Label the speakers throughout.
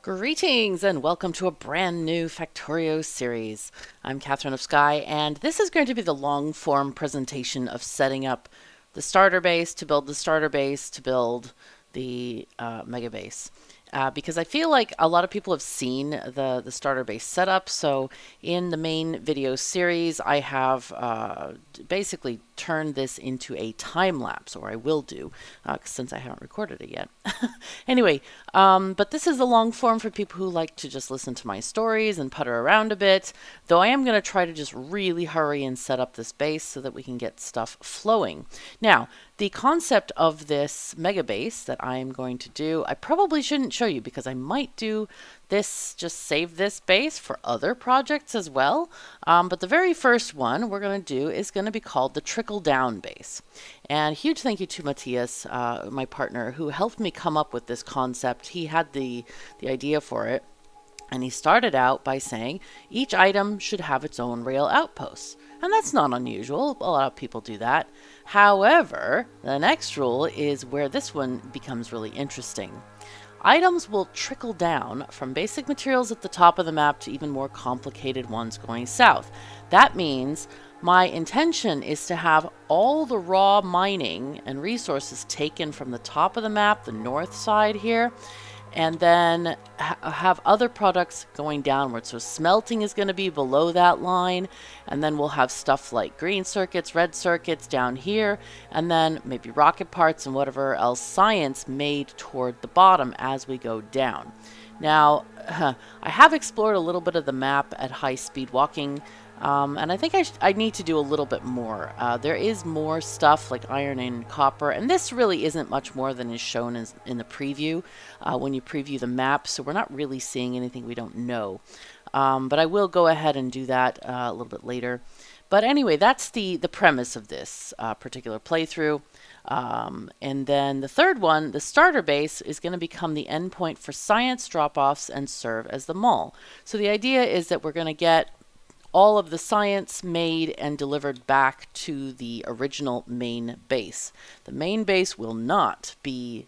Speaker 1: Greetings and welcome to a brand new Factorio series. I'm KatherineOfSky, and this is going to be the long form presentation of setting up the starter base to build the Megabase. Because I feel like a lot of people have seen the starter base setup. So in the main video series, I have basically turned this into a time lapse, or I will do, since I haven't recorded it yet. Anyway, but this is the long form for people who like to just listen to my stories and putter around a bit, though I am going to try to just really hurry and set up this base so that we can get stuff flowing. Now, the concept of this Megabase that I am going to do, I probably shouldn't show you because I might do this, just save this base for other projects as well. But the very first one we're going to do is going to be called the Trickle Down base. And huge thank you to Matthias, my partner, who helped me come up with this concept. He had the idea for it. And he started out by saying each item should have its own rail outposts. And that's not unusual. A lot of people do that. However, the next rule is where this one becomes really interesting. Items will trickle down from basic materials at the top of the map to even more complicated ones going south. That means my intention is to have all the raw mining and resources taken from the top of the map, the north side here, and then have other products going downward. So smelting is going to be below that line, and then we'll have stuff like green circuits, red circuits down here, and then maybe rocket parts and whatever else science made toward the bottom as we go down. Now, I have explored a little bit of the map at high speed walking, and I think I need to do a little bit more. There is more stuff like iron and copper, and this really isn't much more than is shown in the preview when you preview the map, so we're not really seeing anything we don't know. But I will go ahead and do that a little bit later. But anyway, that's the premise of this particular playthrough. And then the third one, the starter base, is going to become the endpoint for science drop-offs and serve as the mall. So the idea is that we're going to get all of the science made and delivered back to the original main base. The main base will not be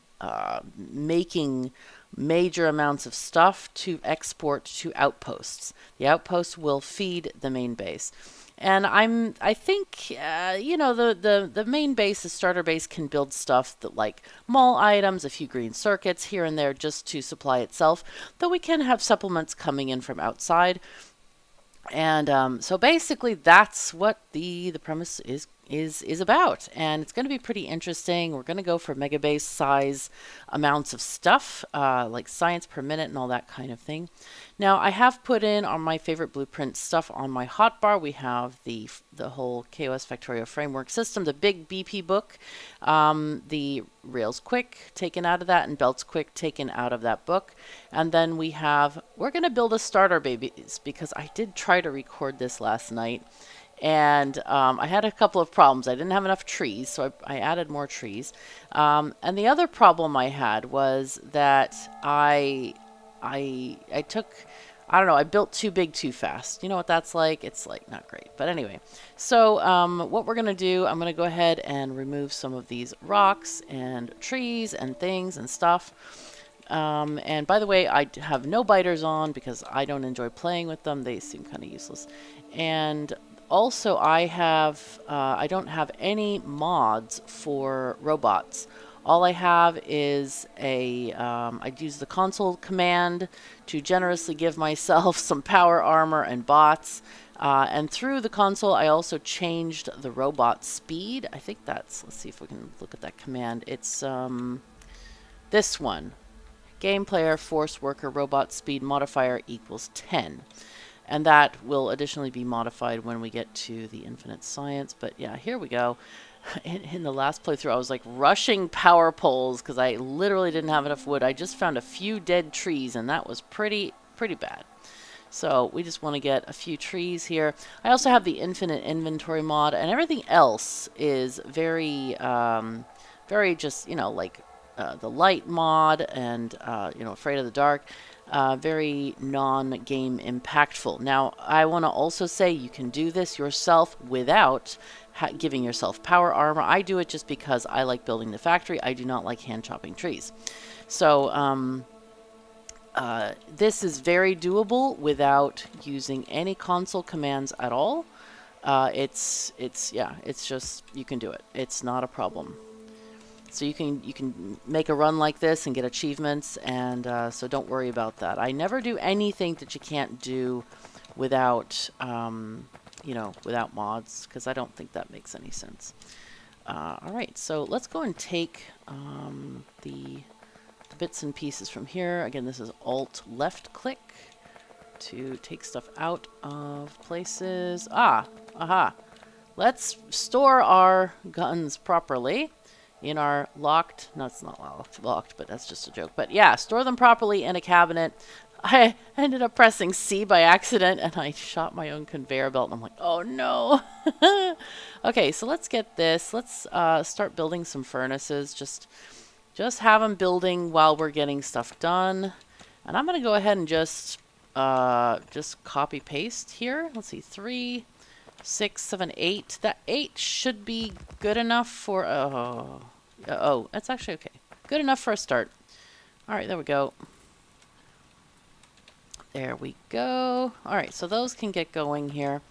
Speaker 1: making major amounts of stuff to export to outposts. The outposts will feed the main base. And I think, you know, the main base, the starter base, can build stuff that like mall items, a few green circuits here and there just to supply itself, though we can have supplements coming in from outside. And so basically that's what the premise is about, and it's going to be pretty interesting. We're going to go for megabase size amounts of stuff, like science per minute and all that kind of thing. Now, I have put in on my favorite blueprint stuff on my hotbar. We have the whole KoS Factorio framework system, the big BP book, the Rails Quick taken out of that, and Belts Quick taken out of that book. And then we're going to build a starter base because I did try to record this last night. And I had a couple of problems. I didn't have enough trees, so I added more trees. And the other problem I had was that I don't know, I built too big too fast. You know what that's like? It's like not great. But anyway, so what we're going to do, I'm going to go ahead and remove some of these rocks and trees and things and stuff. And by the way, I have no biters on because I don't enjoy playing with them. They seem kind of useless. And also, I don't have any mods for robots. All I have is I'd use the console command to generously give myself some power armor and bots. And through the console, I also changed the robot speed. I think let's see if we can look at that command. It's this one. Game player force worker robot speed modifier equals 10. And that will additionally be modified when we get to the infinite science. But yeah, here we go. In the last playthrough, I was like rushing power poles because I literally didn't have enough wood. I just found a few dead trees, and that was pretty bad. So we just want to get a few trees here. I also have the infinite inventory mod, and everything else is very just, you know, like the light mod and, you know, afraid of the dark. Very non-game impactful. Now, I want to also say you can do this yourself without giving yourself power armor. I do it just because I like building the factory. I do not like hand chopping trees. So This is very doable without using any console commands at all. It's just, you can do it. It's not a problem. So you can make a run like this and get achievements, and so don't worry about that. I never do anything that you can't do without, without mods, because I don't think that makes any sense. All right, so let's go and take the bits and pieces from here. Again, this is Alt left click to take stuff out of places. Aha. Let's store our guns properly in our locked, no, it's not locked, but that's just a joke. But yeah, store them properly in a cabinet. I ended up pressing C by accident and I shot my own conveyor belt and I'm like, oh no. Okay, so let's get this. Let's start building some furnaces. Just have them building while we're getting stuff done. And I'm gonna go ahead and just copy paste here. Let's see, 3, 6, 7, 8. That 8 should be good enough for, oh, that's actually okay. Good enough for a start. All right, there we go. There we go. All right, so those can get going here.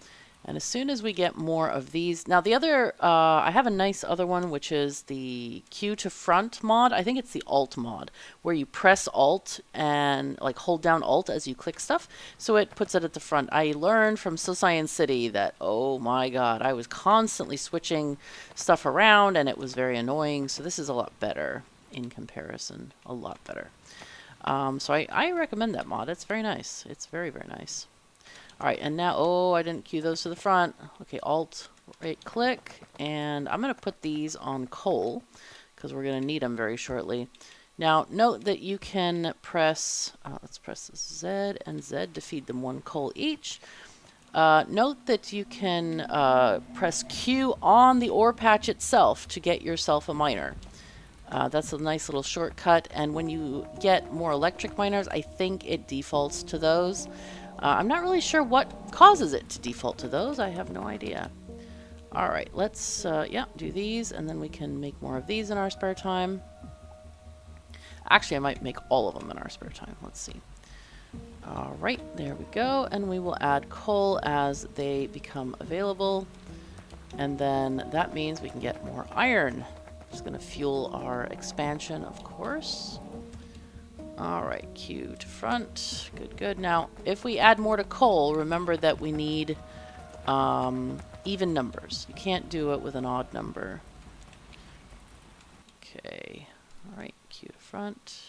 Speaker 1: And as soon as we get more of these, now the other, I have a nice other one, which is the Q to front mod. I think it's the Alt mod, where you press Alt and like hold down Alt as you click stuff. So it puts it at the front. I learned from Science City that, oh my God, I was constantly switching stuff around and it was very annoying. So this is a lot better in comparison, a lot better. So I recommend that mod. It's very nice. It's very, very nice. All right, and now, oh, I didn't queue those to the front. Okay, Alt, right click, and I'm going to put these on coal because we're going to need them very shortly. Now, note that you can press, let's press Z and Z to feed them 1 coal each. Note that you can press Q on the ore patch itself to get yourself a miner. That's a nice little shortcut, and when you get more electric miners, I think it defaults to those. I'm not really sure what causes it to default to those. I have no idea. All right, let's do these, and then we can make more of these in our spare time. Actually, I might make all of them in our spare time. Let's see. All right, there we go, and we will add coal as they become available, and then that means we can get more iron. Just going to fuel our expansion, of course. All right, Q to front. Good, good. Now, if we add more to coal, remember that we need even numbers. You can't do it with an odd number. Okay. All right, Q to front.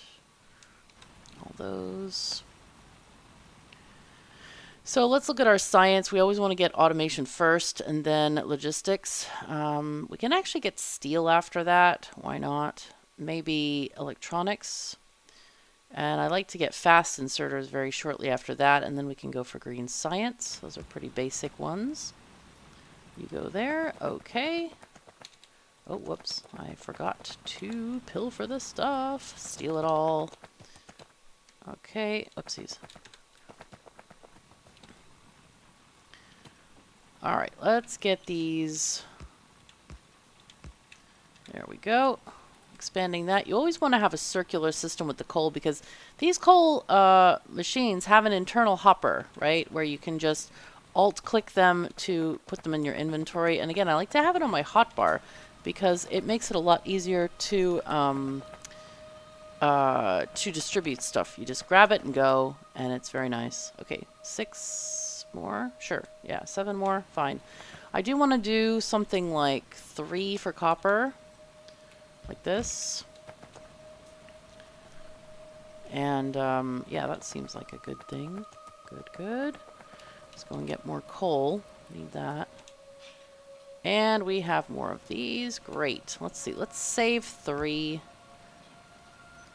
Speaker 1: All those. So let's look at our science. We always want to get automation first and then logistics. We can actually get steel after that. Why not? Maybe electronics. And I like to get fast inserters very shortly after that, and then we can go for green science. Those are pretty basic ones. You go there. Okay. Oh, whoops. I forgot to pilfer the stuff. Steal it all. Okay. Oopsies. All right. Let's get these. There we go. Expanding that. You always want to have a circular system with the coal because these coal machines have an internal hopper, right? Where you can just alt click them to put them in your inventory. And again, I like to have it on my hotbar because it makes it a lot easier to distribute stuff. You just grab it and go, and it's very nice. Okay, 6 more? Sure. Yeah, 7 more? Fine. I do want to do something like 3 for copper. Like this. And yeah, that seems like a good thing. Good, good. Let's go and get more coal. Need that. And we have more of these. Great. Let's see. Let's save 3.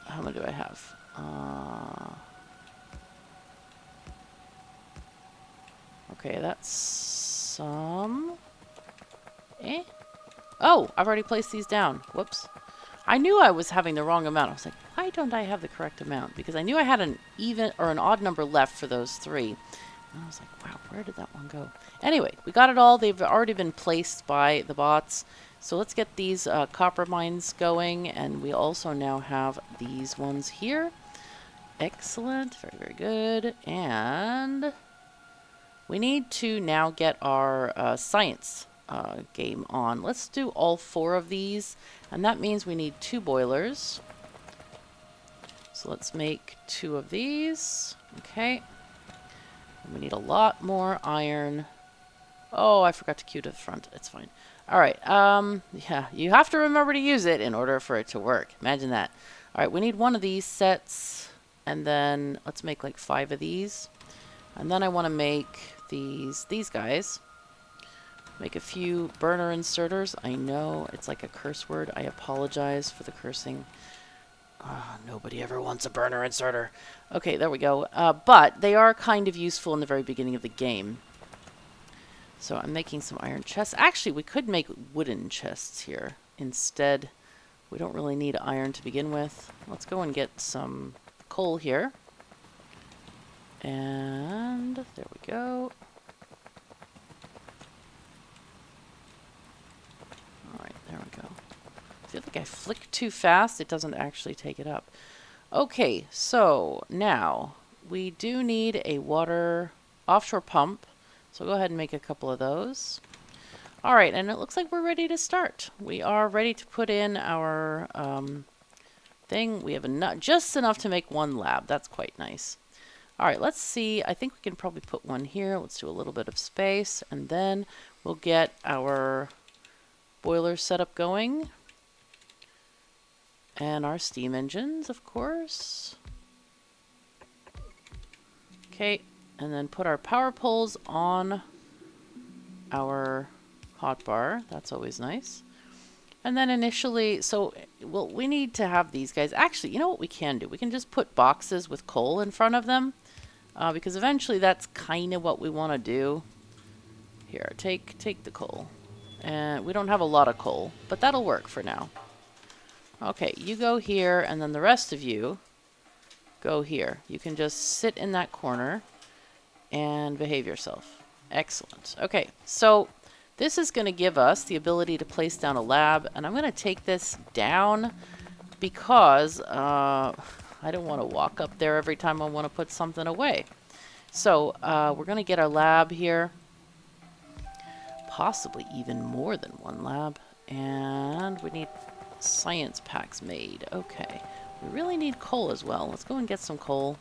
Speaker 1: How many do I have? Okay, that's some. Oh, I've already placed these down. Whoops. I knew I was having the wrong amount. I was like, why don't I have the correct amount? Because I knew I had an even or an odd number left for those 3. And I was like, wow, where did that one go? Anyway, we got it all. They've already been placed by the bots. So let's get these copper mines going. And we also now have these ones here. Excellent. Very, very good. And we need to now get our science game on. Let's do all 4 of these. And that means we need 2 boilers. So let's make 2 of these. Okay. And we need a lot more iron. Oh, I forgot to queue to the front. It's fine. All right. Yeah, you have to remember to use it in order for it to work. Imagine that. All right, we need 1 of these sets. And then let's make like 5 of these. And then I want to make these guys. Make a few burner inserters. I know it's like a curse word. I apologize for the cursing. Oh, nobody ever wants a burner inserter. Okay, there we go. But they are kind of useful in the very beginning of the game. So I'm making some iron chests. Actually, we could make wooden chests here instead. We don't really need iron to begin with. Let's go and get some coal here. And there we go. Alright, there we go. I feel like I flick too fast. It doesn't actually take it up. Okay, so now we do need a water offshore pump. So go ahead and make a couple of those. Alright, and it looks like we're ready to start. We are ready to put in our thing. We have just enough to make 1 lab. That's quite nice. Alright, let's see. I think we can probably put 1 here. Let's do a little bit of space, and then we'll get our boiler setup going. And our steam engines, of course. Okay, and then put our power poles on our hotbar. That's always nice. And then initially, so, well, we need to have these guys. Actually, you know what we can do? We can just put boxes with coal in front of them. Because eventually that's kind of what we want to do. Here, take the coal. And we don't have a lot of coal, but that'll work for now. Okay, you go here, and then the rest of you go here. You can just sit in that corner and behave yourself. Excellent. Okay, so this is going to give us the ability to place down a lab, and I'm going to take this down because I don't want to walk up there every time I want to put something away. So we're going to get our lab here. Possibly even more than 1 lab. And we need science packs made. Okay. We really need coal as well. Let's go and get some coal.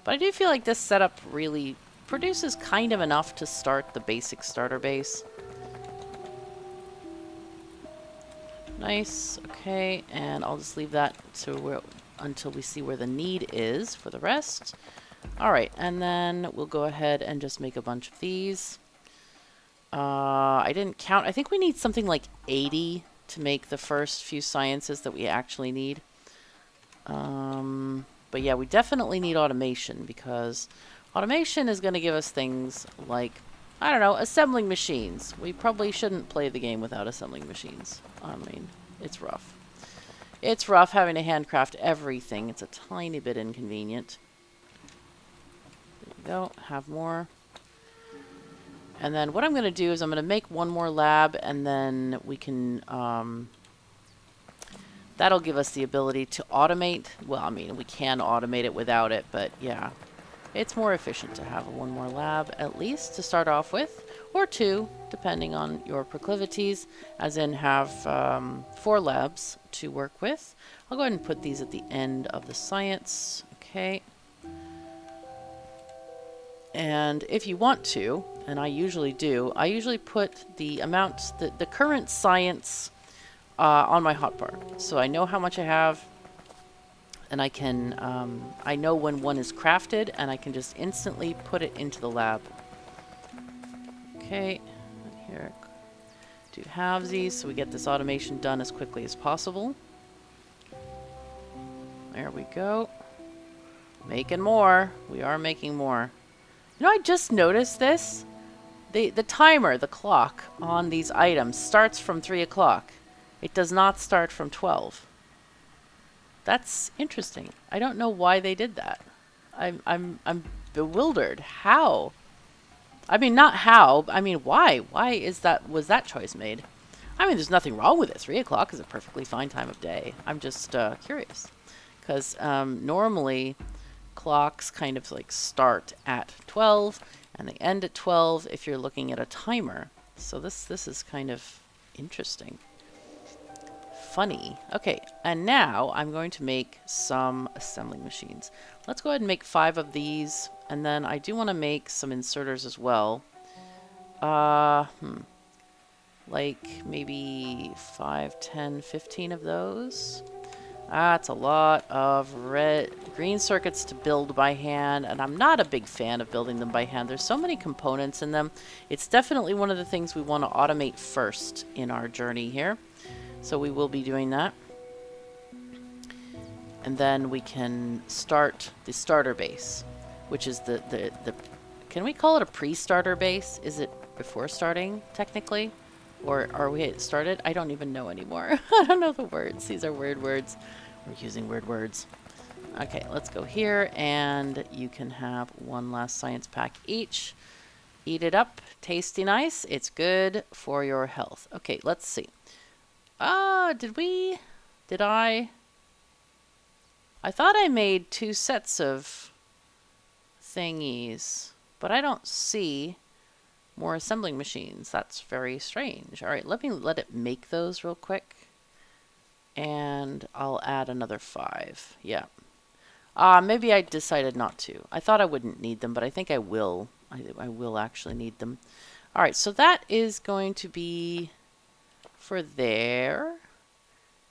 Speaker 1: But I do feel like this setup really produces kind of enough to start the basic starter base. Nice. Okay. And I'll just leave that to until we see where the need is for the rest. Alright, and then we'll go ahead and just make a bunch of these. I didn't count. I think we need something like 80 to make the first few sciences that we actually need. But yeah, we definitely need automation because automation is going to give us things like, I don't know, assembling machines. We probably shouldn't play the game without assembling machines. I mean, it's rough. It's rough having to handcraft everything. It's a tiny bit inconvenient. There we go. Have more. And then what I'm going to do is I'm going to make 1 more lab, and then we can... that'll give us the ability to automate. Well, I mean, we can automate it without it, but yeah. It's more efficient to have 1 more lab, at least, to start off with. Or 2, depending on your proclivities. As in, have 4 labs to work with. I'll go ahead and put these at the end of the science. Okay. And if you want to, and I usually do, I usually put the amount, the current science on my hotbar. So I know how much I have, and I can, I know when one is crafted, and I can just instantly put it into the lab. Okay, here, do halvesies, so we get this automation done as quickly as possible. There we go. Making more. We are making more. You know, I just noticed this. The timer, the clock on these items starts from 3 o'clock. It does not start from 12. That's interesting. I don't know why they did that. I'm bewildered. How? I mean, not how. I mean, why? Why was that choice made? I mean, there's nothing wrong with it. 3 o'clock is a perfectly fine time of day. I'm just curious. because normally clocks kind of like start at 12 and they end at 12 if you're looking at a timer. So this is kind of interesting. Funny. Okay, and now I'm going to make some assembling machines. Let's go ahead and make 5 of these, and then I do want to make some inserters as well. Like maybe 5, 10, 15 of those. That's a lot of green circuits to build by hand, and I'm not a big fan of building them by hand. There's so many components in them. It's definitely one of the things we want to automate first in our journey here. So we will be doing that. And then we can start the starter base, which is the can we call it a pre-starter base? Is it before starting, technically? Or are we started? I don't even know anymore. I don't know the words. These are weird words. We're using weird words. Okay, let's go here, and you can have one last science pack each. Eat it up. Tasty nice. It's good for your health. Okay, let's see. Did I thought I made 2 sets of thingies, but I don't see more assembling machines. That's very strange. All right, let it make those real quick, and I'll add another 5. Yeah. Maybe I decided not to. I thought I wouldn't need them, but I think I will. I will actually need them. All right, so that is going to be for there.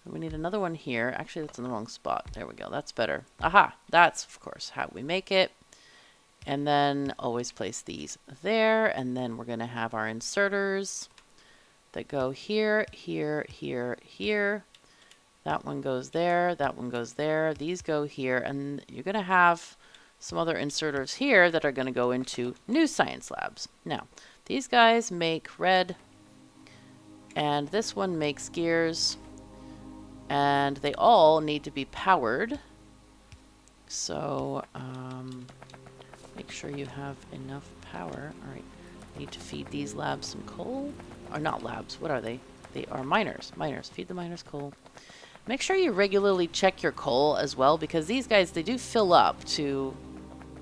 Speaker 1: We need another one here. Actually, that's in the wrong spot. There we go. That's better. Aha! That's, of course, how we make it. And then always place these there. And then we're going to have our inserters that go here, here, here, here. That one goes there. That one goes there. These go here. And you're going to have some other inserters here that are going to go into new science labs. Now, these guys make red. And this one makes gears. And they all need to be powered. So, make sure you have enough power. All right. Need to feed these labs some coal. Or not labs. What are they? They are miners. Miners. Feed the miners coal. Make sure you regularly check your coal as well, because these guys, they do fill up to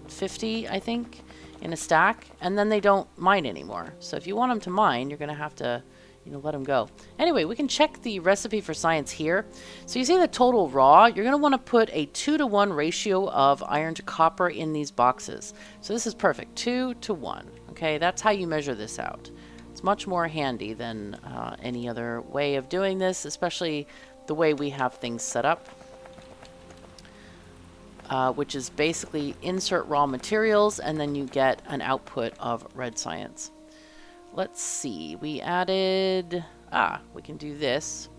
Speaker 1: 50, I think, in a stack. And then they don't mine anymore. So if you want them to mine, you're going to have to, let them go. Anyway, we can check the recipe for science here. So you see the total raw. You're going to want to put a 2-to-1 ratio of iron to copper in these boxes. So this is perfect. 2-to-1. Okay, that's how you measure this out. It's much more handy than any other way of doing this, especially the way we have things set up, which is basically insert raw materials and then you get an output of red science. Let's see, we added, we can do this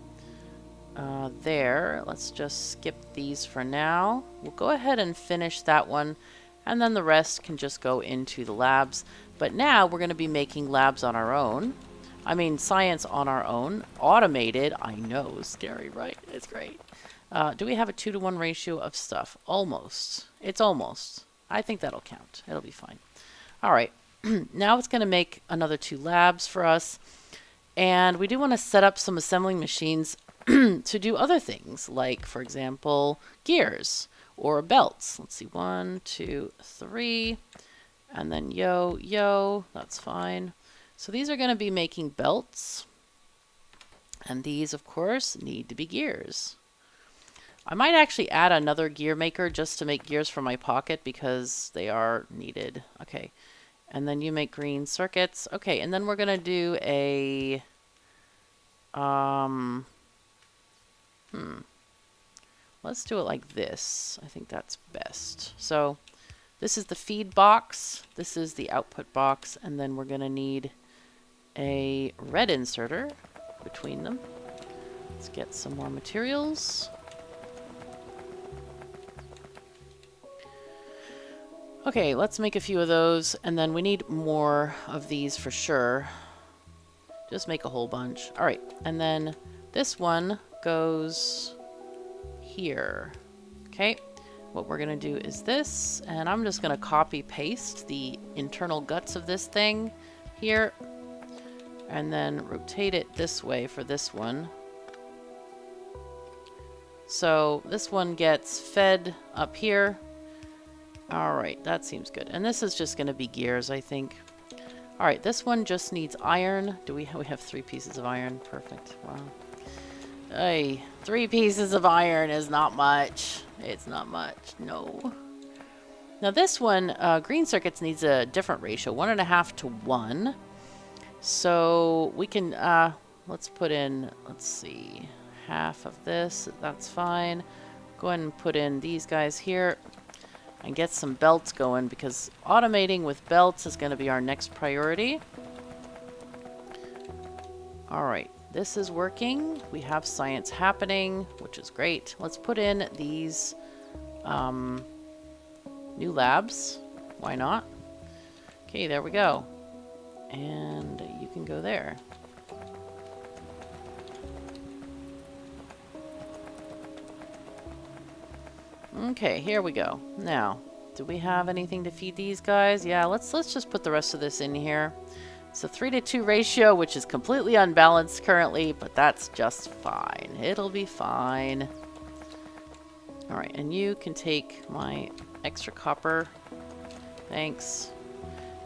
Speaker 1: there. Let's just skip these for now. We'll go ahead and finish that one, and then the rest can just go into the labs. But now we're going to be making labs on our own. I mean, science on our own. Automated, I know, scary, right? It's great. Do we have a 2-to-1 ratio of stuff? Almost. It's almost. I think that'll count. It'll be fine. All right. Now it's going to make another 2 labs for us. And we do want to set up some assembling machines to do other things, like, for example, gears or belts. Let's see, 1, 2, 3, and then yo, that's fine. So these are going to be making belts. And these, of course, need to be gears. I might actually add another gear maker just to make gears for my pocket because they are needed. Okay. And then you make green circuits. Okay, and then we're going to do a... Let's do it like this. I think that's best. So this is the feed box. This is the output box. And then we're going to need a red inserter between them. Let's get some more materials. Okay, let's make a few of those, and then we need more of these for sure. Just make a whole bunch. All right, and then this one goes here. Okay, what we're gonna do is this, and I'm just gonna copy paste the internal guts of this thing here, and then rotate it this way for this one. So this one gets fed up here. All right, that seems good. And this is just going to be gears, I think. All right, this one just needs iron. Do we have 3 pieces of iron? Perfect. Wow. Hey, 3 pieces of iron is not much. It's not much. No. Now this one, green circuits needs a different ratio, 1.5 to 1. So we can, let's put in, let's see, half of this. That's fine. Go ahead and put in these guys here and get some belts going, because automating with belts is going to be our next priority. All right, this is working. We have science happening, which is great. Let's put in these new labs. Why not? Okay, there we go. And you can go there. Okay, here we go. Now, do we have anything to feed these guys? Yeah, let's just put the rest of this in here. It's a 3-to-2 ratio, which is completely unbalanced currently, but that's just fine. It'll be fine. All right, and you can take my extra copper. Thanks.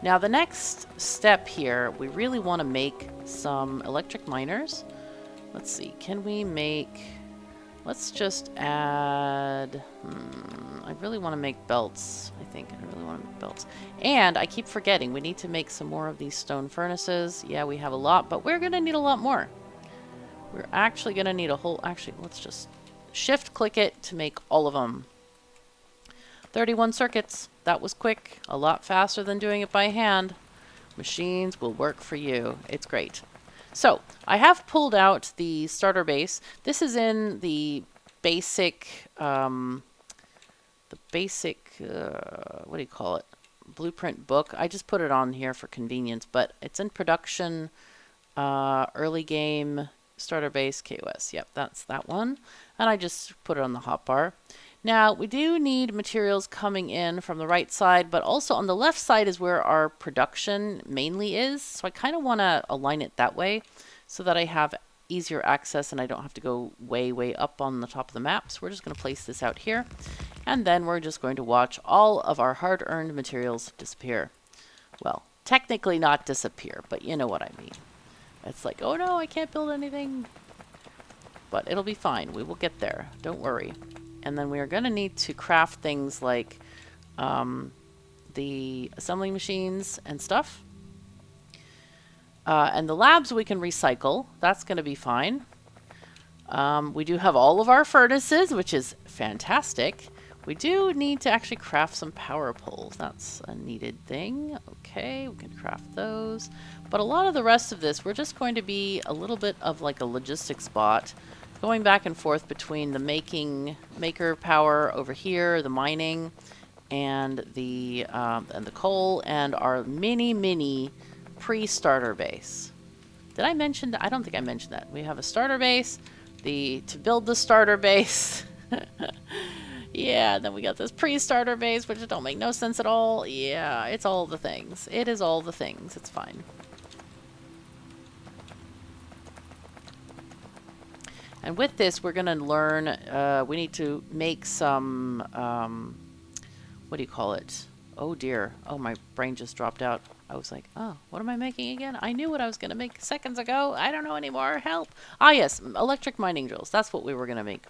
Speaker 1: Now, the next step here, we really want to make some electric miners. Let's see, can we make... Let's just add... I really want to make belts, I think. I really want to make belts. And I keep forgetting, we need to make some more of these stone furnaces. Yeah, we have a lot, but we're going to need a lot more. We're actually going to need a whole... Actually, let's just shift-click it to make all of them. 31 circuits. That was quick. A lot faster than doing it by hand. Machines will work for you. It's great. So, I have pulled out the starter base. This is in the basic, what do you call it? Blueprint book. I just put it on here for convenience, but it's in production, early game, starter base, KoS. Yep, that's that one. And I just put it on the hotbar. Now, we do need materials coming in from the right side, but also on the left side is where our production mainly is. So I kind of want to align it that way so that I have easier access and I don't have to go way, way up on the top of the map. So we're just going to place this out here. And then we're just going to watch all of our hard-earned materials disappear. Well, technically not disappear, but you know what I mean. It's like, oh no, I can't build anything. But it'll be fine. We will get there. Don't worry. And then we are going to need to craft things like the assembling machines and stuff. And the labs we can recycle. That's going to be fine. We do have all of our furnaces, which is fantastic. We do need to actually craft some power poles. That's a needed thing. Okay, we can craft those. But a lot of the rest of this, we're just going to be a little bit of like a logistics spot, going back and forth between the maker power over here, the mining, and the coal, and our mini pre-starter base. Did I mention that? I don't think I mentioned that. We have a starter base, to build the starter base. Yeah, then we got this pre-starter base, which don't make no sense at all. Yeah, it's all the things. It is all the things. It's fine. And with this, we're going to learn, we need to make some, what do you call it? Oh dear. Oh, my brain just dropped out. I was like, oh, what am I making again? I knew what I was going to make seconds ago. I don't know anymore. Help. Ah, yes, electric mining drills. That's what we were going to make.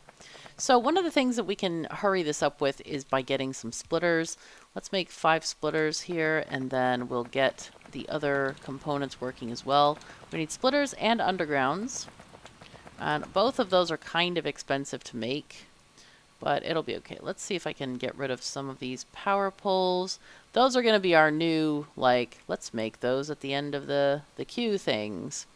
Speaker 1: So one of the things that we can hurry this up with is by getting some splitters. Let's make 5 splitters here, and then we'll get the other components working as well. We need splitters and undergrounds. And both of those are kind of expensive to make, but it'll be okay. Let's see if I can get rid of some of these power poles. Those are going to be our new, like, let's make those at the end of the queue things.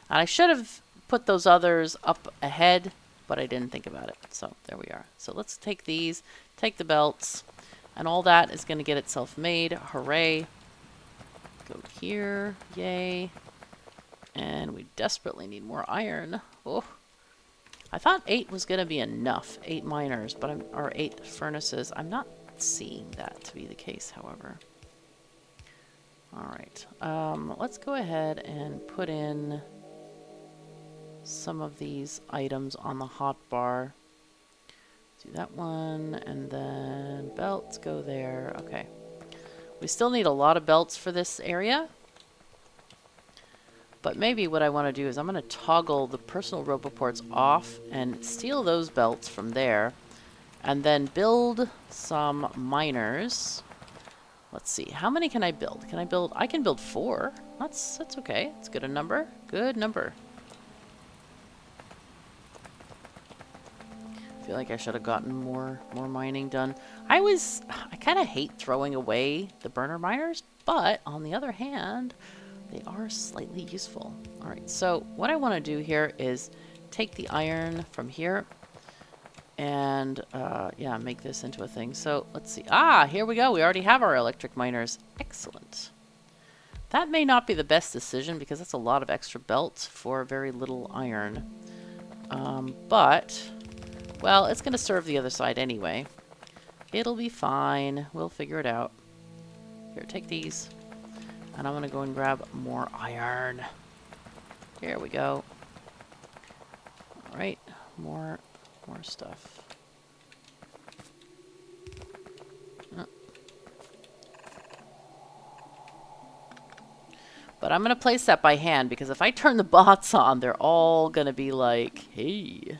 Speaker 1: And I should have put those others up ahead, but I didn't think about it. So there we are. So let's take these, take the belts, and all that is going to get itself made. Hooray. Go here. Yay. And we desperately need more iron. Oh, I thought 8 was going to be enough. 8 miners, but or 8 furnaces. I'm not seeing that to be the case, however. All right. Let's go ahead and put in some of these items on the hotbar. Do that one, and then belts go there. Okay. We still need a lot of belts for this area. But maybe what I want to do is I'm going to toggle the personal roboports off and steal those belts from there. And then build some miners. Let's see. How many can I build? Can I build? I can build 4. That's okay. It's good a number. Good number. I feel like I should have gotten more mining done. I kind of hate throwing away the burner miners, but on the other hand, they are slightly useful. All right, so what I want to do here is take the iron from here and yeah, make this into a thing. So let's see. Ah, here we go. We already have our electric miners. Excellent. That may not be the best decision because that's a lot of extra belts for very little iron. But, well, it's going to serve the other side anyway. It'll be fine. We'll figure it out. Here, take these. And I'm going to go and grab more iron. Here we go. All right, more stuff. But I'm going to place that by hand because if I turn the bots on, they're all going to be like, hey,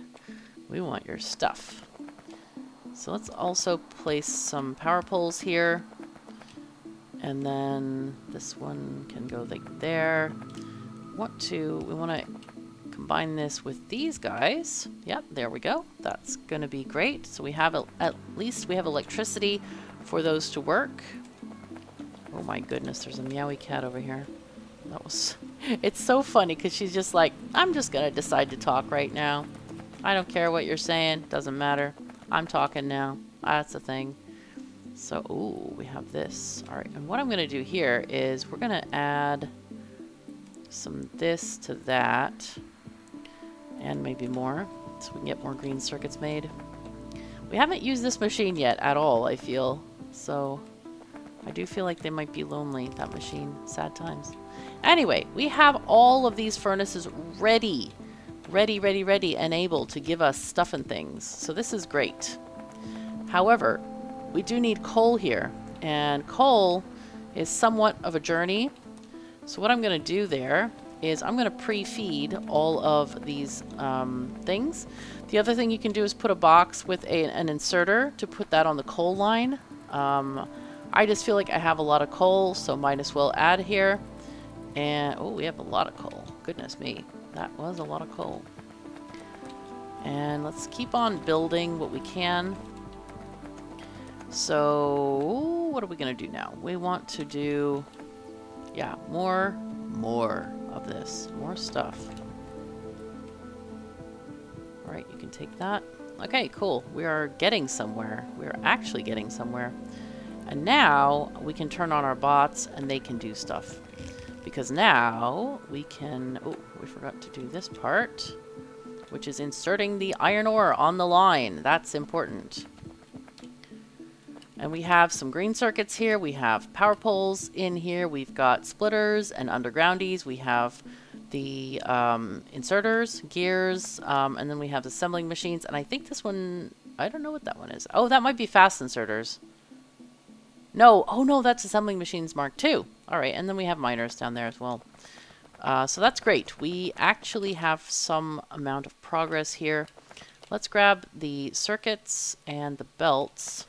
Speaker 1: we want your stuff. So let's also place some power poles here. And then this one can go like there. We want to combine this with these guys. Yep, there we go. That's going to be great. So we have, at least we have electricity for those to work. Oh my goodness, there's a meowy cat over here. That was, it's so funny because she's just like, I'm just going to decide to talk right now. I don't care what you're saying. Doesn't matter. I'm talking now. That's the thing. So, ooh, we have this. All right, and what I'm going to do here is we're going to add some this to that and maybe more so we can get more green circuits made. We haven't used this machine yet at all, I feel. So, I do feel like they might be lonely, that machine. Sad times. Anyway, we have all of these furnaces ready, and able to give us stuff and things. So this is great. However, we do need coal here, and coal is somewhat of a journey. So what I'm going to do there is I'm going to pre-feed all of these things. The other thing you can do is put a box with an inserter to put that on the coal line. I just feel like I have a lot of coal, so might as well add here. And, oh, we have a lot of coal. Goodness me. That was a lot of coal. And let's keep on building what we can. So, what are we going to do now? We want to do, yeah, more of this. More stuff. All right, you can take that. Okay, cool. We are getting somewhere. We are actually getting somewhere. And now we can turn on our bots and they can do stuff. Because now we can, oh, we forgot to do this part, which is inserting the iron ore on the line. That's important. And we have some green circuits here. We have power poles in here. We've got splitters and undergroundies. We have the inserters, gears, and then we have assembling machines. And I think this one, I don't know what that one is. Oh, that might be fast inserters. No, oh no, that's assembling machines Mark II. All right, and then we have miners down there as well. So that's great. We actually have some amount of progress here. Let's grab the circuits and the belts.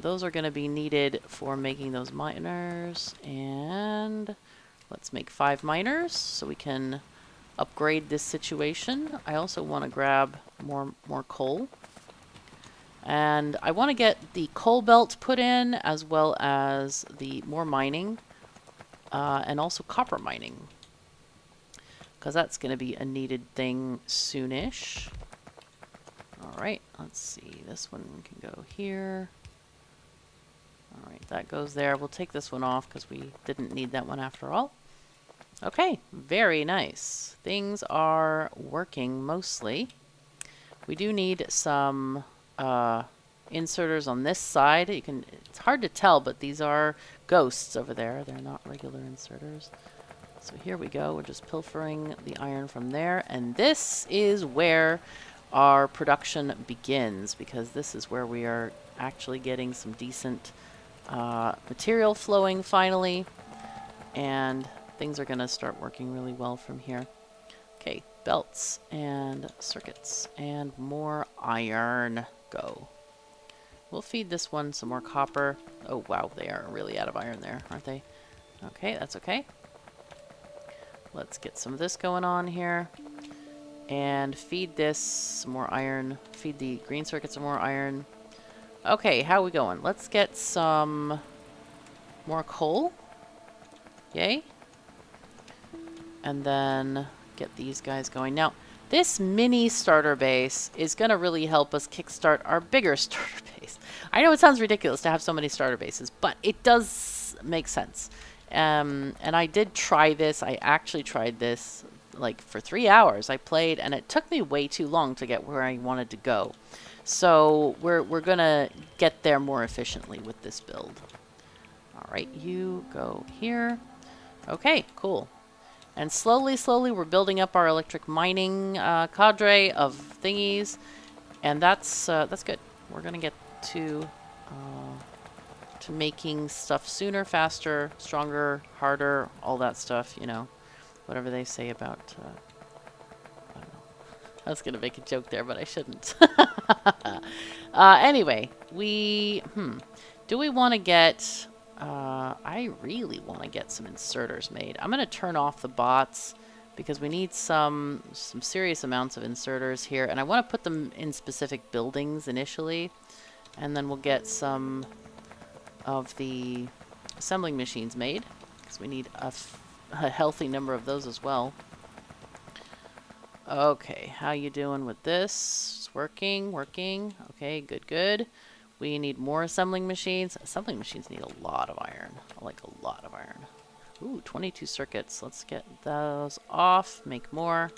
Speaker 1: Those are going to be needed for making those miners. And let's make 5 miners so we can upgrade this situation. I also want to grab more coal. And I want to get the coal belt put in as well as the more mining and also copper mining. Because that's going to be a needed thing soonish. Alright, let's see. This one can go here. Alright, that goes there. We'll take this one off because we didn't need that one after all. Okay, very nice. Things are working mostly. We do need some inserters on this side. It's hard to tell, but these are ghosts over there. They're not regular inserters. So here we go. We're just pilfering the iron from there. And this is where our production begins, because this is where we are actually getting some decent material flowing finally, and things are going to start working really well from here. Okay, belts and circuits and more iron. Go. We'll feed this one some more copper. Oh wow, they are really out of iron there, aren't they? Okay, that's okay. Let's get some of this going on here. And feed this some more iron. Feed the green circuit some more iron. Okay, how are we going? Let's get some more coal. Yay. And then get these guys going. Now, this mini starter base is going to really help us kickstart our bigger starter base. I know it sounds ridiculous to have so many starter bases, but it does make sense. And I did try this. I actually tried this like for 3 hours. I played, and it took me way too long to get where I wanted to go. So we're going to get there more efficiently with this build. All right, you go here. Okay, cool. And slowly, slowly, we're building up our electric mining cadre of thingies, and that's good. We're gonna get to making stuff sooner, faster, stronger, harder, all that stuff. You know, whatever they say about. I don't know. I was gonna make a joke there, but I shouldn't. Anyway, do we want to get? I really want to get some inserters made. I'm going to turn off the bots because we need some serious amounts of inserters here, and I want to put them in specific buildings initially, and then we'll get some of the assembling machines made because we need a healthy number of those as well. Okay, how you doing with this? It's working. Okay, good. We need more assembling machines. Assembling machines need a lot of iron. Like a lot of iron. Ooh, 22 circuits. Let's get those off. Make more.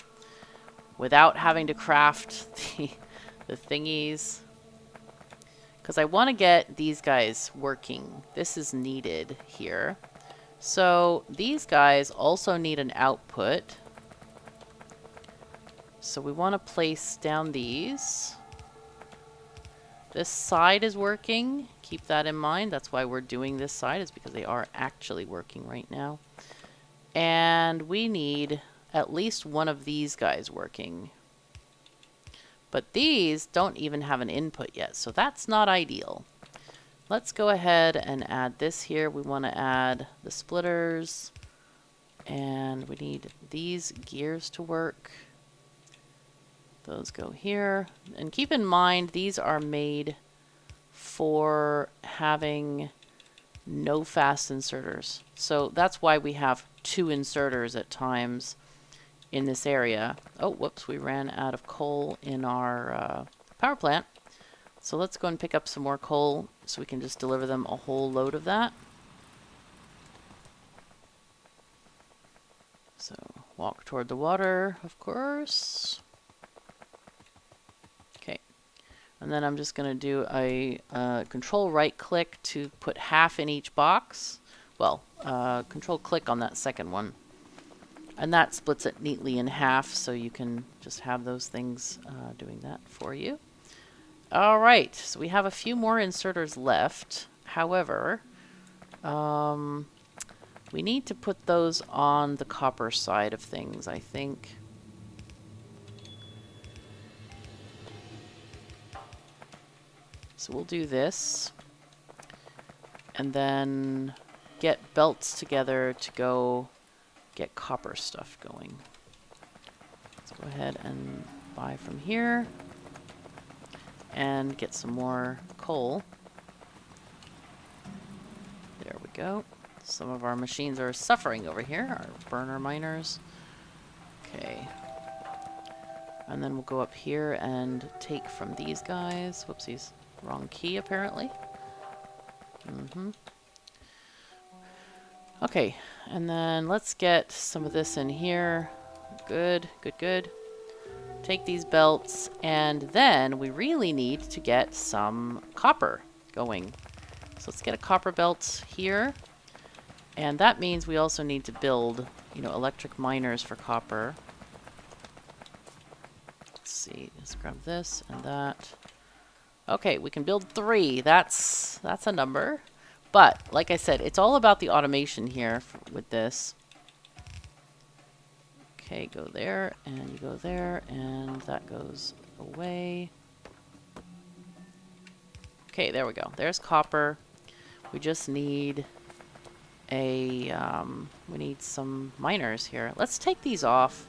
Speaker 1: Without having to craft the thingies. Because I want to get these guys working. This is needed here. So these guys also need an output. So we want to place down these. This side is working. Keep that in mind. That's why we're doing this side, is because they are actually working right now. And we need at least one of these guys working. But these don't even have an input yet, so that's not ideal. Let's go ahead and add this here. We want to add the splitters. And we need these gears to work. Those go here. And keep in mind, these are made for having no fast inserters. So that's why we have 2 inserters at times in this area. Oh, whoops, we ran out of coal in our power plant. So let's go and pick up some more coal so we can just deliver them a whole load of that. So walk toward the water, of course. And then I'm just going to do a control right click to put half in each box. Well, control click on that second one. And that splits it neatly in half, so you can just have those things doing that for you. All right, so we have a few more inserters left. However, we need to put those on the copper side of things, I think. So we'll do this, and then get belts together to go get copper stuff going. Let's go ahead and buy from here and get some more coal. There we go. Some of our machines are suffering over here, our burner miners. Okay. And then we'll go up here and take from these guys. Whoopsies. Wrong key, apparently. Okay, and then let's get some of this in here. Good. Take these belts, and then we really need to get some copper going. So let's get a copper belt here. And that means we also need to build, electric miners for copper. Let's see. Let's grab this and that. Okay, we can build 3. That's a number. But, like I said, it's all about the automation here with this. Okay, go there, and you go there, and that goes away. Okay, there we go. There's copper. We just need we need some miners here. Let's take these off.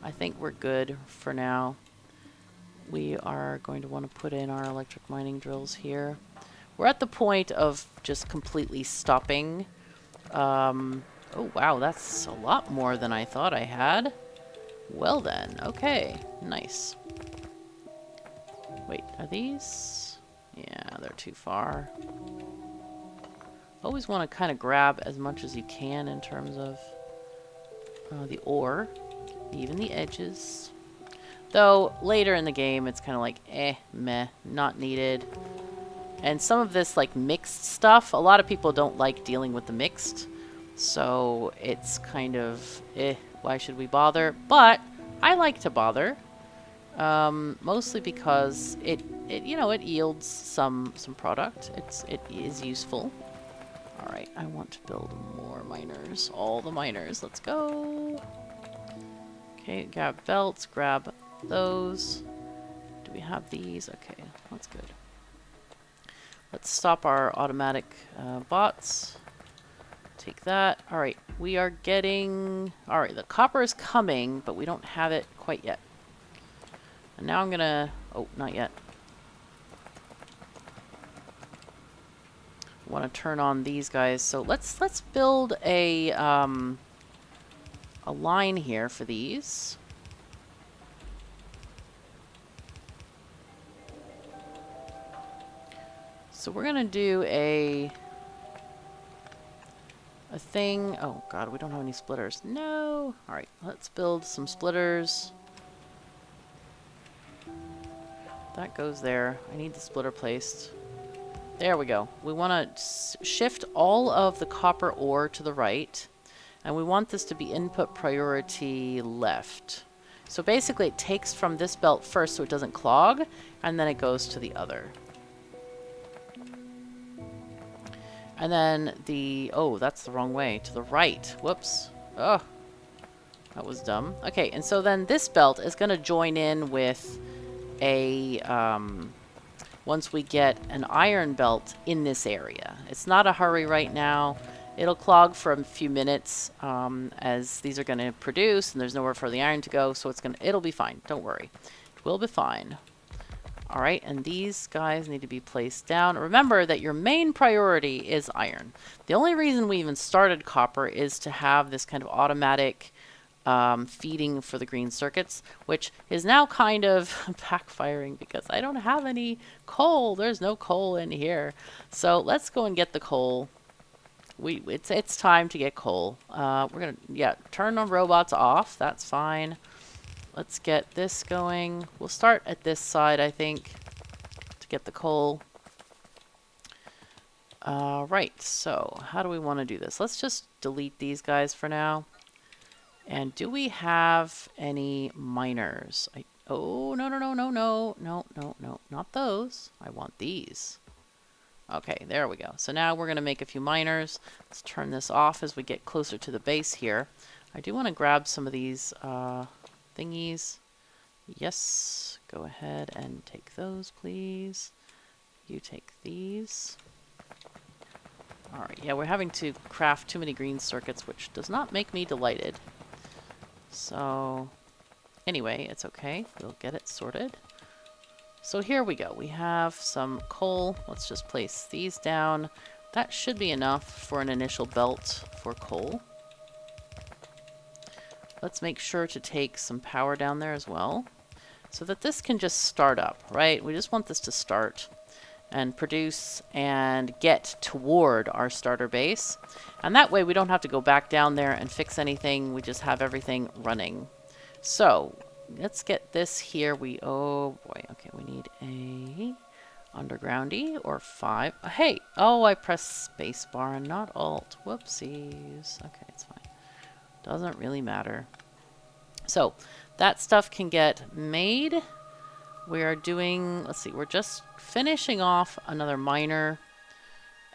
Speaker 1: I think we're good for now. We are going to want to put in our electric mining drills here. We're at the point of just completely stopping. Oh, wow, that's a lot more than I thought I had. Well then, okay, nice. Wait, are these? Yeah, they're too far. Always want to kind of grab as much as you can in terms of the ore, even the edges. Though, later in the game, it's kind of like, meh, not needed. And some of this, like, mixed stuff, a lot of people don't like dealing with the mixed. So, it's kind of, why should we bother? But, I like to bother. Mostly because it yields some product. It is useful. Alright, I want to build more miners. All the miners. Let's go. Okay, grab belts, grab those. Do we have these? Okay, that's good. Let's stop our automatic bots. Take that. Alright, we are getting... Alright, the copper is coming, but we don't have it quite yet. And now I'm gonna... Oh, not yet. Want to turn on these guys. So let's build a line here for these. So we're gonna do a thing. Oh god, we don't have any splitters. No. All right, let's build some splitters. That goes there. I need the splitter placed. There we go. We want to shift all of the copper ore to the right, and we want this to be input priority left. So basically it takes from this belt first so it doesn't clog, and then it goes to the other. And then the... Oh, that's the wrong way. To the right. Whoops. Oh, that was dumb. Okay, and so then this belt is going to join in with a... once we get an iron belt in this area. It's not a hurry right now. It'll clog for a few minutes as these are going to produce and there's nowhere for the iron to go, so it'll be fine. Don't worry. It will be fine. All right, and these guys need to be placed down. Remember that your main priority is iron. The only reason we even started copper is to have this kind of automatic feeding for the green circuits, which is now kind of backfiring because I don't have any coal. There's no coal in here. So let's go and get the coal. It's time to get coal. We're gonna turn the robots off. That's fine. Let's get this going. We'll start at this side, I think, to get the coal. Right, so how do we want to do this? Let's just delete these guys for now. And do we have any miners? Oh, no, not those. I want these. Okay, there we go. So now we're going to make a few miners. Let's turn this off as we get closer to the base here. I do want to grab some of these thingies. Yes, go ahead and take those, please. You take these. Alright, yeah, we're having to craft too many green circuits, which does not make me delighted. So, anyway, it's okay. We'll get it sorted. So here we go. We have some coal. Let's just place these down. That should be enough for an initial belt for coal. Let's make sure to take some power down there as well, so that this can just start up, right? We just want this to start and produce and get toward our starter base. And that way we don't have to go back down there and fix anything. We just have everything running. So let's get this here. Oh boy, okay, we need a undergroundy or 5. Hey, oh, I pressed spacebar and not alt. Whoopsies. Okay, it's fine. Doesn't really matter. So that stuff can get made. we are doing, let's see, we're just finishing off another miner.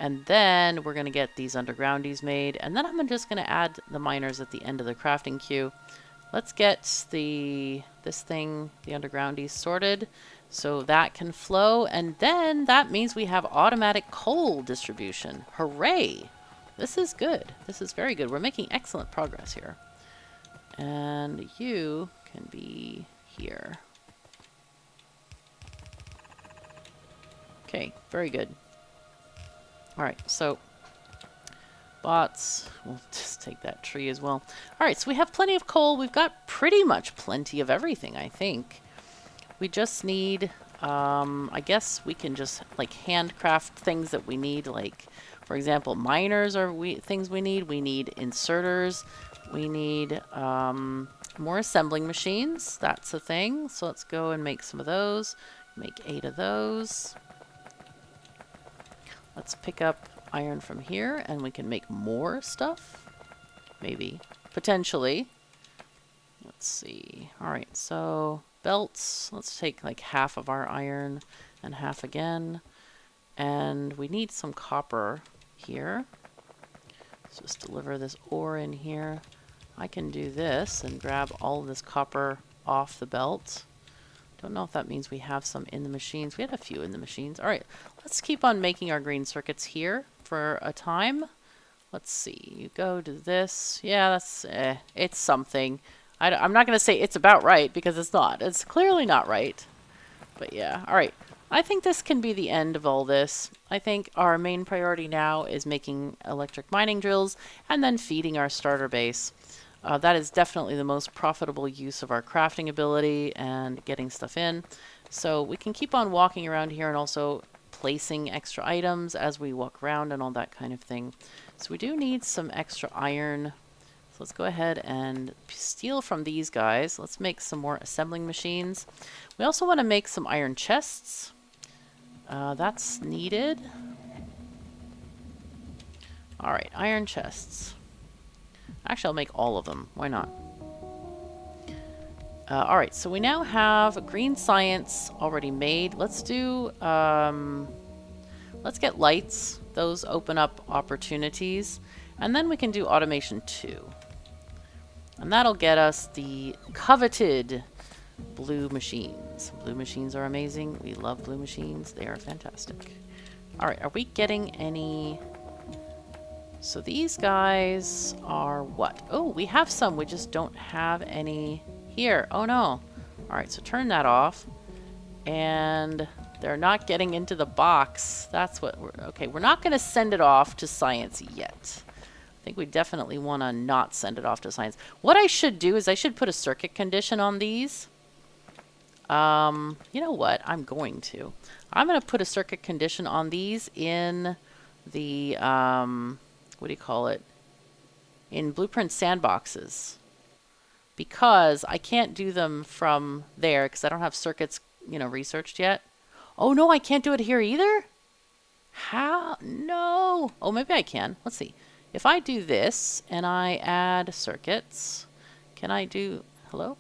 Speaker 1: And then we're going to get these undergroundies made. And then I'm just going to add the miners at the end of the crafting queue. Let's get the undergroundies sorted so that can flow. And then that means we have automatic coal distribution. Hooray! This is good. This is very good. We're making excellent progress here. And you can be here. Okay, very good. All right, so bots, we'll just take that tree as well. All right, so we have plenty of coal. We've got pretty much plenty of everything, I think. We just need, I guess we can just like handcraft things that we need. Like, for example, miners are things we need. We need inserters. We need more assembling machines. That's a thing. So let's go and make some of those. Make 8 of those. Let's pick up iron from here, and we can make more stuff. Maybe. Potentially. Let's see. Alright, so belts. Let's take like half of our iron and half again. And we need some copper here. Let's just deliver this ore in here. I can do this and grab all of this copper off the belt. Don't know if that means we have some in the machines. We had a few in the machines. All right, let's keep on making our green circuits here for a time. Let's see. You go to this. Yeah, that's it's something. I'm not going to say it's about right because it's not. It's clearly not right. But yeah, all right. I think this can be the end of all this. I think our main priority now is making electric mining drills and then feeding our starter base. That is definitely the most profitable use of our crafting ability and getting stuff in. So we can keep on walking around here and also placing extra items as we walk around and all that kind of thing. So we do need some extra iron. So let's go ahead and steal from these guys. Let's make some more assembling machines. We also want to make some iron chests. That's needed. All right, iron chests. Actually, I'll make all of them. Why not? All right, so we now have green science already made. Let's do, let's get lights. Those open up opportunities. And then we can do automation 2. And that'll get us the coveted blue machines. Blue machines are amazing. We love blue machines. They are fantastic. All right, are we getting any... So these guys are what? Oh, we have some. We just don't have any here. Oh, no. All right, so turn that off. And they're not getting into the box. That's what we're... Okay, we're not going to send it off to science yet. I think we definitely want to not send it off to science. What I should do is I should put a circuit condition on these. You know what? I'm going to. I'm going to put a circuit condition on these in the... what do you call it? In Blueprint sandboxes. Because I can't do them from there because I don't have circuits, you know, researched yet. Oh no, I can't do it here either? How? No. Oh, maybe I can. Let's see. If I do this and I add circuits, can I do... Hello?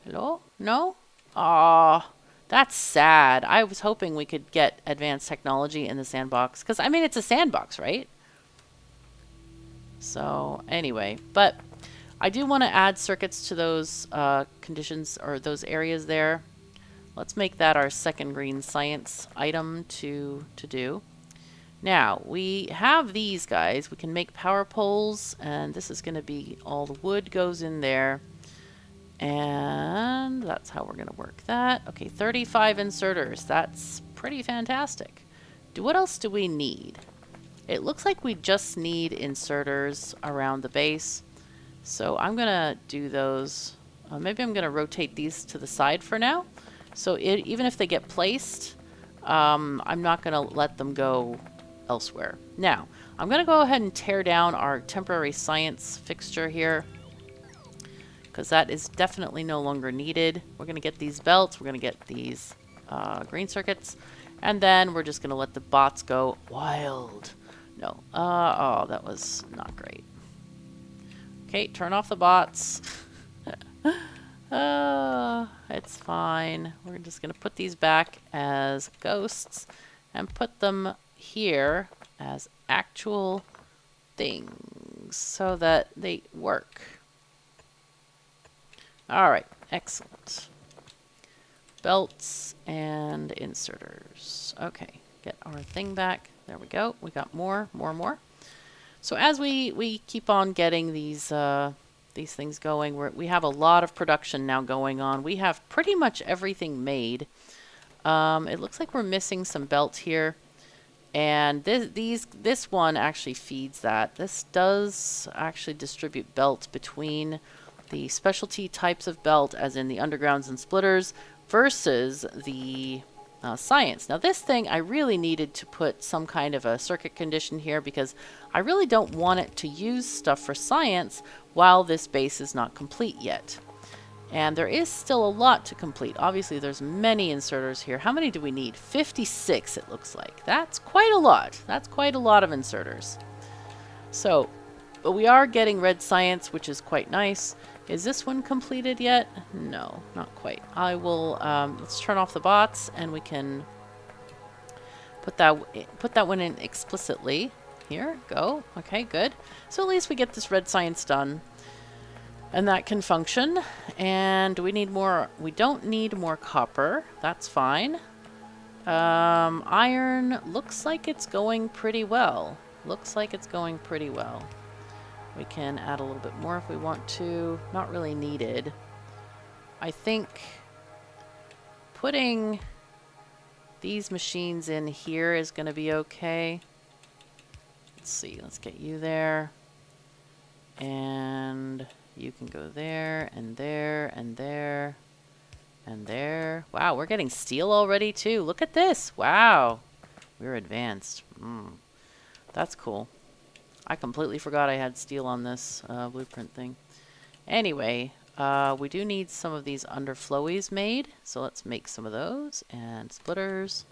Speaker 1: Hello? No? Aw. That's sad. I was hoping we could get advanced technology in the sandbox. Because, I mean, it's a sandbox, right? So, anyway. But I do want to add circuits to those conditions or those areas there. Let's make that our second green science item to do. Now, we have these guys. We can make power poles. And this is going to be all the wood goes in there. And that's how we're going to work that. Okay, 35 inserters. That's pretty fantastic. What else do we need? It looks like we just need inserters around the base. So I'm going to do those. Maybe I'm going to rotate these to the side for now. So even if they get placed, I'm not going to let them go elsewhere. Now, I'm going to go ahead and tear down our temporary science fixture here, because that is definitely no longer needed. We're going to get these belts. We're going to get these green circuits. And then we're just going to let the bots go wild. No. Oh, that was not great. Okay, turn off the bots. It's fine. We're just going to put these back as ghosts and put them here as actual things so that they work. All right, excellent. Belts and inserters. Okay, get our thing back. There we go. We got more. So as we keep on getting these things going, we have a lot of production now going on. We have pretty much everything made. It looks like we're missing some belts here. And this one actually feeds that. This does actually distribute belts between the specialty types of belt, as in the undergrounds and splitters, versus the science. Now this thing, I really needed to put some kind of a circuit condition here because I really don't want it to use stuff for science while this base is not complete yet. And there is still a lot to complete. Obviously, there's many inserters here. How many do we need? 56, it looks like. That's quite a lot. That's quite a lot of inserters. So, but we are getting red science, which is quite nice. Is this one completed yet? No, not quite. I will, let's turn off the bots, and we can put that one in explicitly. Here, go. Okay, good. So at least we get this red science done. And that can function. And we need more. We don't need more copper. That's fine. Iron looks like it's going pretty well. Looks like it's going pretty well. We can add a little bit more if we want to. Not really needed. I think putting these machines in here is going to be okay. Let's see. Let's get you there. And you can go there, and there, and there, and there. Wow, we're getting steel already, too. Look at this. Wow. We're advanced. That's cool. I completely forgot I had steel on this blueprint thing. Anyway, we do need some of these underflowies made, so let's make some of those. And splitters.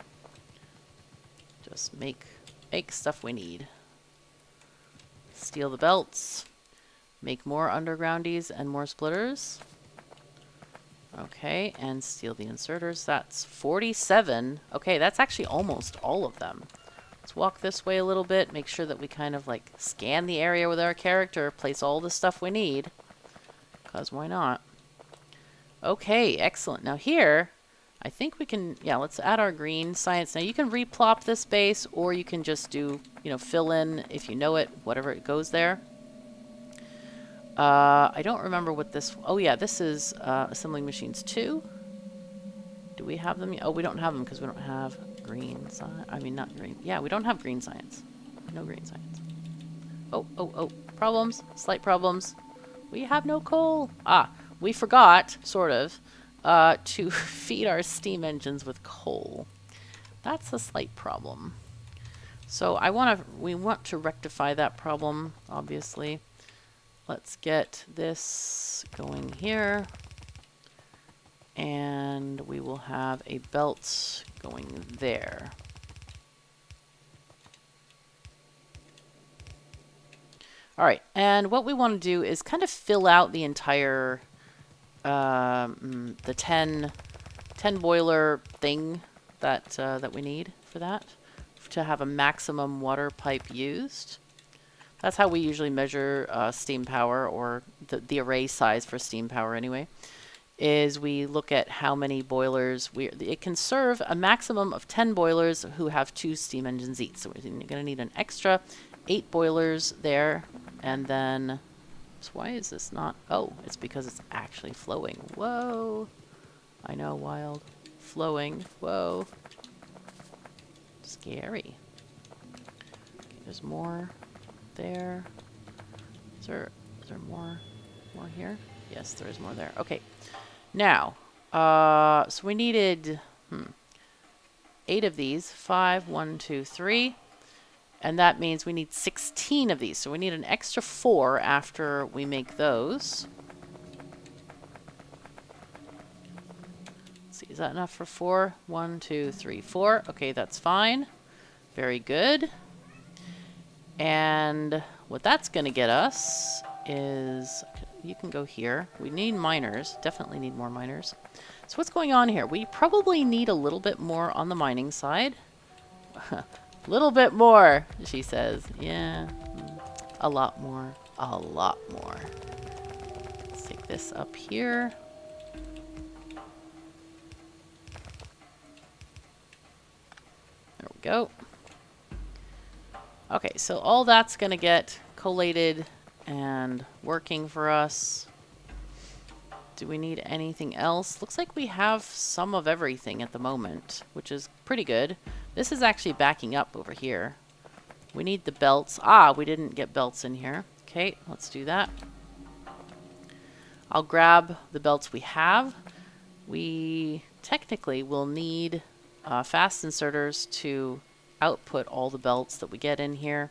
Speaker 1: Just make stuff we need. Steal the belts. Make more undergroundies and more splitters. Okay, and steal the inserters. That's 47. Okay, that's actually almost all of them. Let's walk this way a little bit. Make sure that we kind of like scan the area with our character. Place all the stuff we need. Because why not? Okay, excellent. Now here, I think we can, yeah, let's add our green science. Now you can replop this base, or you can just do, you know, fill in if you know it, whatever it goes there. I don't remember what this... Oh, yeah, this is assembling machines 2. Do we have them? Oh, we don't have them because we don't have green science. I mean, not green. Yeah, we don't have green science. No green science. Oh. Problems. Slight problems. We have no coal. Ah, we forgot, sort of, to feed our steam engines with coal. That's a slight problem. So we want to rectify that problem, obviously. Let's get this going here. And we will have a belt going there. All right, and what we want to do is kind of fill out the entire, the 10 boiler thing that we need for that, to have a maximum water pipe used. That's how we usually measure steam power, or the array size for steam power anyway, is we look at how many boilers. It can serve a maximum of 10 boilers who have 2 steam engines each. So we're going to need an extra 8 boilers there. And then, so why is this not? Oh, it's because it's actually flowing. Whoa. I know, wild. Flowing. Whoa. Scary. Okay, there's more. There. Is there more here? Yes, there is more there. Okay. Now, so we needed 8 of these. 5, 1, 2, 3. And that means we need 16 of these. So we need an extra 4 after we make those. Let's see, is that enough for 4? 1, 2, 3, 4. Okay, that's fine. Very good. And what that's going to get us is you can go here. We need miners. Definitely need more miners. So what's going on here? We probably need a little bit more on the mining side. A little bit more, she says. Yeah, a lot more. A lot more. Let's take this up here. There we go. Okay, so all that's going to get collated and working for us. Do we need anything else? Looks like we have some of everything at the moment, which is pretty good. This is actually backing up over here. We need the belts. Ah, we didn't get belts in here. Okay, let's do that. I'll grab the belts we have. We technically will need fast inserters to output all the belts that we get in here.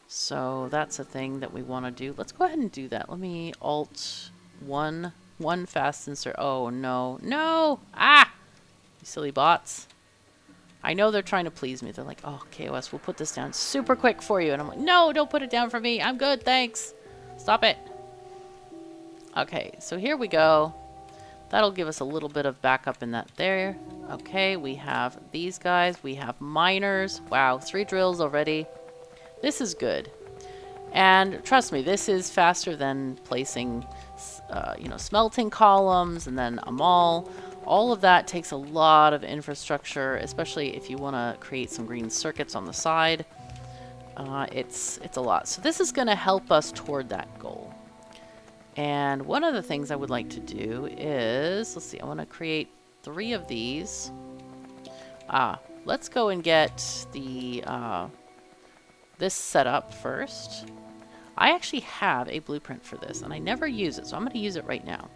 Speaker 1: So that's a thing that we want to do. Let's go ahead and do that. Let me Alt 1 fast insert. Oh, no. No! Ah! You silly bots. I know they're trying to please me. They're like, oh, KoS, we'll put this down super quick for you. And I'm like, no, don't put it down for me. I'm good, thanks. Stop it. Okay, so here we go. That'll give us a little bit of backup in that there. Okay, we have these guys. We have miners. Wow, 3 drills already. This is good. And trust me, this is faster than placing, you know, smelting columns and then a mall. All of that takes a lot of infrastructure, especially if you want to create some green circuits on the side. It's a lot. So this is going to help us toward that goal. And one of the things I would like to do is, let's see, I want to create 3 of these. Let's go and get the this set up first. I actually have a blueprint for this, and I never use it, so I'm going to use it right now.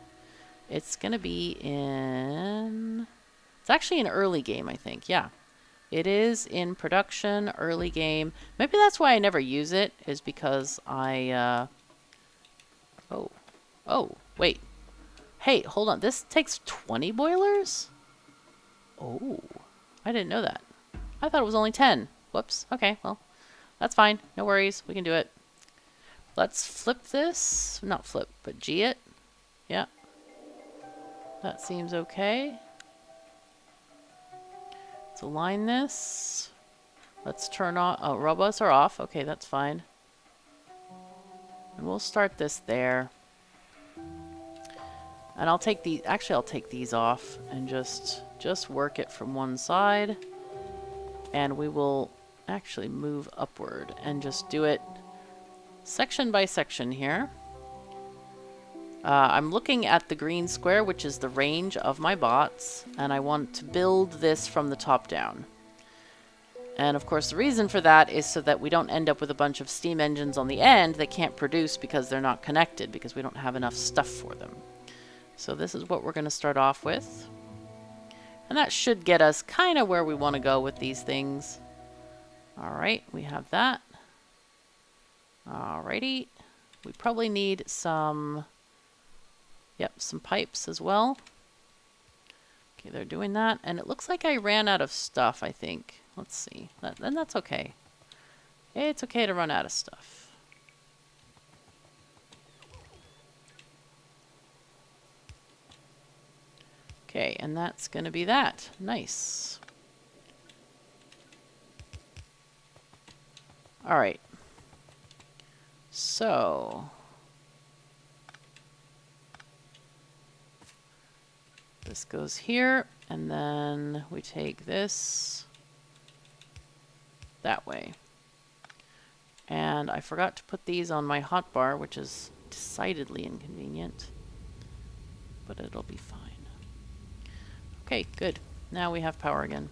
Speaker 1: It's going to be in... It's actually an early game, I think. Yeah. It is in production, early game. Maybe that's why I never use it, is because I... Oh, wait. Hey, hold on. This takes 20 boilers? Oh, I didn't know that. I thought it was only 10. Whoops. Okay, well, that's fine. No worries. We can do it. Let's flip this. Not flip, but G it. Yeah. That seems okay. Let's align this. Let's turn on... Oh, robots are off. Okay, that's fine. And we'll start this there. And I'll take the... Actually, I'll take these off and just work it from one side. And we will actually move upward and just do it section by section here. I'm looking at the green square, which is the range of my bots, and I want to build this from the top down. And of course the reason for that is so that we don't end up with a bunch of steam engines on the end that can't produce because they're not connected, because we don't have enough stuff for them. So this is what we're going to start off with. And that should get us kind of where we want to go with these things. Alright, we have that. Alrighty. We probably need some... Yep, some pipes as well. Okay, they're doing that. And it looks like I ran out of stuff, I think. Let's see. Then that's okay. It's okay to run out of stuff. Okay, and that's going to be that. Nice. Alright. So... this goes here, and then we take this that way. And I forgot to put these on my hotbar, which is decidedly inconvenient, but it'll be fine. Okay, good. Now we have power again.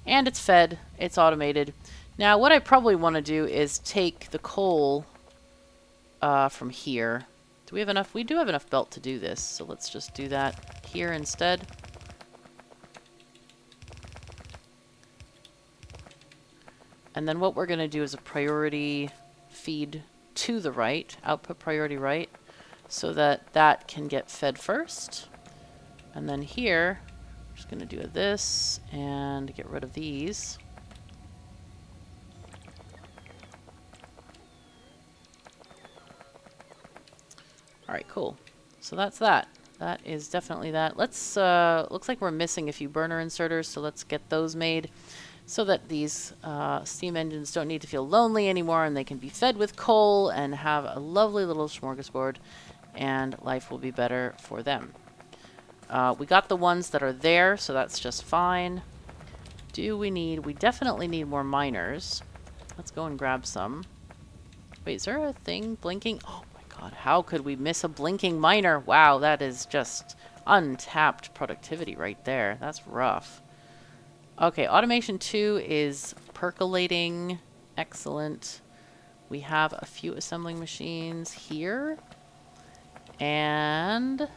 Speaker 1: And it's fed. It's automated. Now what I probably want to do is take the coal from here. Do we have enough? We do have enough belt to do this, so let's just do that here instead. And then what we're going to do is a priority feed to the right, output priority right, so that that can get fed first. And then here, we're just going to do this and get rid of these. All right, cool. So that's that. That is definitely that. Let's, looks like we're missing a few burner inserters, so let's get those made so that these steam engines don't need to feel lonely anymore and they can be fed with coal and have a lovely little smorgasbord, and life will be better for them. We got the ones that are there, so that's just fine. We definitely need more miners. Let's go and grab some. Wait, is there a thing blinking? Oh my god, how could we miss a blinking miner? Wow, that is just untapped productivity right there. That's rough. Okay, automation 2 is percolating. Excellent. We have a few assembling machines here. And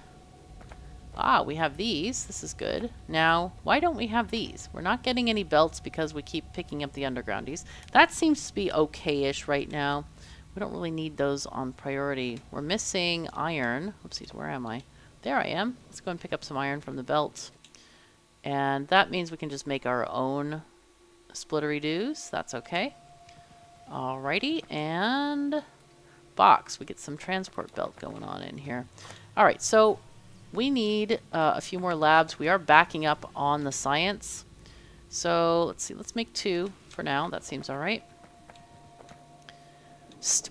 Speaker 1: we have these. This is good. Now, why don't we have these? We're not getting any belts because we keep picking up the undergroundies. That seems to be okay-ish right now. We don't really need those on priority. We're missing iron. Oopsies, where am I? There I am. Let's go and pick up some iron from the belt. And that means we can just make our own splittery-doos. That's okay. Alrighty, and box. We get some transport belt going on in here. Alright, so we need a few more labs. We are backing up on the science. So let's see, let's make 2 for now. That seems alright.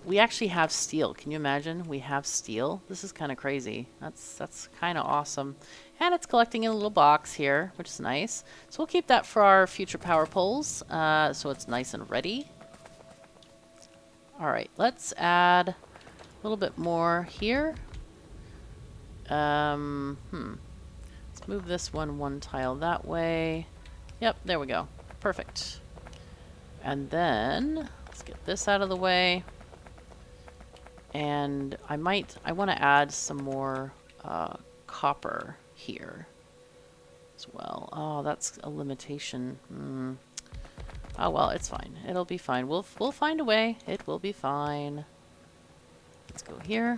Speaker 1: We actually have steel. Can you imagine? We have steel. This is kind of crazy. That's kind of awesome. And it's collecting in a little box here, which is nice. So we'll keep that for our future power poles, so it's nice and ready. Alright, let's add a little bit more here. Let's move this one tile that way. Yep, there we go. Perfect. And then let's get this out of the way. And I want to add some more copper here as well. Oh, that's a limitation. Oh well, it's fine. It'll be fine. We'll find a way. It will be fine. Let's go here.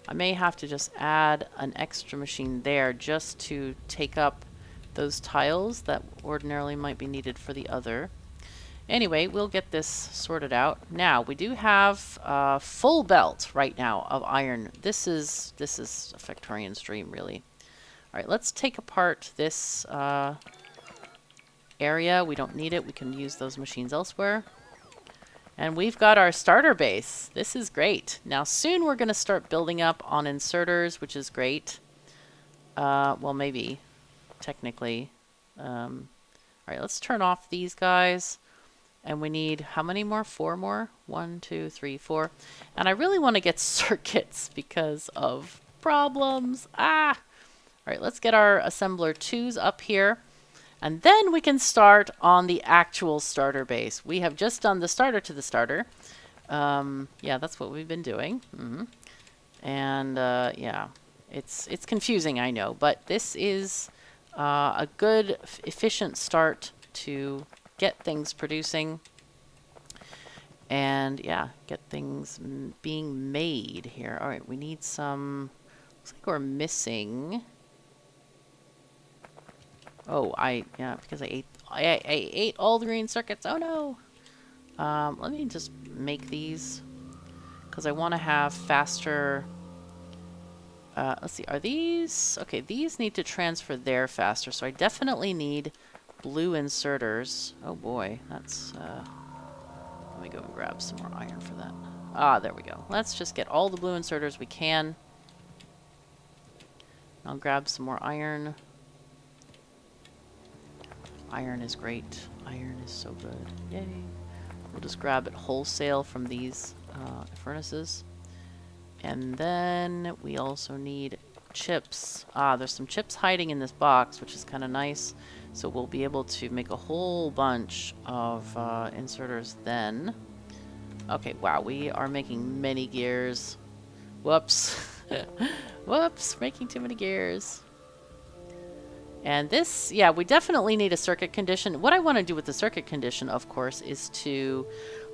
Speaker 1: I may have to just add an extra machine there just to take up those tiles that ordinarily might be needed for the other. Anyway, we'll get this sorted out. Now, we do have a full belt right now of iron. This is a Factorion's dream, really. All right, let's take apart this area. We don't need it. We can use those machines elsewhere. And we've got our starter base. This is great. Now, soon we're going to start building up on inserters, which is great. Well, maybe, technically. All right, let's turn off these guys. And we need how many more? 4 more? 1, 2, 3, 4. And I really want to get circuits because of problems. All right, let's get our assembler 2s up here. And then we can start on the actual starter base. We have just done the starter to the starter. Yeah, that's what we've been doing. And yeah, it's confusing, I know. But this is a good, efficient start to get things producing and yeah, get things being made here. All right, we need some, looks like we're missing, yeah, because I ate all the green circuits. Oh no. Let me just make these because I want to have faster, let's see, are these, okay, these need to transfer there faster, so I definitely need blue inserters. Oh boy, that's, let me go and grab some more iron for that. There we go. Let's just get all the blue inserters we can. I'll grab some more iron. Iron is great. Iron is so good. Yay. We'll just grab it wholesale from these furnaces. And then we also need chips. There's some chips hiding in this box, which is kind of nice. So we'll be able to make a whole bunch of inserters then. Okay, wow, we are making many gears. Whoops. Whoops, making too many gears. And this, yeah, we definitely need a circuit condition. What I want to do with the circuit condition, of course, is to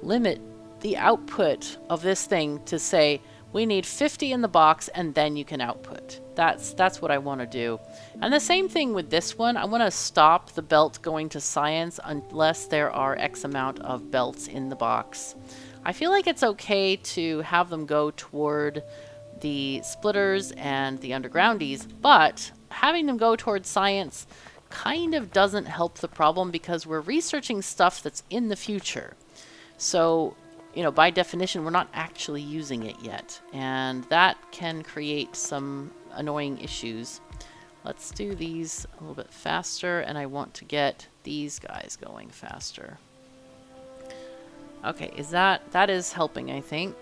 Speaker 1: limit the output of this thing to say, we need 50 in the box and then you can output. That's what I want to do. And the same thing with this one. I want to stop the belt going to science unless there are X amount of belts in the box. I feel like it's okay to have them go toward the splitters and the undergroundies, but having them go towards science kind of doesn't help the problem because we're researching stuff that's in the future. So, you know, by definition, we're not actually using it yet, and that can create some annoying issues. Let's do these a little bit faster, and I want to get these guys going faster. Okay, that is helping, I think.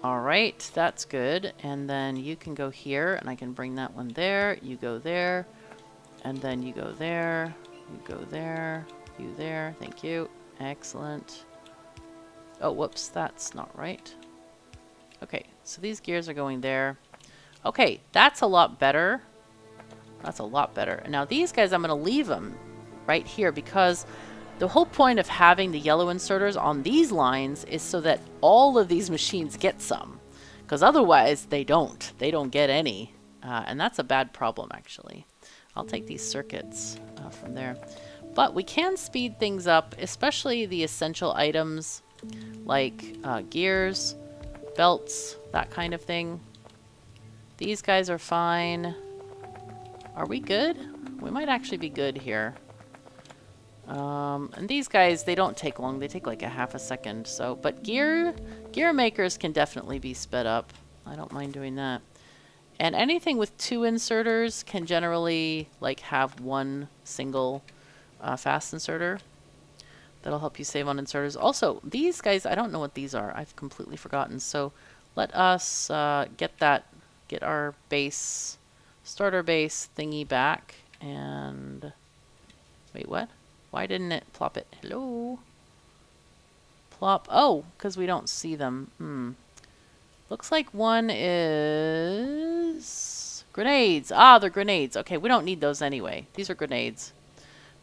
Speaker 1: All right, that's good. And then you can go here, and I can bring that one there. You go there, and then you go there. You go there. You there. Thank you. Excellent. Oh, whoops, that's not right. Okay, so these gears are going there. Okay, that's a lot better. That's a lot better. And now these guys, I'm going to leave them right here because the whole point of having the yellow inserters on these lines is so that all of these machines get some. Because otherwise, they don't. They don't get any. And that's a bad problem, actually. I'll take these circuits from there. But we can speed things up, especially the essential items like gears, belts, that kind of thing. These guys are fine. Are we good? We might actually be good here. And these guys, they don't take long. They take like a half a second. So, but gear makers can definitely be sped up. I don't mind doing that. And anything with 2 inserters can generally like have one single fast inserter. That'll help you save on inserters. Also, these guys, I don't know what these are. I've completely forgotten. So let us get our base, starter base thingy back. And wait, what? Why didn't it plop it? Hello? Plop. Oh, because we don't see them. Looks like one is grenades. Ah, they're grenades. Okay, we don't need those anyway. These are grenades.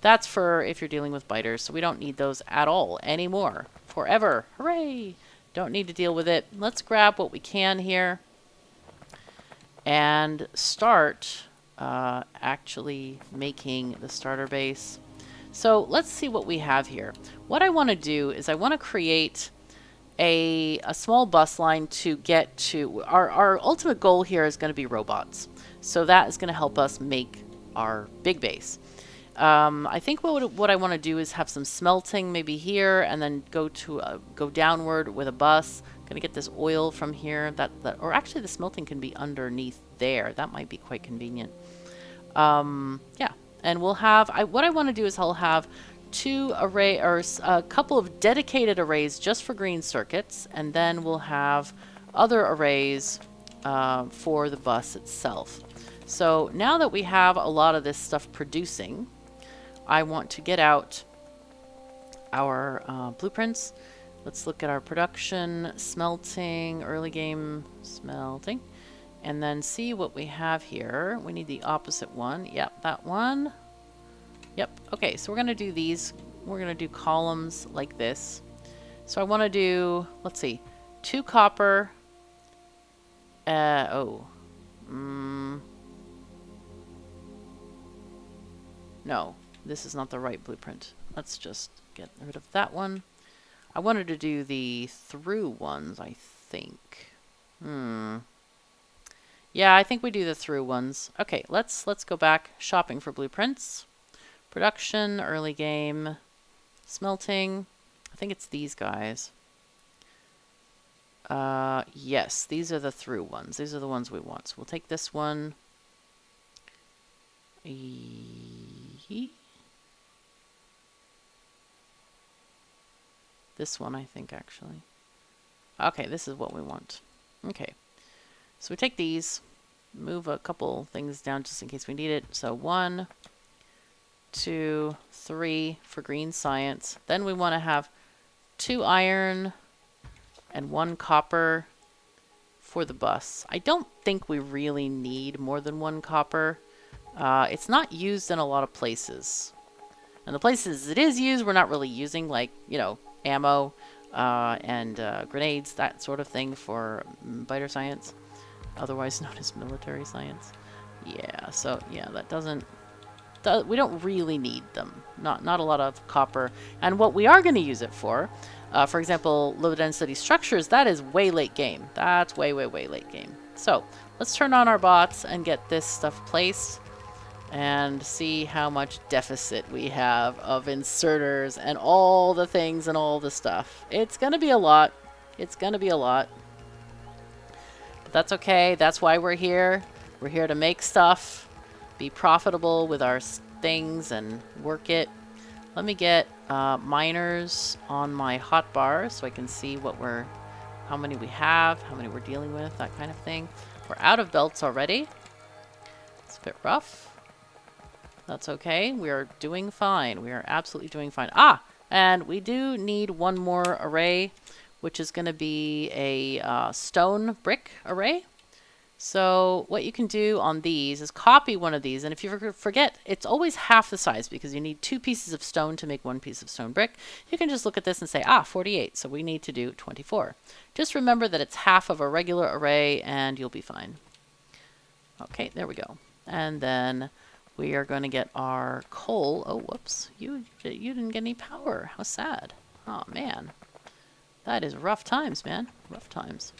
Speaker 1: That's for if you're dealing with biters, so we don't need those at all anymore. Forever. Hooray! Don't need to deal with it. Let's grab what we can here and start actually making the starter base. So let's see what we have here. What I want to do is I want to create a small bus line to get to... Our ultimate goal here is going to be robots. So that is going to help us make our big base. I think what I want to do is have some smelting maybe here, and then go downward with a bus. Gonna get this oil from here. Or actually, the smelting can be underneath there. That might be quite convenient. Yeah, and we'll have. What I want to do is I'll have a couple of dedicated arrays just for green circuits, and then we'll have other arrays for the bus itself. So now that we have a lot of this stuff producing, I want to get out our blueprints. Let's look at our production, smelting, early game smelting, and then see what we have here. We need the opposite one. Yep, that one. Yep. Okay, so we're going to do these. We're going to do columns like this. So I want to do, let's see, 2 copper. No. This is not the right blueprint. Let's just get rid of that one. I wanted to do the through ones, I think. Yeah, I think we do the through ones. Okay, let's go back. Shopping for blueprints. Production, early game, smelting. I think it's these guys. Yes, these are the through ones. These are the ones we want. So we'll take this one. This one, I think, actually. Okay, this is what we want. Okay. So we take these, move a couple things down just in case we need it. So 1, 2, 3 for green science. Then we want to have 2 iron and 1 copper for the bus. I don't think we really need more than 1 copper. It's not used in a lot of places. And the places it is used, we're not really using, like, you know, ammo and grenades, that sort of thing for biter science, otherwise known as military science. Yeah, so yeah, that doesn't we don't really need them. Not a lot of copper. And what we are going to use it for example, low density structures, that is way late game. That's way late game. So let's turn on our bots and get this stuff placed and see how much deficit we have of inserters and all the things and all the stuff. It's going to be a lot. It's going to be a lot. But that's okay. That's why we're here. We're here to make stuff, be profitable with our things, and work it. Let me get miners on my hotbar so I can see how many we have, how many we're dealing with, that kind of thing. We're out of belts already. It's a bit rough. That's okay. We are doing fine. We are absolutely doing fine. Ah, and we do need one more array, which is going to be a stone brick array. So what you can do on these is copy one of these, and if you forget, it's always half the size because you need 2 pieces of stone to make 1 piece of stone brick. You can just look at this and say, 48, so we need to do 24. Just remember that it's half of a regular array and you'll be fine. Okay, there we go. And then we are going to get our coal. Oh, whoops. You didn't get any power. How sad. Oh, man. That is rough times, man. Rough times.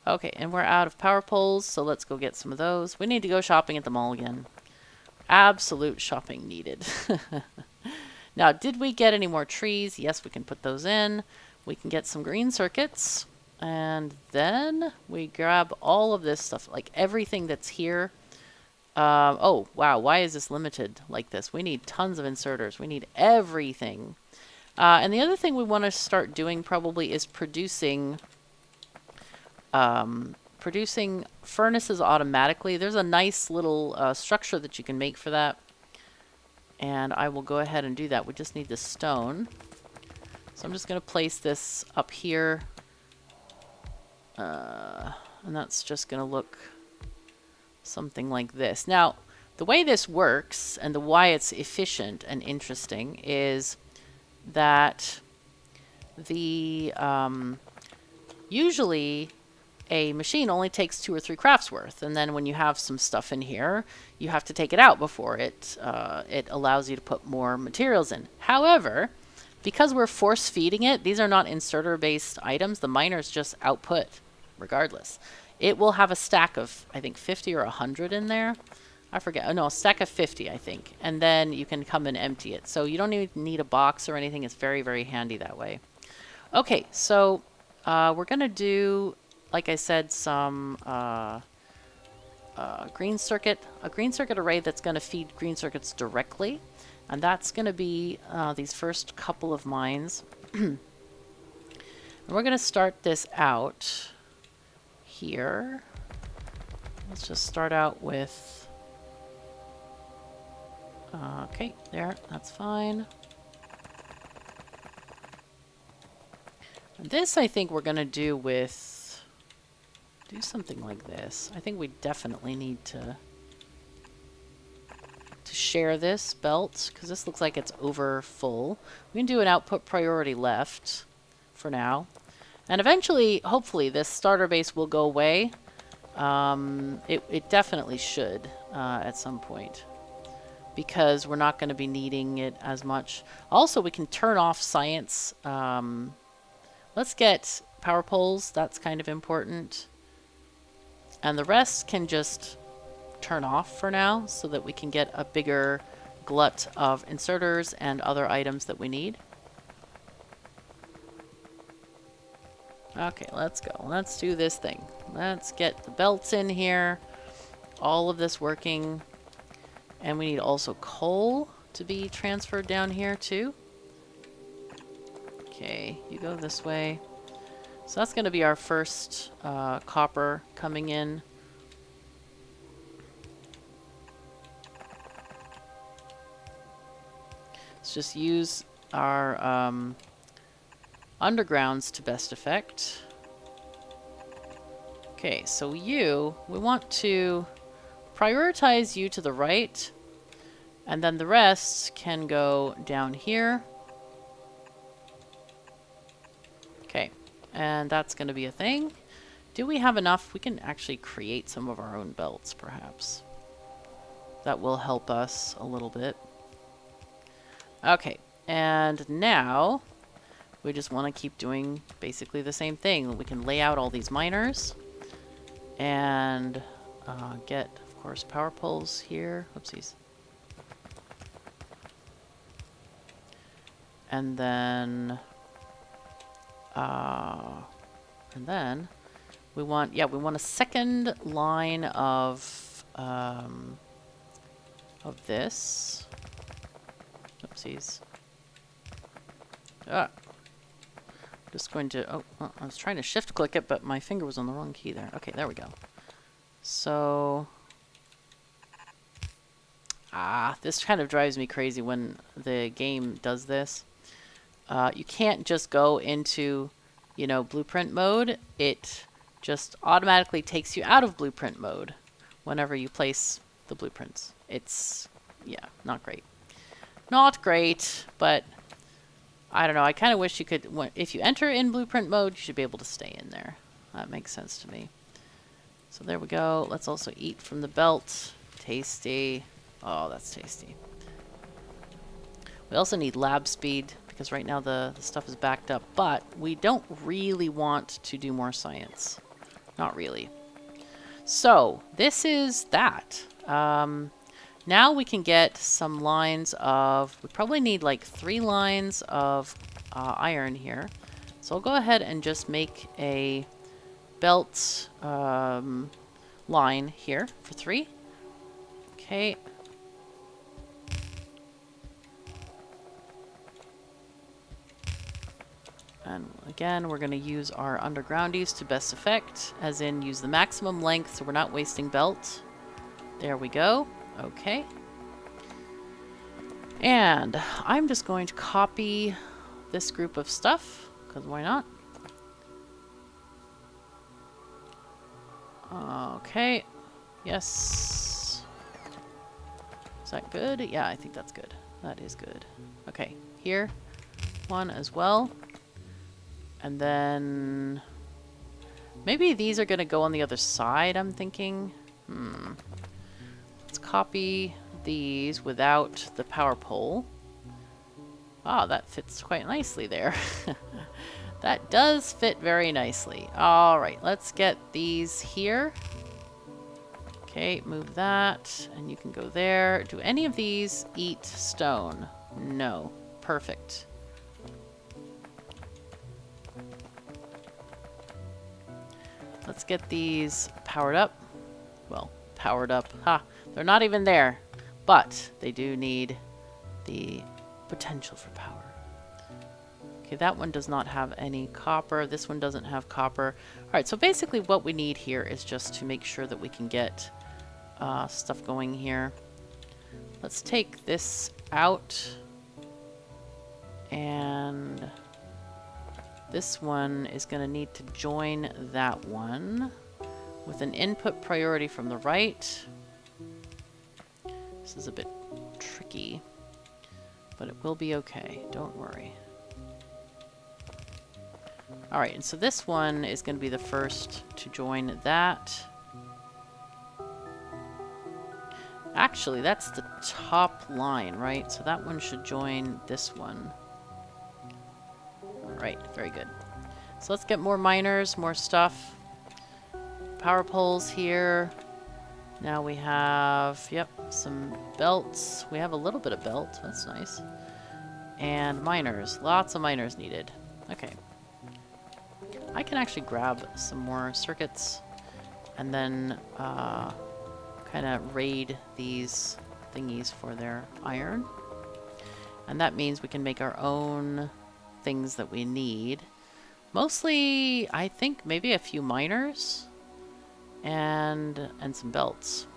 Speaker 1: Okay, and we're out of power poles, so let's go get some of those. We need to go shopping at the mall again. Absolute shopping needed. Now, did we get any more trees? Yes, we can put those in. We can get some green circuits. And then we grab all of this stuff, like everything that's here. Oh, wow. Why is this limited like this? We need tons of inserters. We need everything. And the other thing we want to start doing probably is producing furnaces automatically. There's a nice little structure that you can make for that. And I will go ahead and do that. We just need the stone. So I'm just going to place this up here. And that's just going to look something like this. Now, the way this works and why it's efficient and interesting is that usually a machine only takes 2 or 3 crafts worth, and then when you have some stuff in here, you have to take it out before it allows you to put more materials in. However, because we're force feeding it, these are not inserter based items. The miners just output regardless. It will have a stack of, I think, 50 or 100 in there. I forget. Oh, no, a stack of 50, I think. And then you can come and empty it. So you don't even need a box or anything. It's very, very handy that way. Okay, so we're going to do, like I said, some green circuit array that's going to feed green circuits directly. And that's going to be these first couple of mines. And we're going to start this out here. Let's just start out with... okay, there, that's fine. And this I think we're going to do something like this. I think we definitely need to share this belt, because this looks like it's over full. We can do an output priority left for now. And eventually, hopefully, this starter base will go away. It definitely should at some point, because we're not going to be needing it as much. Also, we can turn off science. Let's get power poles. That's kind of important. And the rest can just turn off for now so that we can get a bigger glut of inserters and other items that we need. Okay, let's go. Let's do this thing. Let's get the belts in here. All of this working. And we need also coal to be transferred down here too. Okay, you go this way. So that's going to be our first copper coming in. Let's just use our undergrounds to best effect. Okay, so we want to prioritize you to the right, and then the rest can go down here. Okay, and that's going to be a thing. Do we have enough? We can actually create some of our own belts, perhaps. That will help us a little bit. Okay, and now we just want to keep doing basically the same thing. We can lay out all these miners and get, of course, power poles here. Oopsies. And then we want, yeah, we want a second line of this. Oopsies. Just going to, oh, well, I was trying to shift click it, but my finger was on the wrong key there. Okay, there we go. So, this kind of drives me crazy when the game does this. You can't just go into, you know, blueprint mode. It just automatically takes you out of blueprint mode whenever you place the blueprints. It's, yeah, not great. Not great, but I don't know. I kind of wish you could, if you enter in blueprint mode, you should be able to stay in there. That makes sense to me. So there we go. Let's also eat from the belt. Tasty. Oh, that's tasty. We also need lab speed because right now the stuff is backed up, but we don't really want to do more science. Not really. So this is that. Now we can get some lines of, we probably need like 3 lines of iron here. So I'll go ahead and just make a belt line here for 3. Okay. And again, we're going to use our undergroundies to best effect, as in use the maximum length so we're not wasting belt. There we go. Okay. And I'm just going to copy this group of stuff, because why not? Okay. Yes. Is that good? Yeah, I think that's good. That is good. Okay. Here. One as well. And then maybe these are going to go on the other side, I'm thinking. Let's copy these without the power pole. Ah, that fits quite nicely there. That does fit very nicely. All right, let's get these here. Okay, move that, and you can go there. Do any of these eat stone? No. Perfect. Let's get these powered up. Well, powered up. Ha! They're not even there. But they do need the potential for power. Okay, that one does not have any copper. This one doesn't have copper. Alright, so basically what we need here is just to make sure that we can get stuff going here. Let's take this out. And this one is going to need to join that one with an input priority from the right. This is a bit tricky, but it will be okay. Don't worry. Alright, and so this one is going to be the first to join that. Actually, that's the top line, right? So that one should join this one. Alright, very good. So let's get more miners, more stuff. Power poles here. Now we have, yep, some belts. We have a little bit of belt. That's nice. And miners. Lots of miners needed. Okay. I can actually grab some more circuits and then kind of raid these thingies for their iron. And that means we can make our own things that we need. Mostly, I think maybe a few miners and some belts.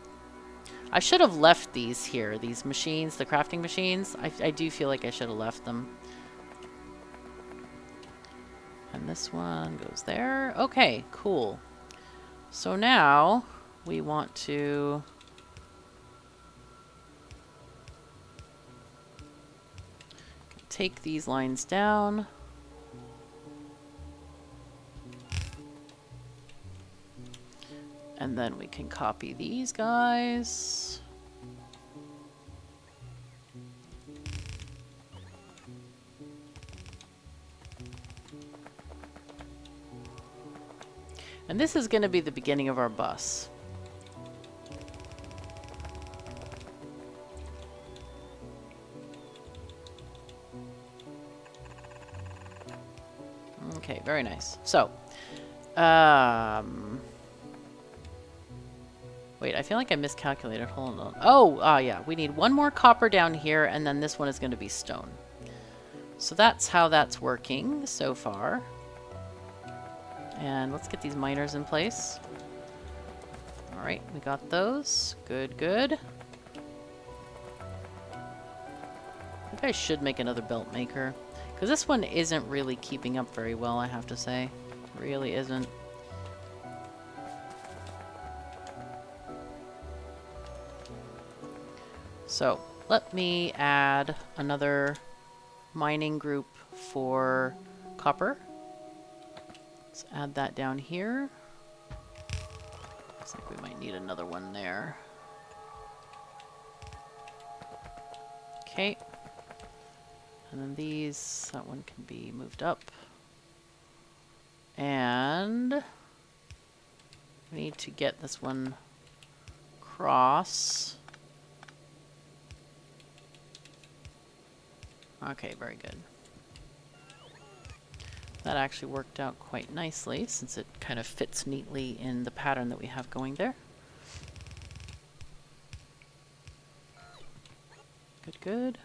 Speaker 1: I should have left these here, these machines, the crafting machines. I do feel like I should have left them. And this one goes there. Okay, cool. So now we want to take these lines down. And then we can copy these guys. And this is going to be the beginning of our bus. Okay, very nice. So, wait, I feel like I miscalculated. Hold on. Oh, yeah. We need one more copper down here, and then this one is going to be stone. So that's how that's working so far. And let's get these miners in place. All right, we got those. Good, good. I think I should make another belt maker. Because this one isn't really keeping up very well, I have to say. Really isn't. So, let me add another mining group for copper. Let's add that down here. Looks like we might need another one there. Okay. And then these, that one can be moved up. And we need to get this one across. Okay, very good. That actually worked out quite nicely since it kind of fits neatly in the pattern that we have going there. Good, good.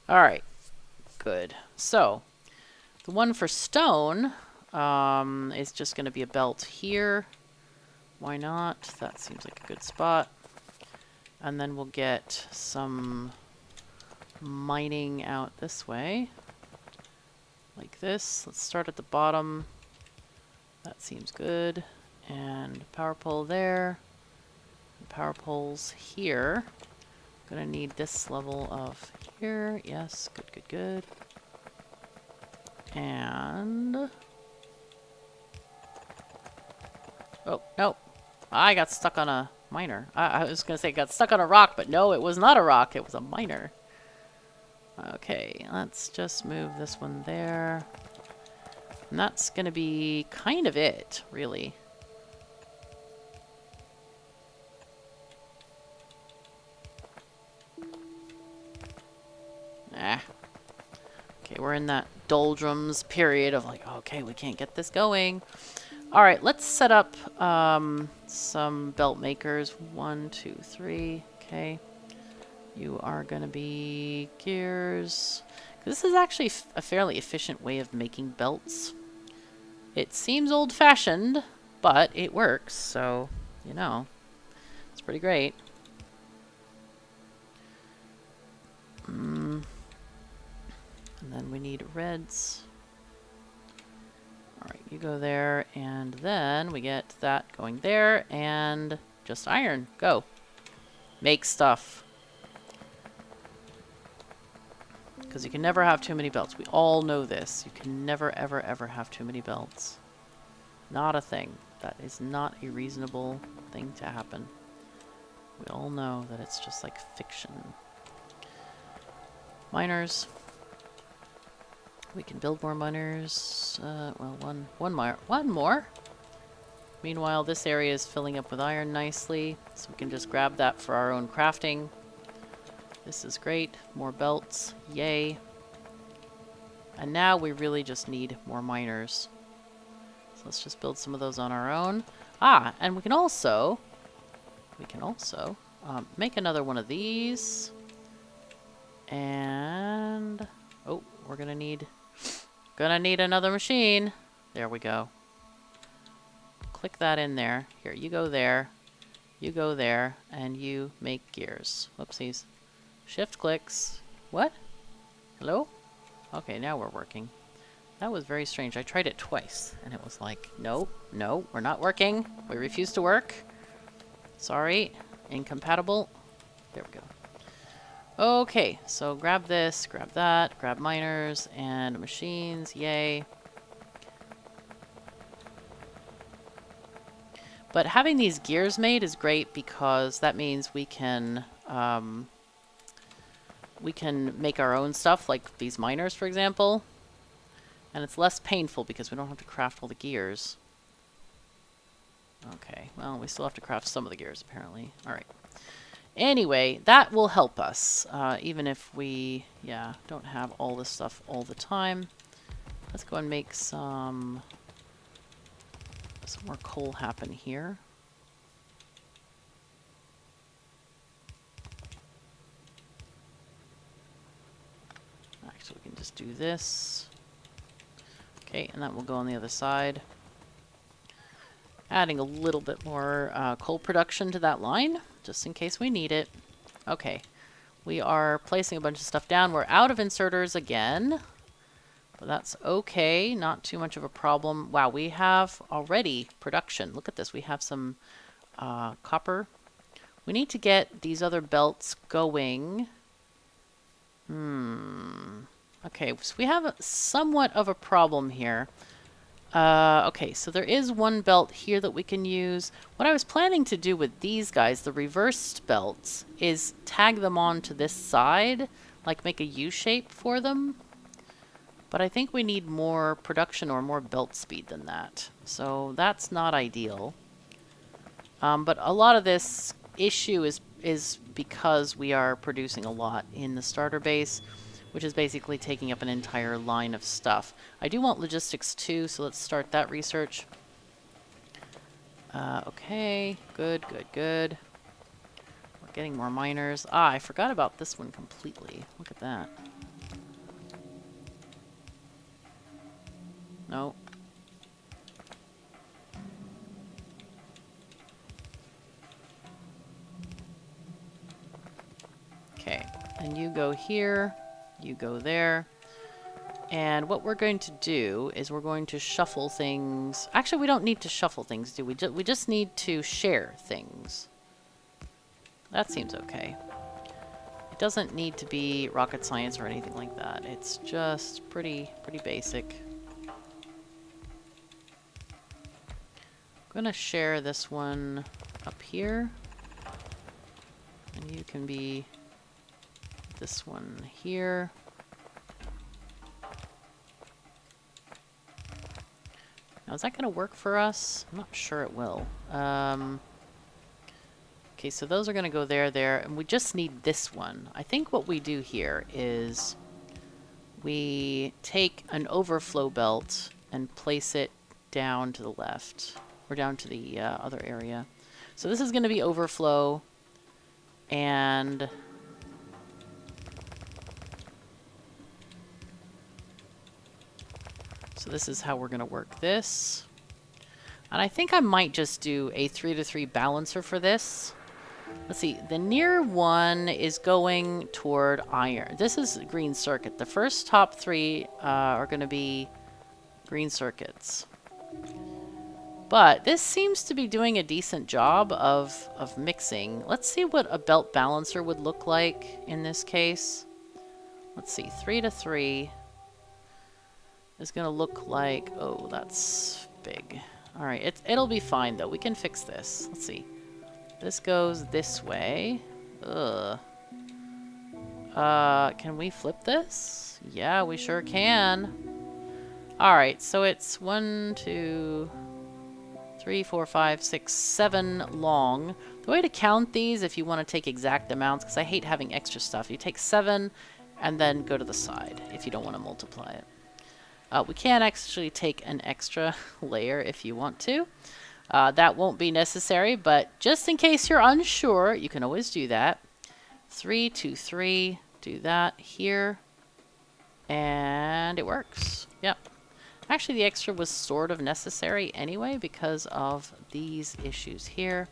Speaker 1: All right, good. So the one for stone is just going to be a belt here. Why not? That seems like a good spot. And then we'll get some mining out this way. Like this. Let's start at the bottom. That seems good. And power pole there. Power poles here. Gonna need this level of here. Yes, good, good, good. And... oh, no. I got stuck on a miner. I was gonna say it got stuck on a rock, but no, it was not a rock. It was a miner. Okay, let's just move this one there. And that's gonna be kind of it, really. Okay, we're in that doldrums period of like, okay, we can't get this going. All right, let's set up some belt makers. 1, 2, 3. Okay. You are going to be gears. This is actually a fairly efficient way of making belts. It seems old-fashioned, but it works, so, you know, it's pretty great. And then we need reds. All right, you go there, and then we get that going there, and just iron. Go. Make stuff. Because you can never have too many belts. We all know this. You can never, ever, ever have too many belts. Not a thing. That is not a reasonable thing to happen. We all know that it's just like fiction. Miners. We can build more miners. Well, one more. Meanwhile, this area is filling up with iron nicely, so we can just grab that for our own crafting. This is great. More belts. Yay. And now we really just need more miners. So let's just build some of those on our own. Ah, and we can also make another one of these. And oh, we're gonna need another machine. There we go. Click that in there. Here, you go there, and you make gears. Whoopsies. Shift clicks. What? Hello? Okay, now we're working. That was very strange. I tried it twice, and it was like, no, no, we're not working. We refuse to work. Sorry. Incompatible. There we go. Okay, so grab this, grab that, grab miners and machines. Yay. But having these gears made is great because that means we can we can make our own stuff, like these miners, for example. And it's less painful because we don't have to craft all the gears. Okay, well, we still have to craft some of the gears, apparently. All right. Anyway, that will help us, even if we, yeah, don't have all this stuff all the time. Let's go and make some more coal happen here. Actually, we can just do this. Okay, and that will go on the other side. Adding a little bit more coal production to that line, just in case we need it. Okay, we are placing a bunch of stuff down. We're out of inserters again, but that's okay. Not too much of a problem. Wow, we have already production. Look at this. We have some copper. We need to get these other belts going. Okay, so we have somewhat of a problem here. Okay, so there is one belt here that we can use. What I was planning to do with these guys, the reversed belts, is tag them onto this side, like make a U shape for them. But I think we need more production or more belt speed than that. So that's not ideal. But a lot of this issue is because we are producing a lot in the starter base, which is basically taking up an entire line of stuff. I do want logistics too, so let's start that research. Okay, good, good, good. We're getting more miners. Ah, I forgot about this one completely. Look at that. No. Okay, and you go here. You go there. And what we're going to do is we're going to shuffle things. Actually, we don't need to shuffle things, do we? We just need to share things. That seems okay. It doesn't need to be rocket science or anything like that. It's just pretty basic. I'm going to share this one up here. And you can be this one here. Now, is that going to work for us? I'm not sure it will. Okay, so those are going to go there, and we just need this one. I think what we do here is we take an overflow belt and place it down to the left, or down to the other area. So this is going to be overflow, and so this is how we're going to work this. And I think I might just do a 3-to-3 balancer for this. Let's see, the near one is going toward iron. This is green circuit. The first top three are going to be green circuits. But this seems to be doing a decent job of mixing. Let's see what a belt balancer would look like in this case. Let's see, 3-to-3 is going to look like, oh, that's big. All right, it'll be fine though. We can fix this. Let's see. This goes this way. Ugh. Can we flip this? Yeah, we sure can. All right, so it's 1, 2, 3, 4, 5, 6, 7 long. The way to count these, if you want to take exact amounts, because I hate having extra stuff, you take 7 and then go to the side if you don't want to multiply it. We can actually take an extra layer if you want to. That won't be necessary, but just in case you're unsure, you can always do that. 3, 2, 3, do that here, and it works. Yep. Actually, the extra was sort of necessary anyway because of these issues here.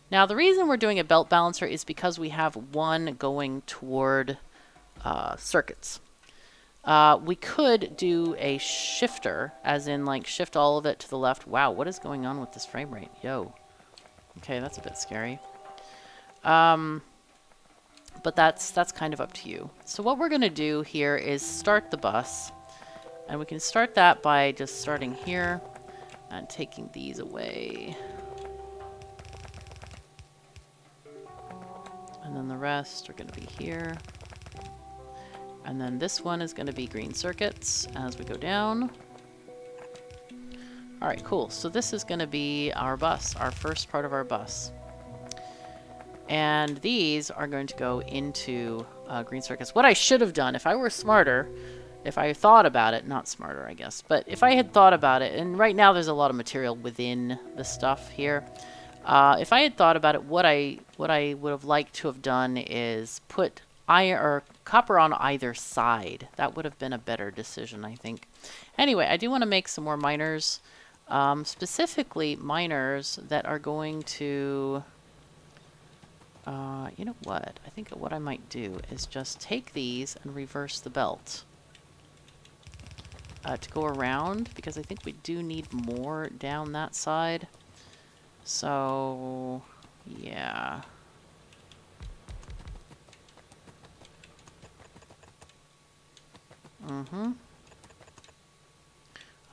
Speaker 1: Now, the reason we're doing a belt balancer is because we have one going toward circuits. We could do a shifter, as in like shift all of it to the left. Wow, what is going on with this frame rate? Yo. Okay, that's a bit scary. But that's kind of up to you. So what we're going to do here is start the bus. And we can start that by just starting here and taking these away. And then the rest are going to be here. And then this one is going to be green circuits as we go down. All right, cool. So this is going to be our bus, our first part of our bus. And these are going to go into green circuits. What I should have done, if I were smarter, if I thought about it, not smarter, I guess, but if I had thought about it, and right now there's a lot of material within the stuff here. If I had thought about it, what I would have liked to have done is put iron or copper on either side. That would have been a better decision, I think. Anyway, I do want to make some more miners, specifically miners that are going to, you know what? I think what I might do is just take these and reverse the belt to go around, because I think we do need more down that side. So, yeah.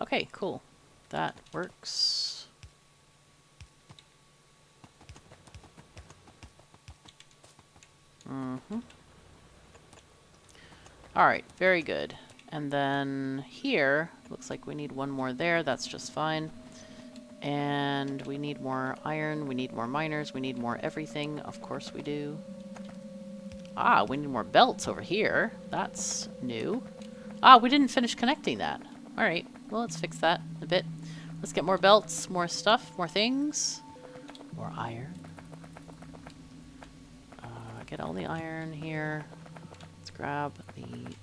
Speaker 1: Okay, cool. That works. Alright, very good. And then here, looks like we need one more there. That's just fine. And we need more iron, we need more miners, we need more everything. Of course we do. Ah, we need more belts over here. That's new. Ah, we didn't finish connecting that. Alright, well, let's fix that a bit. Let's get more belts, more stuff, more things. More iron. Get all the iron here. Let's grab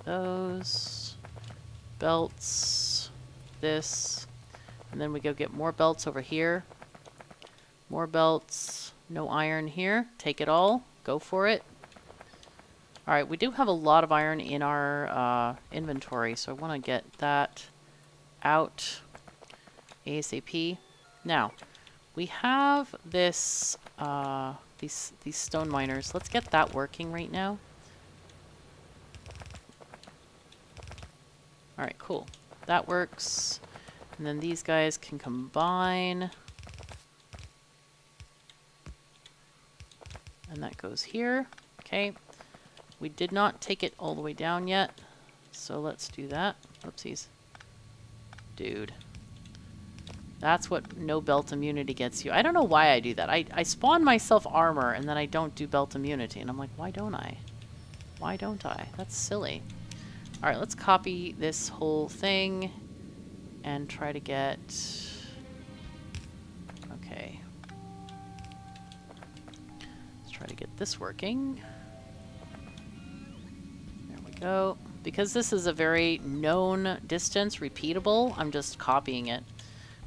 Speaker 1: those belts, this, and then we go get more belts over here. More belts, no iron here. Take it all, go for it. Alright, we do have a lot of iron in our inventory, so I want to get that out ASAP. Now, we have this, these stone miners. Let's get that working right now. Alright, cool. That works. And then these guys can combine. And that goes here. Okay. We did not take it all the way down yet. So let's do that. Oopsies. Dude. That's what no belt immunity gets you. I don't know why I do that. I spawn myself armor and then I don't do belt immunity. And I'm like, why don't I? Why don't I? That's silly. Alright, let's copy this whole thing and try to get... Okay. Let's try to get this working. There we go. Because this is a very known distance, repeatable, I'm just copying it.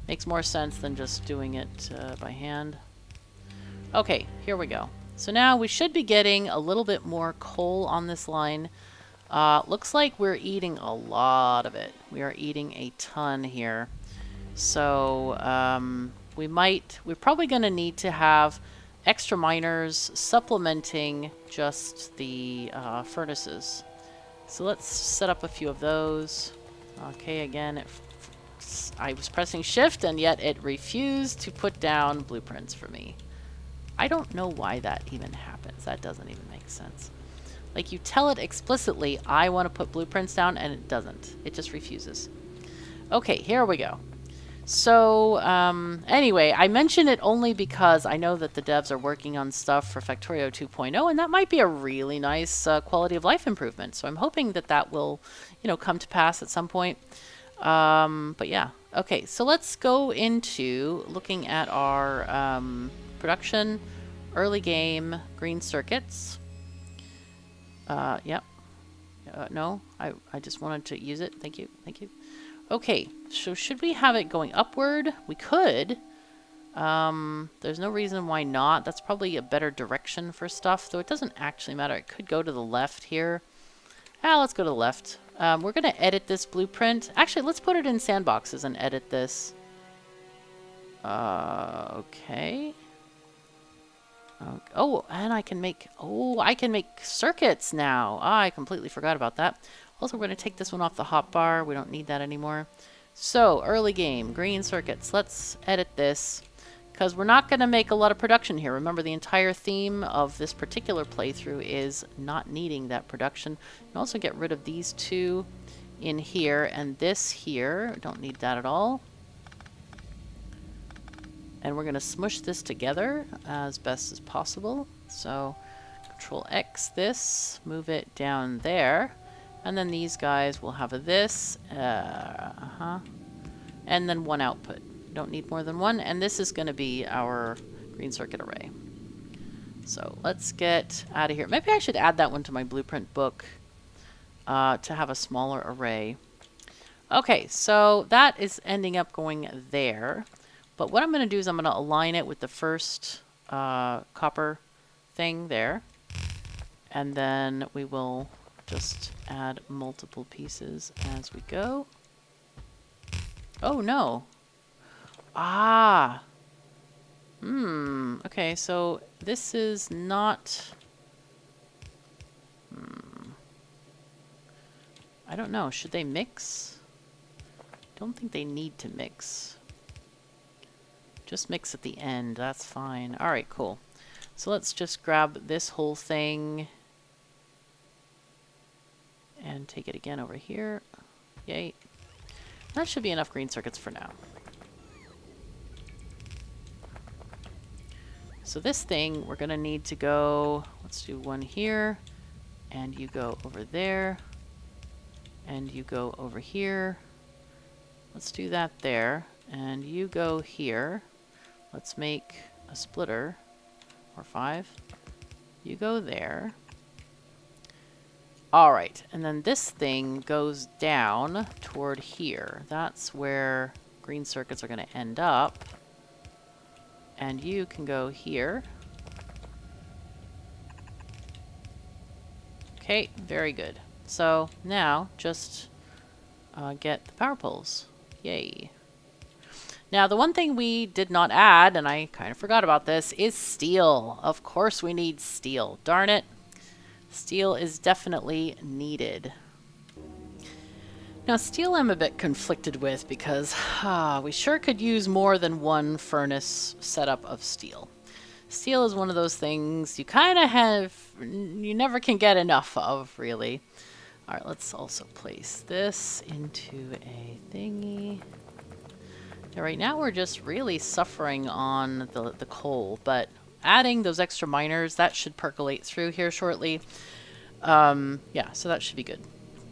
Speaker 1: Makes more sense than just doing it by hand. Okay, here we go. So now we should be getting a little bit more coal on this line. Looks like we're eating a lot of it. We are eating a ton here. So we're probably going to need to have extra miners supplementing just the furnaces. So let's set up a few of those. Okay, again, I was pressing shift and yet it refused to put down blueprints for me. I don't know why that even happens. That doesn't even make sense. Like, you tell it explicitly, I want to put blueprints down, and it doesn't. It just refuses. Okay, here we go. So, anyway, I mention it only because I know that the devs are working on stuff for Factorio 2.0, and that might be a really nice quality of life improvement. So I'm hoping that that will, you know, come to pass at some point. But yeah. Okay, so let's go into looking at our production, early game, green circuits. Yep. No, I just wanted to use it. Thank you. Thank you. Okay, so should we have it going upward? We could. There's no reason why not. That's probably a better direction for stuff, though it doesn't actually matter. It could go to the left here. Let's go to the left. We're going to edit this blueprint. Actually, let's put it in sandboxes and edit this. Okay. Oh, and I can make... Oh, I can make circuits now. I completely forgot about that. Also, we're going to take this one off the hotbar. We don't need that anymore. So, early game, green circuits. Let's edit this. because we're not going to make a lot of production here. Remember, the entire theme of this particular playthrough is not needing that production. You can also get rid of these two in here and this here. Don't need that at all. And we're going to smush this together as best as possible. So Control X this, move it down there. And then these guys will have a this, and then one output. Don't need more than one, and this is going to be our green circuit array. So let's get out of here. Maybe I should add that one to my blueprint book to have a smaller array. Okay, so that is ending up going there. But what I'm going to do is I'm going to align it with the first copper thing there. And then we will just add multiple pieces as we go. Oh, no. Ah. Okay, so this is not... I don't know. Should they mix? Don't think they need to mix. Just mix at the end. That's fine. All right, cool. So let's just grab this whole thing and take it again over here. Yay. That should be enough green circuits for now. So this thing, we're going to need to go, let's do one here, and you go over there, and you go over here. Let's do that there, and you go here. Let's make a splitter, or 5. You go there. All right, and then this thing goes down toward here. That's where green circuits are going to end up. And you can go here. Okay, very good. So now just get the power poles. Yay. Now the one thing we did not add, and I kind of forgot about this, is steel. Of course we need steel. Darn it. Steel is definitely needed. Now steel I'm a bit conflicted with because we sure could use more than one furnace setup of steel. Steel is one of those things you kind of have, you never can get enough of, really. All right, let's also place this into a thingy. Now, right now we're just really suffering on the coal, but adding those extra miners, that should percolate through here shortly. Yeah, so that should be good.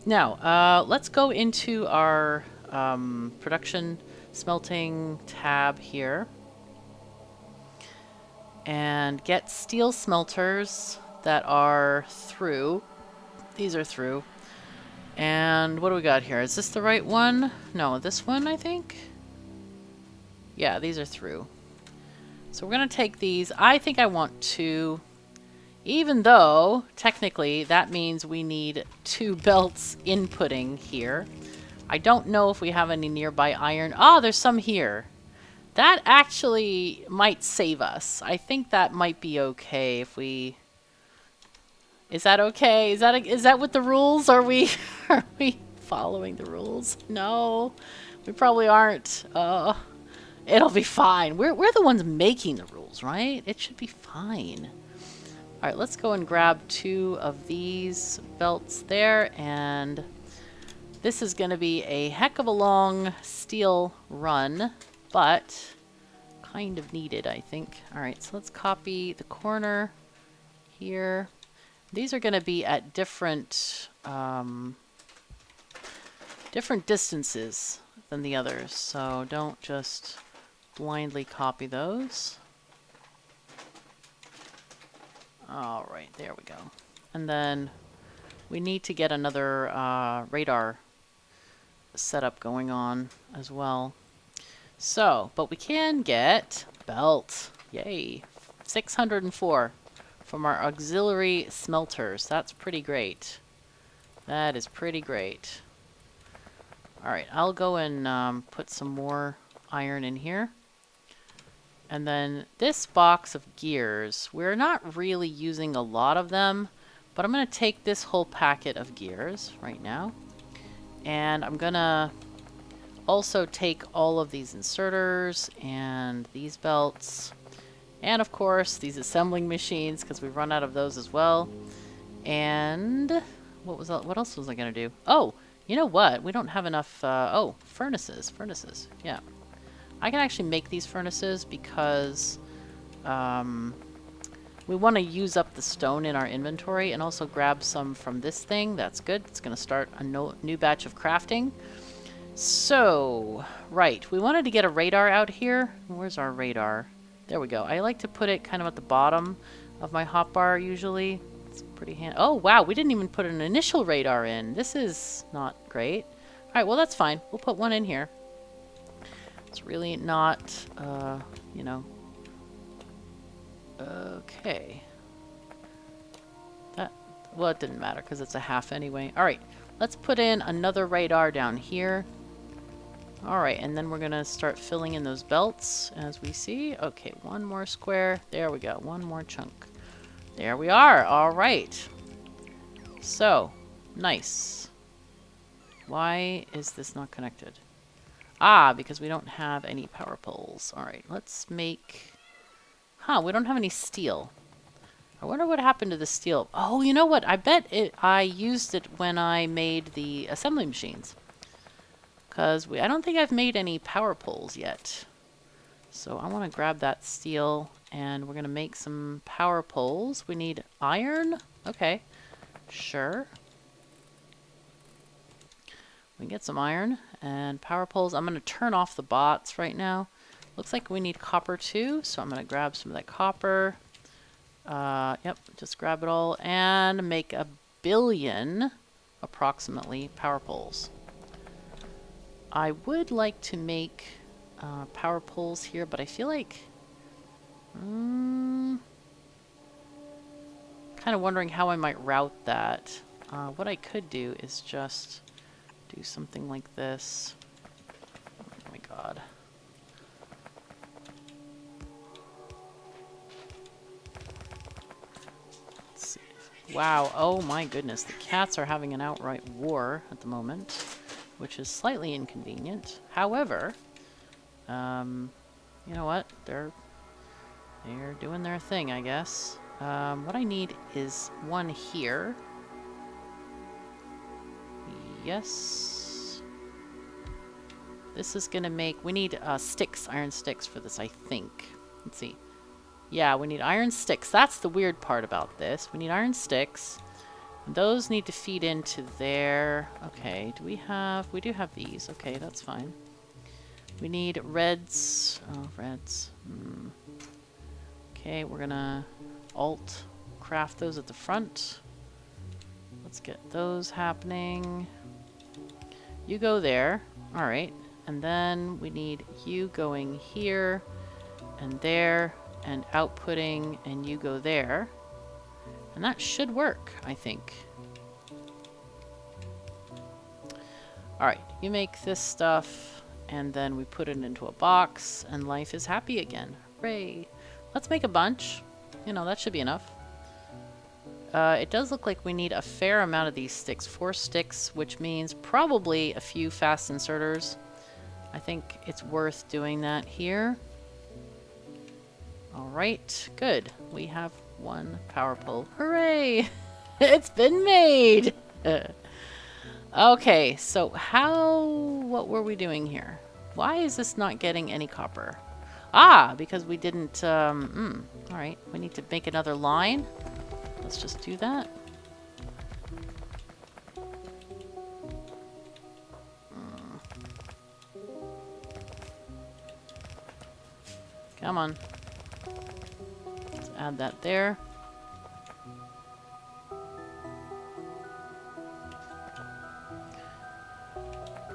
Speaker 1: Now, let's go into our production smelting tab here and get steel smelters that are through. These are through. And what do we got here? Is this the right one? No, this one, I think. Yeah, these are through. So we're going to take these. I think I want 2. Even though, technically, that means we need 2 belts inputting here. I don't know if we have any nearby iron. Oh, there's some here. That actually might save us. I think that might be okay if we... Is that okay? Is that what the rules? Are we following the rules? No, we probably aren't. It'll be fine. We're the ones making the rules, right? It should be fine. All right, let's go and grab 2 of these belts there, and this is going to be a heck of a long steel run, but kind of needed, I think. All right, so let's copy the corner here. These are going to be at different different distances than the others, so don't just blindly copy those. All right, there we go. And then we need to get another radar setup going on as well. So, but we can get belt. Yay. 604 from our auxiliary smelters. That's pretty great. That is pretty great. All right, I'll go and put some more iron in here. And then this box of gears, we're not really using a lot of them, but I'm going to take this whole packet of gears right now, and I'm going to also take all of these inserters and these belts, and of course these assembling machines, because we've run out of those as well. And what else was I gonna do? Oh, you know what? We don't have enough. Oh, furnaces. Furnaces. Yeah, I can actually make these furnaces because we want to use up the stone in our inventory and also grab some from this thing. That's good. It's going to start a new batch of crafting. So, right. We wanted to get a radar out here. Where's our radar? There we go. I like to put it kind of at the bottom of my hotbar usually. It's pretty handy. Oh, wow. We didn't even put an initial radar in. This is not great. All right. Well, that's fine. We'll put one in here. It's really not, you know. Okay. Well, it didn't matter because it's a half anyway. All right. Let's put in another radar down here. All right. And then we're going to start filling in those belts as we see. Okay. One more square. There we go. One more chunk. There we are. All right. So, nice. Why is this not connected? Ah, because we don't have any power poles. All right. Let's make... Huh, we don't have any steel. I wonder what happened to the steel. Oh, you know what? I bet I used it when I made the assembly machines. Because I don't think I've made any power poles yet. So I want to grab that steel and we're going to make some power poles. We need iron. Okay, sure. We can get some iron and power poles. I'm going to turn off the bots right now. Looks like we need copper too, so I'm going to grab some of that copper. Yep, just grab it all and make 1 billion, approximately, power poles. I would like to make power poles here, but I feel like... kind of wondering how I might route that. What I could do is just do something like this. Oh my god. Wow, oh my goodness, the cats are having an outright war at the moment, which is slightly inconvenient. However, you know what? They're doing their thing, I guess. What I need is one here. Yes. This is gonna make... We need sticks, iron sticks for this, I think. Let's see. Yeah, we need iron sticks. That's the weird part about this. We need iron sticks. And those need to feed into there. Okay, do we have... We do have these. Okay, that's fine. We need reds. Oh, reds. Okay, we're gonna alt craft those at the front. Let's get those happening. You go there. Alright. And then we need you going here and there. And outputting, and you go there. And that should work, I think. Alright, you make this stuff, and then we put it into a box, and life is happy again. Hooray! Let's make a bunch. You know, that should be enough. It does look like we need a fair amount of these sticks. 4 sticks, which means probably a few fast inserters. I think it's worth doing that here. Alright, good. We have 1 power pole. Hooray! It's been made! Okay, so what were we doing here? Why is this not getting any copper? Ah, because we didn't, alright, we need to make another line. Let's just do that. Come on. Add that there.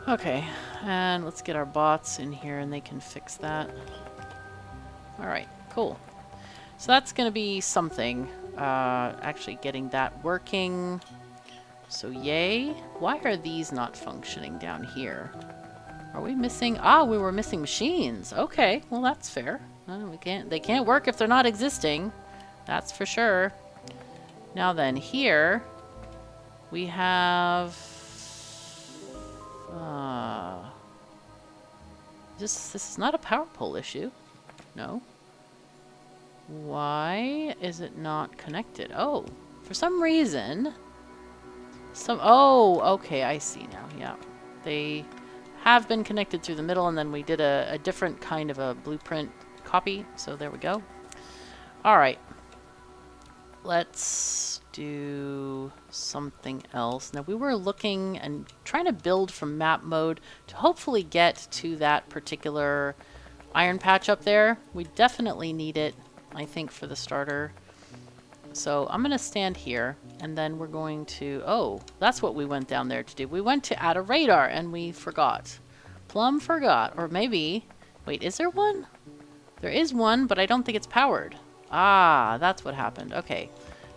Speaker 1: Okay, and let's get our bots in here and they can fix that. Alright, cool. So that's going to be something. Actually getting that working. So yay. Why are these not functioning down here? Are we missing... Ah, we were missing machines. Okay, well that's fair. They can't work if they're not existing. That's for sure. Now then, here we have this is not a power pole issue. No. Why is it not connected? Oh, for some reason. Oh, okay, I see now. Yeah. They have been connected through the middle, and then we did a different kind of a blueprint copy. So there we go. All right. Let's do something else. Now, we were looking and trying to build from map mode to hopefully get to that particular iron patch up there. We definitely need it, I think, for the starter. So I'm going to stand here, and then we're going to... Oh, that's what we went down there to do. We went to add a radar, and we forgot. Plum forgot. Or maybe... Wait, is there one? There is one, but I don't think it's powered. Ah, that's what happened. Okay.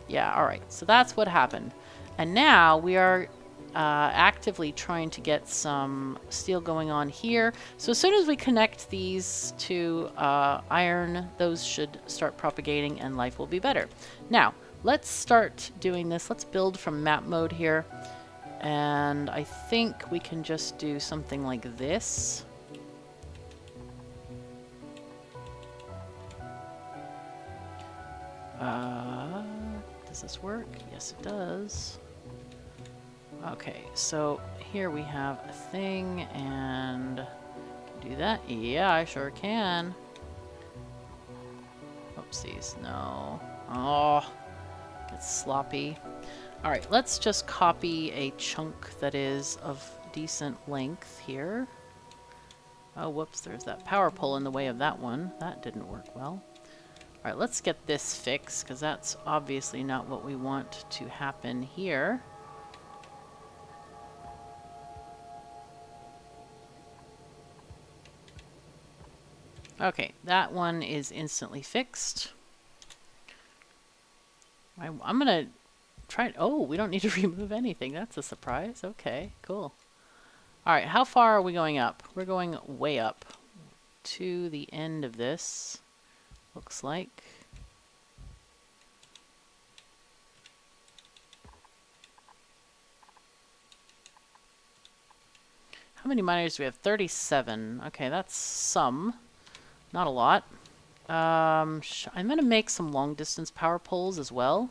Speaker 1: Yeah, alright. So that's what happened. And now we are actively trying to get some steel going on here. So as soon as we connect these to iron, those should start propagating and life will be better. Now, let's start doing this. Let's build from map mode here. And I think we can just do something like this. Does this work? Yes, it does. Okay, so here we have a thing, and can do that? Yeah, I sure can. Oopsies, no. Oh, it's sloppy. All right, let's just copy a chunk that is of decent length here. Oh, whoops, there's that power pole in the way of that one. That didn't work well. All right, let's get this fixed, because that's obviously not what we want to happen here. Okay, that one is instantly fixed. I'm going to try it. Oh, we don't need to remove anything. That's a surprise. Okay, cool. All right, how far are we going up? We're going way up to the end of this. Looks like. How many miners do we have? 37. Okay, that's some. Not a lot. I'm going to make some long distance power poles as well,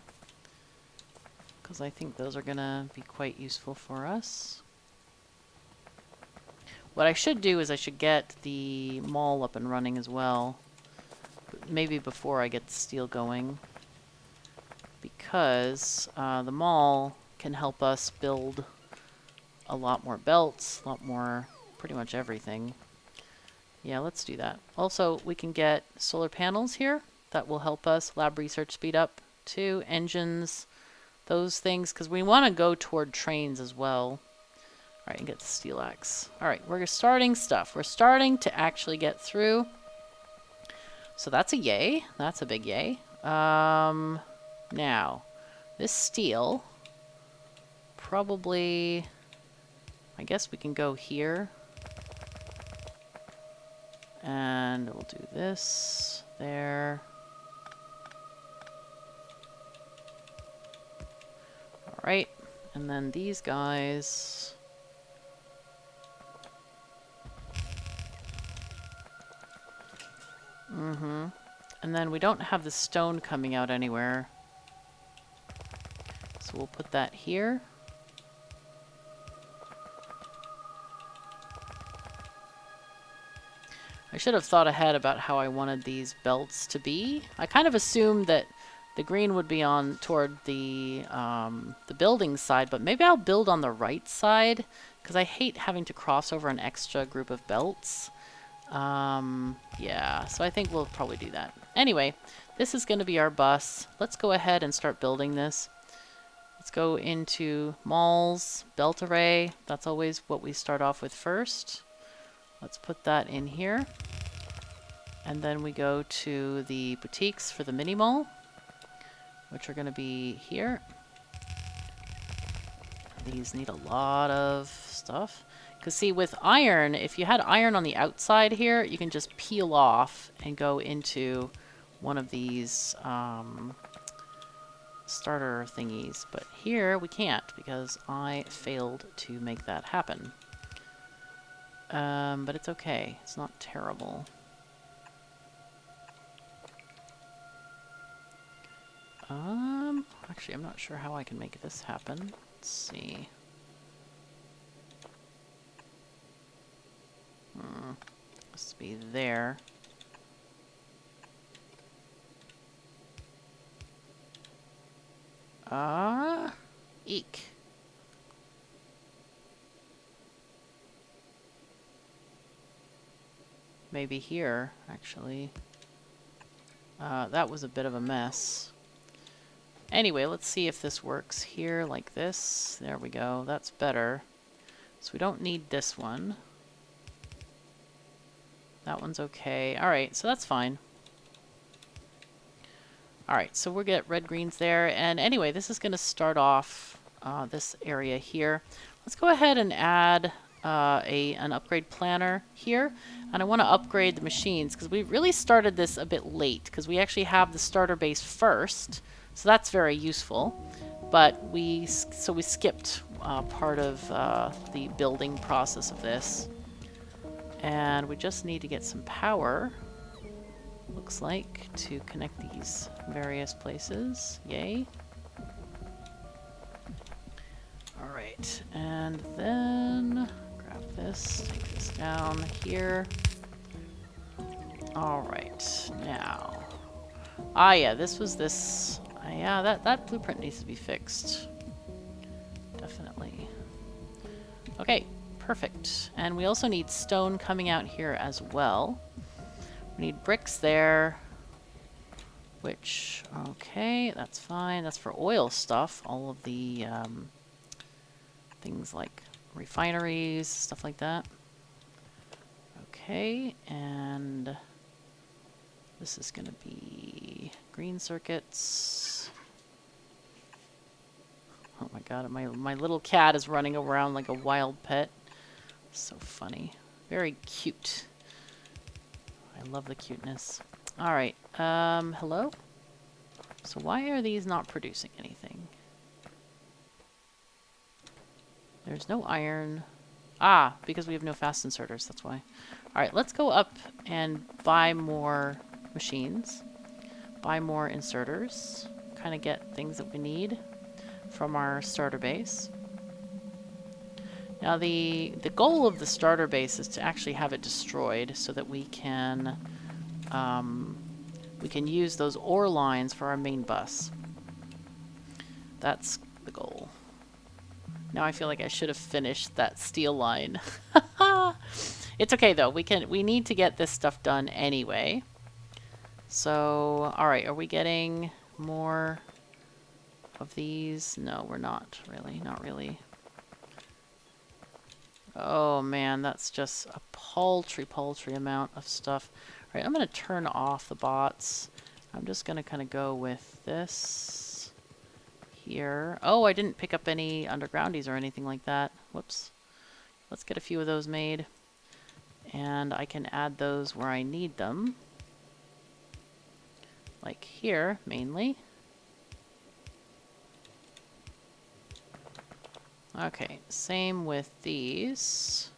Speaker 1: because I think those are going to be quite useful for us. What I should do is I should get the mall up and running as well. Maybe before I get the steel going, because the mall can help us build a lot more belts, a lot more, pretty much everything. Yeah, let's do that. Also, we can get solar panels here. That will help us lab research speed up too. Engines, those things, because we want to go toward trains as well. All right, and get the steel axe. All right, we're starting stuff. We're starting to actually get through. So that's a yay. That's a big yay. Now, this steel, probably, I guess we can go here. And we'll do this there. All right, and then these guys. And then we don't have the stone coming out anywhere. So we'll put that here. I should have thought ahead about how I wanted these belts to be. I kind of assumed that the green would be on toward the building side, but maybe I'll build on the right side, because I hate having to cross over an extra group of belts. Yeah, so I think we'll probably do that. Anyway, this is going to be our bus. Let's go ahead and start building this. Let's go into malls, belt array. That's always what we start off with first. Let's put that in here. And then we go to the boutiques for the mini mall, which are going to be here. These need a lot of stuff. Because see, with iron, if you had iron on the outside here, you can just peel off and go into one of these starter thingies. But here we can't, because I failed to make that happen. But it's okay. It's not terrible. Actually, I'm not sure how I can make this happen. Let's see. Must be there. Eek. Maybe here, actually. That was a bit of a mess. Anyway, let's see if this works here like this. There we go. That's better. So we don't need this one. That one's okay. Alright, so that's fine. Alright, so we'll get red, greens there. And anyway, this is going to start off this area here. Let's go ahead and add an upgrade planner here. And I want to upgrade the machines because we really started this a bit late because we actually have the starter base first. So that's very useful. But we skipped part of the building process of this. And we just need to get some power, looks like, to connect these various places. Yay. Alright, and then grab this, take this down here. Alright, now. Yeah, this was this. Yeah, that blueprint needs to be fixed. Definitely. Okay. Perfect. And we also need stone coming out here as well. We need bricks there, which, okay, that's fine. That's for oil stuff. All of the things like refineries, stuff like that. Okay, and this is going to be green circuits. Oh my god, my little cat is running around like a wild pet. So funny. Very cute. I love the cuteness. Alright, hello? So why are these not producing anything? There's no iron. Because we have no fast inserters, that's why. Alright, let's go up and buy more machines. Buy more inserters. Kind of get things that we need from our starter base. Now the goal of the starter base is to actually have it destroyed so that we can use those ore lines for our main bus. That's the goal. Now I feel like I should have finished that steel line. It's okay though. We need to get this stuff done anyway. So, all right, are we getting more of these? No, we're not really. Not really. Oh man, that's just a paltry amount of stuff. All right, I'm going to turn off the bots. I'm just going to kind of go with this here. Oh, I didn't pick up any undergroundies or anything like that. Whoops. Let's get a few of those made. And I can add those where I need them. Like here, mainly. Okay, same with these.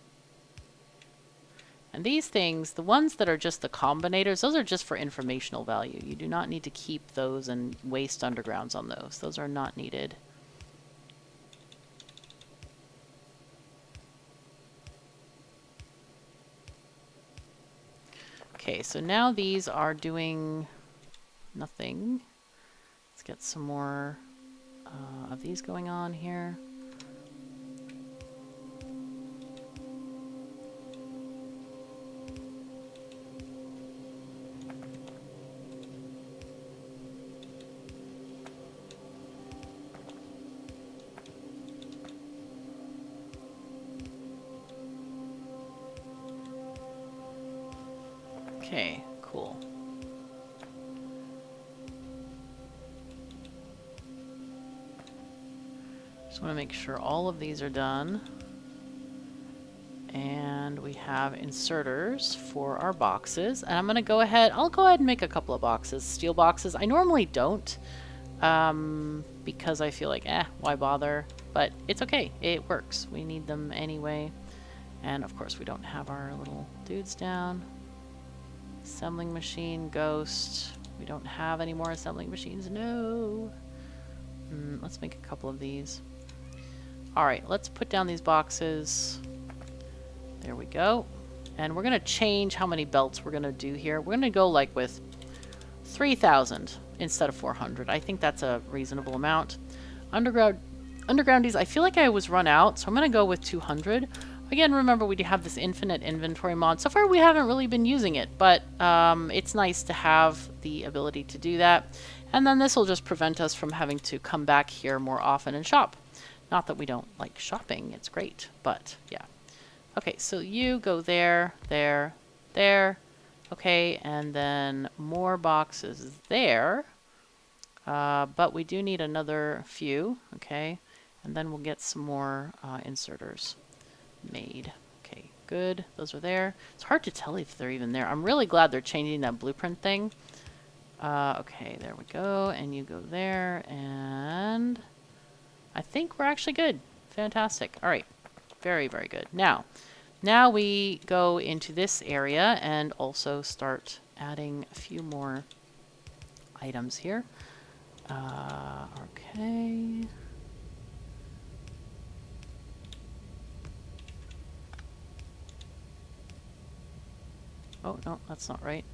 Speaker 1: And these things, the ones that are just the combinators, those are just for informational value. You do not need to keep those and waste undergrounds on those. Those are not needed. Okay, so now these are doing nothing. Let's get some more of these going on here. Okay, cool. Just want to make sure all of these are done. And we have inserters for our boxes. And I'm going to go ahead, I'll go ahead and make a couple of boxes, steel boxes. I normally don't, because I feel like, why bother? But it's okay, it works. We need them anyway. And of course we don't have our little dudes down. Assembling machine, ghost. We don't have any more assembling machines. No. Let's make a couple of these. Alright, let's put down these boxes. There we go. And we're going to change how many belts we're going to do here. We're going to go like with 3,000 instead of 400. I think that's a reasonable amount. Undergroundies, I feel like I was run out, so I'm going to go with 200. Again, remember we do have this infinite inventory mod. So far we haven't really been using it, but it's nice to have the ability to do that. And then this will just prevent us from having to come back here more often and shop. Not that we don't like shopping, it's great, but yeah. Okay, so you go there, there, there. Okay, and then more boxes there. But we do need another few, okay? And then we'll get some more inserters made. Okay, good. Those are there. It's hard to tell if they're even there. I'm really glad they're changing that blueprint thing. Okay, there we go. And you go there, and I think we're actually good. Fantastic. All right. Very, very good. Now we go into this area and also start adding a few more items here. Okay. Oh, no, that's not right.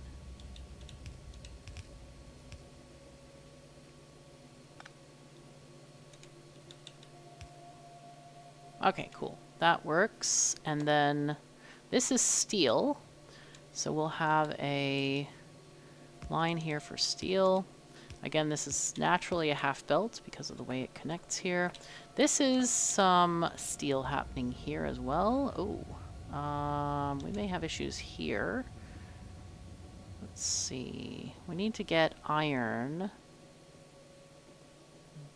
Speaker 1: Okay, cool. That works. And then this is steel. So we'll have a line here for steel. Again, this is naturally a half belt because of the way it connects here. This is some steel happening here as well. Oh, we may have issues here. Let's see. We need to get iron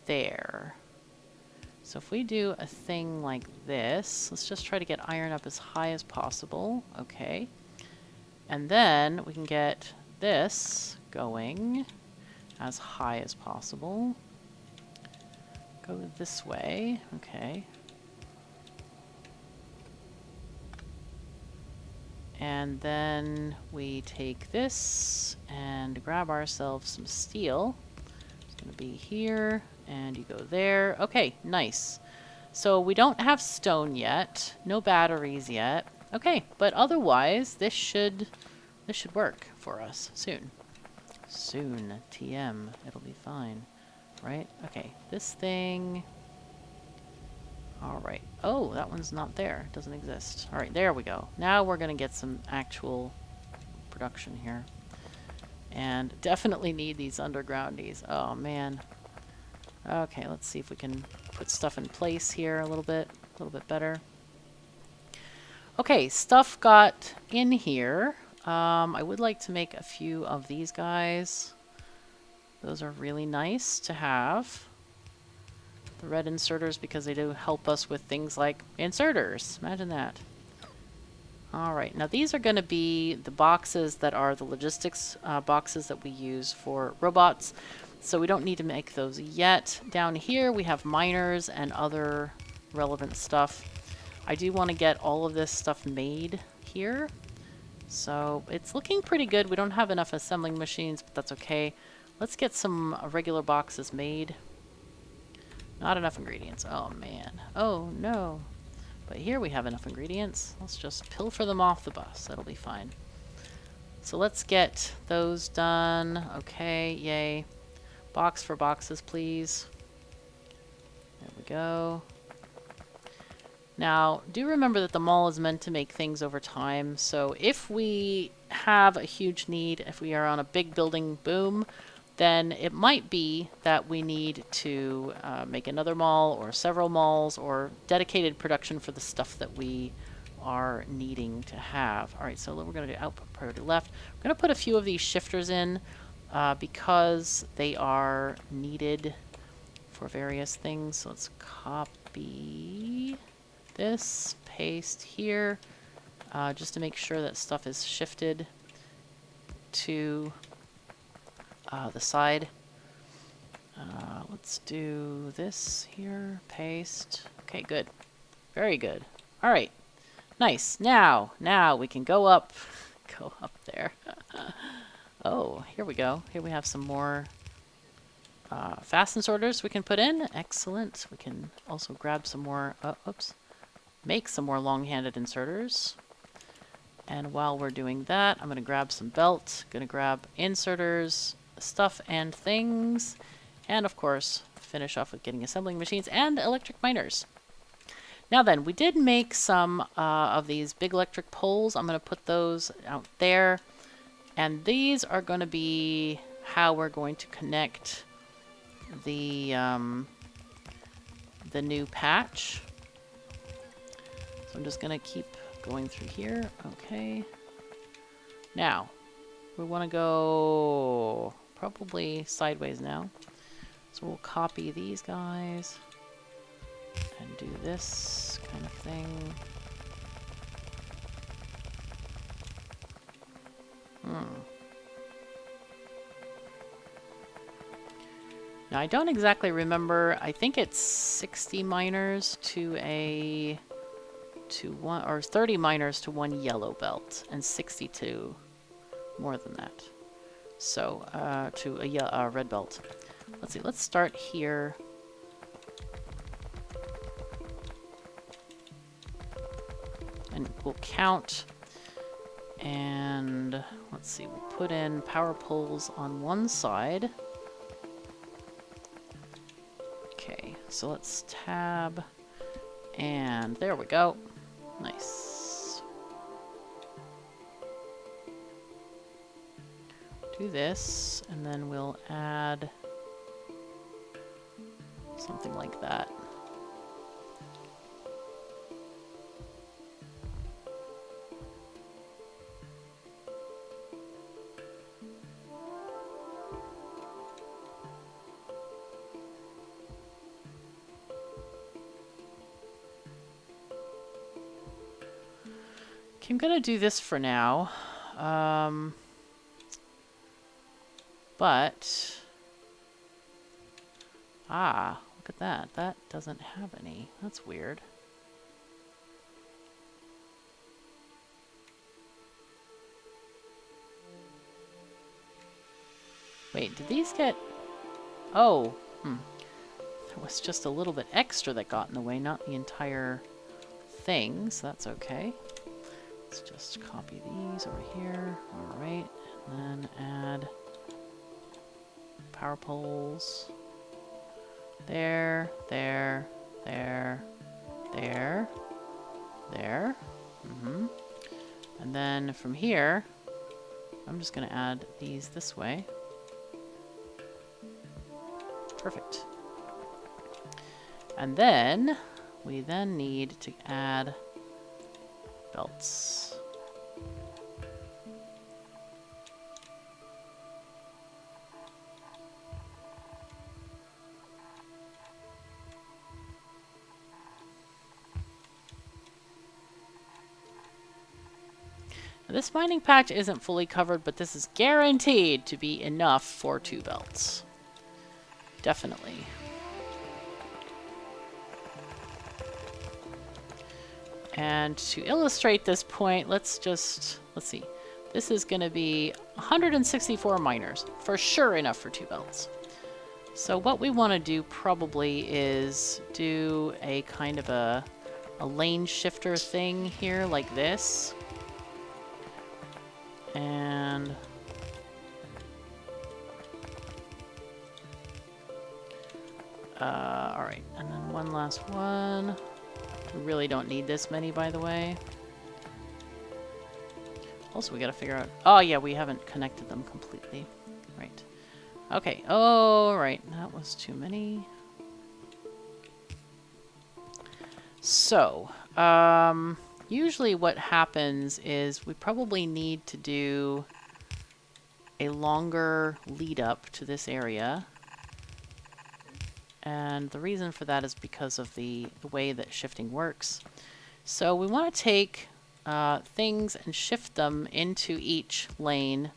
Speaker 1: there. So if we do a thing like this, let's just try to get iron up as high as possible. Okay. And then we can get this going as high as possible. Go this way. Okay. And then we take this and grab ourselves some steel. It's going to be here, and you go there. Okay, nice. So we don't have stone yet, no batteries yet. Okay, but otherwise this should work for us soon. Soon, TM, it'll be fine, right? Okay, this thing. All right. Oh, that one's not there. It doesn't exist. All right, there we go. Now we're going to get some actual production here. And definitely need these undergroundies. Oh, man. Okay, let's see if we can put stuff in place here a little bit better. Okay, stuff got in here. I would like to make a few of these guys. Those are really nice to have. The red inserters, because they do help us with things like inserters. Imagine that. Alright, now these are going to be the boxes that are the logistics boxes that we use for robots. So we don't need to make those yet. Down here we have miners and other relevant stuff. I do want to get all of this stuff made here. So it's looking pretty good. We don't have enough assembling machines, but that's okay. Let's get some regular boxes made. Not enough ingredients. Oh, man. Oh, no. But here we have enough ingredients. Let's just pilfer them off the bus. That'll be fine. So let's get those done. Okay, yay. Box for boxes, please. There we go. Now, do remember that the mall is meant to make things over time. So if we have a huge need, if we are on a big building boom, then it might be that we need to make another mall or several malls or dedicated production for the stuff that we are needing to have. All right, so we're going to do output priority left. We're going to put a few of these shifters in because they are needed for various things. So let's copy this, paste here, just to make sure that stuff is shifted to the side. Let's do this here, paste. Okay, good. Very good. All right. Nice. Now we can go up there. Oh, here we go. Here we have some more fasten sorters we can put in. Excellent. We can also grab some more, make some more long-handed inserters. And while we're doing that, I'm going to grab some belts, going to grab inserters, stuff and things, and of course, finish off with getting assembling machines and electric miners. Now then, we did make some of these big electric poles. I'm going to put those out there. And these are going to be how we're going to connect the new patch. So I'm just going to keep going through here. Okay. Now, we want to go probably sideways now. So we'll copy these guys and do this kind of thing. Now, I don't exactly remember. I think it's 60 miners to one, or 30 miners to one yellow belt, and 60 to more than that. So, to a red belt. Let's see. Let's start here. And we'll count. And let's see. We'll put in power poles on one side. Okay, so let's tab, and there we go. Nice. Do this, and then we'll add something like that. I'm going to do this for now, but, look at that. That doesn't have any. That's weird. Wait, did these get, oh, there was just a little bit extra that got in the way, not the entire thing, so that's okay. Let's just copy these over here. Alright, and then add power poles. There, there, there, there, there. And then from here, I'm just going to add these this way. Perfect. And then, we then need to add belts. Now, this mining patch isn't fully covered, but this is guaranteed to be enough for 2 belts. Definitely. And to illustrate this point, let's see. This is going to be 164 miners. For sure enough for 2 belts. So what we want to do probably is do a kind of a lane shifter thing here like this. And alright, and then one last one. We really don't need this many, by the way. Also, we gotta figure out... Oh, yeah, we haven't connected them completely. Right. Okay. Oh, right. That was too many. So, usually what happens is we probably need to do a longer lead up to this area. And the reason for that is because of the way that shifting works. So we want to take things and shift them into each lane.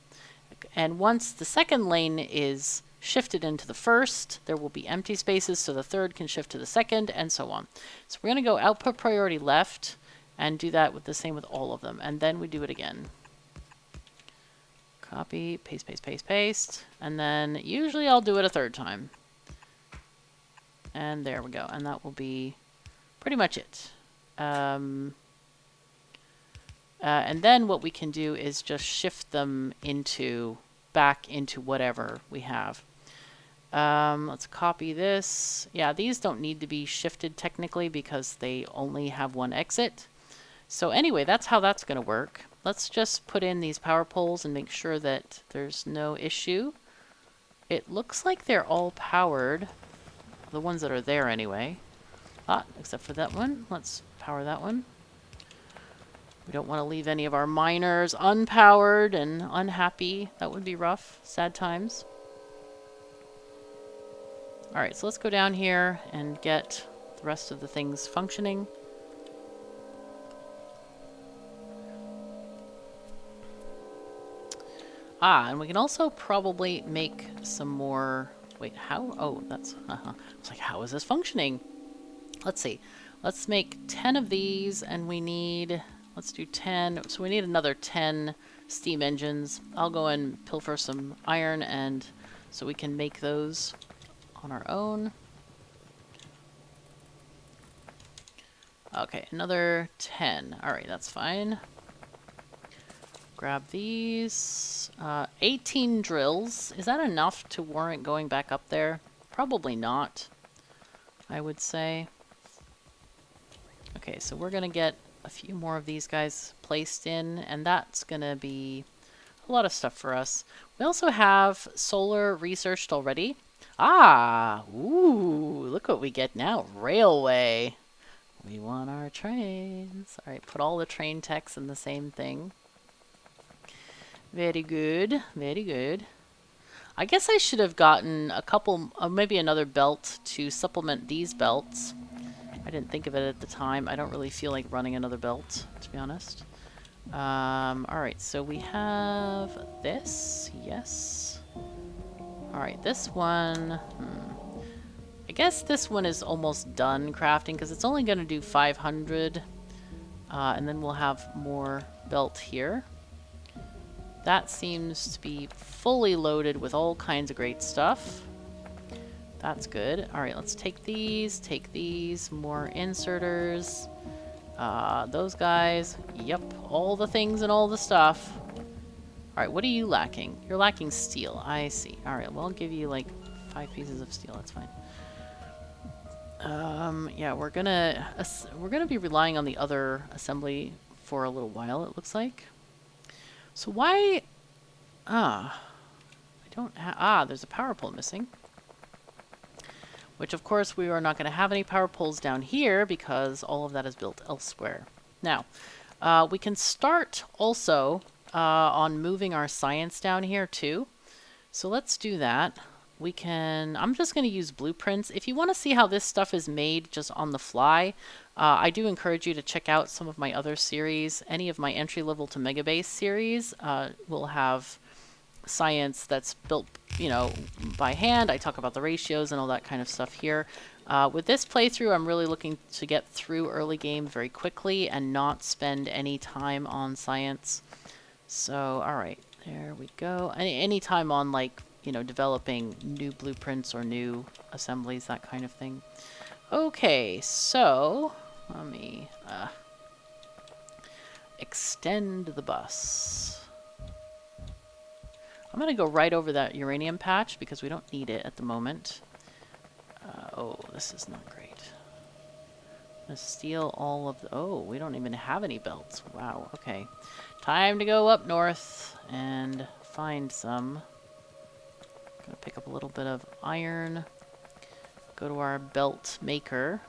Speaker 1: And once the second lane is shifted into the first, there will be empty spaces so the third can shift to the second, and so on. So we're going to go output priority left, and do that with the same with all of them. And then we do it again. Copy, paste, paste, paste, paste. And then usually I'll do it a third time. And there we go. And that will be pretty much it. And then what we can do is just shift them back into whatever we have. Let's copy this. Yeah, these don't need to be shifted technically because they only have one exit. So anyway, that's how that's going to work. Let's just put in these power poles and make sure that there's no issue. It looks like they're all powered. The ones that are there anyway. Except for that one. Let's power that one. We don't want to leave any of our miners unpowered and unhappy. That would be rough. Sad times. Alright, so let's go down here and get the rest of the things functioning. And we can also probably make some more... Wait, how? Oh, that's... It's like, how is this functioning? Let's see. Let's make 10 of these, and we need... Let's do 10. So we need another 10 steam engines. I'll go and pilfer some iron, and so we can make those on our own. Okay, another 10. Alright, that's fine. Grab these. 18 drills. Is that enough to warrant going back up there? Probably not, I would say. Okay, so we're going to get a few more of these guys placed in, and that's going to be a lot of stuff for us. We also have solar researched already. Ooh, look what we get now. Railway. We want our trains. All right, put all the train text in the same thing. Very good, very good. I guess I should have gotten a couple, maybe another belt to supplement these belts. I didn't think of it at the time. I don't really feel like running another belt, to be honest. Alright, so we have this. Yes. Alright, this one... I guess this one is almost done crafting because it's only going to do 500. And then we'll have more belt here. That seems to be fully loaded with all kinds of great stuff. That's good. Alright, let's take these, more inserters. Those guys. Yep, all the things and all the stuff. Alright, what are you lacking? You're lacking steel. I see. Alright, well, I'll give you like 5 pieces of steel. That's fine. Yeah, we're gonna be relying on the other assembly for a little while, it looks like. So why... I don't have... there's a power pole missing. Which, of course, we are not going to have any power poles down here because all of that is built elsewhere. Now, we can start also on moving our science down here, too. So let's do that. We can... I'm just going to use blueprints. If you want to see how this stuff is made just on the fly, I do encourage you to check out some of my other series. Any of my entry-level to Megabase series will have science that's built, you know, by hand. I talk about the ratios and all that kind of stuff here. With this playthrough, I'm really looking to get through early game very quickly and not spend any time on science. So, alright, there we go. Any time on, like, you know, developing new blueprints or new assemblies, that kind of thing. Okay, so let me extend the bus. I'm going to go right over that uranium patch because we don't need it at the moment. Oh, this is not great. I'm going to steal all of the... Oh, we don't even have any belts. Wow, okay. Time to go up north and find some. Gonna pick up a little bit of iron. Go to our belt maker.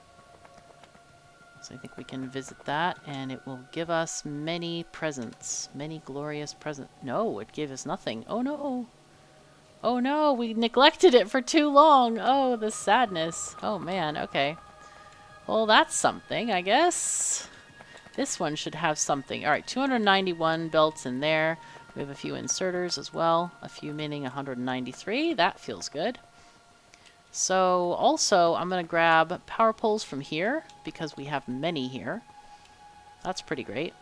Speaker 1: So I think we can visit that, and it will give us many presents. Many glorious presents. No, it gave us nothing. Oh no! Oh no, we neglected it for too long! Oh, the sadness. Oh man, okay. Well, that's something, I guess. This one should have something. Alright, 291 belts in there. We have a few inserters as well. A few meaning 193. That feels good. So also, I'm going to grab power poles from here because we have many here. That's pretty great.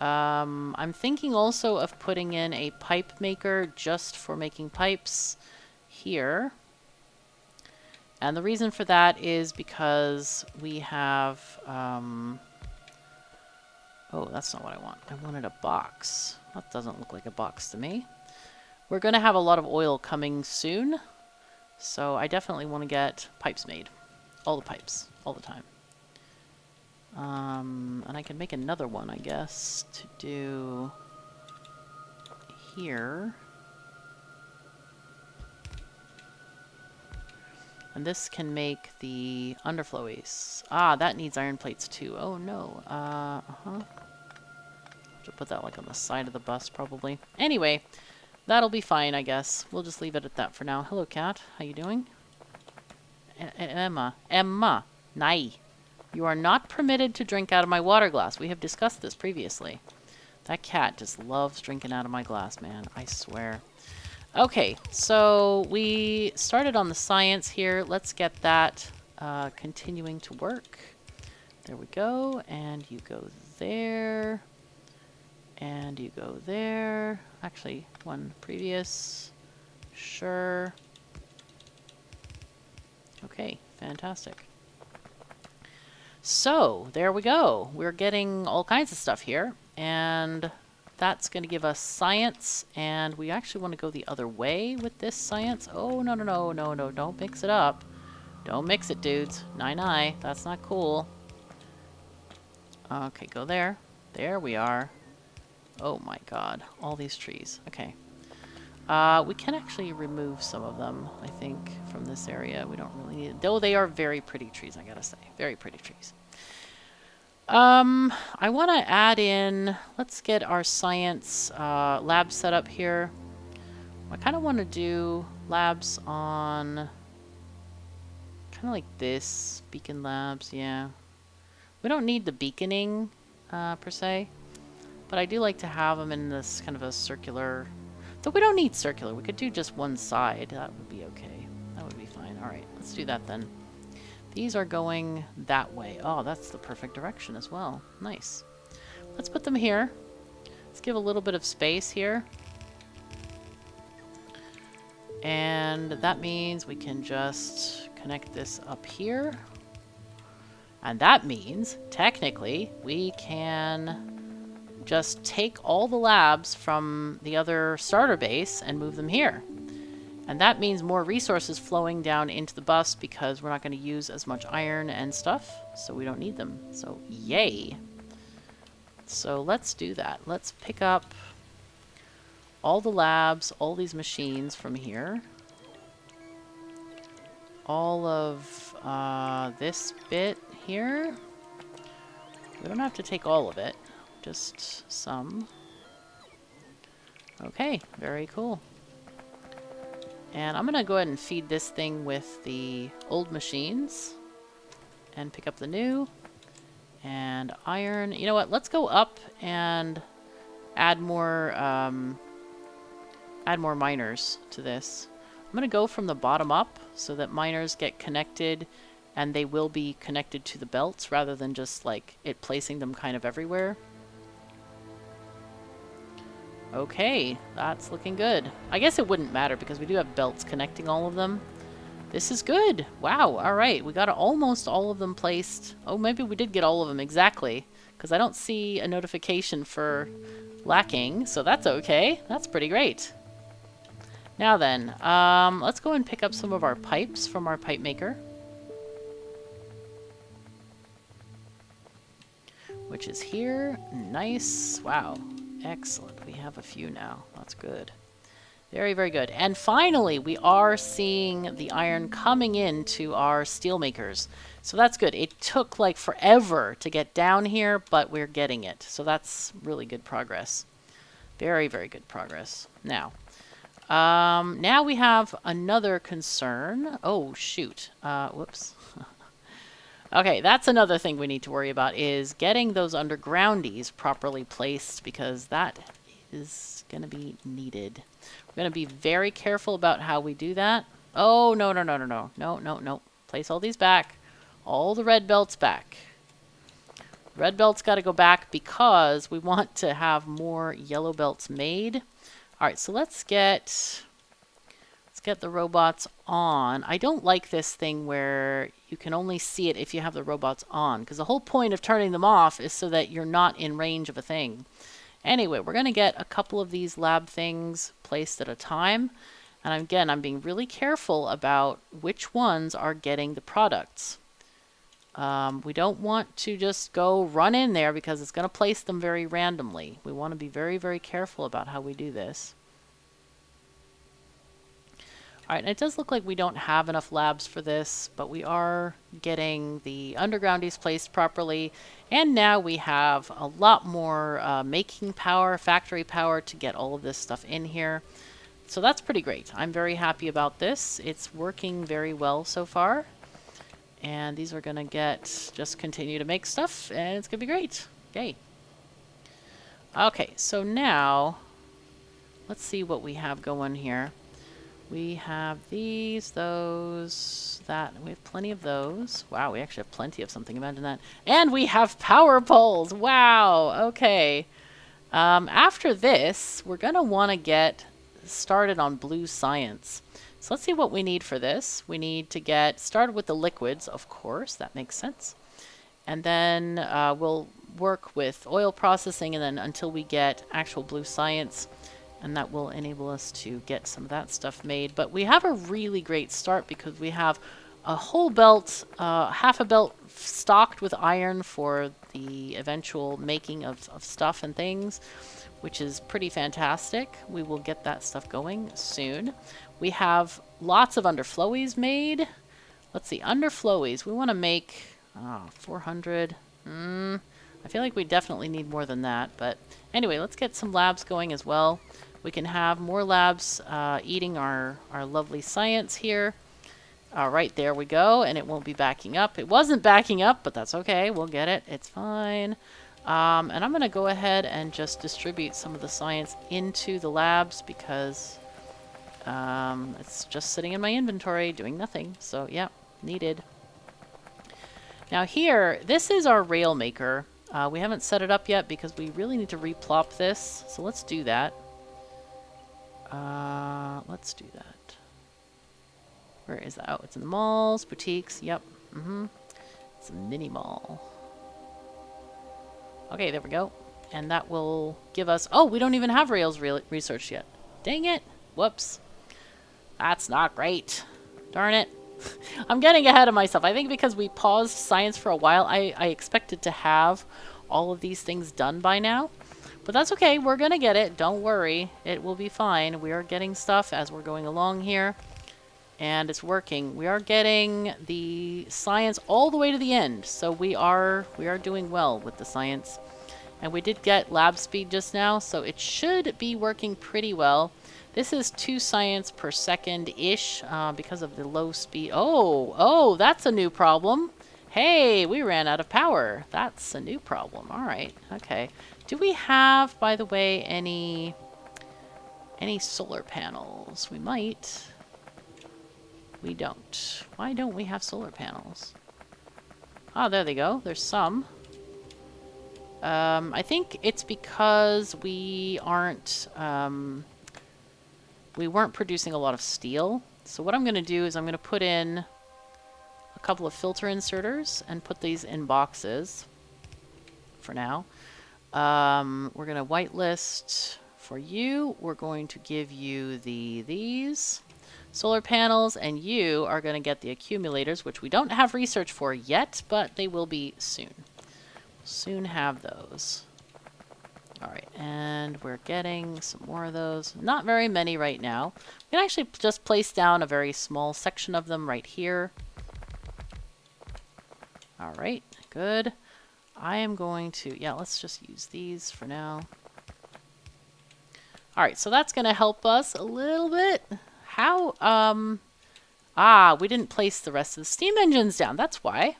Speaker 1: I'm thinking also of putting in a pipe maker just for making pipes here. And the reason for that is because we have... oh, that's not what I want. I wanted a box. That doesn't look like a box to me. We're going to have a lot of oil coming soon. So I definitely want to get pipes made. All the pipes. All the time. And I can make another one, I guess, to do here. And this can make the underflowies. Ah, that needs iron plates too. Oh no. To put that like on the side of the bus probably. Anyway, that'll be fine, I guess. We'll just leave it at that for now. Hello, cat. How you doing? Emma. Emma. Nai. You are not permitted to drink out of my water glass. We have discussed this previously. That cat just loves drinking out of my glass, man. I swear. Okay, so we started on the science here. Let's get that continuing to work. There we go. And you go there. And you go there. Actually, one previous. Sure. Okay, fantastic. So, there we go. We're getting all kinds of stuff here. And that's going to give us science. And we actually want to go the other way with this science. Oh, no, no, no, no, no. Don't mix it up. Don't mix it, dudes. Nye. That's not cool. Okay, go there. There we are. Oh my god. All these trees. Okay. We can actually remove some of them, I think, from this area. We don't really need it. Though they are very pretty trees, I gotta say. Very pretty trees. I want to add in... Let's get our science lab set up here. I kind of want to do labs on... kind of like this. Beacon labs, yeah. We don't need the beaconing, per se. But I do like to have them in this kind of a circular... Though we don't need circular. We could do just one side. That would be okay. That would be fine. Alright, let's do that then. These are going that way. Oh, that's the perfect direction as well. Nice. Let's put them here. Let's give a little bit of space here. And that means we can just connect this up here. And that means, technically, we can just take all the labs from the other starter base and move them here. And that means more resources flowing down into the bus because we're not going to use as much iron and stuff, so we don't need them. So, yay! So let's do that. Let's pick up all the labs, all these machines from here. All of this bit here. We don't have to take all of it. Just some. Okay, very cool. And I'm going to go ahead and feed this thing with the old machines. And pick up the new. And iron. You know what? Let's go up and add more miners to this. I'm going to go from the bottom up so that miners get connected. And they will be connected to the belts rather than just like it placing them kind of everywhere. Okay, that's looking good. I guess it wouldn't matter because we do have belts connecting all of them. This is good. Wow, alright. We got almost all of them placed. Oh, maybe we did get all of them exactly. Because I don't see a notification for lacking, so that's okay. That's pretty great. Now then, let's go and pick up some of our pipes from our pipe maker. Which is here. Nice. Wow. Excellent. We have a few now. That's good. Very, very good. And finally, we are seeing the iron coming into our steel makers. So that's good. It took like forever to get down here, but we're getting it. So that's really good progress. Very, very good progress. Now we have another concern. Oh, shoot. Whoops. Okay, that's another thing we need to worry about is getting those undergroundies properly placed because that is going to be needed. We're going to be very careful about how we do that. Oh, no, no, no, no, no. No, no, no. Place all these back. All the red belts back. Red belt's got to go back because we want to have more yellow belts made. All right, so let's get the robots on. I don't like this thing where you can only see it if you have the robots on, because the whole point of turning them off is so that you're not in range of a thing. Anyway, we're going to get a couple of these lab things placed at a time. And again, I'm being really careful about which ones are getting the products. We don't want to just go run in there because it's going to place them very randomly. We want to be very, very careful about how we do this. All right, and it does look like we don't have enough labs for this, but we are getting the undergroundies placed properly. And now we have a lot more making power, factory power to get all of this stuff in here. So that's pretty great. I'm very happy about this. It's working very well so far. And these are going to just continue to make stuff, and it's going to be great. Yay. Okay, so now let's see what we have going here. We have these, those, that. We have plenty of those. Wow, we actually have plenty of something. Imagine that. And we have power poles. Wow. Okay. After this, we're going to want to get started on blue science. So let's see what we need for this. We need to get started with the liquids, of course. That makes sense. And then we'll work with oil processing and then until we get actual blue science. And that will enable us to get some of that stuff made. But we have a really great start because we have a whole belt, half a belt stocked with iron for the eventual making of stuff and things, which is pretty fantastic. We will get that stuff going soon. We have lots of underflowies made. Let's see, underflowies. We want to make 400. I feel like we definitely need more than that. But anyway, let's get some labs going as well. We can have more labs eating our lovely science here. All right, there we go. And it won't be backing up. It wasn't backing up, but that's okay. We'll get it. It's fine. And I'm going to go ahead and just distribute some of the science into the labs because it's just sitting in my inventory doing nothing. So, yeah, needed. Now here, this is our rail maker. We haven't set it up yet because we really need to replop this. So let's do that. Let's do that. Where is that? Oh, it's in the malls, boutiques. Yep. It's a mini mall. Okay, there we go. And that will give us... Oh, we don't even have Rails research yet. Dang it. Whoops. That's not great. Darn it. I'm getting ahead of myself. I think because we paused science for a while, I expected to have all of these things done by now. But that's okay. We're going to get it. Don't worry. It will be fine. We are getting stuff as we're going along here. And it's working. We are getting the science all the way to the end. So we are doing well with the science. And we did get lab speed just now, so it should be working pretty well. This is 2 science per second-ish because of the low speed. Oh, that's a new problem. Hey, we ran out of power. That's a new problem. All right. Okay. Do we have, by the way, any solar panels? We might. We don't. Why don't we have solar panels? Oh, there they go. There's some. I think it's because we weren't producing a lot of steel. So what I'm going to do is I'm going to put in a couple of filter inserters and put these in boxes for now. We're going to whitelist for you. We're going to give you these solar panels, and you are going to get the accumulators, which we don't have research for yet, but they will be soon. Soon have those. All right, and we're getting some more of those. Not very many right now. We can actually just place down a very small section of them right here. All right, good. I am going to, yeah, let's just use these for now. All right, so that's going to help us a little bit. How, we didn't place the rest of the steam engines down. That's why.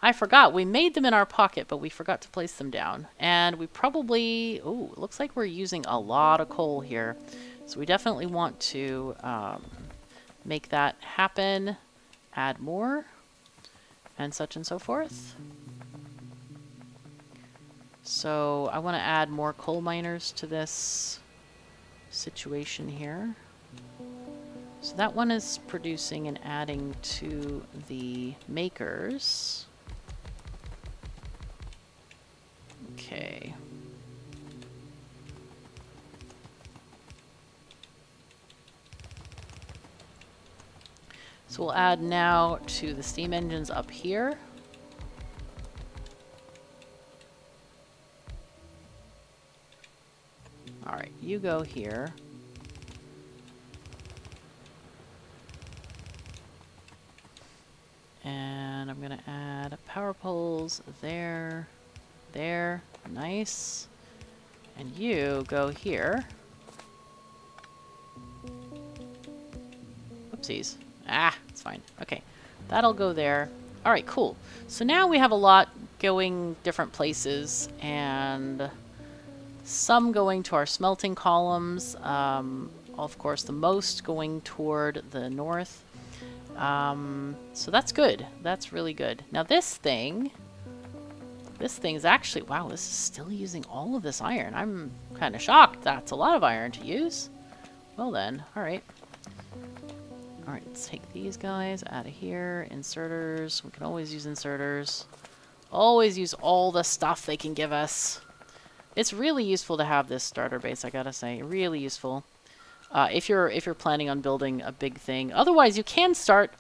Speaker 1: I forgot. We made them in our pocket, but we forgot to place them down. And we probably, it looks like we're using a lot of coal here. So we definitely want to make that happen, add more, and such and so forth. So I want to add more coal miners to this situation here. So that one is producing and adding to the makers. Okay. So we'll add now to the steam engines up here. All right, you go here. And I'm gonna add power poles there, there, nice. And you go here. Whoopsies. Ah, it's fine. Okay, that'll go there. All right, cool. So now we have a lot going different places, and some going to our smelting columns. Of course, the most going toward the north. So that's good. That's really good. Now this thing's actually, wow, this is still using all of this iron. I'm kind of shocked. That's a lot of iron to use. Well then, all right. All right, let's take these guys out of here. Inserters. We can always use inserters. Always use all the stuff they can give us. It's really useful to have this starter base, I gotta say. Really useful. If you're planning on building a big thing. Otherwise, you can start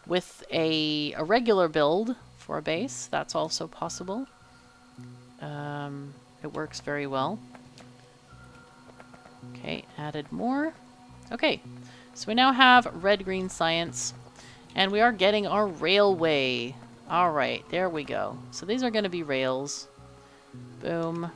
Speaker 1: with a regular build for a base. That's also possible. It works very well. Okay, added more. Okay, so we now have red-green science, and we are getting our railway. All right, there we go. So these are going to be rails. Boom.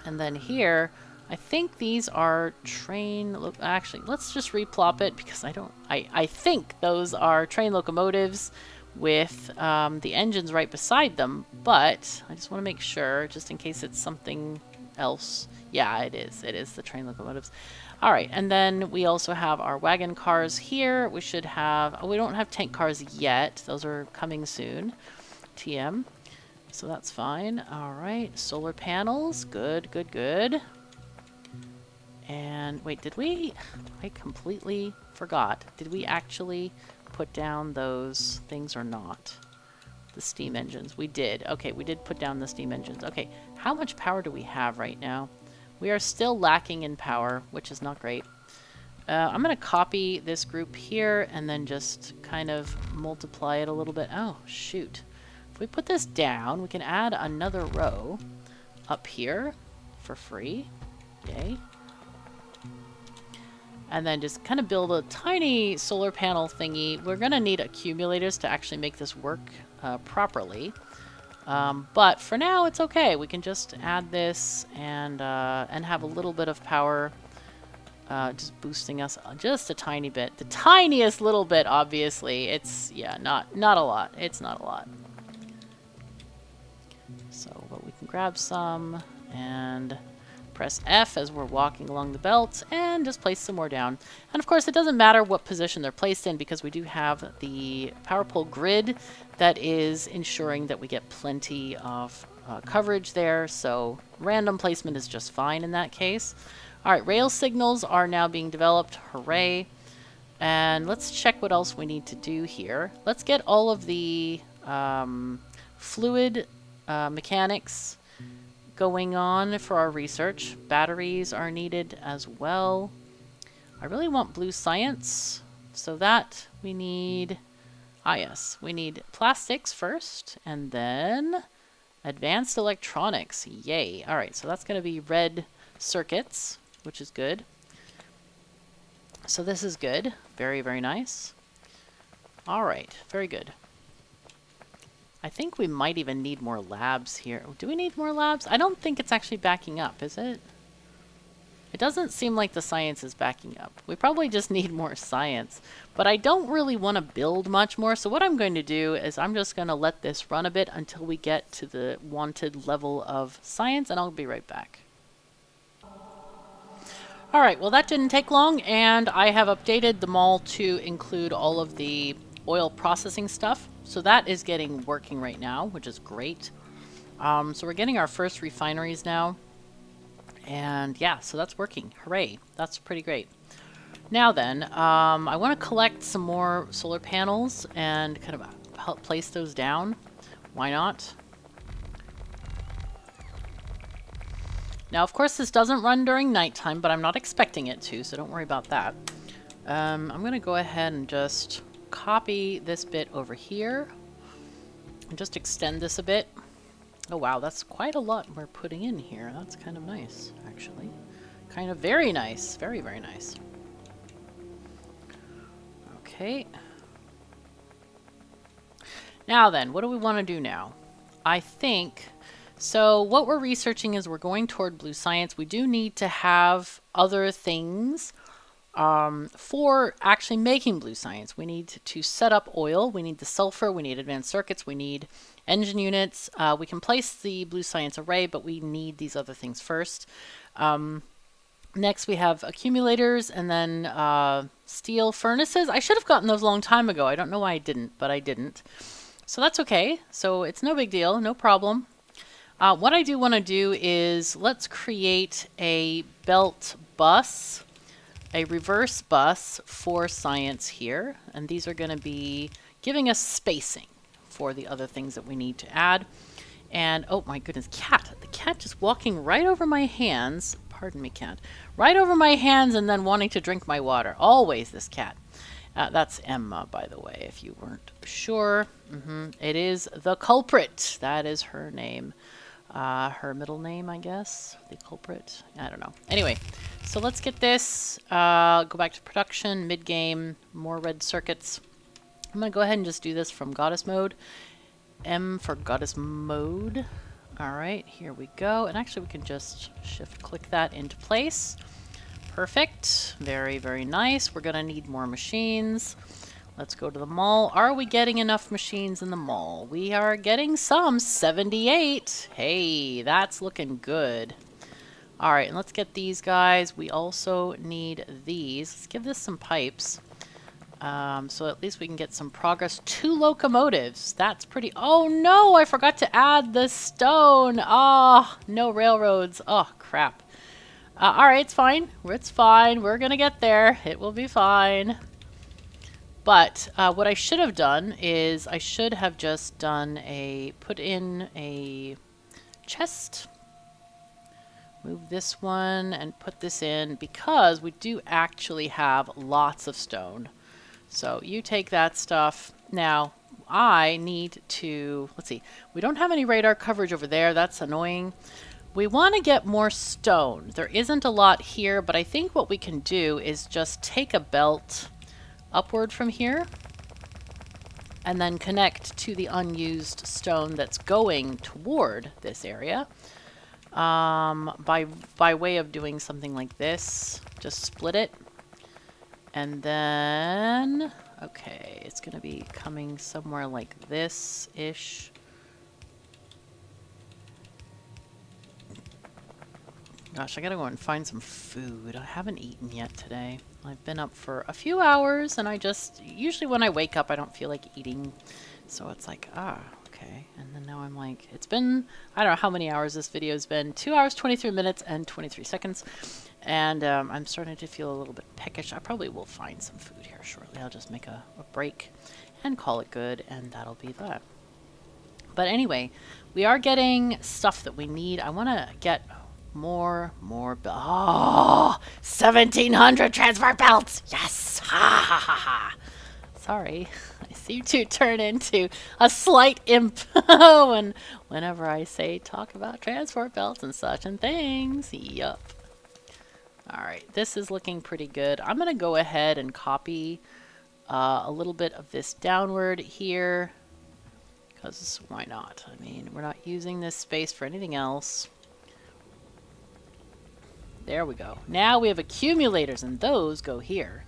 Speaker 1: And then here, I think these are train... Actually, let's just replop it because I think those are train locomotives with the engines right beside them, but I just want to make sure, just in case it's something else. Yeah, it is. It is the train locomotives. All right, and then we also have our wagon cars here. We should have... Oh, we don't have tank cars yet. Those are coming soon. TM. So that's fine. All right, solar panels. Good, good, good. And wait, did we... I completely forgot. Did we actually put down those things or not? The steam engines. We did. Okay, we did put down the steam engines. Okay, how much power do we have right now? We are still lacking in power, which is not great. I'm going to copy this group here and then just kind of multiply it a little bit. Oh, shoot. If we put this down, we can add another row up here for free. Yay. And then just kind of build a tiny solar panel thingy. We're going to need accumulators to actually make this work properly. But for now, it's okay. We can just add this and have a little bit of power just boosting us just a tiny bit. The tiniest little bit, obviously. It's, yeah, not a lot. It's not a lot. So, but we can grab some and press F as we're walking along the belt and just place some more down. And of course, it doesn't matter what position they're placed in because we do have the power pole grid that is ensuring that we get plenty of coverage there. So random placement is just fine in that case. All right, rail signals are now being developed. Hooray. And let's check what else we need to do here. Let's get all of the fluid mechanics going on for our research. Batteries are needed as well. I really want blue science, so that we need... Ah, yes, we need plastics first, and then advanced electronics. Yay. All right, so that's going to be red circuits, which is good. So this is good. Very, very nice. All right, very good. I think we might even need more labs here. Do we need more labs? I don't think it's actually backing up, is it? It doesn't seem like the science is backing up. We probably just need more science. But I don't really want to build much more, so what I'm going to do is I'm just going to let this run a bit until we get to the wanted level of science, and I'll be right back. Alright, well that didn't take long, and I have updated the mall to include all of the oil processing stuff. So that is getting working right now, which is great. So we're getting our first refineries now. And yeah, so that's working. Hooray. That's pretty great. Now then, I want to collect some more solar panels and kind of help place those down. Why not? Now, of course, this doesn't run during nighttime, but I'm not expecting it to, so don't worry about that. I'm going to go ahead and just copy this bit over here and just extend this a bit. Oh, wow, that's quite a lot we're putting in here. That's kind of nice, actually. Kind of very nice. Very, very nice. Okay. Now then, what do we want to do now? I think... So what we're researching is we're going toward blue science. We do need to have other things for actually making blue science. We need to set up oil. We need the sulfur. We need advanced circuits. We need engine units. We can place the blue science array, but we need these other things first. Next, we have accumulators and then steel furnaces. I should have gotten those a long time ago. I don't know why I didn't, but I didn't. So that's okay. So it's no big deal. No problem. What I do want to do is let's create a belt bus, a reverse bus for science here. And these are going to be giving us spacing for the other things that we need to add. And, oh my goodness, cat. The cat just walking right over my hands. Pardon me, cat. Right over my hands and then wanting to drink my water. Always this cat. That's Emma, by the way, if you weren't sure. It is the culprit. That is her name. Her middle name, I guess. The culprit. I don't know. Anyway, so let's get this. Go back to production, mid-game, more red circuits. I'm going to go ahead and just do this from goddess mode. M for goddess mode. All right, here we go. And actually, we can just shift-click that into place. Perfect. Very, very nice. We're going to need more machines. Let's go to the mall. Are we getting enough machines in the mall? We are getting some. 78. Hey, that's looking good. All right, and let's get these guys. We also need these. Let's give this some pipes. So at least we can get some progress. 2 locomotives. That's pretty... Oh, no, I forgot to add the stone. Oh, no railroads. Oh, crap. All right, it's fine. It's fine. We're going to get there. It will be fine. But what I should have done is I should have just done put in a chest, move this one and put this in because we do actually have lots of stone. So you take that stuff. Now I need to, let's see, we don't have any radar coverage over there. That's annoying. We want to get more stone. There isn't a lot here, but I think what we can do is just take a belt upward from here and then connect to the unused stone that's going toward this area by way of doing something like this. Just split it and then okay, it's gonna be coming somewhere like this ish. Gosh, I gotta go and find some food. I haven't eaten yet today. I've been up for a few hours and I just, usually when I wake up I don't feel like eating. So it's like, okay. And then now I'm like, it's been, I don't know how many hours this video's been. 2 hours, 23 minutes, and 23 seconds. And I'm starting to feel a little bit peckish. I probably will find some food here shortly. I'll just make a break and call it good, and that'll be that. But anyway, we are getting stuff that we need. I want to get... More. Oh, 1,700 transport belts. Yes. Ha ha ha ha. Sorry. I seem to turn into a slight imp whenever I say talk about transport belts and such and things. Yup. All right. This is looking pretty good. I'm going to go ahead and copy a little bit of this downward here because why not? I mean, we're not using this space for anything else. There we go. Now we have accumulators, and those go here.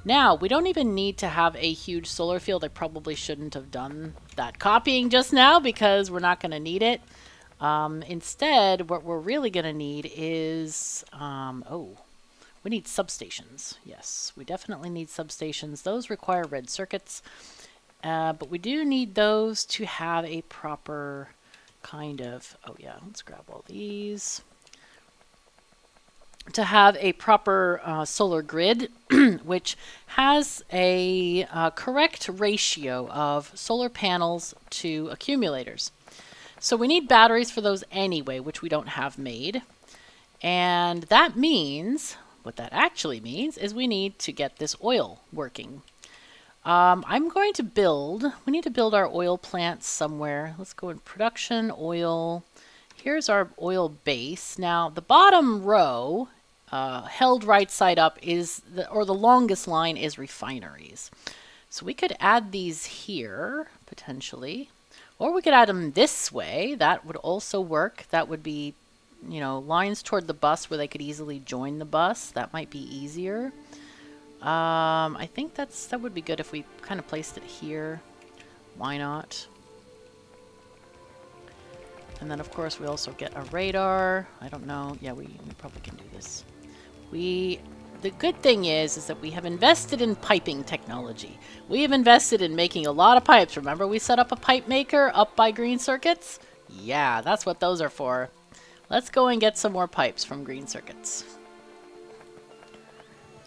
Speaker 1: Now, we don't even need to have a huge solar field. I probably shouldn't have done that copying just now because we're not going to need it. Instead, what we're really going to need is... we need substations. Yes, we definitely need substations. Those require red circuits. But we do need those to have a proper kind of, oh yeah, let's grab all these. To have a proper solar grid, which has a correct ratio of solar panels to accumulators. So we need batteries for those anyway, which we don't have made. And that means, what that actually means is we need to get this oil working. I'm going to we need to build our oil plants somewhere. Let's go in production, oil. Here's our oil base. Now, the bottom row, held right side up, is the longest line is refineries. So we could add these here, potentially. Or we could add them this way. That would also work. That would be, you know, lines toward the bus where they could easily join the bus. That might be easier. I think that would be good if we kind of placed it here. Why not? And then, of course, we also get a radar. I don't know. Yeah, we probably can do this. The good thing is that we have invested in piping technology. We have invested in making a lot of pipes. Remember we set up a pipe maker up by Green Circuits? Yeah, that's what those are for. Let's go and get some more pipes from Green Circuits.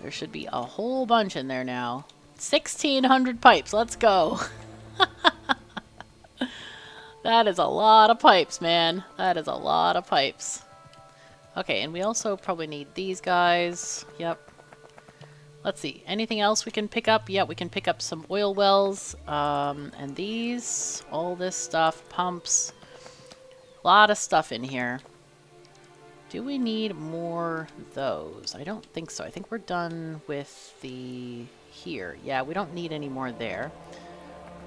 Speaker 1: There should be a whole bunch in there now. 1,600 pipes. Let's go. That is a lot of pipes, man. That is a lot of pipes. Okay, and we also probably need these guys. Yep. Let's see. Anything else we can pick up? Yeah, we can pick up some oil wells. And these. All this stuff. Pumps. A lot of stuff in here. Do we need more of those? I don't think so. I think we're done with the here. Yeah, we don't need any more there.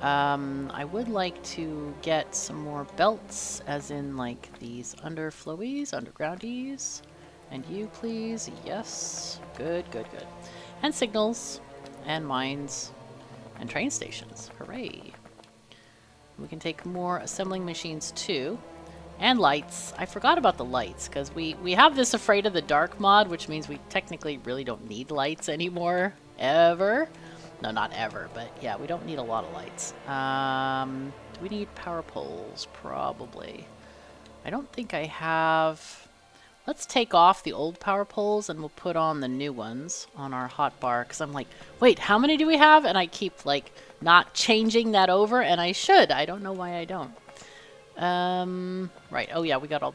Speaker 1: I would like to get some more belts, as in like these underflowies, undergroundies. And you, please. Yes. Good, good, good. And signals, and mines, and train stations. Hooray. We can take more assembling machines too. And lights. I forgot about the lights, because we have this Afraid of the Dark mod, which means we technically really don't need lights anymore. Ever. No, not ever, but yeah, we don't need a lot of lights. Do we need power poles? Probably. I don't think I have... Let's take off the old power poles and we'll put on the new ones on our hotbar, because I'm like, wait, how many do we have? And I keep like not changing that over, and I should. I don't know why I don't. Right. Oh yeah, we got all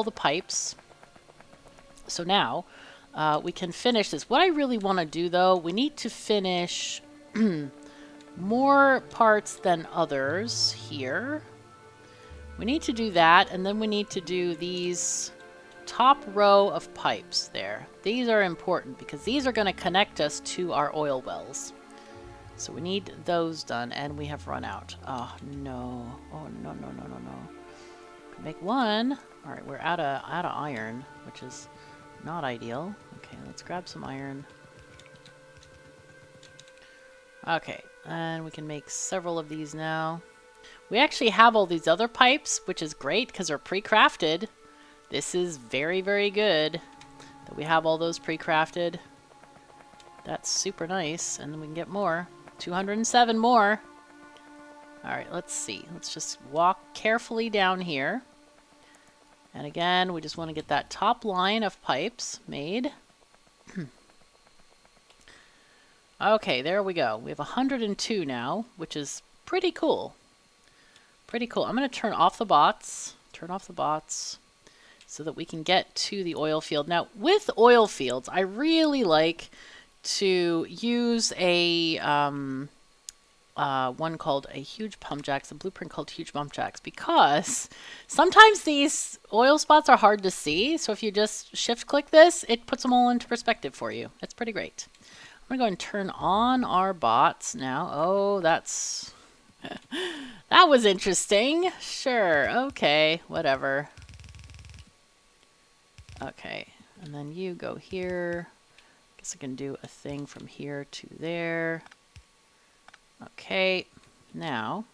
Speaker 1: the pipes. So now we can finish this. What I really want to do though, we need to finish more parts than others here. We need to do that, and then we need to do these top row of pipes there. These are important because these are going to connect us to our oil wells. So we need those done, and we have run out. Oh, no. Oh, no, no, no, no, no. Could make one. All right, we're out of iron, which is not ideal. Okay, let's grab some iron. Okay, and we can make several of these now. We actually have all these other pipes, which is great because they're pre-crafted. This is very, very good that we have all those pre-crafted. That's super nice, and then we can get more. 207 more. Alright, let's see. Let's just walk carefully down here. And again, we just want to get that top line of pipes made. Okay, there we go. We have 102 now, which is pretty cool. Pretty cool. I'm going to turn off the bots. Turn off the bots so that we can get to the oil field. Now, with oil fields, I really like to use a one called a huge pump jacks, a blueprint called huge pump jacks, because sometimes these oil spots are hard to see. So if you just shift click this, it puts them all into perspective for you. It's pretty great. I'm gonna go and turn on our bots now. Oh, that's that was interesting. Sure, okay, whatever. Okay, and then you go here. Guess I can do a thing from here to there. Okay, now.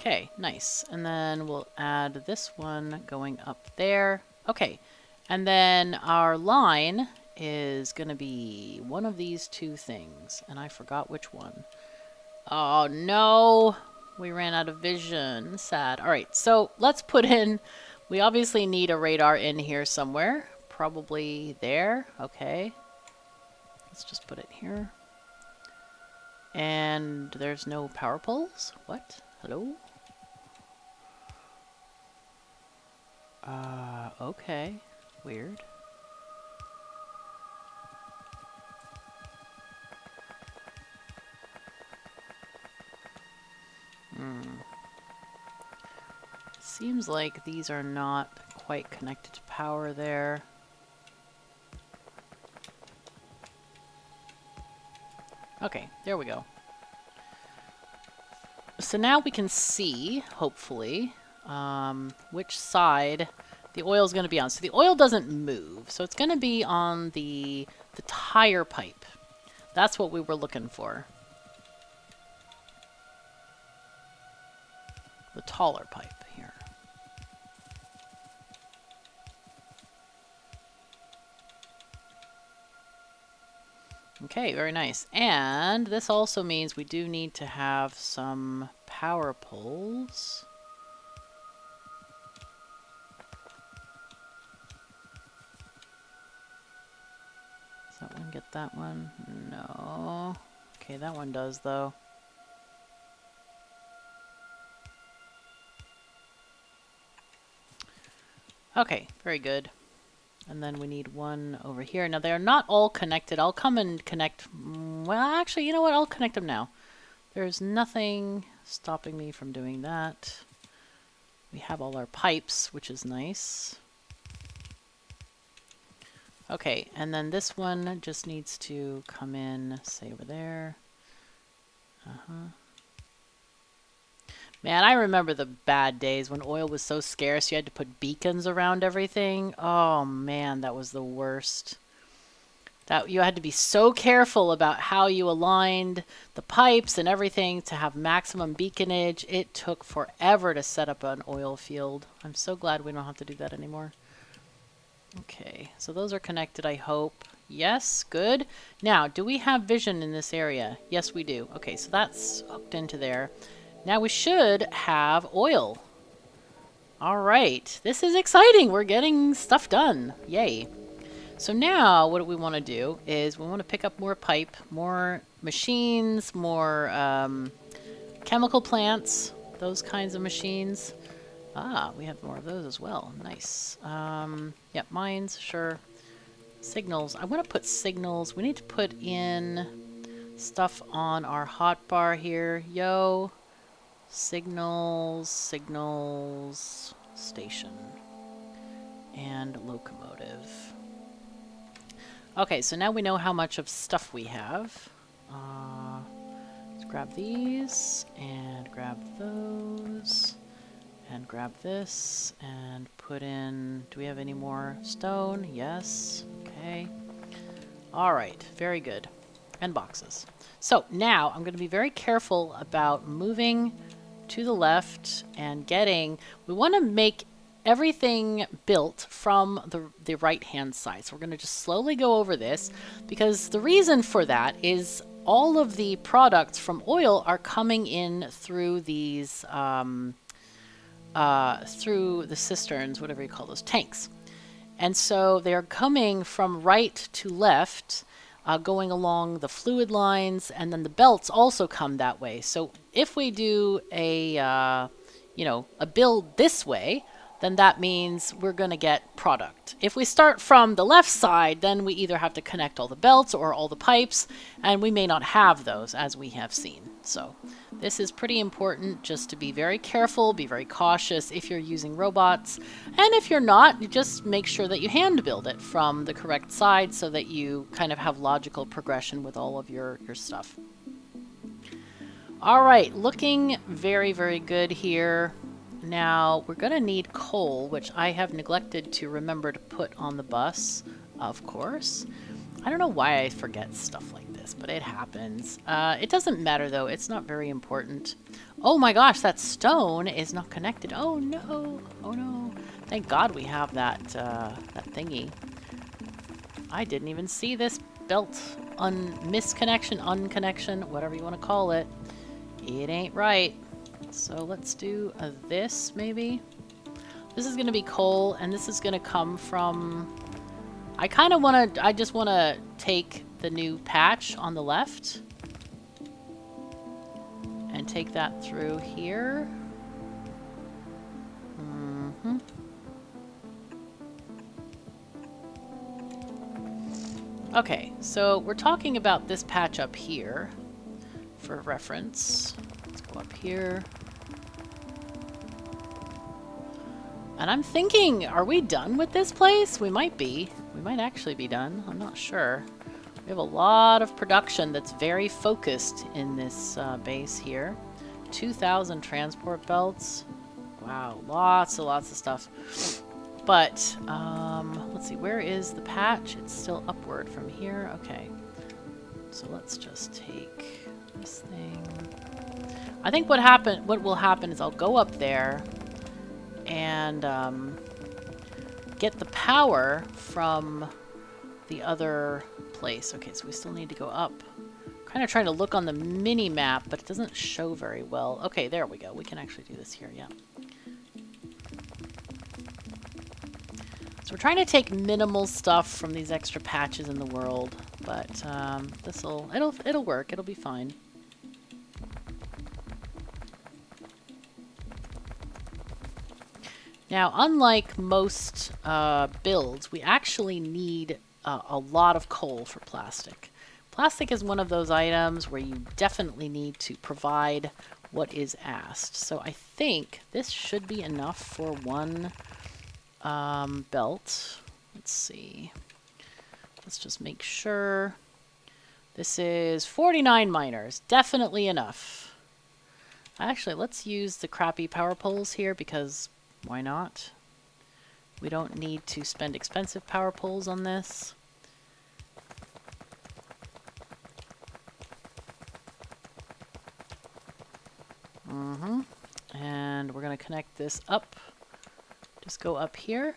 Speaker 1: Okay, nice. And then we'll add this one going up there. Okay, and then our line is going to be one of these two things, and I forgot which one. Oh no, we ran out of vision. Sad. All right, so let's put in, we obviously need a radar in here somewhere. Probably there. Okay. Let's just put it here. And there's no power poles? What? Hello? Okay. Weird. Seems like these are not quite connected to power there. Okay, there we go. So now we can see, hopefully, which side the oil is going to be on. So the oil doesn't move, so it's going to be on the tire pipe. That's what we were looking for. The taller pipe here. Okay, very nice. And this also means we do need to have some power poles. Does that one get that one? No. Okay, that one does though. Okay, very good. And then we need one over here. Now, they're not all connected. I'll come and connect. Well, actually, you know what? I'll connect them now. There's nothing stopping me from doing that. We have all our pipes, which is nice. Okay, and then this one just needs to come in, say, over there. Man, I remember the bad days when oil was so scarce you had to put beacons around everything. Oh man, that was the worst. That you had to be so careful about how you aligned the pipes and everything to have maximum beaconage. It took forever to set up an oil field. I'm so glad we don't have to do that anymore. Okay, so those are connected, I hope. Yes, good. Now, do we have vision in this area? Yes, we do. Okay, so that's hooked into there. Now we should have oil. All right, this is exciting. We're getting stuff done. Yay. So now what we want to do is we want to pick up more pipe, more machines, more chemical plants, those kinds of machines. Ah, we have more of those as well. Nice. Yep, mines, sure. Signals. I want to put signals. We need to put in stuff on our hotbar here. Yo. Signals, signals, station, and locomotive. Okay, so now we know how much of stuff we have. Let's grab these, and grab those, and grab this, and put in... Do we have any more stone? Yes. Okay. Alright, very good. And boxes. So now I'm going to be very careful about moving to the left and getting, we want to make everything built from the right hand side. So we're going to just slowly go over this because the reason for that is all of the products from oil are coming in through these, through the cisterns, whatever you call those, tanks. And so they're coming from right to left, going along the fluid lines, and then the belts also come that way. So if we do a, a build this way, then that means we're going to get product. If we start from the left side, then we either have to connect all the belts or all the pipes, and we may not have those, as we have seen. So this is pretty important, just to be very careful, be very cautious if you're using robots. And if you're not, you just make sure that you hand build it from the correct side so that you kind of have logical progression with all of your stuff. All right, looking very, very good here. Now, we're going to need coal, which I have neglected to remember to put on the bus, of course. I don't know why I forget stuff like this. this, but it happens. It doesn't matter though. It's not very important. Oh my gosh, that stone is not connected. Oh no. Oh no. Thank God we have that that thingy. I didn't even see this belt misconnection, unconnection, whatever you want to call it. It ain't right. So let's do this maybe. This is going to be coal, and this is going to come from... I just want to take the new patch on the left and take that through here. Okay, so we're talking about this patch up here for reference. Let's go up here. And I'm thinking, are we done with this place? We might be. We might actually be done. I'm not sure. We have a lot of production that's very focused in this base here. 2,000 transport belts. Wow, lots of stuff. But, let's see, where is the patch? It's still upward from here. Okay. So let's just take this thing. I think what will happen is I'll go up there and get the power from the other place. Okay, so we still need to go up. Kind of trying to look on the mini map, but it doesn't show very well. Okay, there we go. We can actually do this here, yeah. So we're trying to take minimal stuff from these extra patches in the world, but it'll work. It'll be fine. Now, unlike most builds, we actually need a lot of coal for plastic. Plastic is one of those items where you definitely need to provide what is asked. So I think this should be enough for one belt. Let's see. Let's just make sure. This is 49 miners. Definitely enough. Actually, let's use the crappy power poles here because why not? We don't need to spend expensive power poles on this. And we're going to connect this up. Just go up here.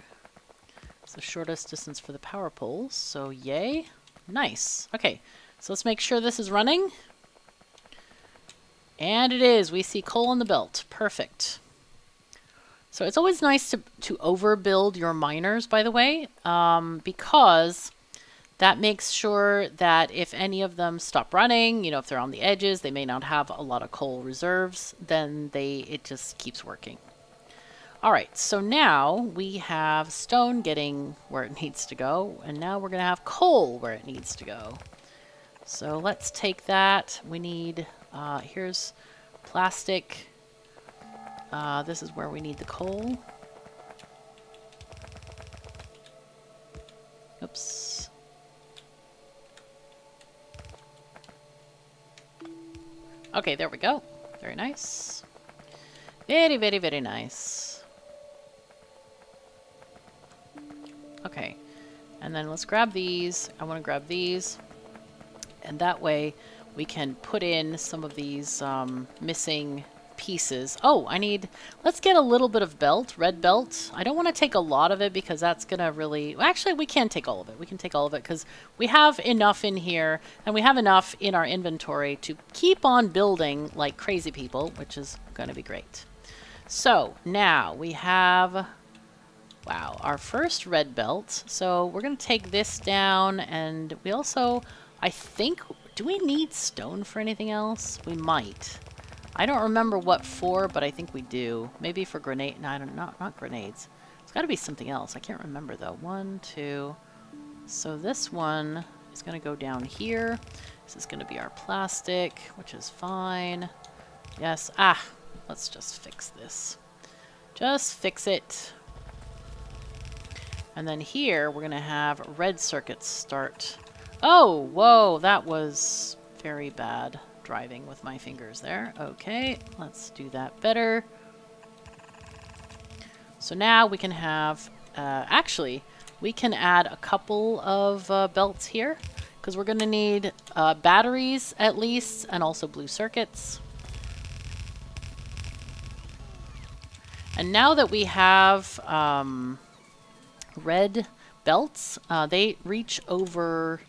Speaker 1: It's the shortest distance for the power poles, so yay. Nice. Okay, so let's make sure this is running. And it is. We see coal on the belt. Perfect. So it's always nice to overbuild your miners, by the way, because that makes sure that if any of them stop running, you know, if they're on the edges, they may not have a lot of coal reserves, then it just keeps working. All right, so now we have stone getting where it needs to go, and now we're going to have coal where it needs to go. So let's take that. We need, here's plastic. This is where we need the coal. Oops. Okay, there we go. Very nice. Very, very, very nice. Okay. And then let's grab these. I want to grab these. And that way we can put in some of these missing pieces. Oh, let's get a little bit of belt, red belt. I don't want to take a lot of it because that's going to really... Well, actually, we can take all of it. We can take all of it because we have enough in here and we have enough in our inventory to keep on building like crazy people, which is going to be great. So now we have, wow, our first red belt. So we're going to take this down, and we also, I think, do we need stone for anything else? We might. I don't remember what for, but I think we do. Maybe for grenade. No, not grenades. It's got to be something else. I can't remember though. 1, 2. So this one is going to go down here. This is going to be our plastic, which is fine. Yes. Ah, let's just fix this. Just fix it. And then here we're going to have red circuits start. Oh, whoa, that was very bad. Driving with my fingers there. Okay, let's do that better. So now we can have, actually, we can add a couple of belts here. because we're going to need batteries at least, and also blue circuits. And now that we have red belts, they reach over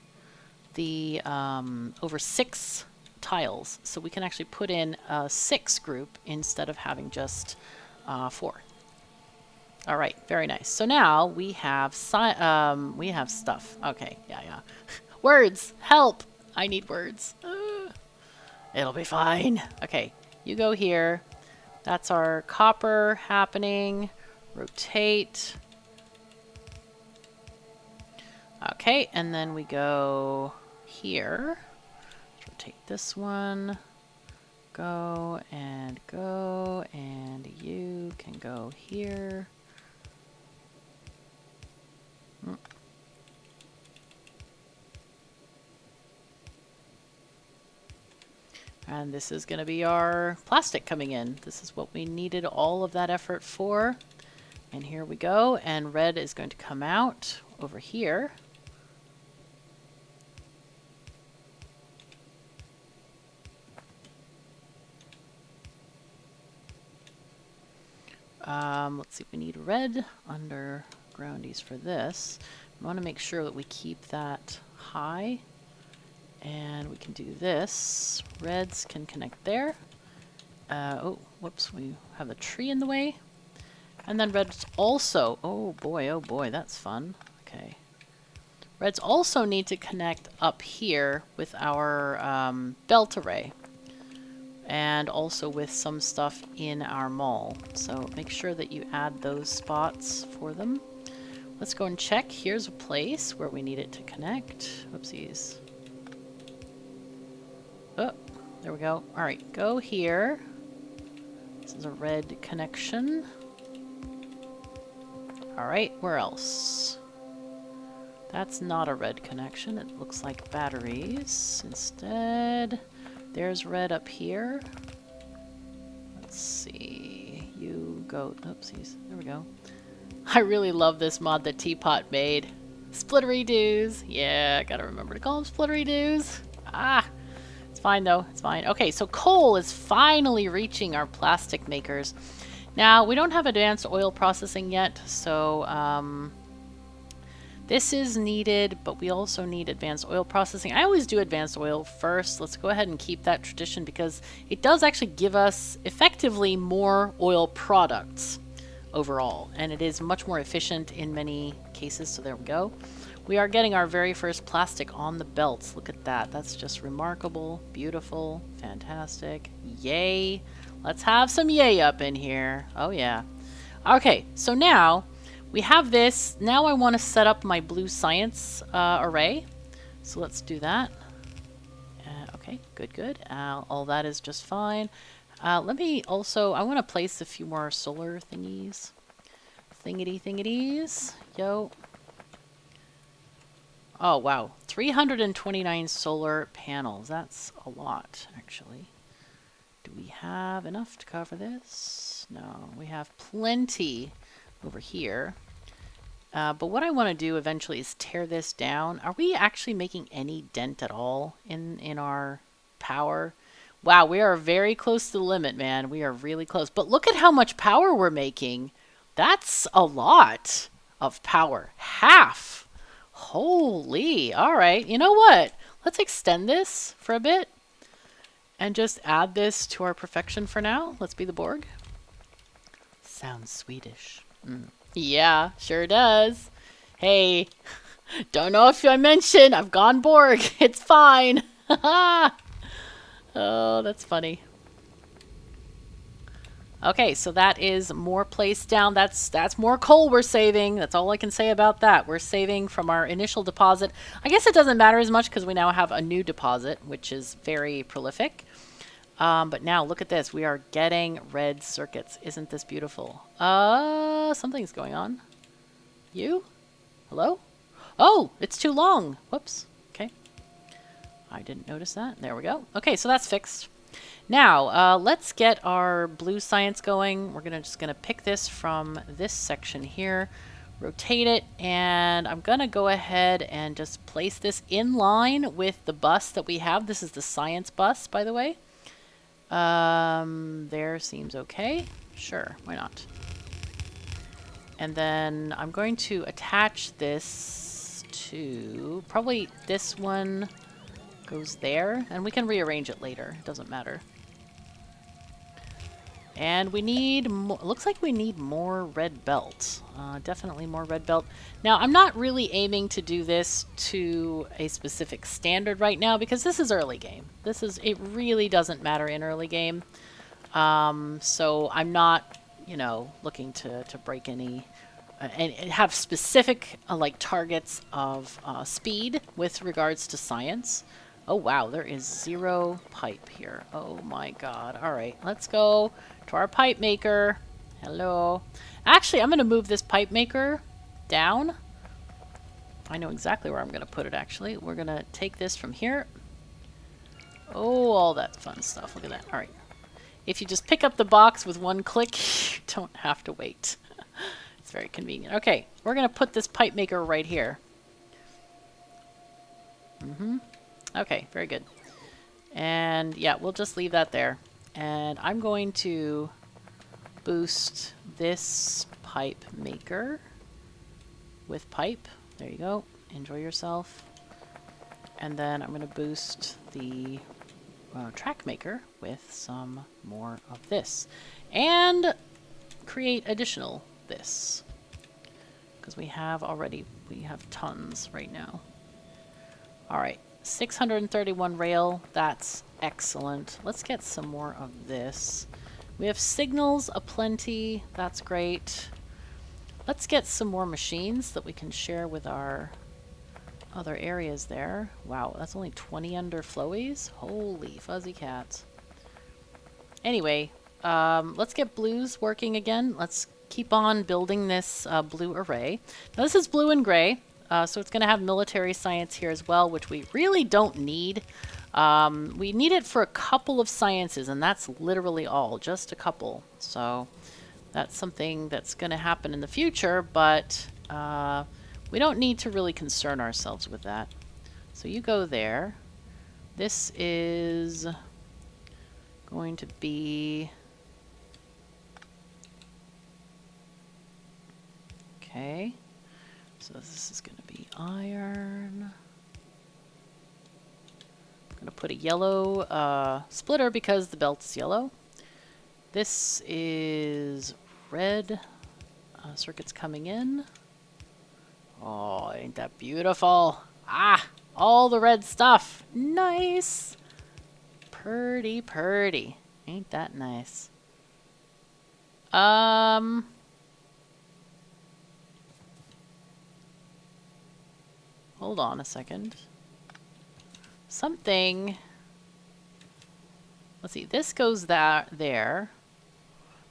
Speaker 1: the over 6 tiles, so we can actually put in a 6 group instead of having just 4. All right, very nice. So now we have stuff. Okay, yeah. Words, help! I need words. It'll be fine. Okay, you go here. That's our copper happening. Rotate. Okay, and then we go here. Rotate this one. Go, and you can go here. And this is going to be our plastic coming in. This is what we needed all of that effort for. And here we go. And red is going to come out over here. Let's see, we need red undergroundies for this. We want to make sure that we keep that high. And we can do this. Reds can connect there. Oh, whoops, we have a tree in the way. And then reds also, oh boy, that's fun. Okay. Reds also need to connect up here with our belt array. And also with some stuff in our mall. So make sure that you add those spots for them. Let's go and check. Here's a place where we need it to connect. Whoopsies. Oh, there we go. All right, go here. This is a red connection. All right, where else? That's not a red connection. It looks like batteries instead. There's red up here. Let's see. You go. Oopsies. There we go. I really love this mod that Teapot made. Splittery-doos. Yeah, gotta remember to call them splittery-doos. Ah, it's fine though. It's fine. Okay, so coal is finally reaching our plastic makers. Now, we don't have advanced oil processing yet, so this is needed, but we also need advanced oil processing. I always do advanced oil first. Let's go ahead and keep that tradition because it does actually give us effectively more oil products overall, and it is much more efficient in many cases. So there we go. We are getting our very first plastic on the belts. Look at that. That's just remarkable, beautiful, fantastic. Yay. Let's have some yay up in here. Oh yeah. Okay, so now we have this. Now I want to set up my blue science array. So let's do that. Okay, good. All that is just fine. Let me also, I want to place a few more solar thingies. Thingities. Yo. Oh, wow. 329 solar panels. That's a lot, actually. Do we have enough to cover this? No, we have plenty over here. But what I want to do eventually is tear this down. Are we actually making any dent at all in our power? Wow, we are very close to the limit, man. We are really close. But look at how much power we're making. That's a lot of power. Half. Holy. All right. You know what? Let's extend this for a bit and just add this to our perfection for now. Let's be the Borg. Sounds Swedish. Yeah, sure does. Hey, don't know if I mentioned I've gone Borg. It's fine. Oh, that's funny. Okay, so that is more placed down. That's more coal we're saving. That's all I can say about that. We're saving from our initial deposit. I guess it doesn't matter as much because we now have a new deposit, which is very prolific. But now look at this. We are getting red circuits. Isn't this beautiful? Something's going on. You? Hello? Oh, it's too long. Whoops. Okay. I didn't notice that. There we go. Okay, so that's fixed. Now, let's get our blue science going. We're just gonna pick this from this section here. rotate it, and I'm gonna go ahead and just place this in line with the bus that we have. This is the science bus, by the way. There seems okay. Sure, why not? And then I'm going to attach this to, probably this one goes there, and we can rearrange it later. It doesn't matter. And we need more, looks like we need more red belt. Definitely more red belt. Now, I'm not really aiming to do this to a specific standard right now because this is early game. It really doesn't matter in early game. So I'm not, you know, looking to break any, and have specific like targets of speed with regards to science. Oh wow, there is 0 pipe here. Oh my god. Alright, let's go to our pipe maker. Hello. Actually, I'm going to move this pipe maker down. I know exactly where I'm going to put it, actually. We're going to take this from here. Oh, all that fun stuff. Look at that. Alright. If you just pick up the box with one click, you don't have to wait. It's very convenient. Okay, we're going to put this pipe maker right here. Okay, very good. And yeah, we'll just leave that there. And I'm going to boost this pipe maker with pipe. There you go. Enjoy yourself. And then I'm going to boost the track maker with some more of this. And create additional this. Because we have tons right now. Alright. 631 rail, that's excellent. Let's get some more of this. We have signals aplenty, that's great. Let's get some more machines that we can share with our other areas there. Wow, that's only 20 under flowies? Holy fuzzy cats. Anyway, let's get blues working again. Let's keep on building this blue array. Now this is blue and gray. So it's going to have military science here as well, which we really don't need. We need it for a couple of sciences, and that's literally all, just a couple. So that's something that's going to happen in the future, but we don't need to really concern ourselves with that. So you go there. This is going to be... Okay. So this is going to be iron. I'm going to put a yellow splitter because the belt's yellow. This is red circuits coming in. Oh, ain't that beautiful? Ah, all the red stuff. Nice. Purty, purty. Ain't that nice? Hold on a second. Something. Let's see. This goes there.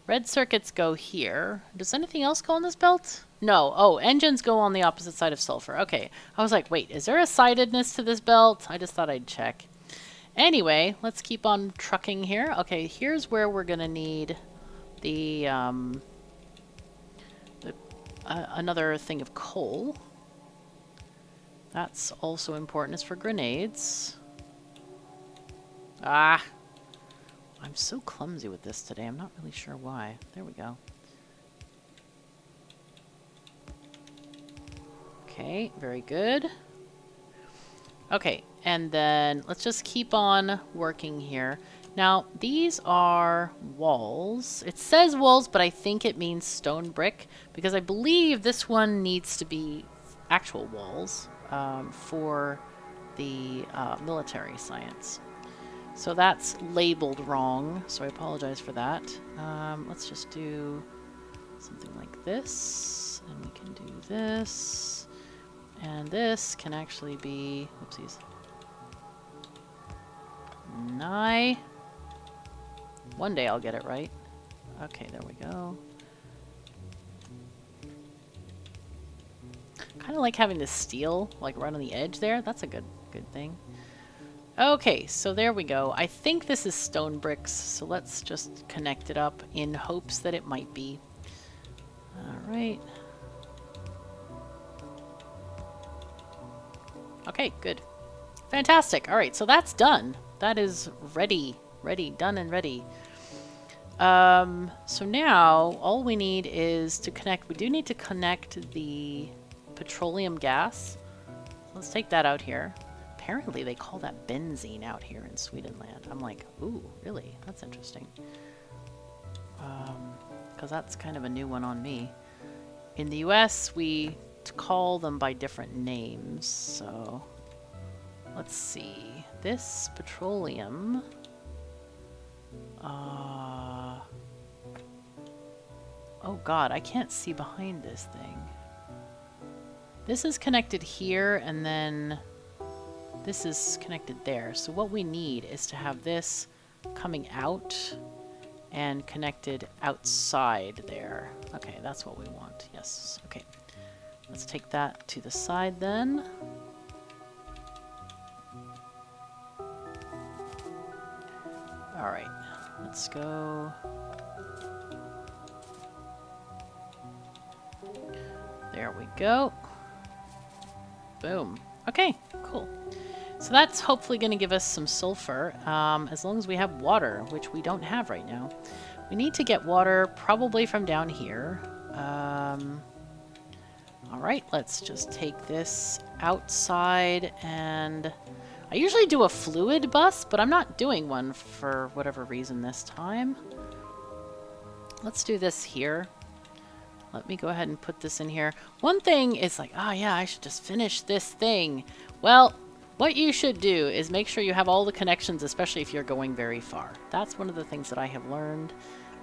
Speaker 1: Red circuits go here. Does anything else go on this belt? No. Oh, engines go on the opposite side of sulfur. Okay. I was like, wait, is there a sidedness to this belt? I just thought I'd check. Anyway, let's keep on trucking here. Okay, here's where we're going to need the another thing of coal. That's also important. It's for grenades. Ah! I'm so clumsy with this today. I'm not really sure why. There we go. Okay, very good. Okay, and then let's just keep on working here. Now, these are walls. It says walls, but I think it means stone brick, because I believe this one needs to be actual walls. For the military science. So that's labeled wrong, so I apologize for that. Let's just do something like this, and we can do this, and this can actually be, oopsies, NI. One day I'll get it right. Okay, there we go. Kind of like having the steel like right on the edge there. That's a good thing. Okay, so there we go. I think this is stone bricks, so let's just connect it up in hopes that it might be. All right. Okay, good. Fantastic. All right, so that's done. That is ready. Ready, done and ready. So now all we need is to connect. We do need to connect the petroleum gas. Let's take that out here. Apparently they call that benzene out here in Swedenland. I'm like, ooh, really? That's interesting. Because that's kind of a new one on me. In the US, we call them by different names. So let's see. This petroleum... oh god, I can't see behind this thing. This is connected here, and then this is connected there. So what we need is to have this coming out and connected outside there. Okay, that's what we want. Yes. Okay. Let's take that to the side then. All right. Let's go. There we go. Boom. Okay, cool. So that's hopefully going to give us some sulfur, as long as we have water, which we don't have right now. We need to get water probably from down here. All right, let's just take this outside, and I usually do a fluid bus, but I'm not doing one for whatever reason this time. Let's do this here. Let me go ahead and put this in here. One thing is like, oh yeah, I should just finish this thing. Well, what you should do is make sure you have all the connections, especially if you're going very far. That's one of the things that I have learned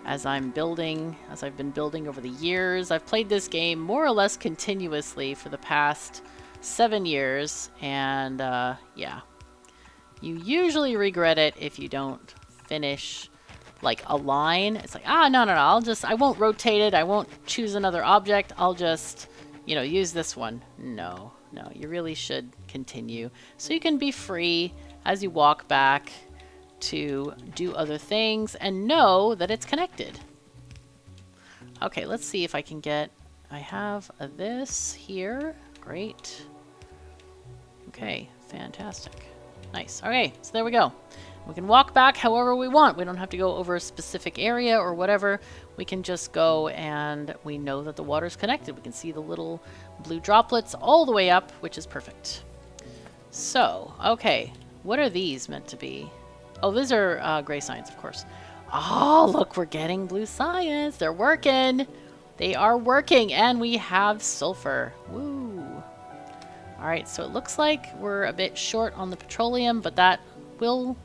Speaker 1: as I'm building, as I've been building over the years. I've played this game more or less continuously for the past 7 years, and yeah. You usually regret it if you don't finish like a line. It's like, no, I won't rotate it. I won't choose another object. I'll just, you know, use this one. No, you really should continue. So you can be free as you walk back to do other things and know that it's connected. Okay, let's see if I can get, I have this here. Great. Okay, fantastic. Nice. Okay, so there we go. We can walk back however we want. We don't have to go over a specific area or whatever. We can just go, and we know that the water's connected. We can see the little blue droplets all the way up, which is perfect. So, okay. What are these meant to be? Oh, these are gray science, of course. Oh, look, we're getting blue science. They're working. They are working, and we have sulfur. Woo. All right, so it looks like we're a bit short on the petroleum, but that will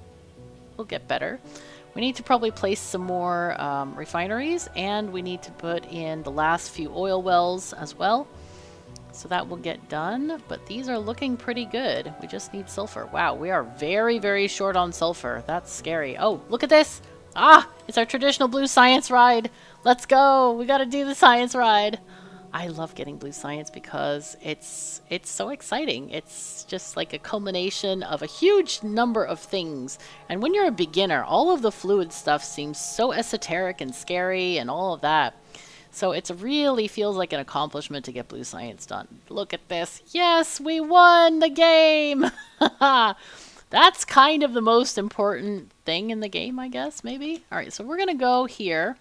Speaker 1: get better. We need to probably place some more refineries, and we need to put in the last few oil wells as well. So that will get done, but these are looking pretty good. We just need sulfur. Wow, we are very, very short on sulfur. That's scary. Oh, look at this. It's our traditional blue science ride. Let's go. We got to do the science ride. I love getting blue science because it's so exciting. It's just like a culmination of a huge number of things. And when you're a beginner, all of the fluid stuff seems so esoteric and scary and all of that. So it really feels like an accomplishment to get blue science done. Look at this. Yes, we won the game. That's kind of the most important thing in the game, I guess, maybe. All right, so we're going to go here.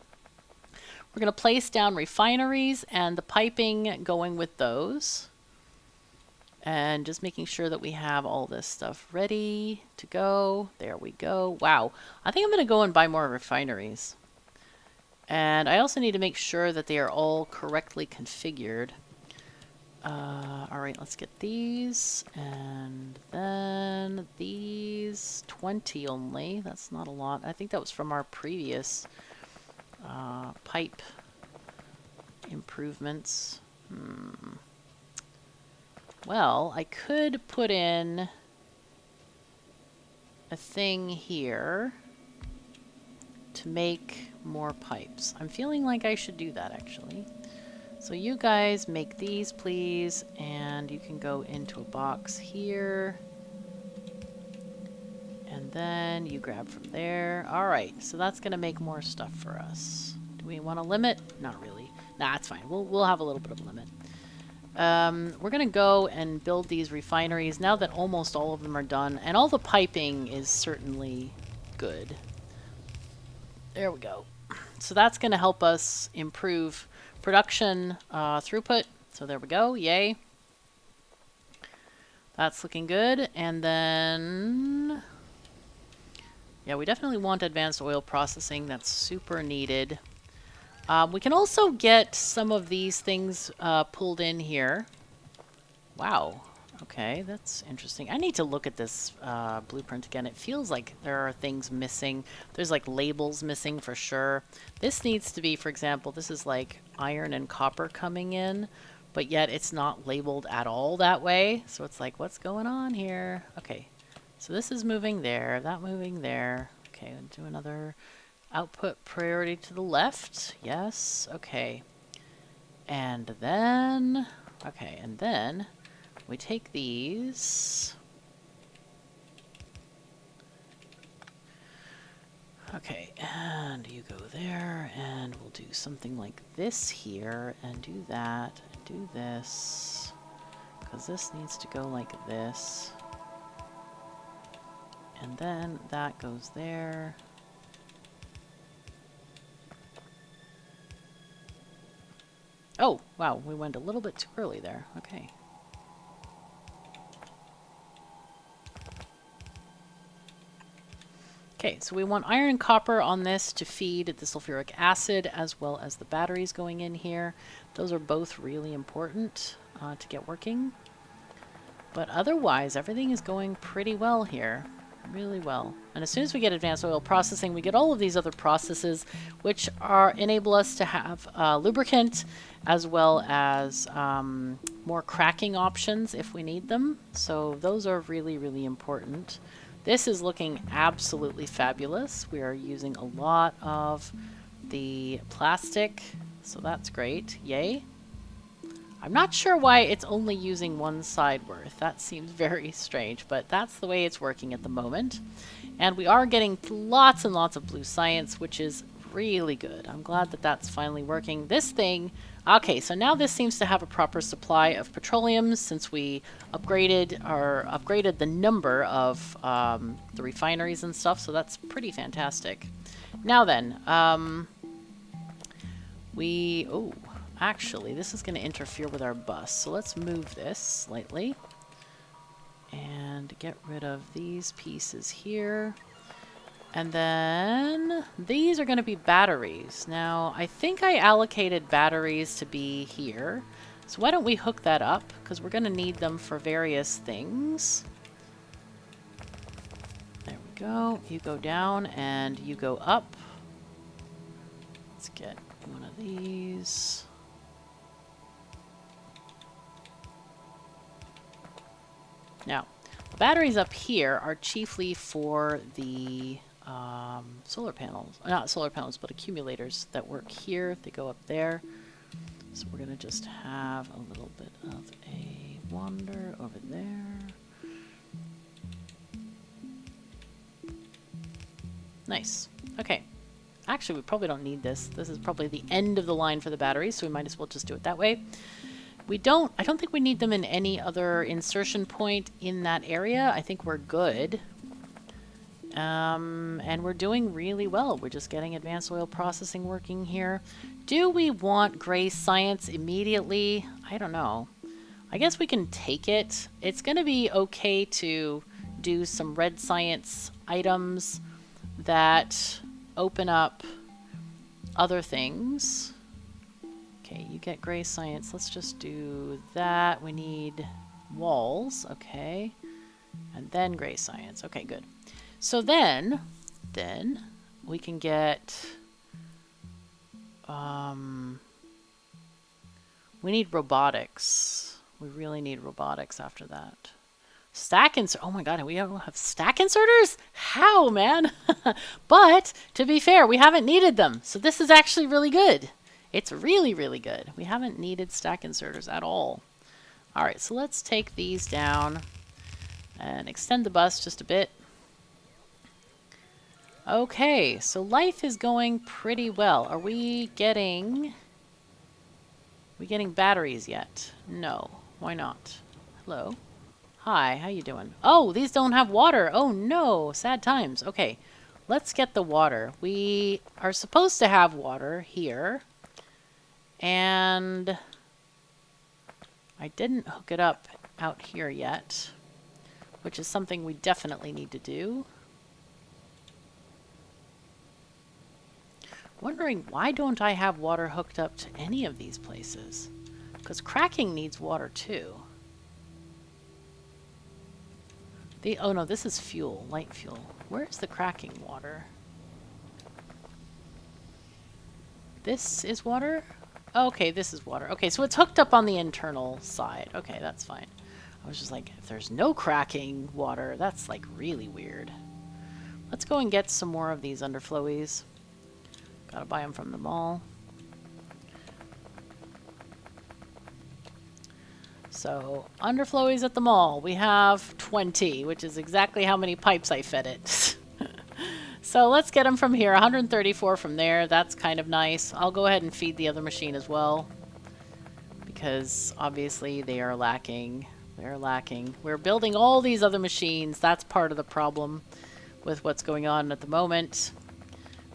Speaker 1: We're going to place down refineries and the piping going with those. And just making sure that we have all this stuff ready to go. There we go. Wow. I think I'm going to go and buy more refineries. And I also need to make sure that they are all correctly configured. All right, let's get these. And then these 20 only. That's not a lot. I think that was from our previous pipe improvements. Well, I could put in a thing here to make more pipes. I'm feeling like I should do that, actually. So you guys make these, please, and you can go into a box here. And then you grab from there. All right, so that's going to make more stuff for us. Do we want a limit? Not really. Nah, it's fine. We'll have a little bit of a limit. we're going to go and build these refineries now that almost all of them are done. And all the piping is certainly good. There we go. So that's going to help us improve production throughput. So there we go. Yay. That's looking good. And then, yeah, we definitely want advanced oil processing. That's super needed. We can also get some of these things pulled in here. Wow. Okay, that's interesting. I need to look at this blueprint again. It feels like there are things missing. There's like labels missing for sure. This needs to be, for example, this is like iron and copper coming in, but yet it's not labeled at all that way. So it's like, what's going on here? Okay, so this is moving there, that moving there. Okay, we'll do another output priority to the left. Yes, okay. And then, okay, and then we take these. Okay, and you go there, and we'll do something like this here, and do that, and do this, because this needs to go like this. And then that goes there. Oh, wow, we went a little bit too early there. Okay. Okay, so we want iron and copper on this to feed the sulfuric acid as well as the batteries going in here. Those are both really important to get working. But otherwise, everything is going pretty well here. Really well. And as soon as we get advanced oil processing, we get all of these other processes which enable us to have lubricant as well as more cracking options if we need them. So those are really, really important. This is looking absolutely fabulous. We are using a lot of the plastic, so that's great. Yay. I'm not sure why it's only using one side worth. That seems very strange, but that's the way it's working at the moment. And we are getting lots and lots of blue science, which is really good. I'm glad that that's finally working. This thing, okay, so now this seems to have a proper supply of petroleum since we upgraded the number of the refineries and stuff, so that's pretty fantastic. Now then, actually, this is going to interfere with our bus, so let's move this slightly and get rid of these pieces here. And then these are going to be batteries. Now, I think I allocated batteries to be here, so why don't we hook that up, because we're going to need them for various things. There we go. You go down and you go up. Let's get one of these. Now, the batteries up here are chiefly for the solar panels. Not solar panels, but accumulators that work here. They go up there. So we're going to just have a little bit of a wander over there. Nice. Okay. Actually, we probably don't need this. This is probably the end of the line for the batteries, so we might as well just do it that way. I don't think we need them in any other insertion point in that area. I think we're good. And we're doing really well. We're just getting advanced oil processing working here. Do we want gray science immediately? I don't know. I guess we can take it. It's going to be okay to do some red science items that open up other things. Okay, you get gray science. Let's just do that. We need walls. Okay. And then gray science. Okay, good. So then we can get, we need robotics. We really need robotics after that. Stack insert. Oh my god, we don't have stack inserters? How, man? But to be fair, we haven't needed them. So this is actually really good. It's really, really good. We haven't needed stack inserters at all. All right, so let's take these down and extend the bus just a bit. Okay, so life is going pretty well. Are we getting... We getting batteries yet? No. Why not? Hello. Hi, how you doing? Oh, these don't have water. Oh no, sad times. Okay, let's get the water. We are supposed to have water here. And I didn't hook it up out here yet, which is something we definitely need to do. Wondering why don't I have water hooked up to any of these places? Because cracking needs water too. Oh no, this is fuel, light fuel. Where's the cracking water? This is water? Okay, this is water. Okay, so it's hooked up on the internal side. Okay, that's fine. I was just like, if there's no cracking water, that's like really weird. Let's go and get some more of these underflowies. Gotta buy them from the mall. So, underflowies at the mall. We have 20, which is exactly how many pipes I fed it. So let's get them from here. 134 from there. That's kind of nice. I'll go ahead and feed the other machine as well, because obviously they are lacking. They're lacking. We're building all these other machines. That's part of the problem with what's going on at the moment.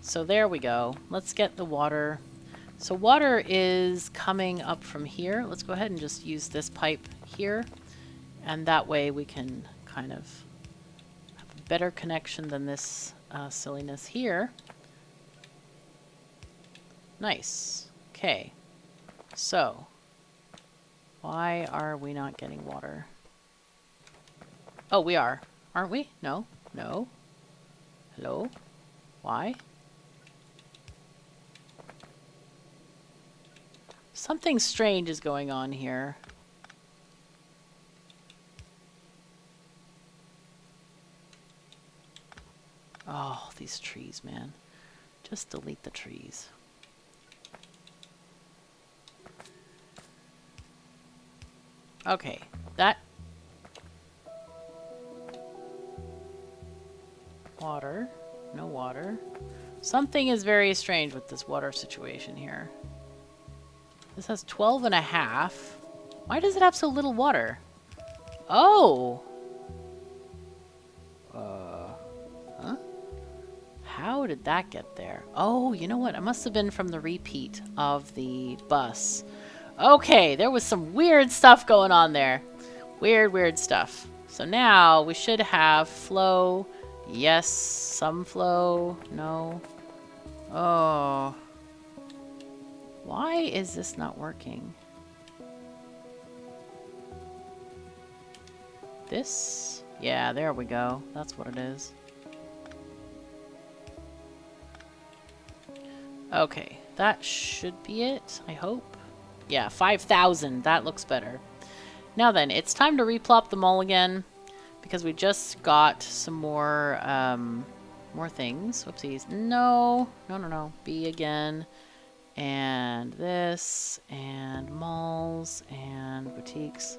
Speaker 1: So there we go. Let's get the water. So water is coming up from here. Let's go ahead and just use this pipe here. And that way we can kind of have a better connection than this silliness here. Nice. Okay. So, why are we not getting water? Oh, we are. Aren't we? No. No. Hello? Why? Something strange is going on here. Oh, these trees, man. Just delete the trees. Okay, that... Water. No water. Something is very strange with this water situation here. This has 12.5. Why does it have so little water? Oh! Huh? How did that get there? Oh, you know what? It must have been from the repeat of the bus. Okay, there was some weird stuff going on there. Weird, weird stuff. So now we should have flow. Yes, some flow. No. Oh. Why is this not working? This? Yeah, there we go. That's what it is. Okay, that should be it, I hope. Yeah, 5,000. That looks better. Now then, it's time to replop them all again, because we just got some more, more things. Whoopsies. No. No, no, no. B again. And this, and malls, and boutiques.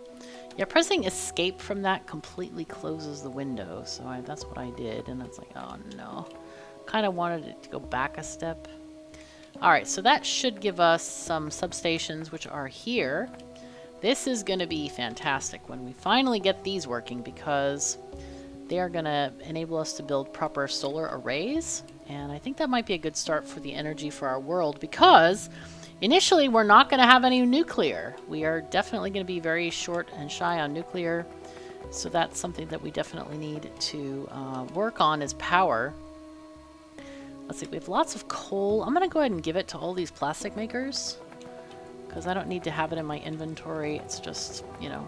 Speaker 1: Yeah, pressing escape from that completely closes the window, so that's what I did, and it's like, oh no. Kind of wanted it to go back a step. Alright, so that should give us some substations, which are here. This is going to be fantastic when we finally get these working, because they are going to enable us to build proper solar arrays. And I think that might be a good start for the energy for our world, because initially we're not going to have any nuclear. We are definitely going to be very short and shy on nuclear. So that's something that we definitely need to work on, is power. Let's see, we have lots of coal. I'm going to go ahead and give it to all these plastic makers, because I don't need to have it in my inventory. It's just, you know,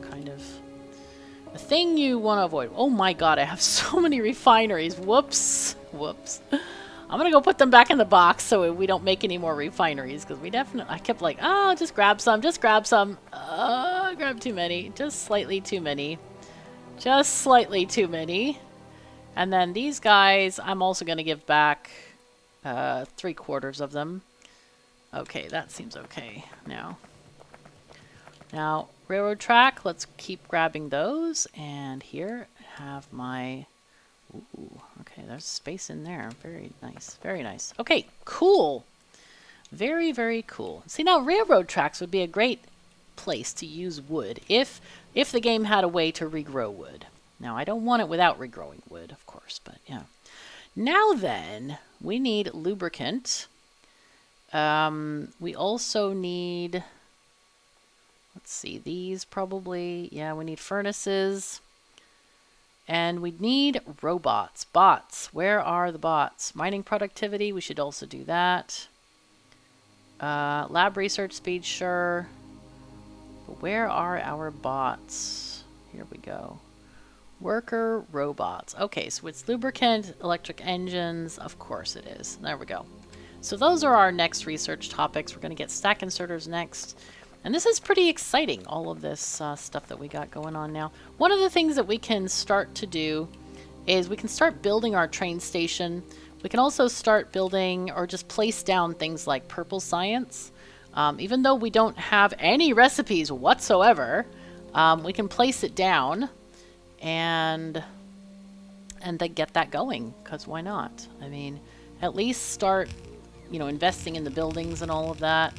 Speaker 1: kind of a thing you want to avoid. Oh my god, I have so many refineries. Whoops. Whoops. I'm gonna go put them back in the box so we don't make any more refineries, because we definitely... I kept like, oh, just grab some, just grab some. Grab too many. Just slightly too many. Just slightly too many. And then these guys, I'm also gonna give back 3/4 of them. Okay, that seems okay now. Now, railroad track, let's keep grabbing those. And here, have my... Ooh, okay, there's space in there. Very nice, very nice. Okay, cool. Very, very cool. See, now railroad tracks would be a great place to use wood if the game had a way to regrow wood. Now, I don't want it without regrowing wood, of course, but yeah. Now then, we need lubricant. We also need, let's see, these probably, yeah, we need furnaces. And we need robots, bots. Where are the bots? Mining productivity, we should also do that. Lab research speed, sure. But where are our bots? Here we go. Worker robots. Okay, so it's lubricant, electric engines. Of course it is. There we go. So those are our next research topics. We're going to get stack inserters next. And this is pretty exciting, all of this stuff that we got going on now. One of the things that we can start to do is we can start building our train station. We can also start building or just place down things like purple science. Even though we don't have any recipes whatsoever, we can place it down and then get that going, because why not? I mean, at least start, you know, investing in the buildings and all of that.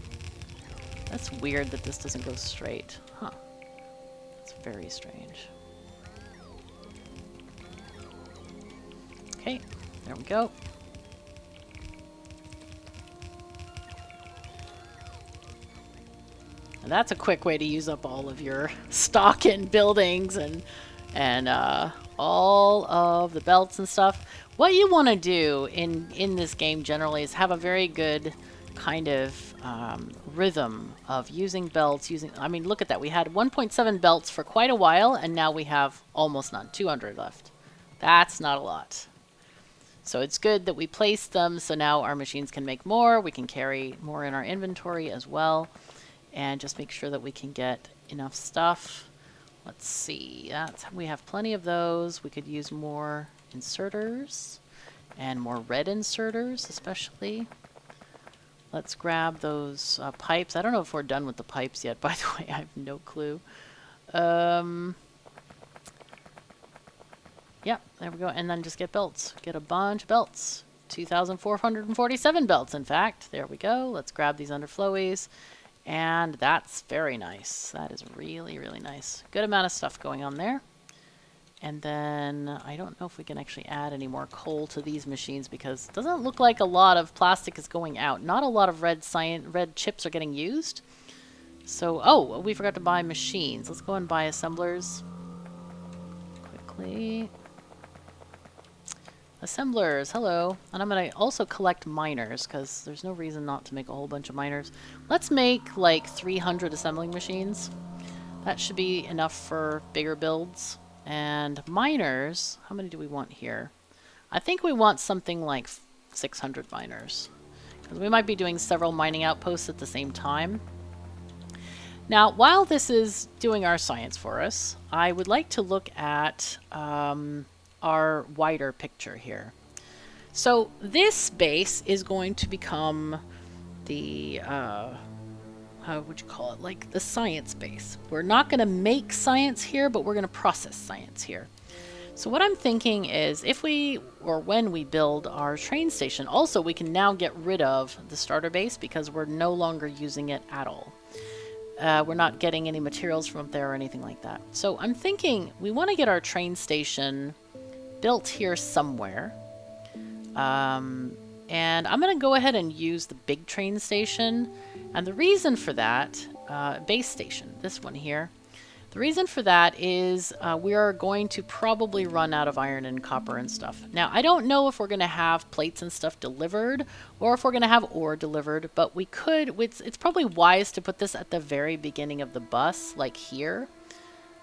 Speaker 1: That's weird that this doesn't go straight. Huh. That's very strange. Okay, there we go. And that's a quick way to use up all of your stock in buildings and all of the belts and stuff. What you want to do in this game generally is have a very good kind of rhythm of using belts. I mean, look at that. We had 1.7 belts for quite a while, and now we have almost none. 200 left. That's not a lot. So it's good that we placed them, so now our machines can make more. We can carry more in our inventory as well, and just make sure that we can get enough stuff. Let's see. We have plenty of those. We could use more inserters and more red inserters, especially. Let's grab those pipes. I don't know if we're done with the pipes yet, by the way. I have no clue. Yeah, there we go. And then just get belts. Get a bunch of belts. 2,447 belts, in fact. There we go. Let's grab these underflowies. And that's very nice. That is really, really nice. Good amount of stuff going on there. And then I don't know if we can actually add any more coal to these machines because it doesn't look like a lot of plastic is going out. Not a lot of red chips are getting used. So, oh, we forgot to buy machines. Let's go and buy assemblers. Quickly. Assemblers, hello. And I'm going to also collect miners because there's no reason not to make a whole bunch of miners. Let's make like 300 assembling machines. That should be enough for bigger builds. And miners, how many do we want here? I think we want something like 600 miners, because we might be doing several mining outposts at the same time. Now, while this is doing our science for us, I would like to look at our wider picture here. So this base is going to become the how would you call it? Like the science base. We're not going to make science here, but we're going to process science here. So what I'm thinking is if we, or when we build our train station, also we can now get rid of the starter base because we're no longer using it at all. We're not getting any materials from up there or anything like that. So I'm thinking we want to get our train station built here somewhere. And I'm going to go ahead and use the big train station. And the reason for that, base station, this one here, the reason for that is we are going to probably run out of iron and copper and stuff. Now, I don't know if we're going to have plates and stuff delivered or if we're going to have ore delivered, but we could, it's probably wise to put this at the very beginning of the bus, like here,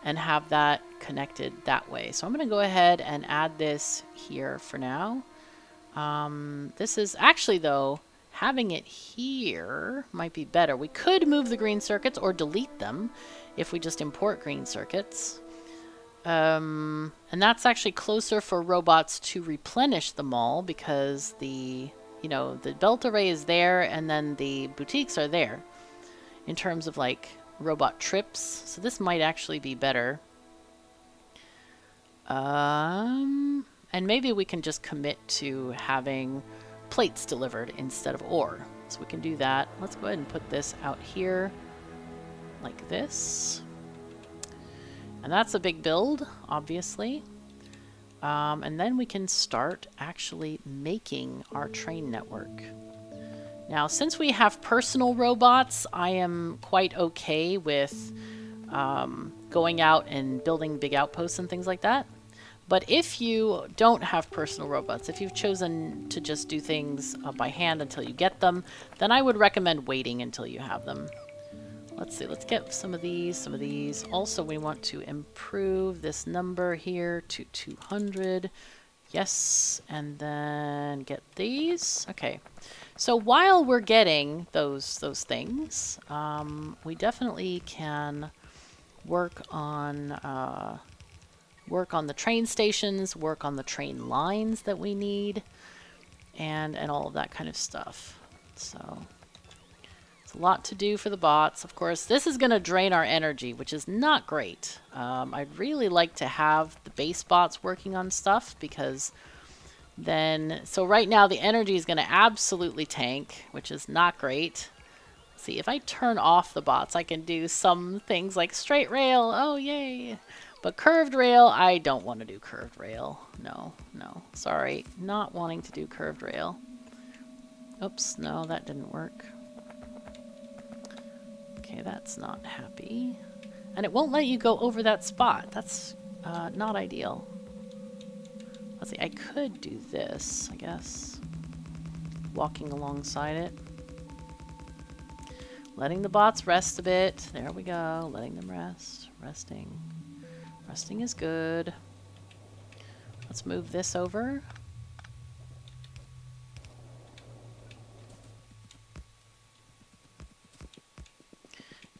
Speaker 1: and have that connected that way. So I'm going to go ahead and add this here for now. This is actually, though, having it here might be better. We could move the green circuits or delete them if we just import green circuits. And that's actually closer for robots to replenish them all because the belt array is there and then the boutiques are there in terms of like robot trips. So this might actually be better. And maybe we can just commit to having plates delivered instead of ore. So we can do that. Let's go ahead and put this out here like this. And that's a big build, obviously. And then we can start actually making our train network. Now, since we have personal robots, I am quite okay with going out and building big outposts and things like that. But if you don't have personal robots, if you've chosen to just do things by hand until you get them, then I would recommend waiting until you have them. Let's see, let's get some of these, some of these. Also, we want to improve this number here to 200. Yes, and then get these. Okay, so while we're getting those things, we definitely can work on the train stations, work on the train lines that we need, and all of that kind of stuff. So it's a lot to do for the bots. Of course, this is going to drain our energy, which is not great. I'd really like to have the base bots working on stuff, because then, so right now the energy is going to absolutely tank, which is not great. See, if I turn off the bots, I can do some things like straight rail. Oh, yay. But curved rail, I don't want to do curved rail. No, no, sorry. Not wanting to do curved rail. Oops, no, that didn't work. Okay, that's not happy. And it won't let you go over that spot. That's not ideal. Let's see, I could do this, I guess. Walking alongside it. Letting the bots rest a bit. There we go. Letting them rest. Resting. Resting is good. Let's move this over.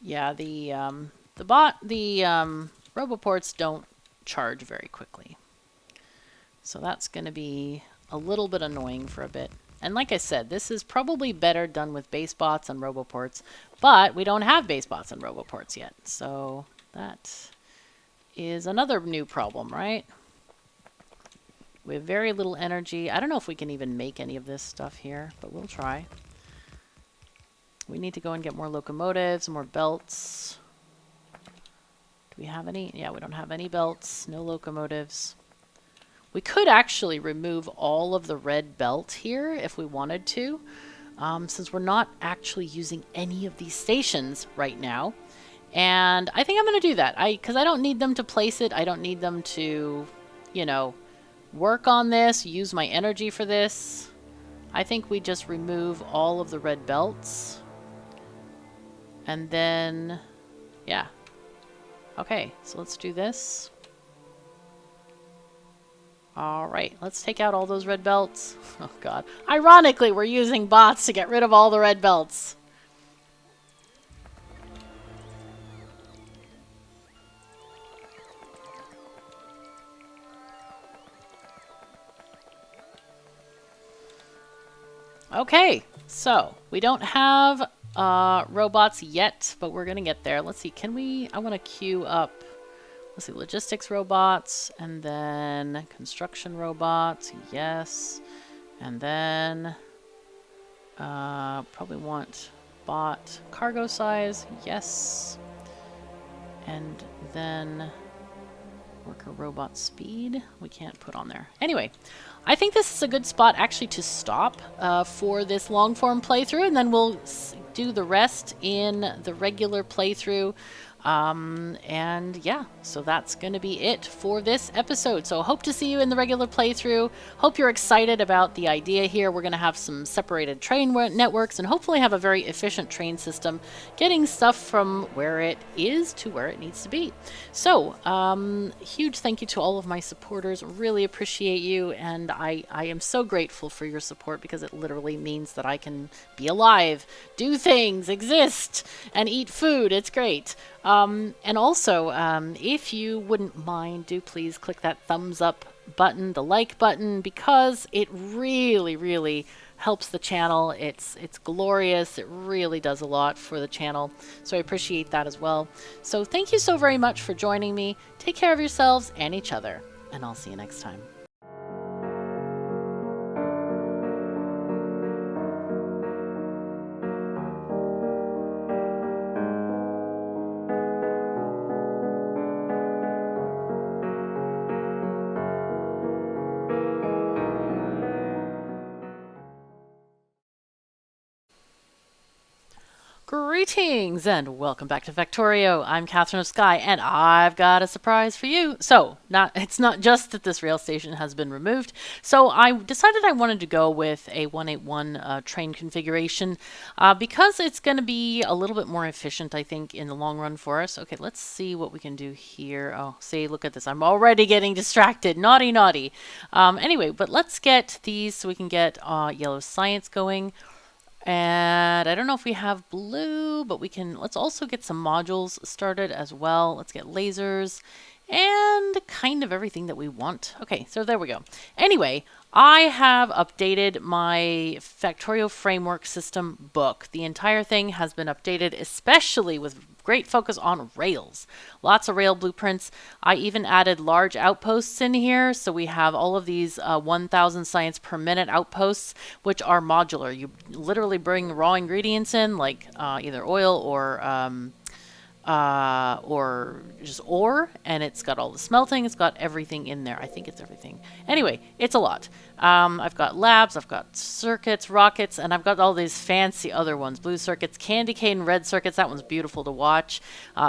Speaker 1: Yeah, the roboports don't charge very quickly. So that's going to be a little bit annoying for a bit. And like I said, this is probably better done with base bots and roboports, but we don't have base bots and roboports yet. So that is another new problem, right? We have very little energy. I don't know if we can even make any of this stuff here, but we'll try. We need to go and get more locomotives, more belts. Do we have any? Yeah, we don't have any belts, no locomotives. We could actually remove all of the red belt here if we wanted to, since we're not actually using any of these stations right now. And I think I'm going to do that, because I don't need them to place it. I don't need them to, you know, work on this, use my energy for this. I think we just remove all of the red belts. And then, yeah. Okay, so let's do this. All right, let's take out all those red belts. Oh, God. Ironically, we're using bots to get rid of all the red belts. Okay, so we don't have robots yet, but we're going to get there. Let's see, can we... I want to queue up... Let's see, logistics robots, and then construction robots, yes. And then probably want bot cargo size, yes. And then worker robot speed, we can't put on there. Anyway, I think this is a good spot actually to stop for this long form playthrough, and then we'll do the rest in the regular playthrough. And yeah, so that's going to be it for this episode. So hope to see you in the regular playthrough. Hope you're excited about the idea here. We're going to have some separated train networks and hopefully have a very efficient train system, getting stuff from where it is to where it needs to be. So, huge thank you to all of my supporters. Really appreciate you, and I am so grateful for your support, because it literally means that I can be alive, do things, exist, and eat food. It's great. And also, if you wouldn't mind, do please click that thumbs up button, the like button, because it really, really helps the channel. It's glorious. It really does a lot for the channel. So I appreciate that as well. So thank you so very much for joining me. Take care of yourselves and each other, and I'll see you next time. Greetings and welcome back to Factorio. I'm KatherineOfSky and I've got a surprise for you. So, it's not just that this rail station has been removed. So I decided I wanted to go with a 181 train configuration because it's going to be a little bit more efficient, I think, in the long run for us. Okay, let's see what we can do here. Oh, see, look at this. I'm already getting distracted. Naughty, naughty. Anyway, but let's get these so we can get yellow science going. And I don't know if we have blue, but we can, let's also get some modules started as well. Let's get lasers and kind of everything that we want. Okay, so there we go. Anyway, I have updated my Factorio framework system book. The entire thing has been updated, especially with great focus on rails. Lots of rail blueprints. I even added large outposts in here. So we have all of these 1,000 science per minute outposts, which are modular. You literally bring raw ingredients in, like either oil or just ore, and it's got all the smelting. It's got everything in there. I think it's everything. Anyway, it's a lot. I've got labs, I've got circuits, rockets, and I've got all these fancy other ones. Blue circuits, candy cane, red circuits. That one's beautiful to watch.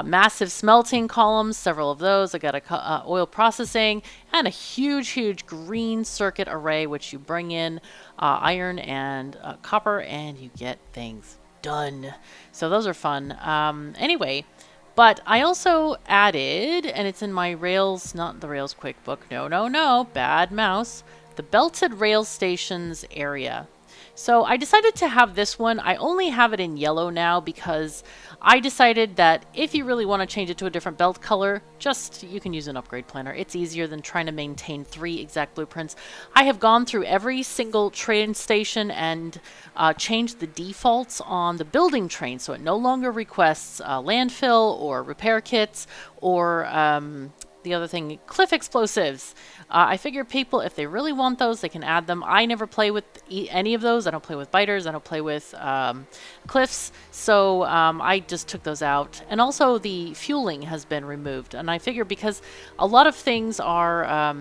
Speaker 1: Massive smelting columns, several of those. I got a oil processing and a huge green circuit array, which you bring in iron and copper, and you get things done. So those are fun. Anyway, but I also added, and it's in my Rails, not the Rails Quick book, no, bad mouse, the belted rail stations area. So I decided to have this one. I only have it in yellow now because I decided that if you really want to change it to a different belt color, you can use an upgrade planner. It's easier than trying to maintain 3 exact blueprints. I have gone through every single train station and changed the defaults on the building train, so it no longer requests landfill or repair kits or the other thing, cliff explosives. I figure people, if they really want those, they can add them. I never play with any of those. I don't play with biters. I don't play with cliffs. So I just took those out. And also the fueling has been removed. And I figure because a lot of things are,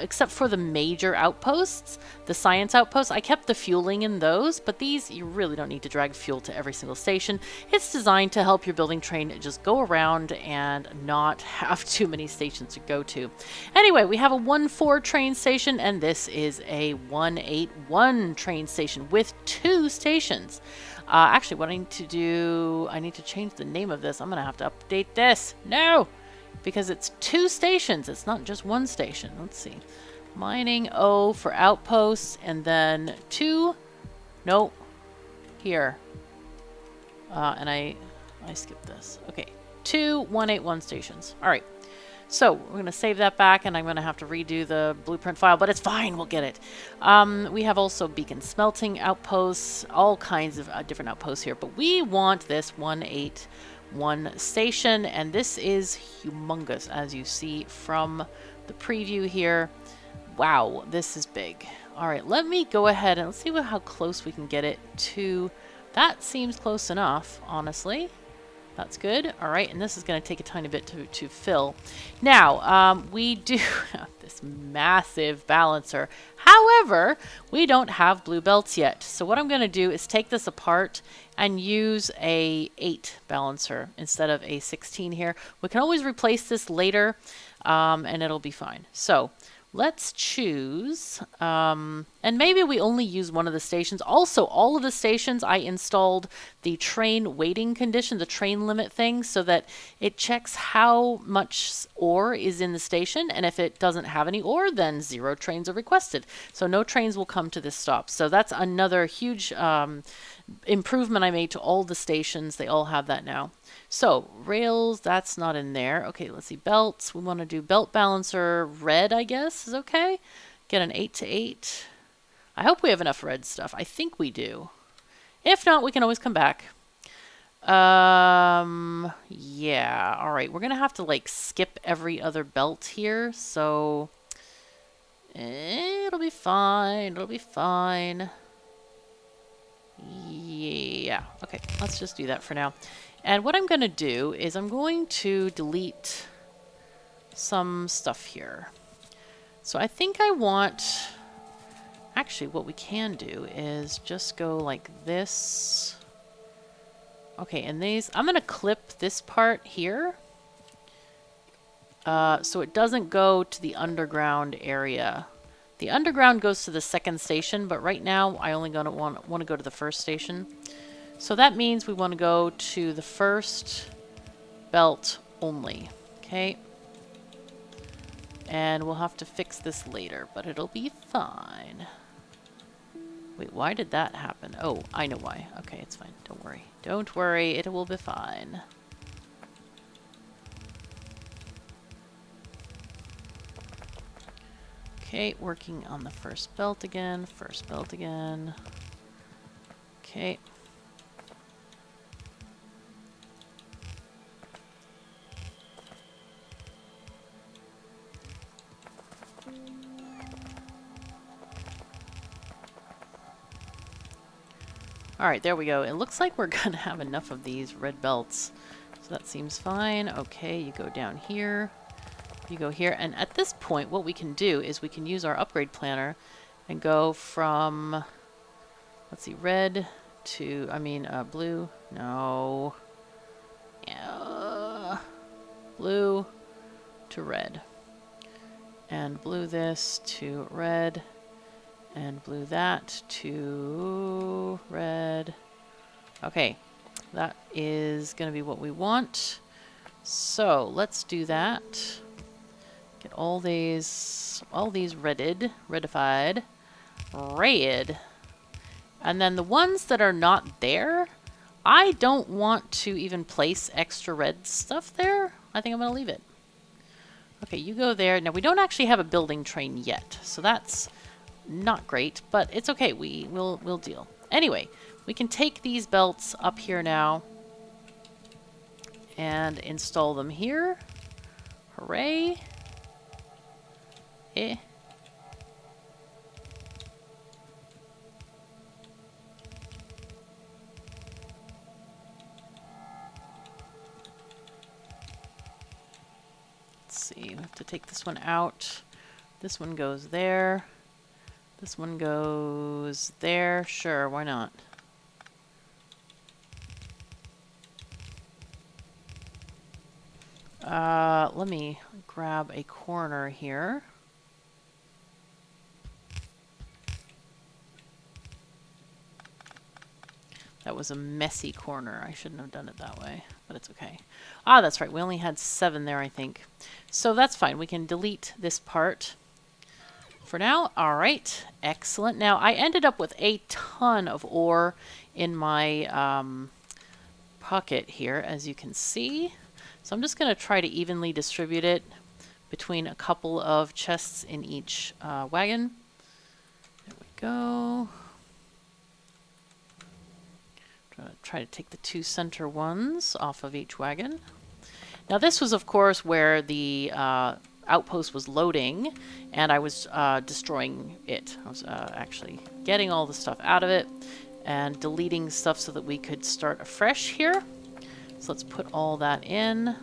Speaker 1: except for the major outposts, the science outposts, I kept the fueling in those, but these, you really don't need to drag fuel to every single station. It's designed to help your building train just go around and not have too many stations to go to. Anyway, we have a 1-4 train station, and this is a 181 train station with 2 stations. Actually, what I need to do, I need to change the name of this. I'm going to have to update this. No! Because it's 2 stations. It's not just 1 station. Let's see. Mining O for outposts, and then 2. Nope. Here. And I skipped this. Okay. 2 181 stations. All right. So we're going to save that back, and I'm going to have to redo the blueprint file, but it's fine. We'll get it. We have also beacon smelting outposts, all kinds of different outposts here, but we want this 181 station, and this is humongous, as you see from the preview here. Wow, this is big. All right, let me go ahead and let's see how close we can get it to. That seems close enough, honestly. That's good. All right, and this is going to take a tiny bit to fill. Now, we do have this massive balancer. However, we don't have blue belts yet. So what I'm going to do is take this apart and use a 8 balancer instead of a 16 here. We can always replace this later, and it'll be fine. So let's choose, and maybe we only use one of the stations. Also, all of the stations, I installed the train waiting condition, the train limit thing, so that it checks how much ore is in the station, and if it doesn't have any ore, then 0 trains are requested. So no trains will come to this stop. So that's another huge improvement I made to all the stations. They all have that now. So rails, that's not in there. Okay, let's see. Belts, we want to do belt balancer red, I guess is okay. Get an 8 to 8. I hope we have enough red stuff. I think we do. If not, we can always come back. Yeah, all right. We're going to have to like skip every other belt here. So it'll be fine. It'll be fine. Yeah, okay, let's just do that for now. And what I'm going to do is I'm going to delete some stuff here. So I think I want, actually what we can do is just go like this Okay, and these, I'm going to clip this part here so it doesn't go to the underground area. The underground goes to the second station, but right now I only want to go to the first station. So that means we want to go to the first belt only. Okay. And we'll have to fix this later, but it'll be fine. Wait, why did that happen? Oh, I know why. Okay, it's fine. Don't worry. Don't worry. It will be fine. Okay, working on the first belt again. First belt again. Okay. Alright, there we go. It looks like we're going to have enough of these red belts. So that seems fine. Okay, you go down here. You go here. And at this point, what we can do is we can use our upgrade planner and go from, let's see, red to, blue. No. Yeah. Blue to red. And blue this to red. And blue that to red. Okay, that is going to be what we want. So let's do that. Get all these redified. Red. And then the ones that are not there, I don't want to even place extra red stuff there. I think I'm going to leave it. Okay, you go there. Now we don't actually have a building train yet, so that's not great, but it's okay. We'll deal. Anyway, we can take these belts up here now and install them here. Hooray. Eh. Let's see. We have to take this one out. This one goes there. This one goes there. Sure, why not? Let me grab a corner here. That was a messy corner. I shouldn't have done it that way, but it's okay. Ah, that's right. We only had 7 there, I think. So that's fine. We can delete this part for now. All right, excellent. Now I ended up with a ton of ore in my pocket here, as you can see. So I'm just going to try to evenly distribute it between a couple of chests in each wagon. There we go. Try to take the 2 center ones off of each wagon. Now this was, of course, where the outpost was loading, and I was destroying it. I was actually getting all the stuff out of it and deleting stuff so that we could start afresh here. So let's put all that in.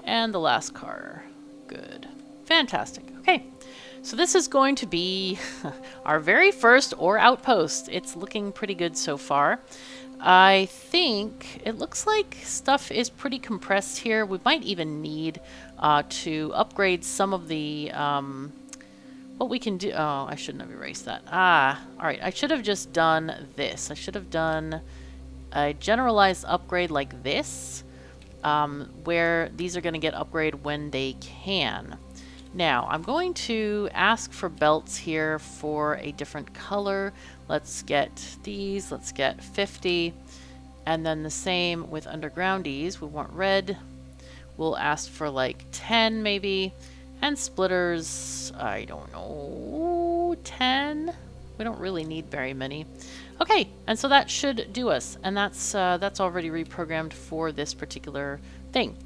Speaker 1: And the last car. Good. Fantastic. Okay. So this is going to be our very first ore outpost. It's looking pretty good so far. I think it looks like stuff is pretty compressed here. We might even need to upgrade some of the what we can do. Oh, I shouldn't have erased that. Ah, all right. I should have just done this. I should have done a generalized upgrade like this, where these are going to get upgraded when they can. Now, I'm going to ask for belts here for a different color. Let's get these. Let's get 50. And then the same with undergroundies. We want red. We'll ask for like 10 maybe. And splitters, I don't know, 10? We don't really need very many. Okay, and so that should do us. And that's already reprogrammed for this particular thing.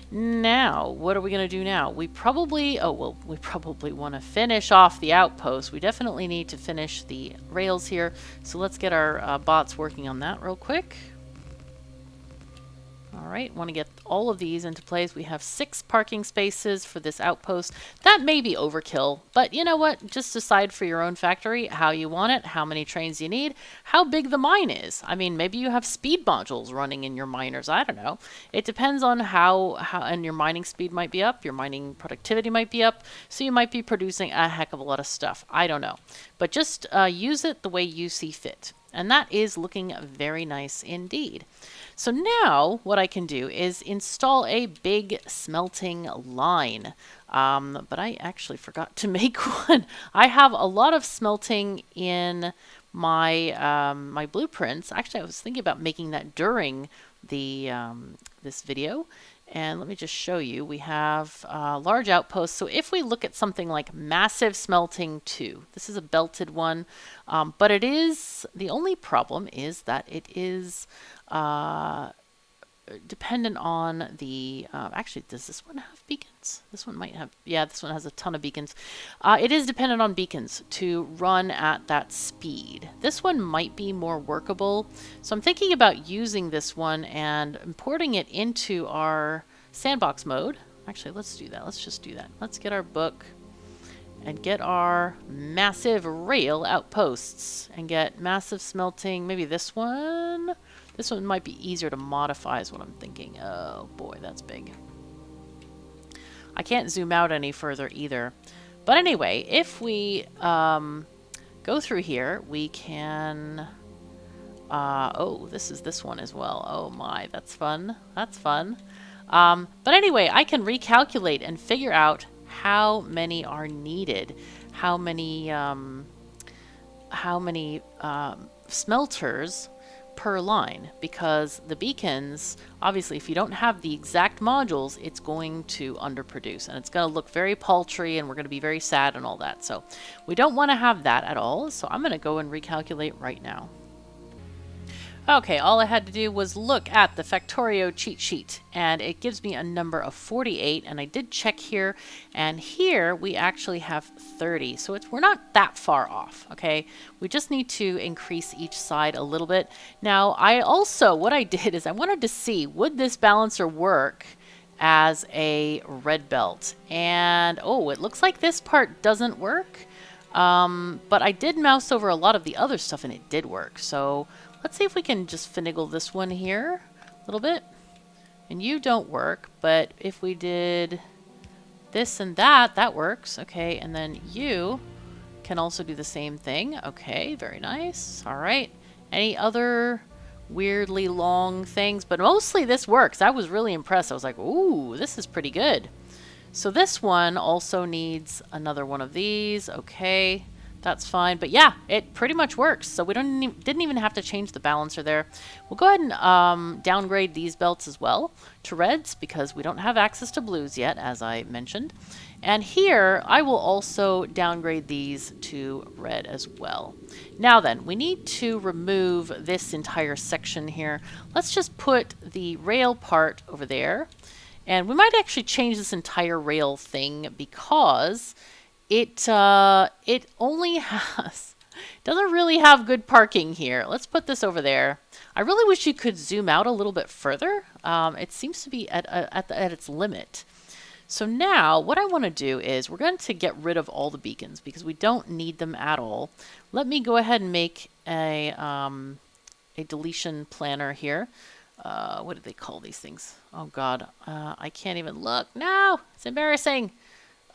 Speaker 1: Now, what are we going to do now? We probably want to finish off the outpost. We definitely need to finish the rails here. So let's get our bots working on that real quick. All right, want to get all of these into place. We have 6 parking spaces for this outpost. That may be overkill, but you know what? Just decide for your own factory how you want it, how many trains you need, how big the mine is. I mean, maybe you have speed modules running in your miners. I don't know. It depends on how and your mining speed might be up, your mining productivity might be up, so you might be producing a heck of a lot of stuff. I don't know. But just use it the way you see fit. And that is looking very nice indeed. So now what I can do is install a big smelting line. But I actually forgot to make one. I have a lot of smelting in my my blueprints. Actually, I was thinking about making that during the this video. And let me just show you. We have large outposts. So if we look at something like massive smelting 2, this is a belted one, but it is, the only problem is that it is dependent on the, actually, does this one have beacons? This one might have, yeah, this one has a ton of beacons. It is dependent on beacons to run at that speed. This one might be more workable. So I'm thinking about using this one and importing it into our sandbox mode. Actually, let's do that. Let's just do that. Let's get our book and get our massive rail outposts and get massive smelting. Maybe this one. This one might be easier to modify is what I'm thinking. Oh boy, that's big. I can't zoom out any further either. But anyway, if we go through here, we can... oh, this is this one as well. Oh my, that's fun. That's fun. But anyway, I can recalculate and figure out how many are needed. How many smelters per line, because the beacons, obviously if you don't have the exact modules, it's going to underproduce and it's going to look very paltry and we're going to be very sad and all that. So we don't want to have that at all. So I'm going to go and recalculate right now. Okay, all I had to do was look at the Factorio cheat sheet and it gives me a number of 48, and I did check here, and here we actually have 30. So we're not that far off, okay? We just need to increase each side a little bit. Now, what I did is I wanted to see, would this balancer work as a red belt? And oh, it looks like this part doesn't work. But I did mouse over a lot of the other stuff and it did work. So let's see if we can just finagle this one here a little bit. And you don't work, but if we did this and that, that works. Okay, and then you can also do the same thing. Okay, very nice. All right. Any other weirdly long things? But mostly this works. I was really impressed. I was like, ooh, this is pretty good. So this one also needs another one of these. Okay. That's fine. But yeah, it pretty much works. So we didn't even have to change the balancer there. We'll go ahead and downgrade these belts as well to reds because we don't have access to blues yet, as I mentioned. And here, I will also downgrade these to red as well. Now then, we need to remove this entire section here. Let's just put the rail part over there. And we might actually change this entire rail thing because it only doesn't really have good parking here. Let's put this over there. I really wish you could zoom out a little bit further. It seems to be at its limit. So now what I want to do is we're going to get rid of all the beacons because we don't need them at all. Let me go ahead and make a deletion planner here. What do they call these things? Oh God, I can't even look. No, it's embarrassing.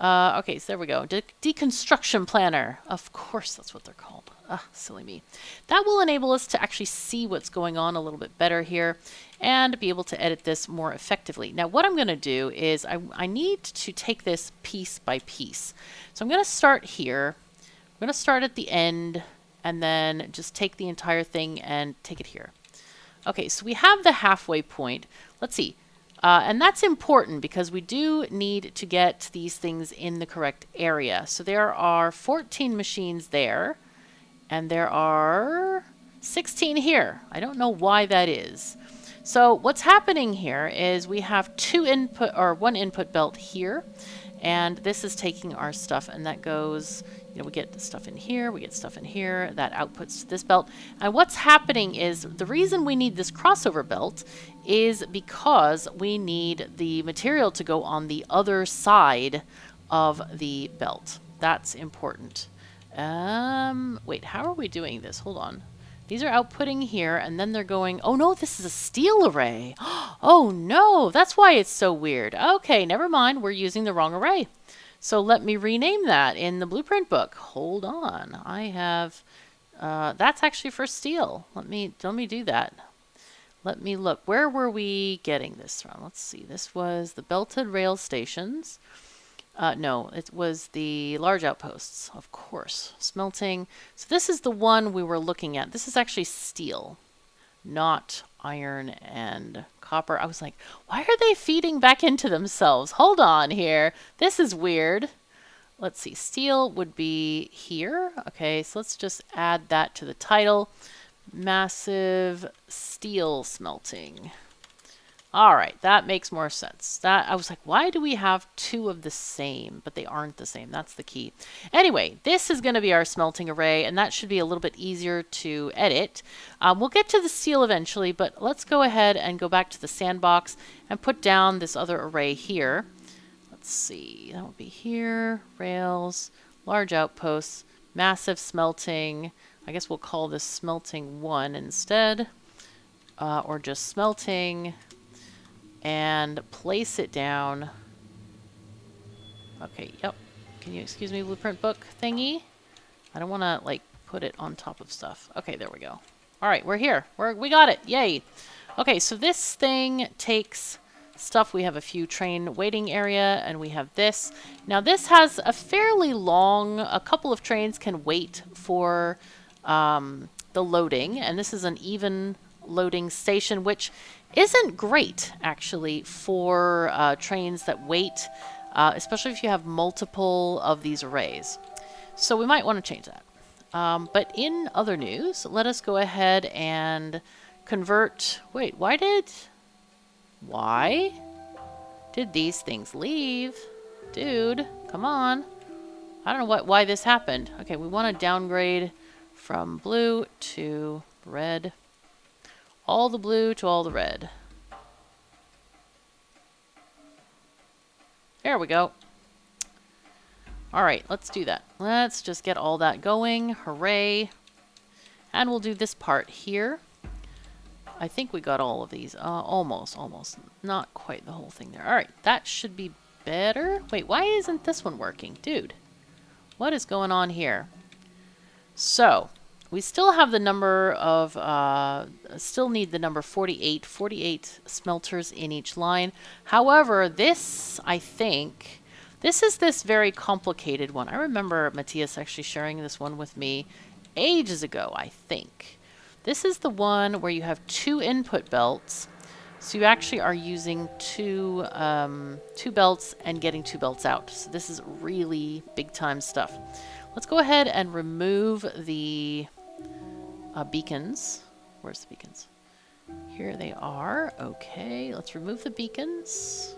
Speaker 1: Okay, so there we go. Deconstruction planner. Of course, that's what they're called. Ah, silly me. That will enable us to actually see what's going on a little bit better here and be able to edit this more effectively. Now, what I'm going to do is I need to take this piece by piece. So I'm going to start here. I'm going to start at the end and then just take the entire thing and take it here. Okay, so we have the halfway point. Let's see. And that's important because we do need to get these things in the correct area. So there are 14 machines there, and there are 16 here. I don't know why that is. So what's happening here is we have one input belt here, and this is taking our stuff, and that goes, You know, we get stuff in here, we get stuff in here, that outputs to this belt. And what's happening is the reason we need this crossover belt is because we need the material to go on the other side of the belt. That's important. Wait, how are we doing this? Hold on. These are outputting here, and then they're going, oh no, this is a steel array. Oh no, that's why it's so weird. Okay, never mind, we're using the wrong array. So let me rename that in the blueprint book. Hold on, I have, that's actually for steel. Let me do that. Let me look, where were we getting this from? Let's see, this was the belted rail stations. No, it was the large outposts, of course. Smelting. So this is the one we were looking at. This is actually steel, not iron and copper. I was like, why are they feeding back into themselves? Hold on here. This is weird. Let's see. Steel would be here. Okay, so let's just add that to the title. Massive steel smelting. All right, that makes more sense. That I was like, why do we have two of the same, but they aren't the same? That's the key. Anyway, this is going to be our smelting array, and that should be a little bit easier to edit. We'll get to the steel eventually, but let's go ahead and go back to the sandbox and put down this other array here. Let's see, that will be here, rails, large outposts, massive smelting. I guess we'll call this smelting 1 instead, or just smelting. And place it down. Okay, yep. Can you excuse me, blueprint book thingy? I don't want to, like, put it on top of stuff. Okay, there we go. All right, we're here. We got it. Yay. Okay, so this thing takes stuff. We have a few train waiting area, and we have this. Now, this has a fairly long, a couple of trains can wait for the loading, and this is an even loading station, which isn't great actually for trains that wait, especially if you have multiple of these arrays. So we might want to change that. But in other news, let us go ahead and convert. Wait, why did these things leave? Dude, come on. I don't know why this happened. Okay, we want to downgrade from blue to red. All the blue to all the red. There we go. All right, let's do that. Let's just get all that going. Hooray. And we'll do this part here. I think we got all of these. Almost. Not quite the whole thing there. All right, that should be better. Wait, why isn't this one working? Dude, what is going on here? So, we still have the number of, still need the number 48 smelters in each line. However, this, I think, this is this very complicated one. I remember Matthias actually sharing this one with me ages ago, I think. This is the one where you have two input belts. So you actually are using two belts and getting two belts out. So this is really big time stuff. Let's go ahead and remove the beacons. Where's the beacons? Here they are. Okay, let's remove the beacons.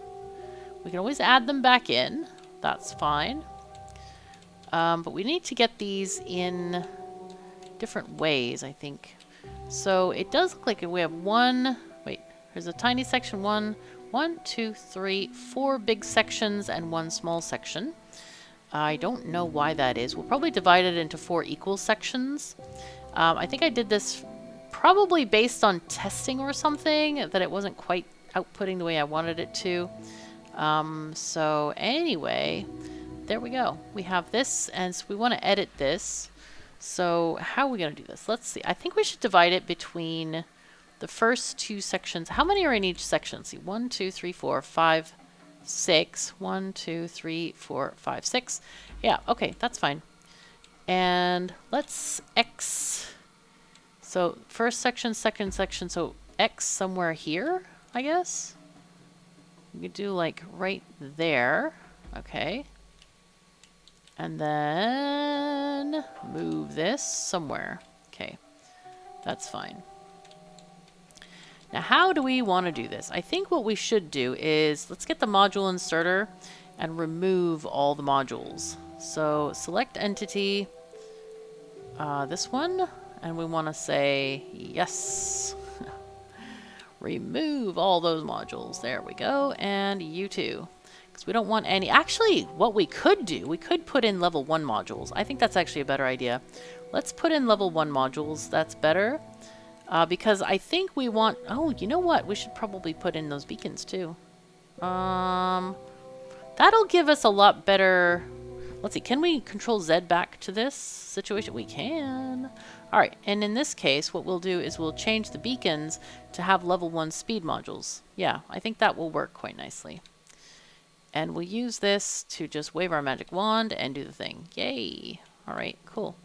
Speaker 1: We can always add them back in. That's fine. But we need to get these in different ways, I think. So it does look like we have one. Wait, there's a tiny section. One, two, three, 4 big sections and 1 small section. I don't know why that is. We'll probably divide it into 4 equal sections. I think I did this probably based on testing or something, that it wasn't quite outputting the way I wanted it to. So anyway, there we go. We have this, and so we want to edit this. So how are we going to do this? Let's see. I think we should divide it between the first 2 sections. How many are in each section? Let's see. 1, 2, 3, 4, 5, 6. 1, 2, 3, 4, 5, 6. Yeah, okay, that's fine. And let's X. So first section, second section. So X somewhere here, I guess. We could do like right there. Okay. And then move this somewhere. Okay, that's fine. Now, how do we want to do this? I think what we should do is, let's get the module inserter and remove all the modules. So select entity, this one, and we want to say yes. Remove all those modules. There we go. And you too. Because we don't want any. Actually, what we could do, we could put in level 1 modules. I think that's actually a better idea. Let's put in level 1 modules. That's better. Because I think we want... Oh, you know what? We should probably put in those beacons too. That'll give us a lot better... Let's see. Can we control Z back to this situation? We can. Alright, and in this case, what we'll do is we'll change the beacons to have level 1 speed modules. Yeah, I think that will work quite nicely. And we'll use this to just wave our magic wand and do the thing. Yay! Alright, cool.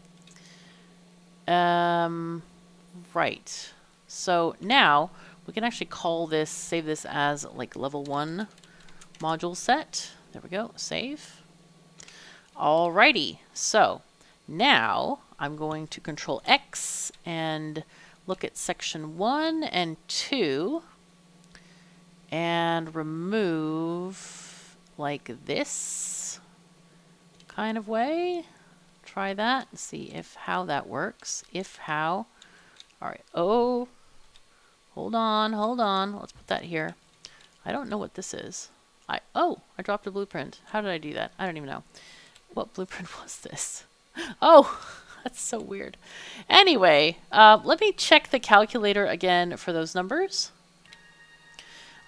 Speaker 1: Right. So now, we can actually call this, save this as like level 1 module set. There we go, save. Alrighty, so now I'm going to control X and look at section 1 and 2 and remove like this kind of way. Try that and see if how that works. If how. Alright, oh, hold on. Let's put that here. I don't know what this is. I dropped a blueprint. How did I do that? I don't even know. What blueprint was this? Oh, that's so weird. Anyway, let me check the calculator again for those numbers.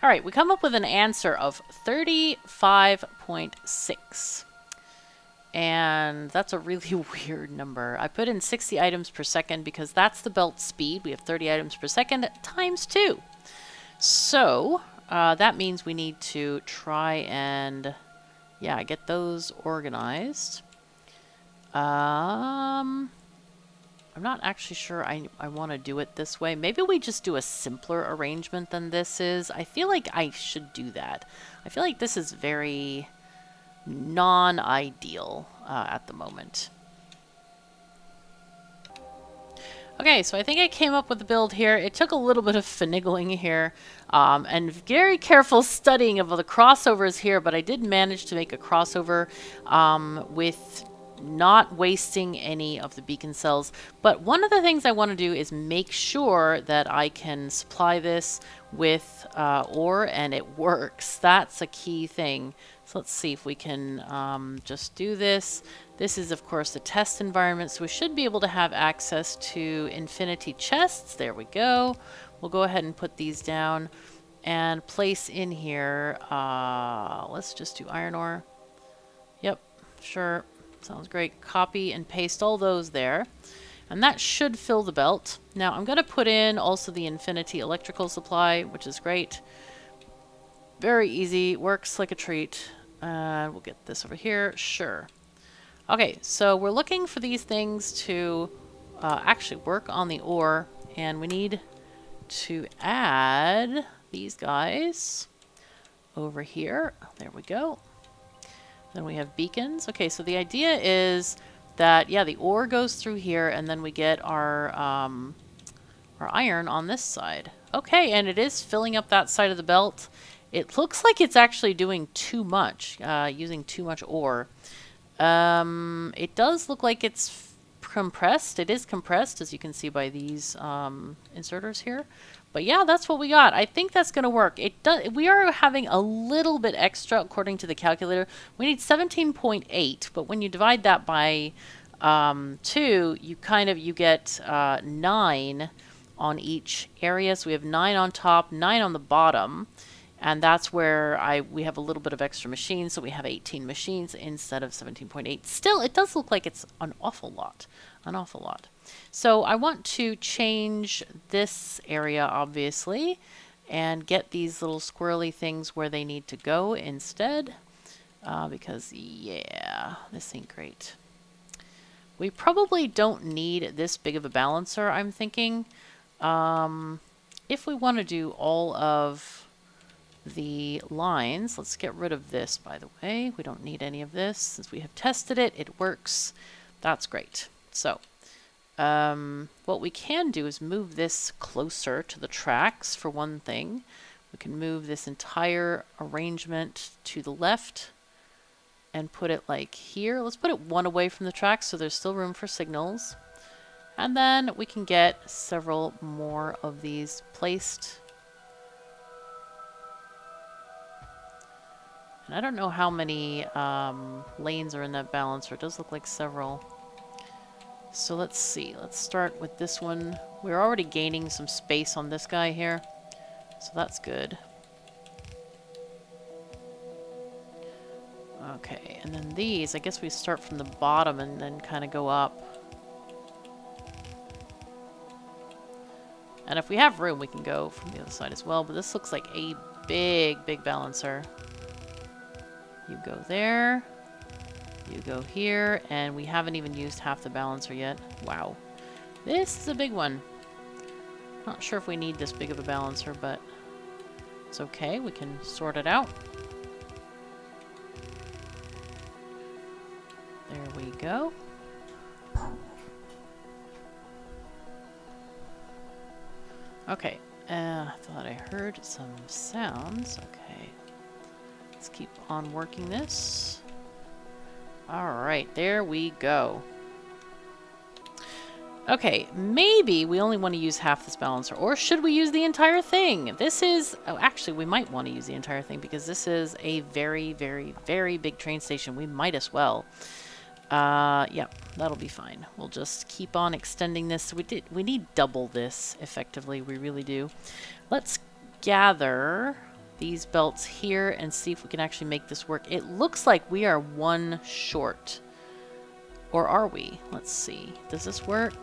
Speaker 1: All right, we come up with an answer of 35.6. And that's a really weird number. I put in 60 items per second because that's the belt speed. We have 30 items per second times 2. So that means we need to try and... yeah, get those organized. I'm not actually sure I want to do it this way. Maybe we just do a simpler arrangement than this is. I feel like I should do that. I feel like this is very non-ideal at the moment. Okay, so I think I came up with the build here. It took a little bit of finagling here and very careful studying of the crossovers here, but I did manage to make a crossover with not wasting any of the beacon cells. But one of the things I want to do is make sure that I can supply this with ore and it works. That's a key thing. So let's see if we can just do this. This is, of course, the test environment, so we should be able to have access to infinity chests. There we go. We'll go ahead and put these down and place in here. Let's just do iron ore. Yep, sure. Sounds great. Copy and paste all those there. And that should fill the belt. Now, I'm going to put in also the infinity electrical supply, which is great. Very easy. Works like a treat. We'll get this over here. Sure. Okay, so we're looking for these things to actually work on the ore, and we need to add these guys over here. There we go. Then we have beacons. Okay, so the idea is that, yeah, the ore goes through here, and then we get our iron on this side. Okay, and it is filling up that side of the belt. It looks like it's actually doing too much, using too much ore. It does look like it's compressed. It is compressed, as you can see by these inserters here. But yeah, that's what we got. I think that's going to work. It does. We are having a little bit extra according to the calculator. We need 17.8, but when you divide that by 2, you get 9 on each area. So we have 9 on top, 9 on the bottom. And that's where we have a little bit of extra machines, so we have 18 machines instead of 17.8. Still, it does look like it's an awful lot. An awful lot. So I want to change this area, obviously, and get these little squirrely things where they need to go instead. Because, yeah, this ain't great. We probably don't need this big of a balancer, I'm thinking. If we want to do all of the lines, let's get rid of this, by the way. We don't need any of this. Since we have tested it, it works. That's great. So, what we can do is move this closer to the tracks, for one thing. We can move this entire arrangement to the left. and put it like here. Let's put it one away from the tracks so there's still room for signals. And then we can get several more of these placed. And I don't know how many lanes are in that balancer. It does look like several. So let's see. Let's start with this one. We're already gaining some space on this guy here. So that's good. Okay, and then these, I guess we start from the bottom and then kind of go up. And if we have room, we can go from the other side as well. But this looks like a big, big balancer. You go there. You go here. And we haven't even used half the balancer yet. Wow. This is a big one. Not sure if we need this big of a balancer, but it's okay. We can sort it out. There we go. Okay, I thought I heard some sounds. Okay, let's keep on working this. Alright, there we go. Okay, maybe we only want to use half this balancer, or should we use the entire thing? This is, oh, actually we might want to use the entire thing because this is a very, very, very big train station. We might as well. Yeah, that'll be fine. We'll just keep on extending this. We need double this, effectively. We really do. Let's gather these belts here and see if we can actually make this work. It looks like we are one short. Or are we? Let's see. Does this work?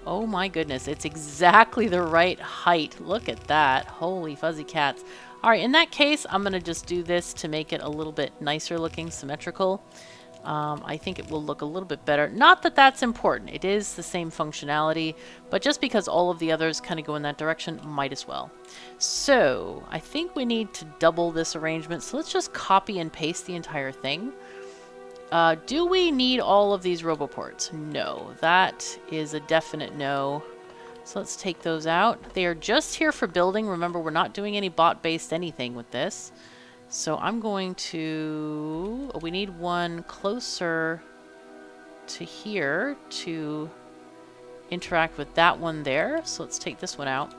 Speaker 1: Oh my goodness, it's exactly the right height. Look at that. Holy fuzzy cats. Alright, in that case, I'm going to just do this to make it a little bit nicer looking, symmetrical. I think it will look a little bit better. Not that that's important. It is the same functionality, but just because all of the others kind of go in that direction, might as well. So, I think we need to double this arrangement. So let's just copy and paste the entire thing. Do we need all of these roboports? No, that is a definite no. So let's take those out. They are just here for building. Remember, we're not doing any bot-based anything with this. So I'm going to... we need one closer to here to interact with that one there. So let's take this one out.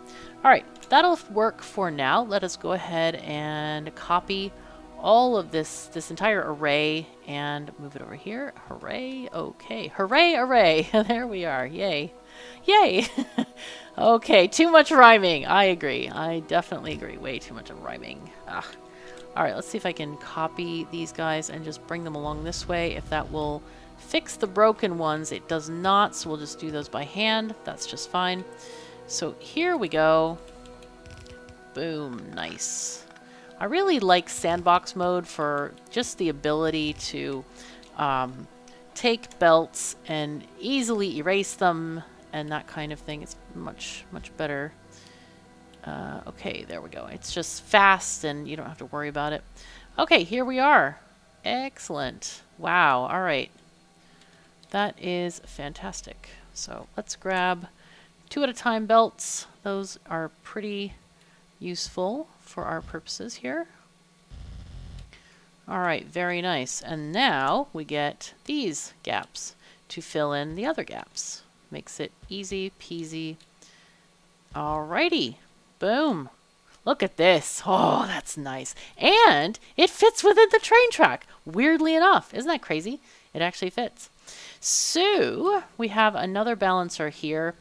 Speaker 1: All right, that'll work for now. Let us go ahead and copy all of this entire array and move it over here. Hooray. Okay. Hooray, array. There we are. Yay. Yay! Okay, too much rhyming. I agree. I definitely agree. Way too much of rhyming. Ah. Alright, let's see if I can copy these guys and just bring them along this way. If that will fix the broken ones. It does not, so we'll just do those by hand. That's just fine. So here we go. Boom. Nice. I really like sandbox mode for just the ability to take belts and easily erase them and that kind of thing. It's much, much better. Okay, there we go. It's just fast and you don't have to worry about it. Okay, here we are. Excellent. Wow. All right. That is fantastic. So let's grab 2 at a time belts. Those are pretty useful for our purposes here. All right, very nice. And now we get these gaps to fill in the other gaps. Makes it easy peasy. Alrighty. Boom. Look at this. Oh, that's nice. And it fits within the train track. Weirdly enough. Isn't that crazy? It actually fits. So we have another balancer here,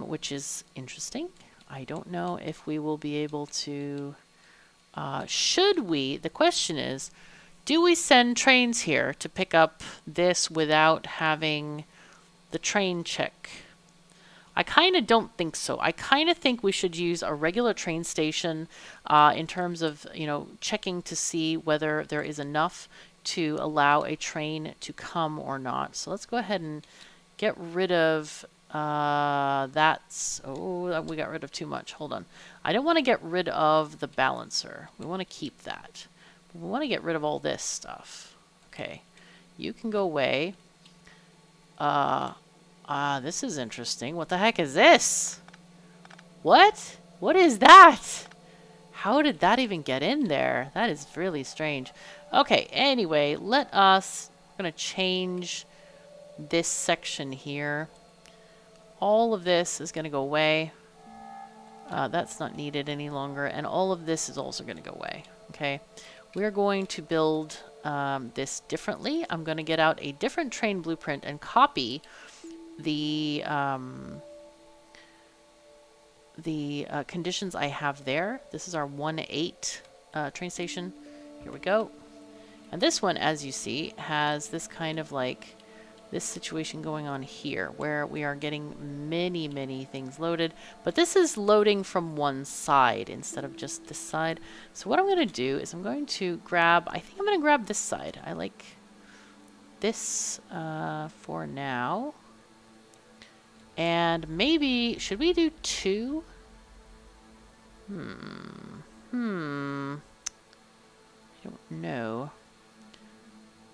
Speaker 1: which is interesting. I don't know if we will be able to... should we? The question is, do we send trains here to pick up this without having the train check? I kind of don't think so. I kind of think we should use a regular train station in terms of, you know, checking to see whether there is enough to allow a train to come or not. So let's go ahead and get rid of that's... oh, we got rid of too much. Hold on. I don't want to get rid of the balancer. We want to keep that. We want to get rid of all this stuff. Okay. You can go away. This is interesting. What the heck is this? What? What is that? How did that even get in there? That is really strange. Okay, anyway, I'm going to change this section here. All of this is going to go away. That's not needed any longer. And all of this is also going to go away. Okay, we're going to build this differently. I'm going to get out a different train blueprint and copy the conditions I have there. This is our 1-8 train station. Here we go. And this one, as you see, has this kind of like this situation going on here where we are getting many things loaded, but this is loading from one side instead of just this side. So what I'm going to do is I'm going to grab, I think I'm going to grab this side. I like this for now. And maybe, should we do 2? I don't know.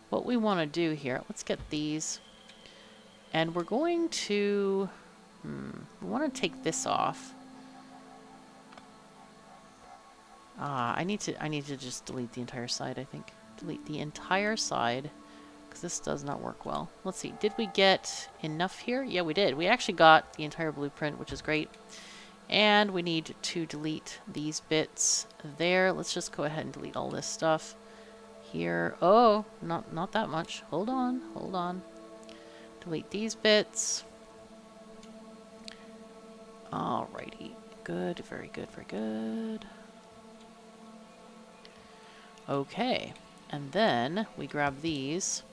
Speaker 1: What we want to do here, let's get these. And we're going to, we want to take this off. I need to just delete the entire side, I think. Delete the entire side, because this does not work well. Let's see, did we get enough here? Yeah, we did. We actually got the entire blueprint, which is great. And we need to delete these bits there. Let's just go ahead and delete all this stuff here. Oh, not that much. Hold on. Delete these bits. Alrighty. Good, very good. Okay. And then we grab these.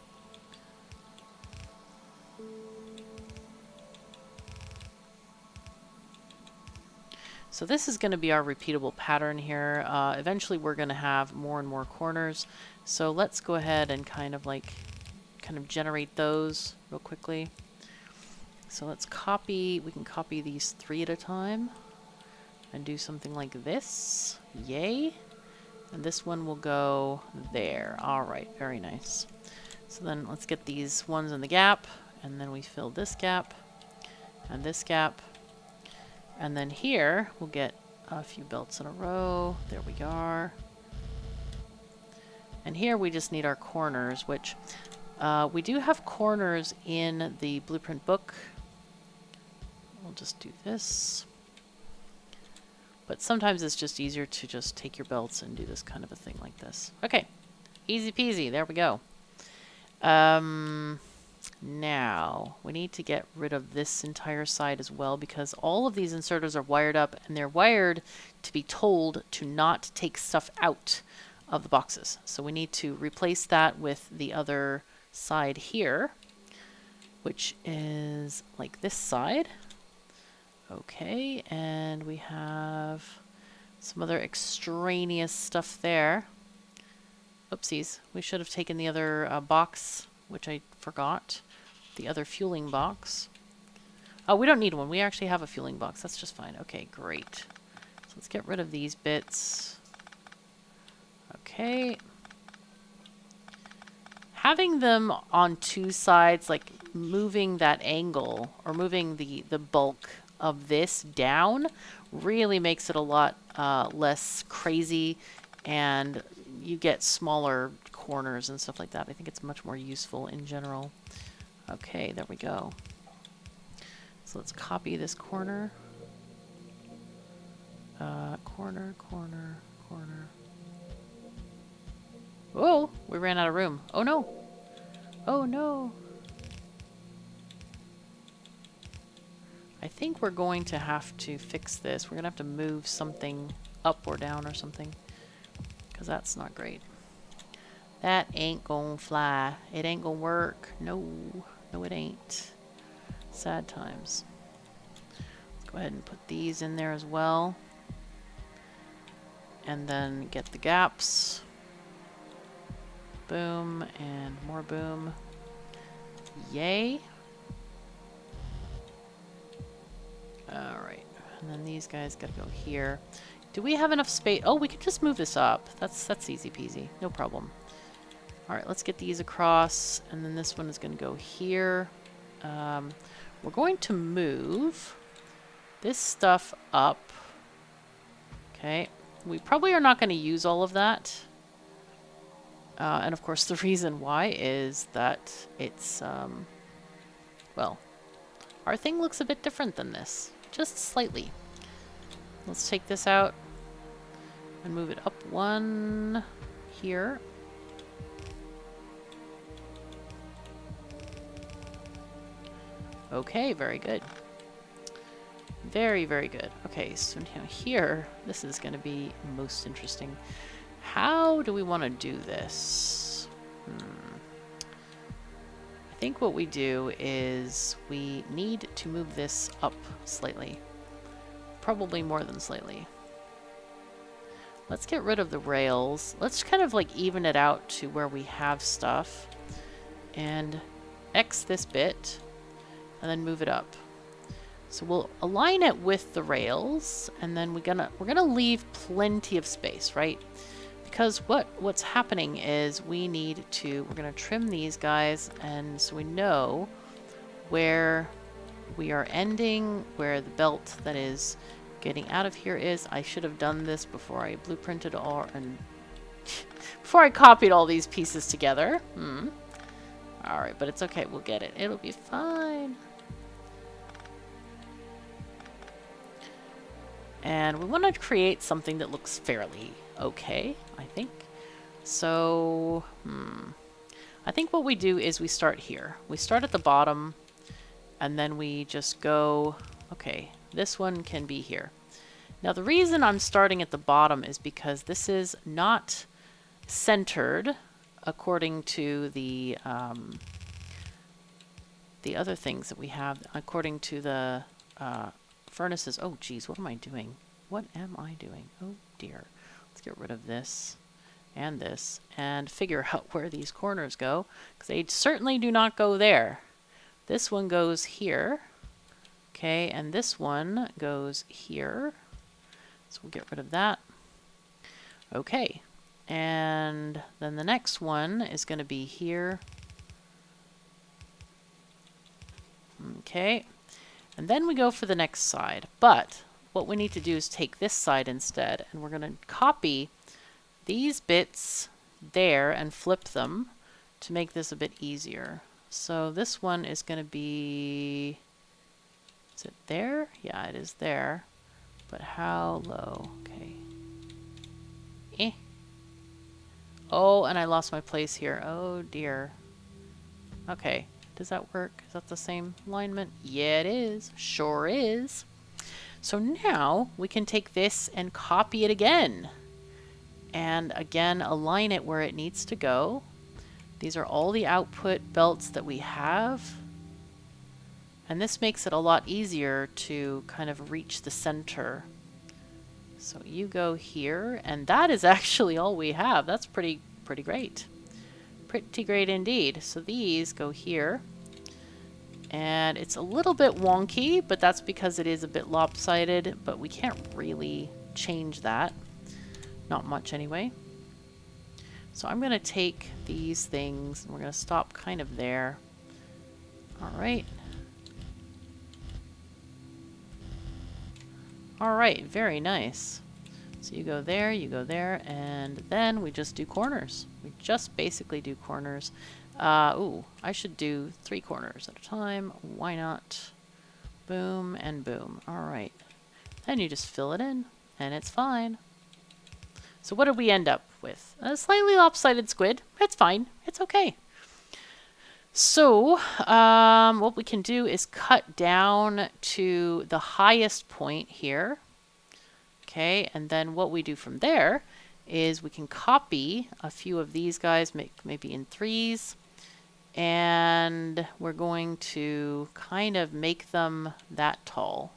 Speaker 1: So this is going to be our repeatable pattern here. Eventually we're going to have more and more corners. So let's go ahead and kind of generate those real quickly. So let's copy, we can copy these 3 at a time and do something like this. Yay. And this one will go there. All right, very nice. So then let's get these ones in the gap, and then we fill this gap and this gap. And then here we'll get a few belts in a row. There we are. And here we just need our corners, which we do have corners in the blueprint book. We'll just do this. But sometimes it's just easier to just take your belts and do this kind of a thing like this. Okay, easy peasy, there we go. Now, we need to get rid of this entire side as well, because all of these inserters are wired up, and they're wired to be told to not take stuff out of the boxes. So we need to replace that with the other side here, which is like this side. Okay, and we have some other extraneous stuff there. Oopsies, we should have taken the other box, which I forgot. The other fueling box. Oh, we don't need one. We actually have a fueling box. That's just fine. Okay, great. So let's get rid of these bits. Okay. Having them on 2 sides, like moving that angle or moving the bulk of this down really makes it a lot less crazy, and you get smaller corners and stuff like that. I think it's much more useful in general. Okay, there we go. So let's copy this corner. Corner. Oh, we ran out of room. Oh no. Oh no. I think we're going to have to fix this. We're going to have to move something up or down or something, because that's not great. That ain't gonna fly. It ain't gonna work. No, it ain't. Sad times. Let's go ahead and put these in there as well. And then get the gaps. Boom, and more boom. Yay. Alright, and then these guys gotta go here. Do we have enough space? Oh, we could just move this up. That's easy peasy. No problem. Alright, let's get these across, and then this one is gonna go here. We're going to move this stuff up. Okay. We probably are not going to use all of that. And of course the reason why is that it's, well, our thing looks a bit different than this. Just slightly. Let's take this out and move it up one here. Okay, very good. Very, very good. Okay, so now here, this is going to be most interesting. How do we want to do this? I think what we do is we need to move this up slightly. Probably more than slightly. Let's get rid of the rails. Let's kind of like even it out to where we have stuff. And X this bit. And then move it up. So we'll align it with the rails. And then we're gonna leave plenty of space, right? Because what's happening is we're gonna trim these guys, and so we know where we are ending, where the belt that is getting out of here is. I should have done this before I blueprinted and before I copied all these pieces together. Alright, but it's okay, we'll get it. It'll be fine. And we want to create something that looks fairly okay, I think. So, I think what we do is we start here. We start at the bottom, and then we just go, okay, this one can be here. Now the reason I'm starting at the bottom is because this is not centered according to the other things that we have, according to the furnaces. Oh geez, what am I doing? What am I doing? Oh dear. Let's get rid of this and figure out where these corners go, because they certainly do not go there. This one goes here. Okay, and this one goes here. So we'll get rid of that. Okay, and then the next one is going to be here. Okay, and then we go for the next side. But what we need to do is take this side instead, and we're going to copy these bits there and flip them to make this a bit easier. So this one is going to be, is it there? Yeah, it is there. But how low? Okay. Oh, and I lost my place here. Oh dear. Okay. Does that work? Is that the same alignment? Yeah, it is. Sure is. So now we can take this and copy it again. And again, align it where it needs to go. These are all the output belts that we have. And this makes it a lot easier to kind of reach the center. So you go here, and that is actually all we have. That's pretty great. Pretty great indeed. So these go here. And it's a little bit wonky, but that's because it is a bit lopsided, but we can't really change that. Not much anyway. So I'm going to take these things, and we're going to stop kind of there. Alright. Alright, very nice. So you go there, and then we just do corners. We just basically do corners. Ooh, I should do 3 corners at a time. Why not? Boom and boom. Alright. Then you just fill it in, and it's fine. So what did we end up with? A slightly lopsided squid. It's fine. It's okay. So, what we can do is cut down to the highest point here. Okay, and then what we do from there is we can copy a few of these guys, maybe in 3s, and we're going to kind of make them that tall.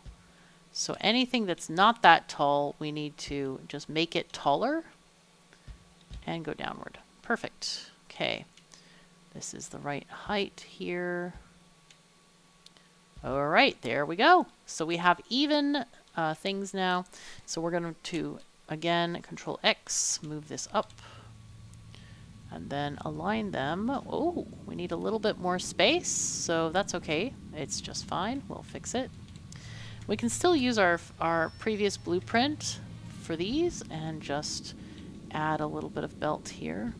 Speaker 1: So anything that's not that tall, we need to just make it taller and go downward. Perfect. Okay. This is the right height here. All right, there we go. So we have even things now. So we're going to, again, Control X, move this up, and then align them. Oh, we need a little bit more space, so that's okay. It's just fine. We'll fix it. We can still use our previous blueprint for these and just add a little bit of belt here,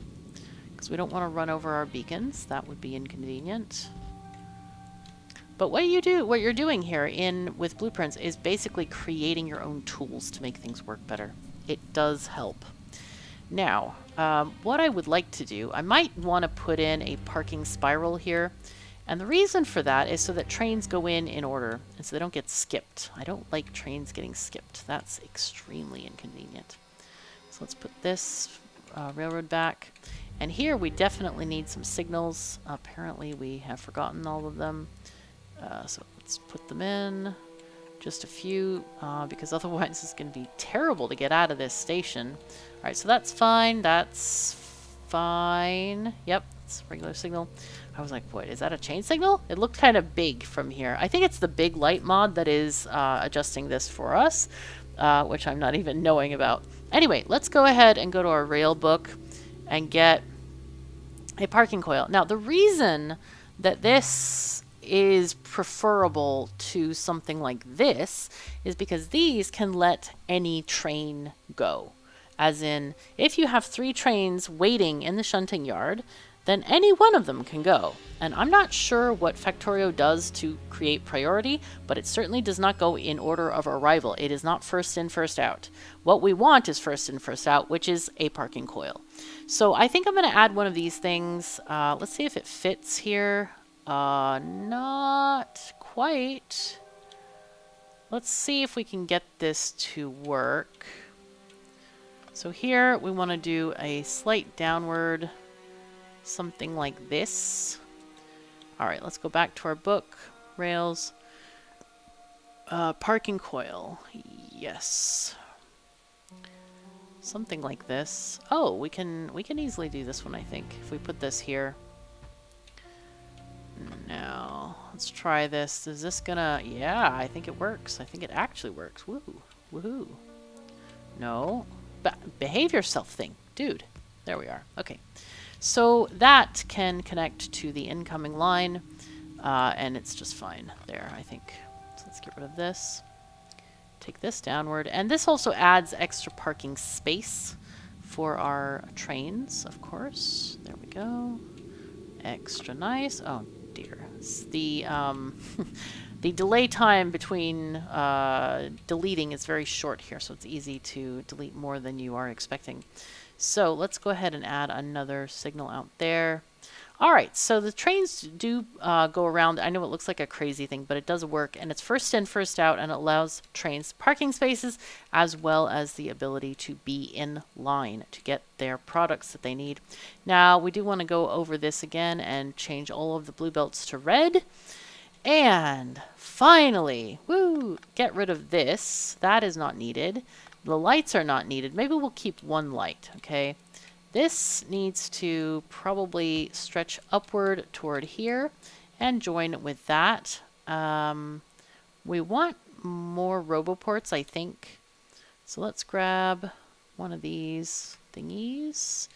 Speaker 1: because we don't want to run over our beacons. That would be inconvenient. But what you're doing here with blueprints is basically creating your own tools to make things work better. It does help. Now, what I would like to do, I might want to put in a parking spiral here. And the reason for that is so that trains go in order and so they don't get skipped. I don't like trains getting skipped. That's extremely inconvenient. So let's put this railroad back. And here we definitely need some signals. Apparently we have forgotten all of them. So let's put them in. Just a few, because otherwise it's going to be terrible to get out of this station. Alright, so that's fine. That's fine. Yep, it's a regular signal. I was like, what, is that a chain signal? It looked kind of big from here. I think it's the big light mod that is adjusting this for us, which I'm not even knowing about. Anyway, let's go ahead and go to our rail book and get a parking coil. Now, the reason that this is preferable to something like this is because these can let any train go. As in, if you have 3 trains waiting in the shunting yard, then any one of them can go. And I'm not sure what Factorio does to create priority, but it certainly does not go in order of arrival. It is not first in, first out. What we want is first in, first out, which is a parking coil. So I think I'm going to add one of these things. Let's see if it fits here. Not quite. Let's see if we can get this to work. So here we want to do a slight downward, something like this. Alright, let's go back to our book. Rails. Parking coil. Yes. Something like this. Oh, we can easily do this one, I think. If we put this here. Now, let's try this. Is this gonna... Yeah, I think it works. I think it actually works. Woo. Woohoo. No. Behave yourself thing. Dude. There we are. Okay. So that can connect to the incoming line, and it's just fine there, I think. So let's get rid of this. Take this downward. And this also adds extra parking space for our trains, of course. There we go. Extra nice. Oh, dear. The the delay time between deleting is very short here, so it's easy to delete more than you are expecting. So let's go ahead and add another signal out there. Alright, so the trains do go around. I know it looks like a crazy thing, but it does work. And it's first in, first out, and it allows trains parking spaces as well as the ability to be in line to get their products that they need. Now, we do want to go over this again and change all of the blue belts to red. And finally, woo, get rid of this. That is not needed. The lights are not needed. Maybe we'll keep one light, okay? This needs to probably stretch upward toward here and join with that. We want more roboports, I think. So let's grab one of these thingies.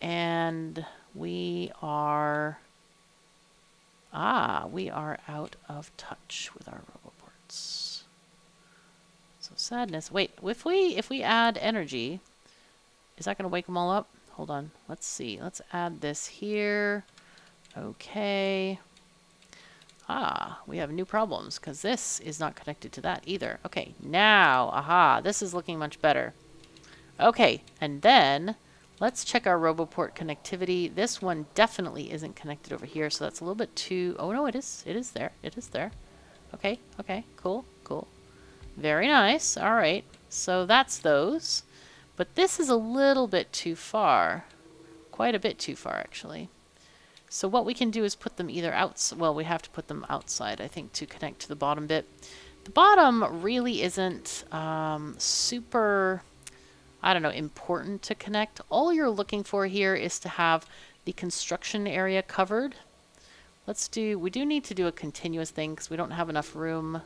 Speaker 1: And we are out of touch with our roboports. So sadness. Wait, if we add energy, is that going to wake them all up? Hold on. Let's see. Let's add this here. Okay. We have new problems because this is not connected to that either. Okay, now, aha, this is looking much better. Okay, and then let's check our RoboPort connectivity. This one definitely isn't connected over here, so that's a little bit too... Oh, no, it is. It is there. It is there. Okay, okay, cool, cool. Very nice. All right, so that's those. But this is a little bit too far. Quite a bit too far, actually. So what we can do is put them either outside. Well, we have to put them outside, I think, to connect to the bottom bit. The bottom really isn't super, I don't know, important to connect. All you're looking for here is to have the construction area covered. We do need to do a continuous thing because we don't have enough room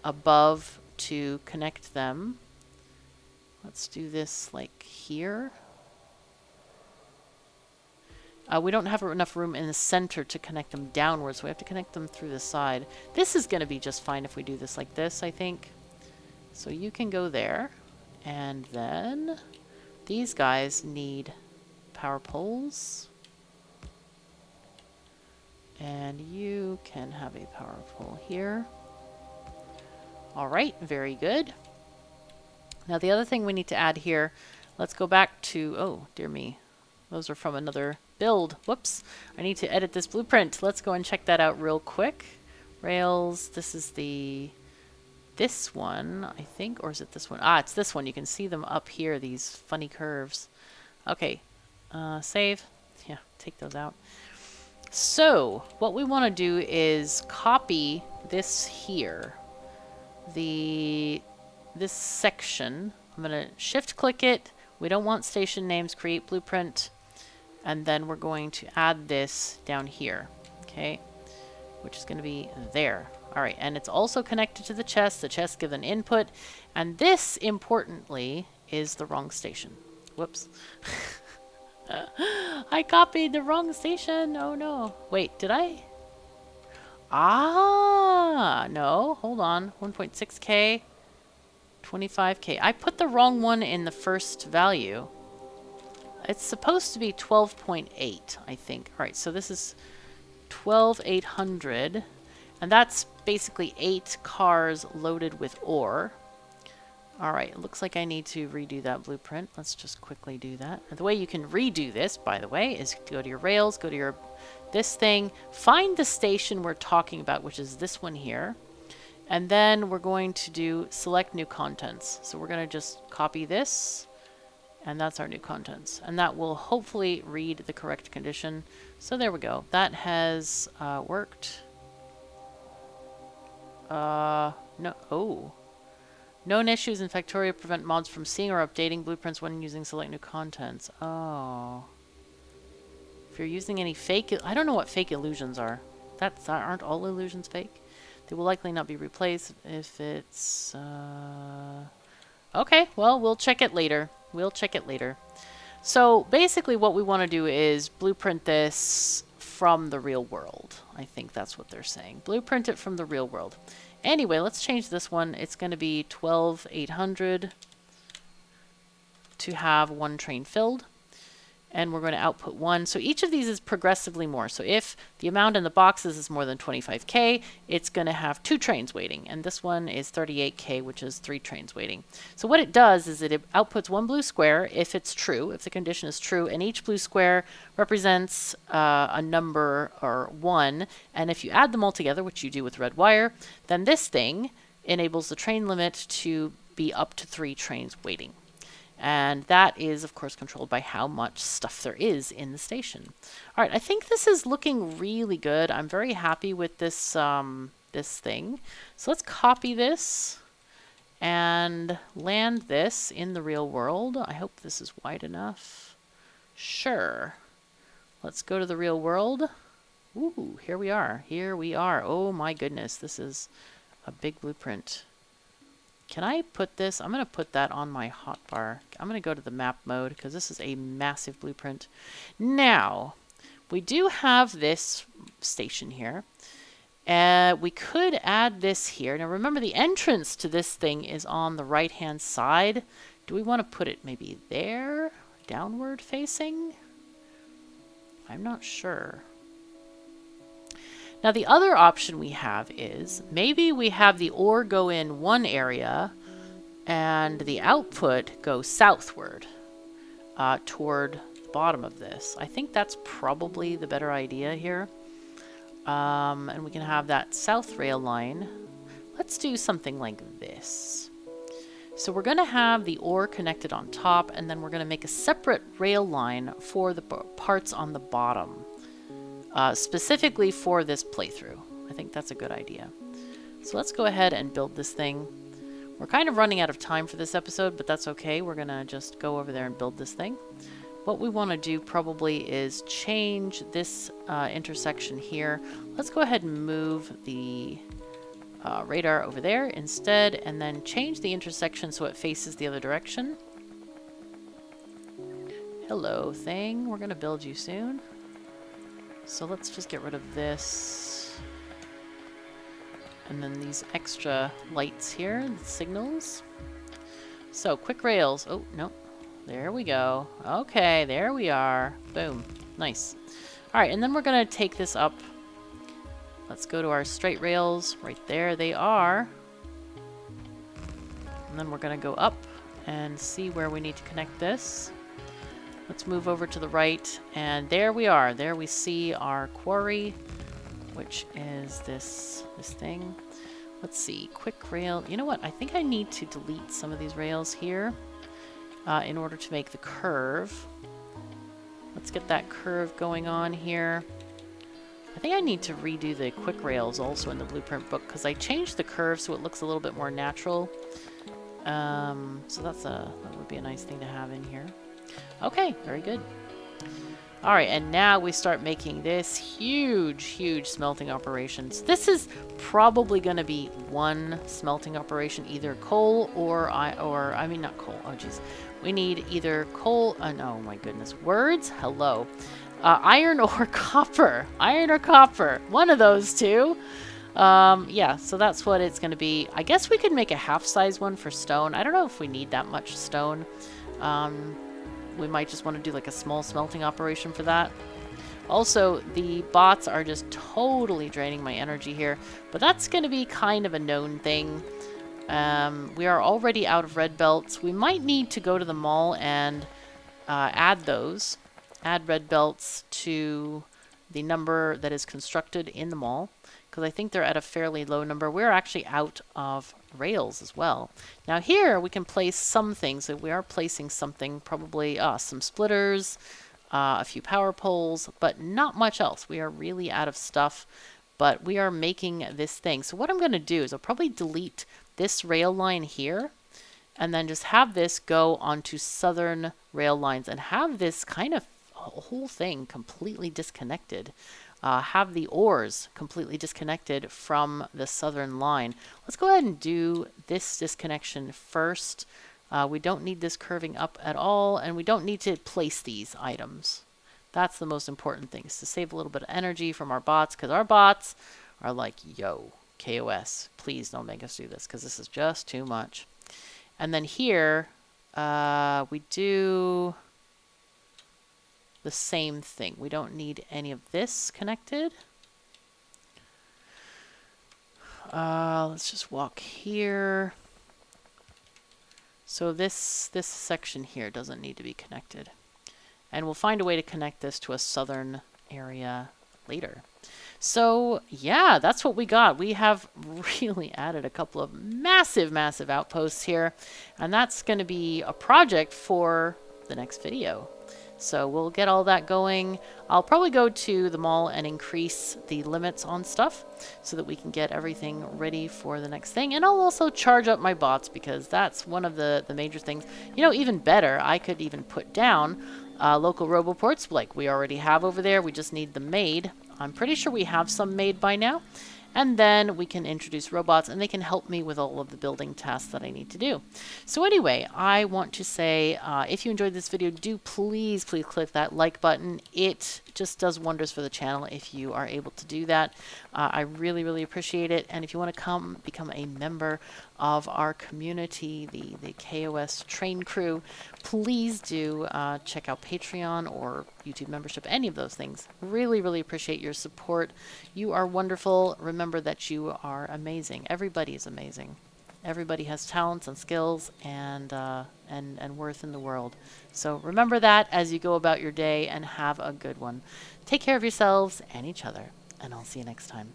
Speaker 1: above to connect them. Let's do this like here. We don't have enough room in the center to connect them downwards, so we have to connect them through the side. This is going to be just fine if we do this like this, I think. So you can go there, And then these guys need power poles. And you can have a power pole here. All right, very good. Now the other thing we need to add here, let's go back to, oh dear me, those are from another build. Whoops, I need to edit this blueprint. Let's go and check that out real quick. Rails, this is this one, I think, or is it this one? Ah, it's this one. You can see them up here, these funny curves. Okay, save. Yeah, take those out. So what we want to do is copy this here, this section. I'm going to shift click it. We don't want station names, create blueprint, and then we're going to add this down here, okay, which is going to be there. All right, and it's also connected to the chest. The chest gives an input, and this, importantly, is the wrong station. Whoops. I copied the wrong station. Oh no. Wait, did I? Ah, no, hold on. 1.6K, 25K. I put the wrong one in the first value. It's supposed to be 12.8, I think. All right, so this is 12,800, and that's basically 8 cars loaded with ore. All right, it looks like I need to redo that blueprint. Let's just quickly do that. And the way you can redo this, by the way, is to go to your rails, go to your this thing, find the station we're talking about, which is this one here. And then we're going to do select new contents. So we're going to just copy this, and that's our new contents. And that will hopefully read the correct condition. So there we go. That has worked. No. Oh. Known issues in Factorio prevent mods from seeing or updating blueprints when using select new contents. Oh. If you're using any fake... I don't know what fake illusions are. Aren't all illusions fake? They will likely not be replaced if it's... Okay, well, we'll check it later. We'll check it later. So basically what we want to do is blueprint this from the real world. I think that's what they're saying. Blueprint it from the real world. Anyway, let's change this one. It's going to be 12,800 to have 1 train filled. And we're going to output 1. So each of these is progressively more. So if the amount in the boxes is more than 25K, it's going to have 2 trains waiting. And this one is 38K, which is 3 trains waiting. So what it does is it outputs 1 blue square if it's true, if the condition is true. And each blue square represents a number or 1. And if you add them all together, which you do with red wire, then this thing enables the train limit to be up to 3 trains waiting. And that is, of course, controlled by how much stuff there is in the station. All right, I think this is looking really good. I'm very happy with this, this thing. So let's copy this and land this in the real world. I hope this is wide enough. Sure. Let's go to the real world. Ooh, here we are. Here we are. Oh my goodness, this is a big blueprint. Can I put this? I'm going to put that on my hotbar. I'm going to go to the map mode because this is a massive blueprint. Now, we do have this station here. We could add this here. Now remember, the entrance to this thing is on the right-hand side. Do we want to put it maybe there? Downward facing? I'm not sure. Now the other option we have is maybe we have the ore go in one area and the output go southward toward the bottom of this. I think that's probably the better idea here. And we can have that south rail line. Let's do something like this. So we're going to have the ore connected on top, and then we're going to make a separate rail line for the parts on the bottom. Specifically for this playthrough. I think that's a good idea. So let's go ahead and build this thing. We're kind of running out of time for this episode, but that's okay. We're going to just go over there and build this thing. What we want to do probably is change this intersection here. Let's go ahead and move the radar over there instead, and then change the intersection so it faces the other direction. Hello, thing. We're going to build you soon. So let's just get rid of this. And then these extra lights here, the signals. So quick rails. Oh, no. There we go. Okay, there we are. Boom. Nice. All right, and then we're going to take this up. Let's go to our straight rails. Right there they are. And then we're going to go up and see where we need to connect this. Let's move over to the right, and there we are. There we see our quarry, which is this thing. Let's see, quick rail. You know what? I think I need to delete some of these rails here in order to make the curve. Let's get that curve going on here. I think I need to redo the quick rails also in the blueprint book because I changed the curve so it looks a little bit more natural. So that would be a nice thing to have in here. Okay, very good. All right, and now we start making this huge smelting operations. This is probably going to be one smelting operation, either coal or I mean not coal. Oh geez, we need either coal. Oh my goodness, words. Hello, iron or copper. Iron or copper. One of those two. Yeah, so that's what it's going to be. I guess we could make a half-size one for stone. I don't know if we need that much stone. We might just want to do like a small smelting operation for that. Also, the bots are just totally draining my energy here, but that's going to be kind of a known thing. We are already out of red belts. We might need to go to the mall and add those. Add red belts to the number that is constructed in the mall, because I think they're at a fairly low number. We're actually out of rails as well. Now here we can place some things. So we are placing something, probably some splitters, a few power poles, but not much else. We are really out of stuff, but we are making this thing. So what I'm going to do is I'll probably delete this rail line here and then just have this go onto southern rail lines and have this kind of whole thing completely disconnected. Have the ores completely disconnected from the southern line. Let's go ahead and do this disconnection first. We don't need this curving up at all, and we don't need to place these items. That's the most important thing, is to save a little bit of energy from our bots, because our bots are like, yo, KoS, please don't make us do this, because this is just too much. And then here, we do the same thing. We don't need any of this connected. Let's just walk here. So this section here doesn't need to be connected. And we'll find a way to connect this to a southern area later. So yeah, that's what we got. We have really added a couple of massive outposts here. And that's going to be a project for the next video. So we'll get all that going. I'll probably go to the mall and increase the limits on stuff so that we can get everything ready for the next thing. And I'll also charge up my bots, because that's one of the major things. You know, even better, I could even put down local roboports like we already have over there. We just need them made. I'm pretty sure we have some made by now. And then we can introduce robots, and they can help me with all of the building tasks that I need to do. So anyway, I want to say, if you enjoyed this video, do please click that like button. It just does wonders for the channel if you are able to do that. I really appreciate it. And if you want to become a member of our community, the KoS train crew, please do check out Patreon or YouTube membership, any of those things. Really appreciate your support. You are wonderful. Remember that you are amazing. Everybody is amazing. Everybody has talents and skills and worth in the world. So remember that as you go about your day, and have a good one. Take care of yourselves and each other, and I'll see you next time.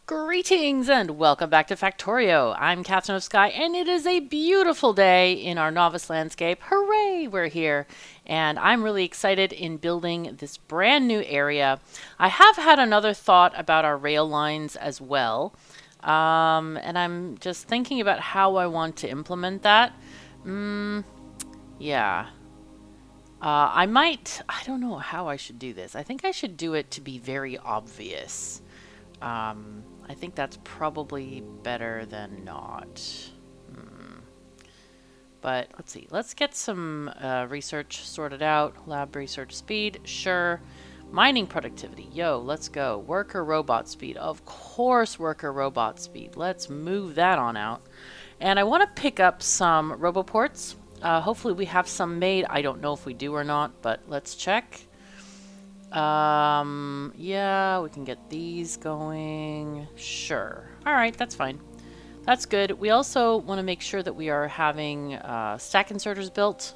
Speaker 1: Greetings and welcome back to Factorio. I'm KatherineOfSky, and it is a beautiful day in our novice landscape. Hooray, we're here. And I'm really excited in building this brand new area. I have had another thought about our rail lines as well. And I'm just thinking about how I want to implement that. Yeah. I don't know how I should do this. I think I should do it to be very obvious. I think that's probably better than not. But let's see. Let's get some research sorted out. Lab research speed, sure. Mining productivity, yo, let's go. Worker robot speed, of course worker robot speed. Let's move that on out. And I want to pick up some roboports. Hopefully we have some made. I don't know if we do or not, but let's check. Yeah, we can get these going. Sure. All right, that's fine. That's good. We also want to make sure that we are having stack inserters built.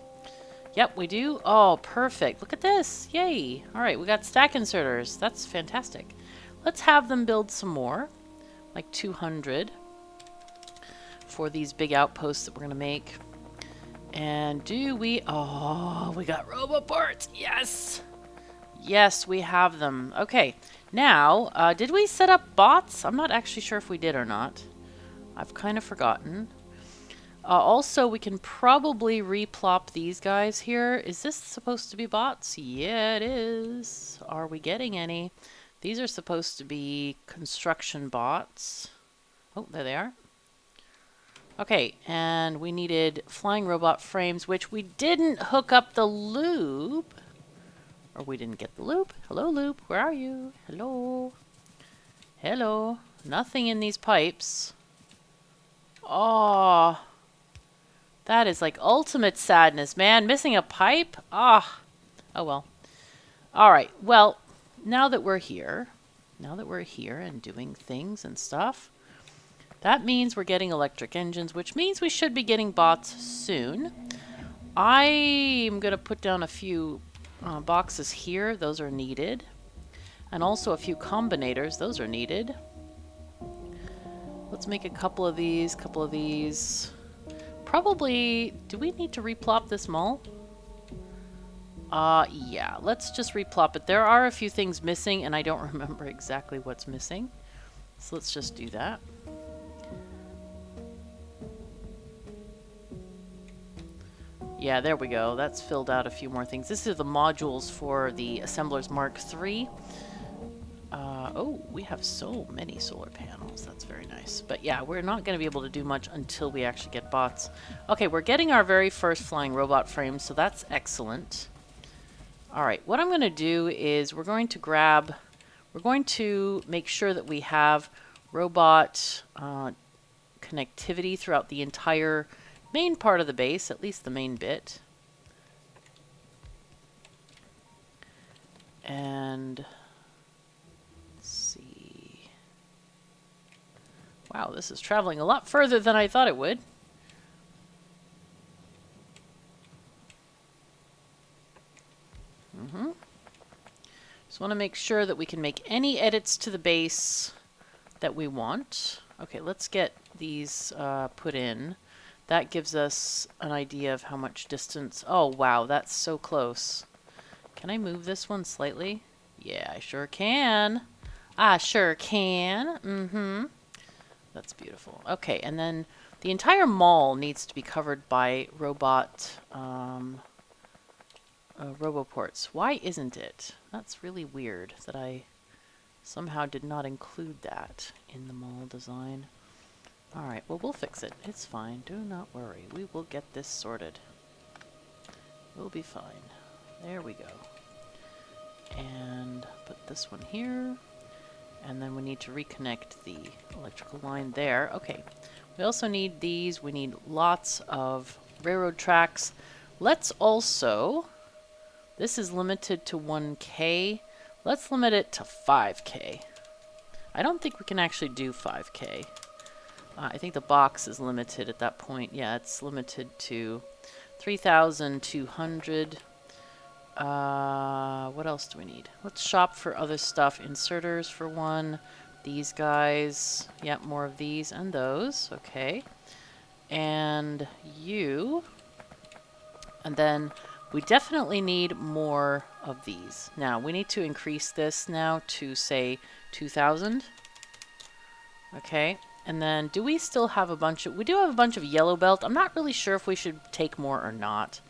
Speaker 1: Yep, we do. Oh, perfect. Look at this. Yay. All right, we got stack inserters. That's fantastic. Let's have them build some more, like 200 for these big outposts that we're going to make. And do we... Oh, we got roboports. Yes. Yes, we have them. Okay. Now, did we set up bots? I'm not actually sure if we did or not. I've kind of forgotten. Also, we can probably replop these guys here. Is this supposed to be bots? Yeah, it is. Are we getting any? These are supposed to be construction bots. Oh, there they are. Okay, and we needed flying robot frames, which we didn't hook up the loop. Or we didn't get the loop. Hello, loop. Where are you? Hello. Hello. Nothing in these pipes. Oh, that is like ultimate sadness, man. Missing a pipe? Ah. Oh, well. All right. Well, now that we're here and doing things and stuff, that means we're getting electric engines, which means we should be getting bots soon. I'm going to put down a few boxes here. Those are needed. And also a few combinators. Those are needed. Let's make a couple of these, Probably, do we need to replop this mall? Yeah, let's just replop it. There are a few things missing, and I don't remember exactly what's missing. So let's just do that. Yeah, there we go. That's filled out a few more things. This is the modules for the Assemblers Mark III. Oh, we have so many solar panels. That's very nice. But yeah, we're not going to be able to do much until we actually get bots. Okay, we're getting our very first flying robot frame, so that's excellent. All right, what I'm going to do is we're going to make sure that we have robot connectivity throughout the entire main part of the base, at least the main bit. And... wow, this is traveling a lot further than I thought it would. Just want to make sure that we can make any edits to the base that we want. Okay, let's get these put in. That gives us an idea of how much distance... Oh, wow, that's so close. Can I move this one slightly? Yeah, I sure can. I sure can. That's beautiful. Okay, and then the entire mall needs to be covered by robot roboports. Why isn't it? That's really weird that I somehow did not include that in the mall design. All right, well, we'll fix it. It's fine. Do not worry. We will get this sorted. We'll be fine. There we go. And put this one here. And then we need to reconnect the electrical line there. Okay. We also need these. We need lots of railroad tracks. Let's also... This is limited to 1K. Let's limit it to 5K. I don't think we can actually do 5K. I think the box is limited at that point. Yeah, it's limited to 3,200. What else do we need? Let's shop for other stuff. Inserters for one. These guys. Yep, more of these and those. Okay. And you. And then we definitely need more of these. Now, we need to increase this now to, say, 2,000. Okay. And then, do we still have a bunch of... We do have a bunch of yellow belt. I'm not really sure if we should take more or not.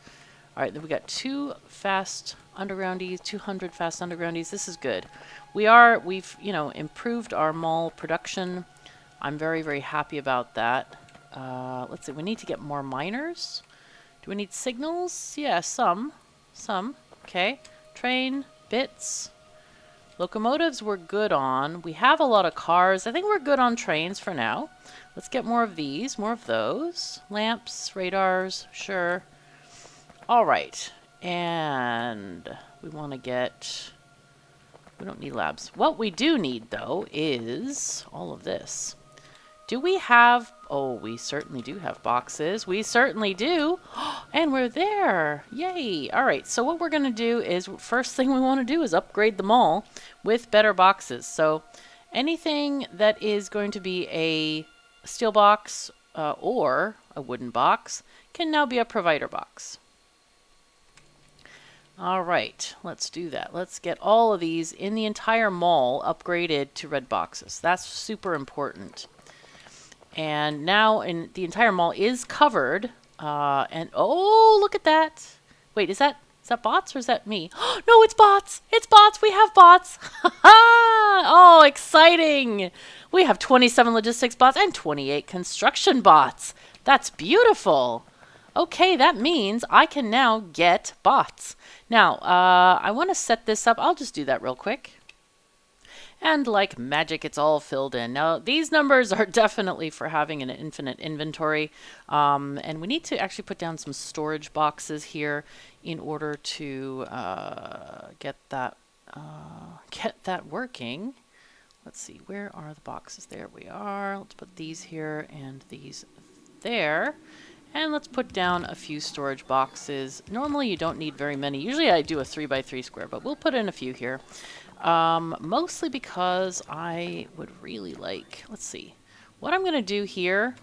Speaker 1: All right, then we got 2 fast undergroundies, 200 fast undergroundies. This is good. We've, you know, improved our mall production. I'm very, very happy about that. Let's see, we need to get more miners. Do we need signals? Yeah, some. Okay. Train, bits. Locomotives we're good on. We have a lot of cars. I think we're good on trains for now. Let's get more of these, more of those. Lamps, radars, sure. All right. And we want to get... We don't need labs. What we do need, though, is all of this. Do we have... Oh, we certainly do have boxes. We certainly do. And we're there. Yay. All right. So what we're going to do is, first thing we want to do is upgrade them all with better boxes. So anything that is going to be a steel box or a wooden box can now be a provider box. All right. Let's do that. Let's get all of these in the entire mall upgraded to red boxes. That's super important. And now the entire mall is covered. And oh, look at that. Wait, is that bots or is that me? No, it's bots. It's bots. We have bots. Oh, exciting. We have 27 logistics bots and 28 construction bots. That's beautiful. Okay, that means I can now get bots. Now, I want to set this up. I'll just do that real quick. And like magic, it's all filled in. Now, these numbers are definitely for having an infinite inventory. And we need to actually put down some storage boxes here in order to get that working. Let's see, where are the boxes? There we are. Let's put these here and these there. And let's put down a few storage boxes. Normally, you don't need very many. Usually, I do a 3x3 square, but we'll put in a few here. Mostly because I would really like, let's see, what I'm going to do here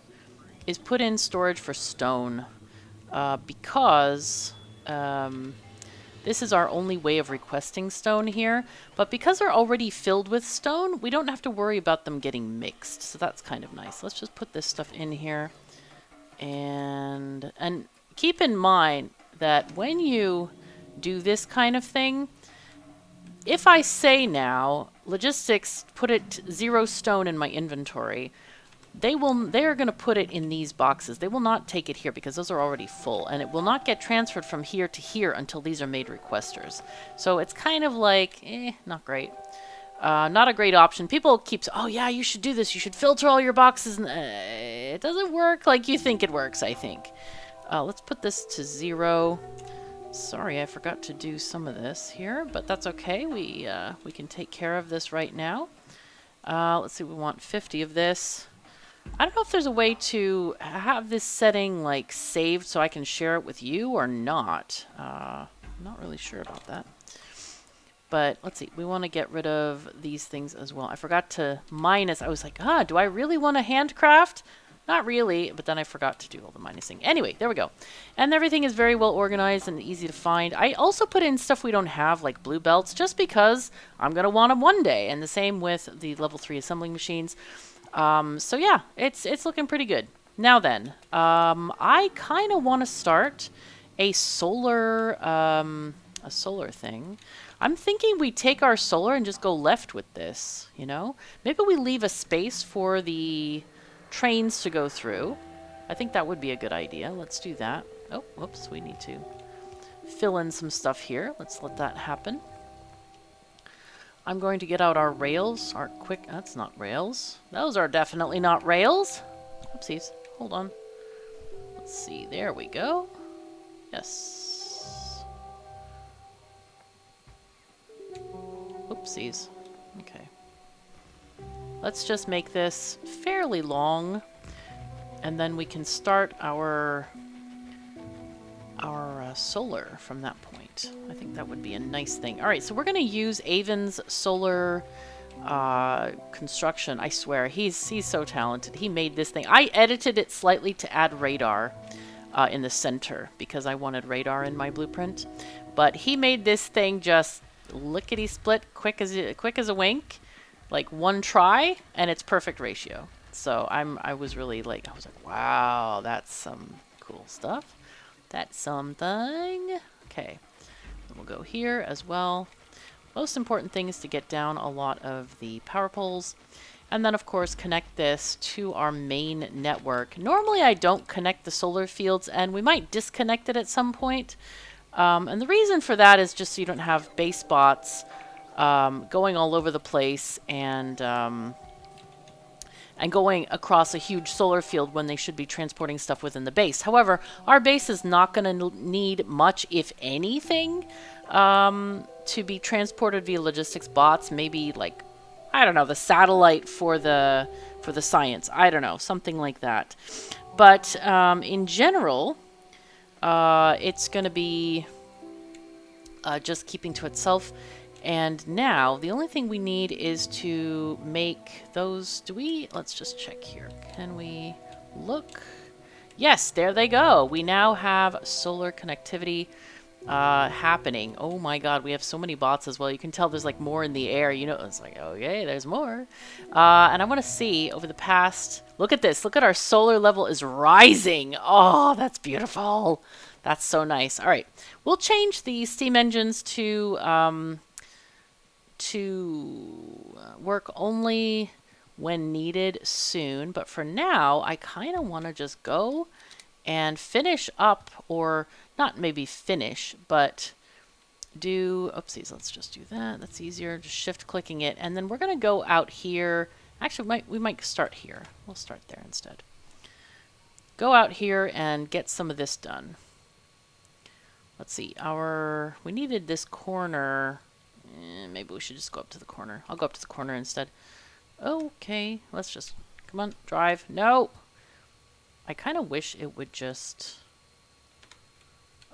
Speaker 1: is put in storage for stone, because this is our only way of requesting stone here, but because they're already filled with stone, we don't have to worry about them getting mixed, so that's kind of nice. Let's just put this stuff in here, and keep in mind that when you do this kind of thing, if I say now, logistics, put it 0 stone in my inventory, they are going to put it in these boxes. They will not take it here because those are already full, and it will not get transferred from here to here until these are made requesters. So it's kind of like, not great. Not a great option. People keep saying, oh yeah, you should do this. You should filter all your boxes. It doesn't work like you think it works, I think. Let's put this to 0. Sorry, I forgot to do some of this here, but that's okay. We can take care of this right now. Let's see, we want 50 of this. I don't know if there's a way to have this setting like saved so I can share it with you or not. I'm not really sure about that. But let's see, we want to get rid of these things as well. I forgot to minus. I was like, do I really want to handcraft? Not really, but then I forgot to do all the minusing. Anyway, there we go. And everything is very well organized and easy to find. I also put in stuff we don't have, like blue belts, just because I'm going to want them one day. And the same with the level 3 assembling machines. So yeah, it's looking pretty good. Now then, I kind of want to start a solar thing. I'm thinking we take our solar and just go left with this, you know? Maybe we leave a space for the trains to go through. I think that would be a good idea. Let's do that. Oh, whoops, we need to fill in some stuff here. Let's let that happen. I'm going to get out our rails, our quick... That's not rails. Those are definitely not rails. Oopsies. Hold on. Let's see. There we go. Yes. Oopsies. Okay. Let's just make this fairly long, and then we can start our solar from that point. I think that would be a nice thing. All right, so we're going to use Avon's solar construction. I swear, he's so talented. He made this thing. I edited it slightly to add radar in the center because I wanted radar in my blueprint. But he made this thing just lickety-split, quick as a wink. Like one try, and it's perfect ratio. So I was really like, wow, that's some cool stuff. That's something. Okay, we'll go here as well. Most important thing is to get down a lot of the power poles. And then, of course, connect this to our main network. Normally, I don't connect the solar fields, and we might disconnect it at some point. And the reason for that is just so you don't have base bots going all over the place and going across a huge solar field when they should be transporting stuff within the base. However, our base is not going to need much, if anything, to be transported via logistics bots. Maybe like, I don't know, the satellite for the science. I don't know, something like that. But in general, it's going to be just keeping to itself. And now the only thing we need is to make those. Let's just check here. Can we look? Yes, there they go. We now have solar connectivity happening. Oh my god, we have so many bots as well. You can tell there's like more in the air. You know, it's like, oh yay, there's more. And I want to see over the past, look at this. Look at our solar level is rising. Oh, that's beautiful. That's so nice. All right, we'll change the steam engines to work only when needed soon. But for now, I kind of want to just go and finish up, or not maybe finish, but do, oopsies, let's just do that. That's easier, just shift clicking it. And then we're going to go out here. Actually, we might start here. We'll start there instead. Go out here and get some of this done. Let's see, we needed this corner. Maybe we should just go up to the corner. I'll go up to the corner instead. Okay, let's just, come on, drive. No! I kind of wish it would just...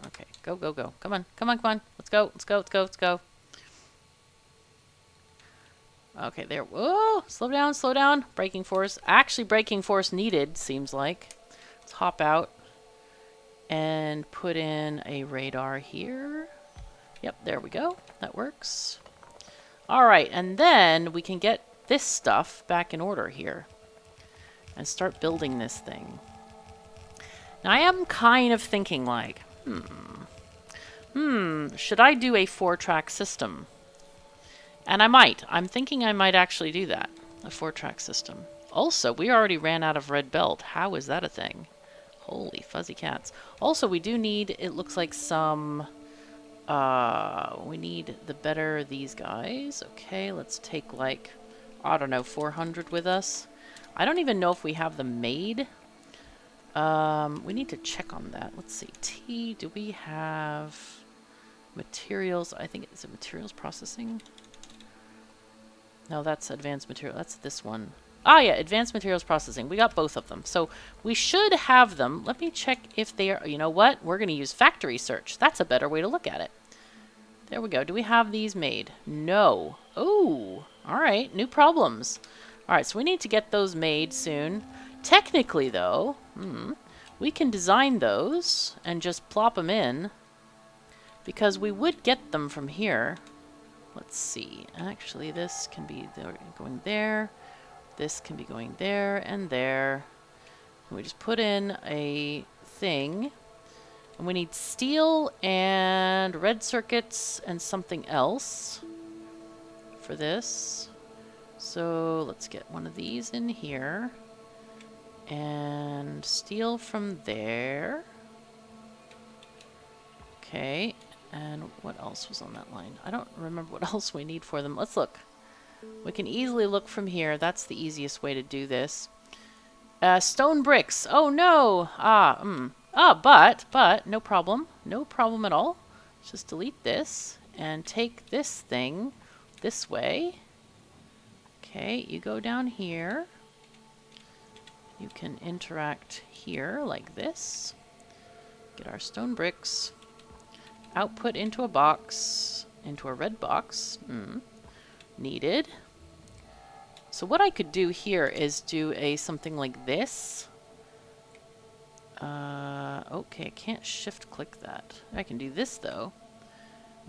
Speaker 1: Okay, go, go, go. Come on, come on, come on. Let's go, let's go, let's go, let's go. Okay, there. Whoa! Slow down, slow down. Braking force. Actually, braking force needed, seems like. Let's hop out and put in a radar here. Yep, there we go. That works. All right, and then we can get this stuff back in order here and start building this thing. Now, I am kind of thinking like, should I do a 4-track system? And I might. I'm thinking I might actually do that, a 4-track system. Also, we already ran out of red belt. How is that a thing? Holy fuzzy cats. Also, we do need, it looks like some... we need the better these guys. Okay, let's take like, I don't know, 400 with us. I don't even know if we have them made. We need to check on that. Let's see. T, do we have materials? I think it's materials processing. No, that's advanced material. That's this one. Ah, yeah, advanced materials processing. We got both of them. So we should have them. Let me check if they are, you know what? We're going to use factory search. That's a better way to look at it. There we go. Do we have these made? No. Oh, all right. New problems. All right, so we need to get those made soon. Technically, though, we can design those and just plop them in because we would get them from here. Let's see. Actually, this can be going there. This can be going there and there. And we just put in a thing. And we need steel and red circuits and something else for this. So let's get one of these in here. And steel from there. Okay. And what else was on that line? I don't remember what else we need for them. Let's look. We can easily look from here. That's the easiest way to do this. Stone bricks. Oh, no. But, no problem. No problem at all. Let's just delete this and take this thing this way. Okay, you go down here. You can interact here like this. Get our stone bricks. Output into a box. Into a red box. Needed. So what I could do here is do something like this. Okay, I can't shift click that. I can do this though.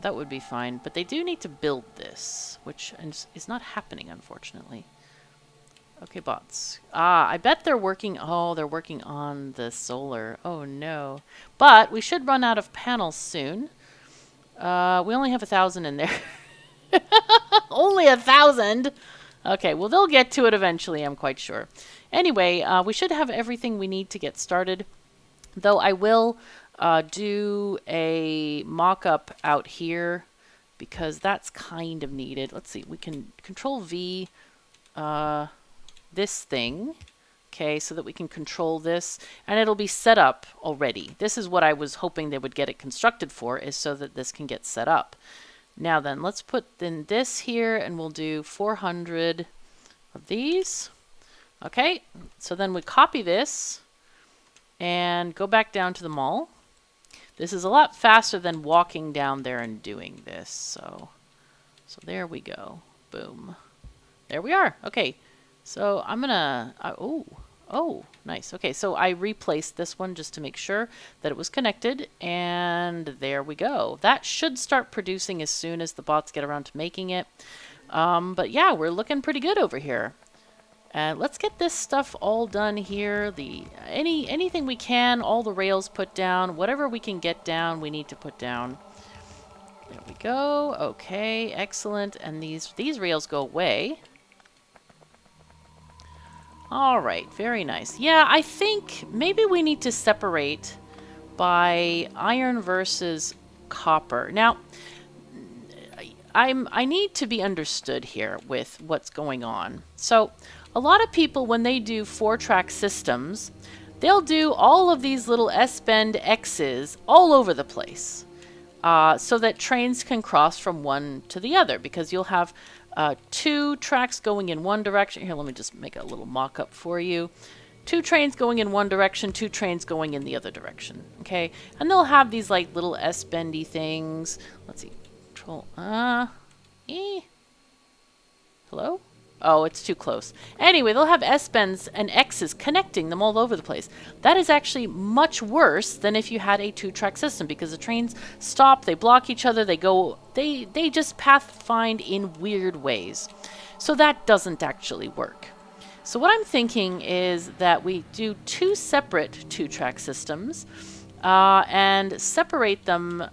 Speaker 1: That would be fine, but they do need to build this, which is not happening, unfortunately. Okay, bots. I bet they're working... Oh, they're working on the solar. Oh, no. But we should run out of panels soon. We only have 1,000 in there. Only 1,000? Okay, well, they'll get to it eventually, I'm quite sure. Anyway, we should have everything we need to get started. Though I will do a mock-up out here because that's kind of needed. Let's see, we can Control V this thing, okay, so that we can control this, and it'll be set up already. This is what I was hoping they would get it constructed for, is so that this can get set up. Now then, let's put in this here, and we'll do 400 of these. Okay, so then we copy this and go back down to the mall. This is a lot faster than walking down there and doing this. So there we go. Boom. There we are. Okay, so I'm gonna, oh, nice. Okay, so I replaced this one just to make sure that it was connected, and there we go. That should start producing as soon as the bots get around to making it. But yeah, we're looking pretty good over here. And let's get this stuff all done here. Anything we can, all the rails put down, whatever we can get down, we need to put down. There we go. Okay, excellent. And these rails go away. All right, very nice. Yeah, I think maybe we need to separate by iron versus copper. Now, I need to be understood here with what's going on. So, a lot of people, when they do 4-track systems, they'll do all of these little S-bend X's all over the place so that trains can cross from one to the other, because you'll have 2 tracks going in one direction. Here, let me just make a little mock-up for you. 2 trains going in one direction, 2 trains going in the other direction, okay? And they'll have these like little S-bendy things. Let's see. Control, hello? Oh, it's too close. Anyway, they'll have S-bends and X's connecting them all over the place. That is actually much worse than if you had a 2-track system, because the trains stop, they block each other, they just path find in weird ways. So that doesn't actually work. So what I'm thinking is that we do 2 separate 2-track systems and separate them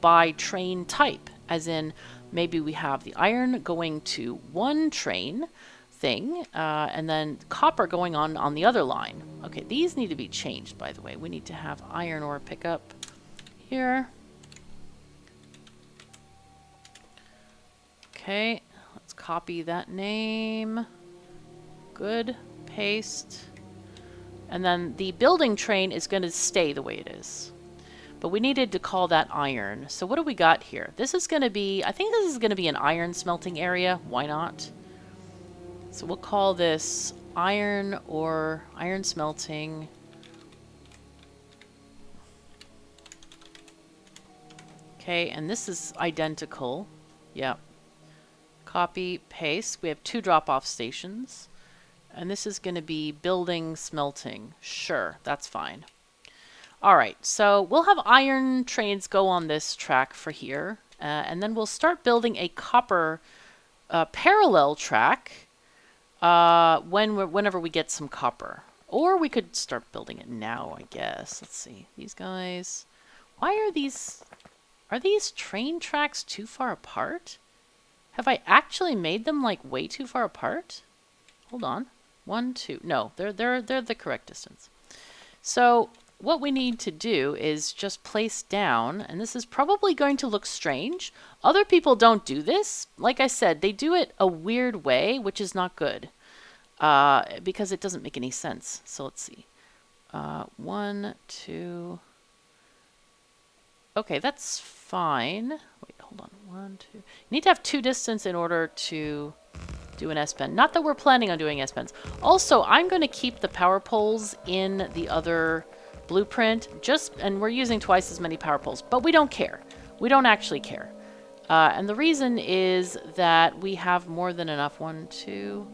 Speaker 1: by train type, as in maybe we have the iron going to one train thing, and then copper going on the other line. Okay, these need to be changed, by the way. We need to have iron ore pickup here. Okay, let's copy that name. Good. Paste. And then the building train is going to stay the way it is. But we needed to call that iron. So what do we got here? This is going to be, I think this is going to be an iron smelting area. Why not? So we'll call this iron or iron smelting. Okay, and this is identical. Yep. Copy, paste. We have 2 drop-off stations. And this is going to be building smelting. Sure, that's fine. Alright, so we'll have iron trains go on this track for here, and then we'll start building a copper parallel track whenever we get some copper. Or we could start building it now, I guess. Let's see. These guys... Why are these train tracks too far apart? Have I actually made them like way too far apart? Hold on. 1, 2... No, they're the correct distance. So... what we need to do is just place down, and this is probably going to look strange. Other people don't do this. Like I said, they do it a weird way, which is not good, because it doesn't make any sense. So let's see. 1, 2... Okay, that's fine. Wait, hold on. 1, 2... You need to have 2 distance in order to do an S-bend. Not that we're planning on doing S-bends. Also, I'm going to keep the power poles in the other... blueprint, and we're using twice as many power poles, but we don't care. We don't actually care. And the reason is that we have more than enough. 1, 2.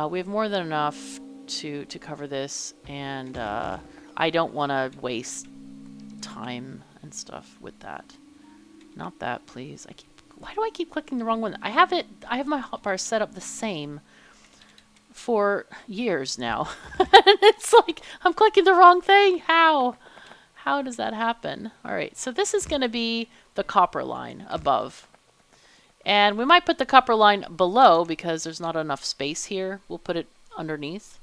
Speaker 1: We have more than enough to cover this, and I don't want to waste time and stuff with that. Not that, please. Why do I keep clicking the wrong one? I have my hotbar set up the same for years now. And it's like I'm clicking the wrong thing. How How does that happen? All right, so this is going to be the copper line above. And we might put the copper line below because there's not enough space here. We'll put it underneath.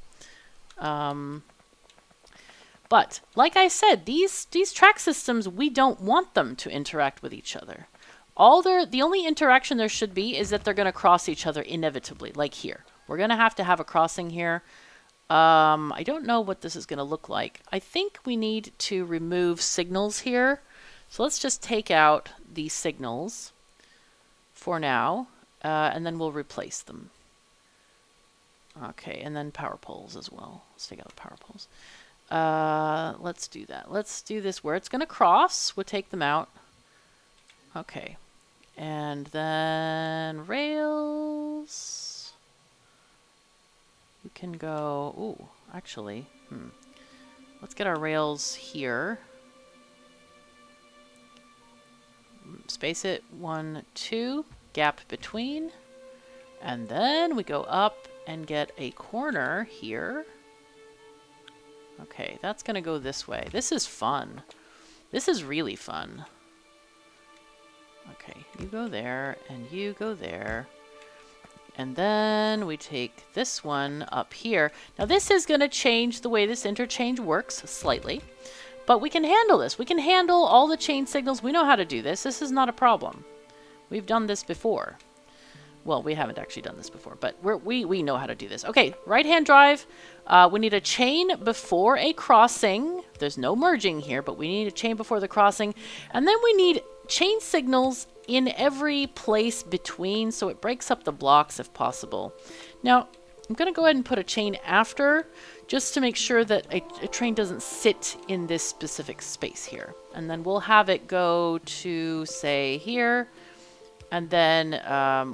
Speaker 1: But like I said, these track systems, we don't want them to interact with each other. The only interaction there should be is that they're going to cross each other inevitably, like here. We're going to have a crossing here. I don't know what this is going to look like. I think we need to remove signals here. So let's just take out these signals for now, and then we'll replace them. Okay, and then power poles as well. Let's take out the power poles. Let's do that. Let's do this where it's going to cross. We'll take them out. Okay. And then rails. We can go... Ooh, actually. Let's get our rails here. Space it 1, 2. Gap between. And then we go up and get a corner here. Okay, that's going to go this way. This is fun. This is really fun. Okay, you go there, and you go there. And then we take this one up here. Now this is going to change the way this interchange works slightly. But we can handle this. We can handle all the chain signals. We know how to do this. This is not a problem. We've done this before. Well, we haven't actually done this before, but we know how to do this. Okay, right-hand drive. We need a chain before a crossing. There's no merging here, but we need a chain before the crossing. And then we need chain signals in every place between, so it breaks up the blocks if possible. Now, I'm going to go ahead and put a chain after, just to make sure that a train doesn't sit in this specific space here. And then we'll have it go to, say, here. And then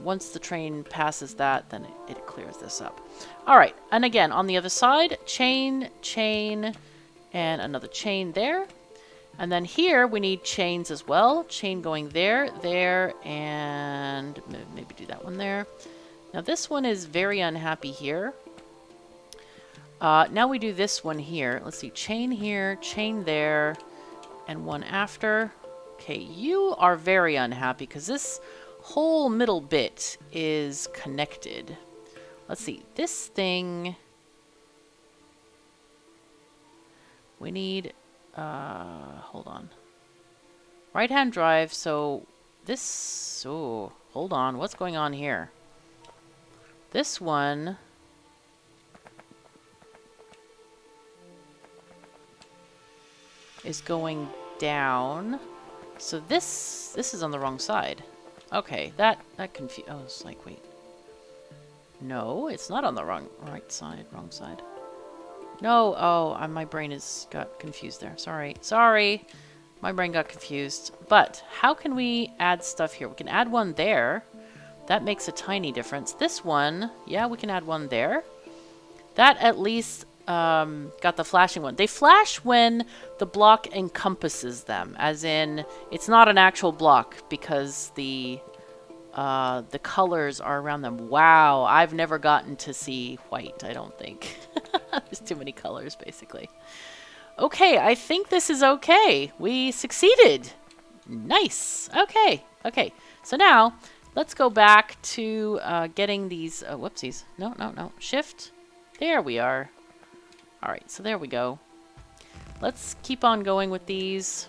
Speaker 1: once the train passes that, then it clears this up. All right, and again, on the other side, chain, chain, and another chain there. And then here, we need chains as well. Chain going there, there, and maybe do that one there. Now, this one is very unhappy here. Now we do this one here. Let's see, chain here, chain there, and one after. Okay, you are very unhappy because this whole middle bit is connected. Let's see, this thing, we need, hold on. Right-hand drive, so this, oh, hold on, what's going on here? This one is going down. So this is on the wrong side. Okay, that confused. Oh, it's like, wait. No, it's not on the right side, wrong side. No, oh, my brain got confused there. Sorry. My brain got confused. But how can we add stuff here? We can add one there. That makes a tiny difference. This one, yeah, we can add one there. That at least got the flashing one. They flash when the block encompasses them, as in it's not an actual block because the colors are around them. Wow, I've never gotten to see white, I don't think. There's too many colors, basically. Okay, I think this is okay. We succeeded. Nice. Okay. So now let's go back to getting these. Whoopsies. No. Shift. There we are. All right, so there we go. Let's keep on going with these.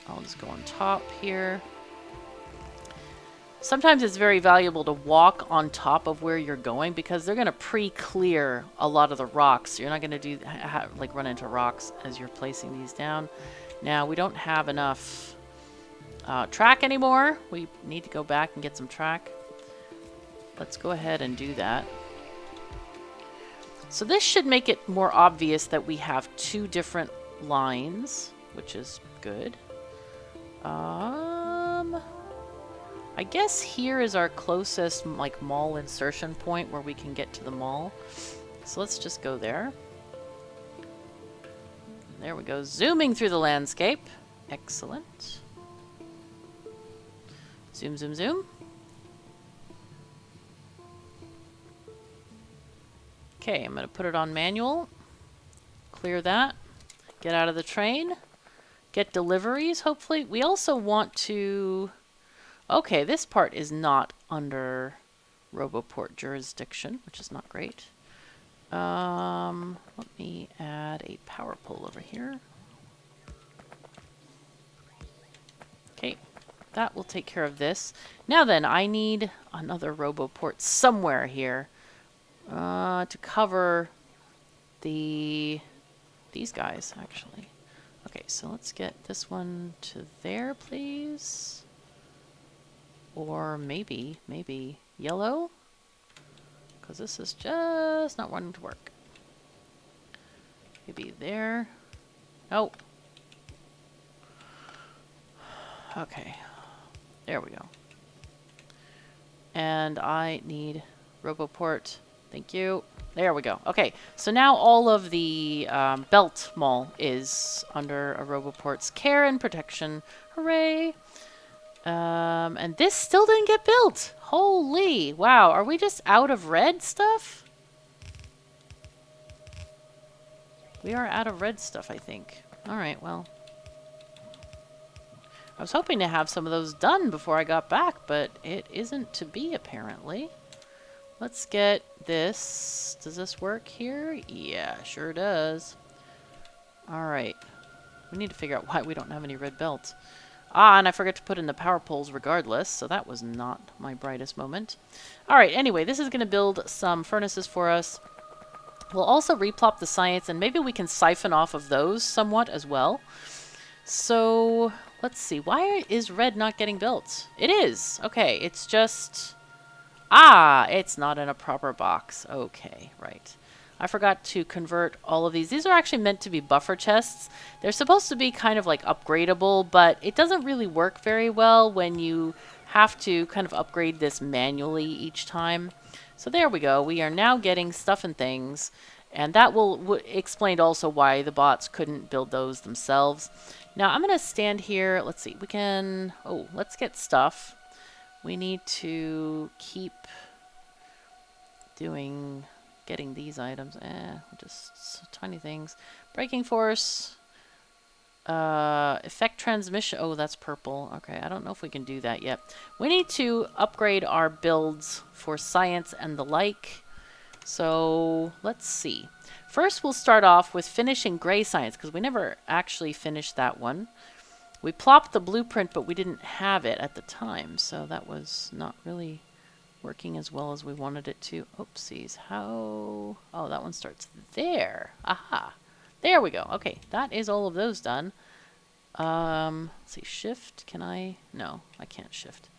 Speaker 1: I'll just go on top here. Sometimes it's very valuable to walk on top of where you're going because they're going to pre-clear a lot of the rocks. You're not going to like run into rocks as you're placing these down. Now, we don't have enough track anymore. We need to go back and get some track. Let's go ahead and do that. So this should make it more obvious that we have two different lines, which is good. I guess here is our closest like mall insertion point where we can get to the mall. So let's just go there. There we go, zooming through the landscape. Excellent. Zoom, zoom, zoom. Okay, I'm going to put it on manual. Clear that. get out of the train, get deliveries, hopefully. We also want to... Okay, this part is not under Roboport jurisdiction, which is not great. Let me add a power pole over here. Okay, that will take care of this. Now then, I need another Roboport somewhere here to cover these guys, actually. Okay, so let's get this one to there, please. Or maybe yellow? Because this is just not wanting to work. Maybe there. Oh. Okay. There we go. And I need Roboport. Thank you. There we go. Okay, so now all of the belt mall is under a Roboport's care and protection. Hooray! And this still didn't get built. Holy wow! Are we just out of red stuff? We are out of red stuff, I think. All right, well. I was hoping to have some of those done before I got back, but it isn't to be, apparently. Let's get this. Does this work here? Yeah, sure does. Alright. We need to figure out why we don't have any red belts. Ah, and I forgot to put in the power poles regardless, so that was not my brightest moment. Alright, anyway, this is going to build some furnaces for us. We'll also replop the science, and maybe we can siphon off of those somewhat as well. So, let's see. Why is red not getting built? It is. Okay, it's just... Ah, it's not in a proper box. Okay, right. I forgot to convert all of these. These are actually meant to be buffer chests. They're supposed to be kind of like upgradable, but it doesn't really work very well when you have to kind of upgrade this manually each time. So there we go. We are now getting stuff and things, and that will explain also why the bots couldn't build those themselves. Now I'm going to stand here. Let's see. We can... Oh, let's get stuff. We need to keep getting these items. Just tiny things. Braking force. Effect transmission. Oh, that's purple. Okay, I don't know if we can do that yet. We need to upgrade our builds for science and the like. So, let's see. First, we'll start off with finishing gray science, because we never actually finished that one. We plopped the blueprint, but we didn't have it at the time, so that was not really working as well as we wanted it to. Oopsies. How? Oh, that one starts there. Aha. There we go. Okay, that is all of those done. Let's see. Shift. Can I? No, I can't shift.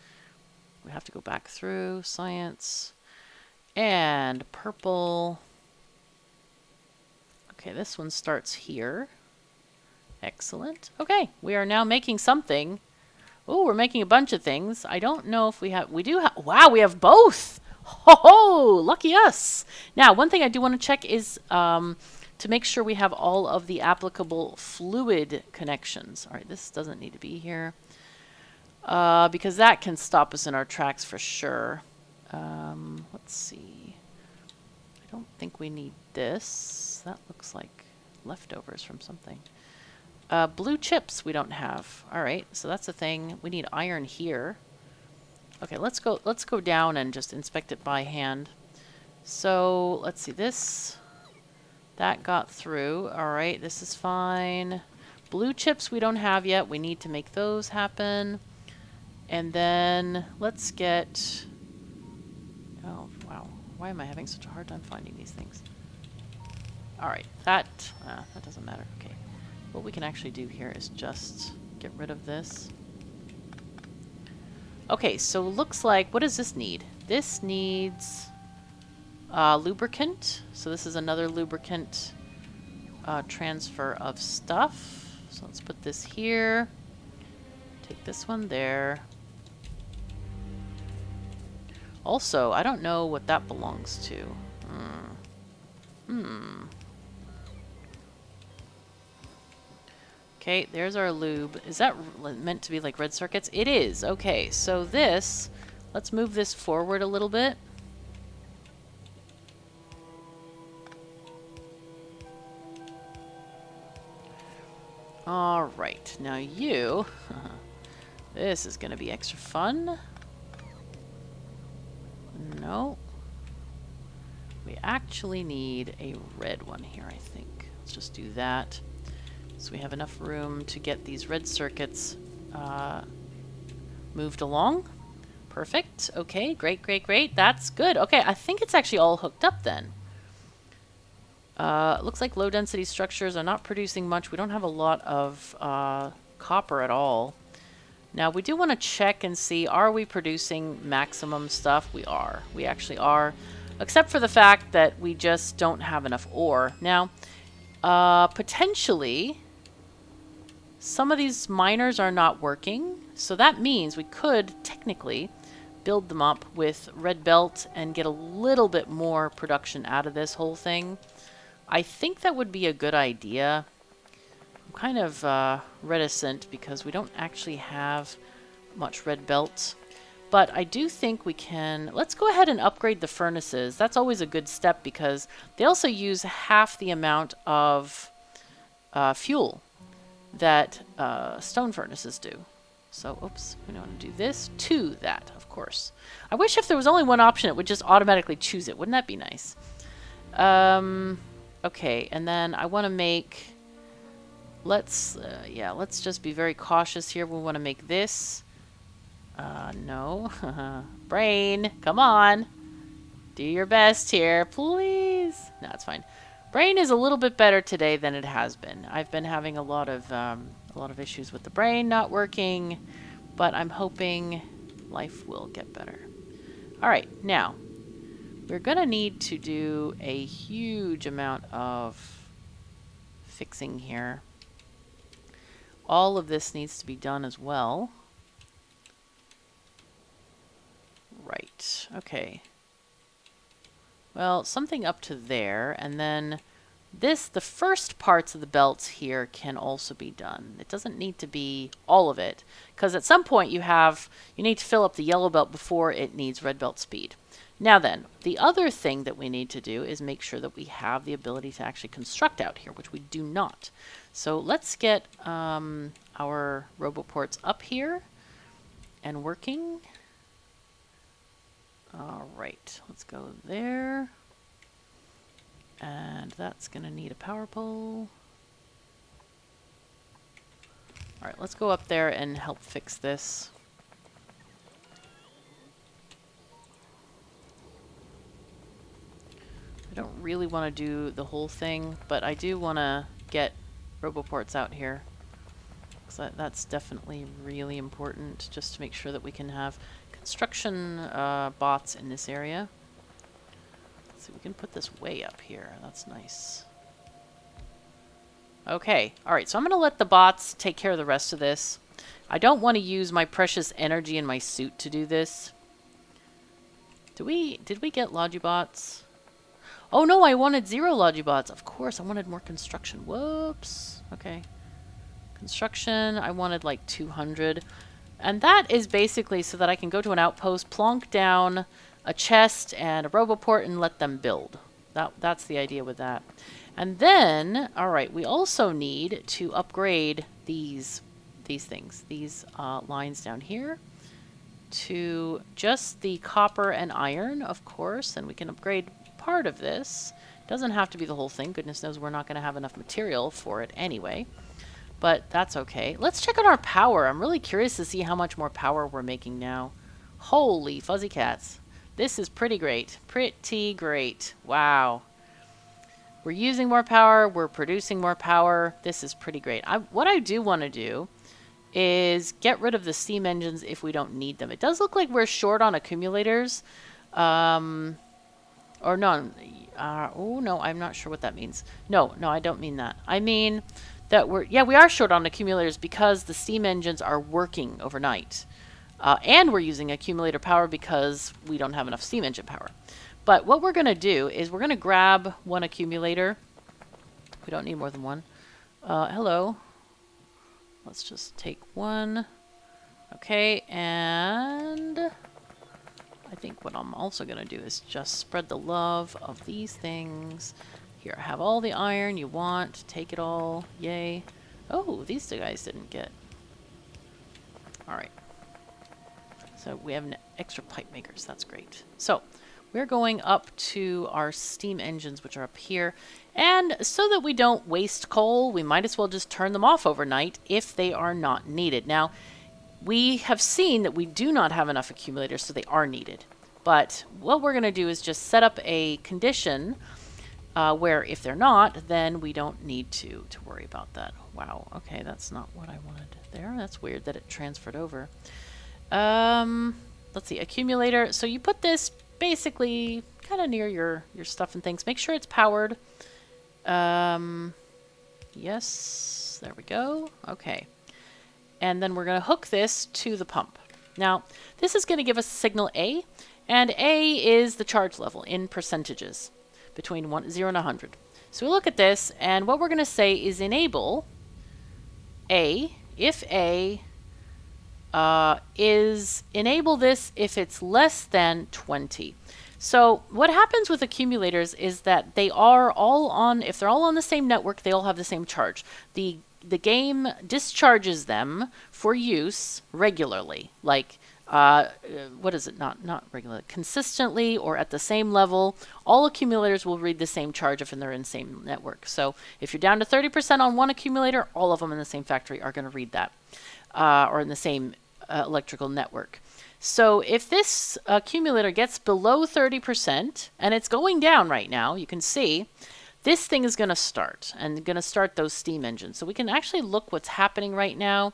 Speaker 1: We have to go back through science. And purple. Okay, this one starts here. Excellent. Okay, we are now making something. Oh, we're making a bunch of things. I don't know if we have... We do have... Wow, we have both! Ho ho! Lucky us! Now, one thing I do want to check is to make sure we have all of the applicable fluid connections. All right, this doesn't need to be here. Because that can stop us in our tracks for sure. Let's see. I don't think we need this. That looks like leftovers from something. Blue chips we don't have. All right, so that's a thing. We need iron here. Okay, let's go down and just inspect it by hand. So let's see this. That got through. All right, this is fine. Blue chips we don't have yet. We need to make those happen. And then let's get... Oh, wow. Why am I having such a hard time finding these things? All right, that doesn't matter. Okay. What we can actually do here is just get rid of this. Okay, so looks like, what does this need? This needs lubricant. So this is another lubricant transfer of stuff. So let's put this here. Take this one there. Also, I don't know what that belongs to. Okay, there's our lube. Is that meant to be like red circuits? It is. Okay, so this, let's move this forward a little bit. All right, now you, this is going to be extra fun. No. We actually need a red one here, I think. Let's just do that. So we have enough room to get these red circuits moved along. Perfect. Okay, great, great, great. That's good. Okay, I think it's actually all hooked up then. Looks like low-density structures are not producing much. We don't have a lot of copper at all. Now, we do want to check and see, are we producing maximum stuff? We are. We actually are. Except for the fact that we just don't have enough ore. Now, potentially, some of these miners are not working. So that means we could, technically, build them up with red belt and get a little bit more production out of this whole thing. I think that would be a good idea. I'm kind of reticent because we don't actually have much red belt. But I do think we can... Let's go ahead and upgrade the furnaces. That's always a good step because they also use half the amount of fuel that stone furnaces do. So, oops, we don't want to do this to that, of course. I wish if there was only one option, it would just automatically choose it. Wouldn't that be nice? Okay, and then I want to make... Let's just be very cautious here. We want to make this. No. Brain, come on. Do your best here, please. No, it's fine. Brain is a little bit better today than it has been. I've been having a lot of issues with the brain not working, but I'm hoping life will get better. All right, now we're gonna need to do a huge amount of fixing here. All of this needs to be done as well. Right, okay. Well, something up to there, and then this, the first parts of the belts here can also be done. It doesn't need to be all of it, because at some point you need to fill up the yellow belt before it needs red belt speed. Now then, the other thing that we need to do is make sure that we have the ability to actually construct out here, which we do not. So let's get our roboports up here and working. All right, let's go there. And that's going to need a power pole. All right, let's go up there and help fix this. I don't really want to do the whole thing, but I do want to get roboports out here. So that's definitely really important, just to make sure that we can have construction bots in this area. Let's see, we can put this way up here. That's nice. Okay, alright, so I'm going to let the bots take care of the rest of this. I don't want to use my precious energy in my suit to do this. Did we get Logibots? Oh no, I wanted 0 Logibots. Of course, I wanted more construction. Whoops. Okay. Construction, I wanted like 200. And that is basically so that I can go to an outpost, plonk down a chest and a roboport and let them build. That's the idea with that. And then, alright, we also need to upgrade these things, these lines down here to just the copper and iron, of course, and we can upgrade part of this. Doesn't have to be the whole thing. Goodness knows we're not going to have enough material for it anyway. But that's okay. Let's check on our power. I'm really curious to see how much more power we're making now. Holy fuzzy cats. This is pretty great. Pretty great. Wow. We're using more power. We're producing more power. This is pretty great. What I do want to do is get rid of the steam engines if we don't need them. It does look like we're short on accumulators. Or no. Oh, no, I'm not sure what that means. No, I don't mean that. I mean that we are short on accumulators because the steam engines are working overnight. And we're using accumulator power because we don't have enough steam engine power. But what we're going to do is we're going to grab one accumulator. We don't need more than one. Hello. Let's just take one. Okay, and I think what I'm also going to do is just spread the love of these things. Here, I have all the iron you want. Take it all. Yay. Oh, these two guys didn't get. All right. So we have extra pipe makers. That's great. So we're going up to our steam engines, which are up here. And so that we don't waste coal, we might as well just turn them off overnight if they are not needed. Now, we have seen that we do not have enough accumulators, so they are needed. But what we're going to do is just set up a condition where if they're not, then we don't need to worry about that. Wow, okay, that's not what I wanted there. That's weird that it transferred over. Let's see, accumulator. So you put this basically kind of near your stuff and things. Make sure it's powered. Yes, there we go. Okay. And then we're going to hook this to the pump. Now, this is going to give us signal A, and A is the charge level in percentages between 0 and 100. So we look at this, and what we're going to say is enable A, if A is enable this if it's less than 20. So what happens with accumulators is that they are all on, if they're all on the same network, they all have the same charge. The game discharges them for use regularly, like what is it? Not regularly, consistently or at the same level. All accumulators will read the same charge if they're in the same network. So if you're down to 30% on one accumulator, all of them in the same factory are going to read that, or in the same electrical network. So if this accumulator gets below 30%, and it's going down right now, you can see, this thing is going to start, and going to start those steam engines. So we can actually look what's happening right now.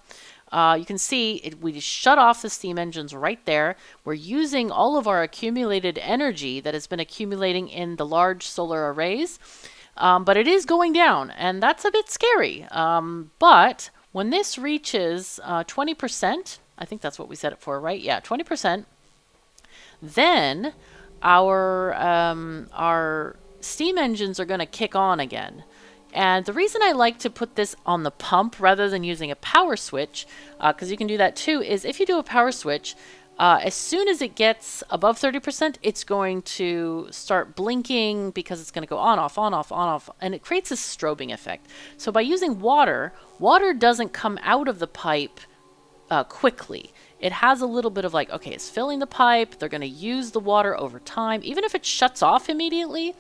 Speaker 1: You can see we just shut off the steam engines right there. We're using all of our accumulated energy that has been accumulating in the large solar arrays, but it is going down, and that's a bit scary. But when this reaches 20%, I think that's what we set it for, right? Yeah, 20%. Then our steam engines are going to kick on again. And the reason I like to put this on the pump rather than using a power switch, because you can do that too, is if you do a power switch, as soon as it gets above 30%, it's going to start blinking because it's going to go on, off, on, off, on, off, and it creates a strobing effect. So by using water, water doesn't come out of the pipe quickly. It has a little bit of like, okay, it's filling the pipe. They're going to use the water over time. Even if it shuts off immediately,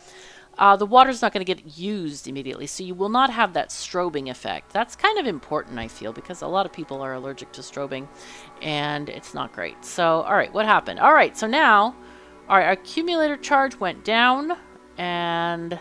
Speaker 1: the water's not going to get used immediately. So you will not have that strobing effect. That's kind of important, I feel, because a lot of people are allergic to strobing, and it's not great. So, all right, what happened? All right, so now our accumulator charge went down, and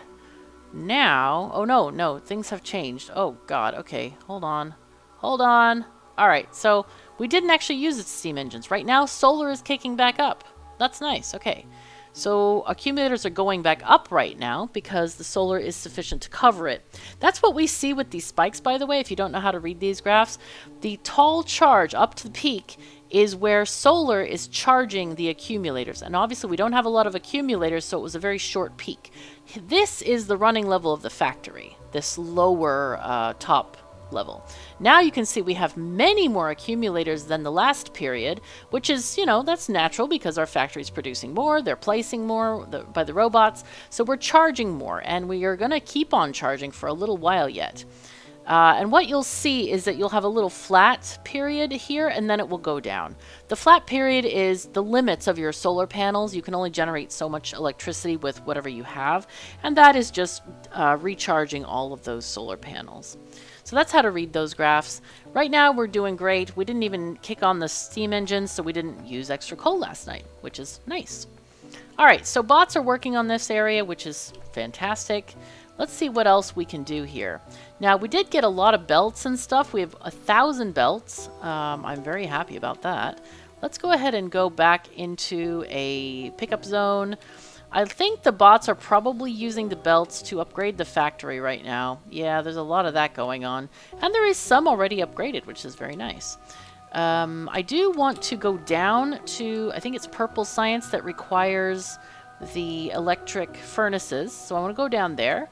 Speaker 1: now, oh no, things have changed. Oh God, okay, hold on. All right, so we didn't actually use its steam engines. Right now, solar is kicking back up. That's nice. Okay, so accumulators are going back up right now because the solar is sufficient to cover it. That's what we see with these spikes, by the way, if you don't know how to read these graphs. The tall charge up to the peak is where solar is charging the accumulators. And obviously, we don't have a lot of accumulators, so it was a very short peak. This is the running level of the factory, this lower top level. Now you can see we have many more accumulators than the last period, which is, you know, that's natural because our factory is producing more, they're placing more by the robots, so we're charging more, and we are going to keep on charging for a little while yet. And what you'll see is that you'll have a little flat period here, and then it will go down. The flat period is the limits of your solar panels. You can only generate so much electricity with whatever you have, and that is just recharging all of those solar panels. So that's how to read those graphs. Right now we're doing great. We didn't even kick on the steam engines, so we didn't use extra coal last night, which is nice. All right, so bots are working on this area, which is fantastic. Let's see what else we can do here. Now, we did get a lot of belts and stuff. We have 1,000 belts. I'm very happy about that. Let's go ahead and go back into a pickup zone. I think the bots are probably using the belts to upgrade the factory right now. Yeah, there's a lot of that going on. And there is some already upgraded, which is very nice. I do want to go down to, I think it's purple science that requires the electric furnaces. So I want to go down there.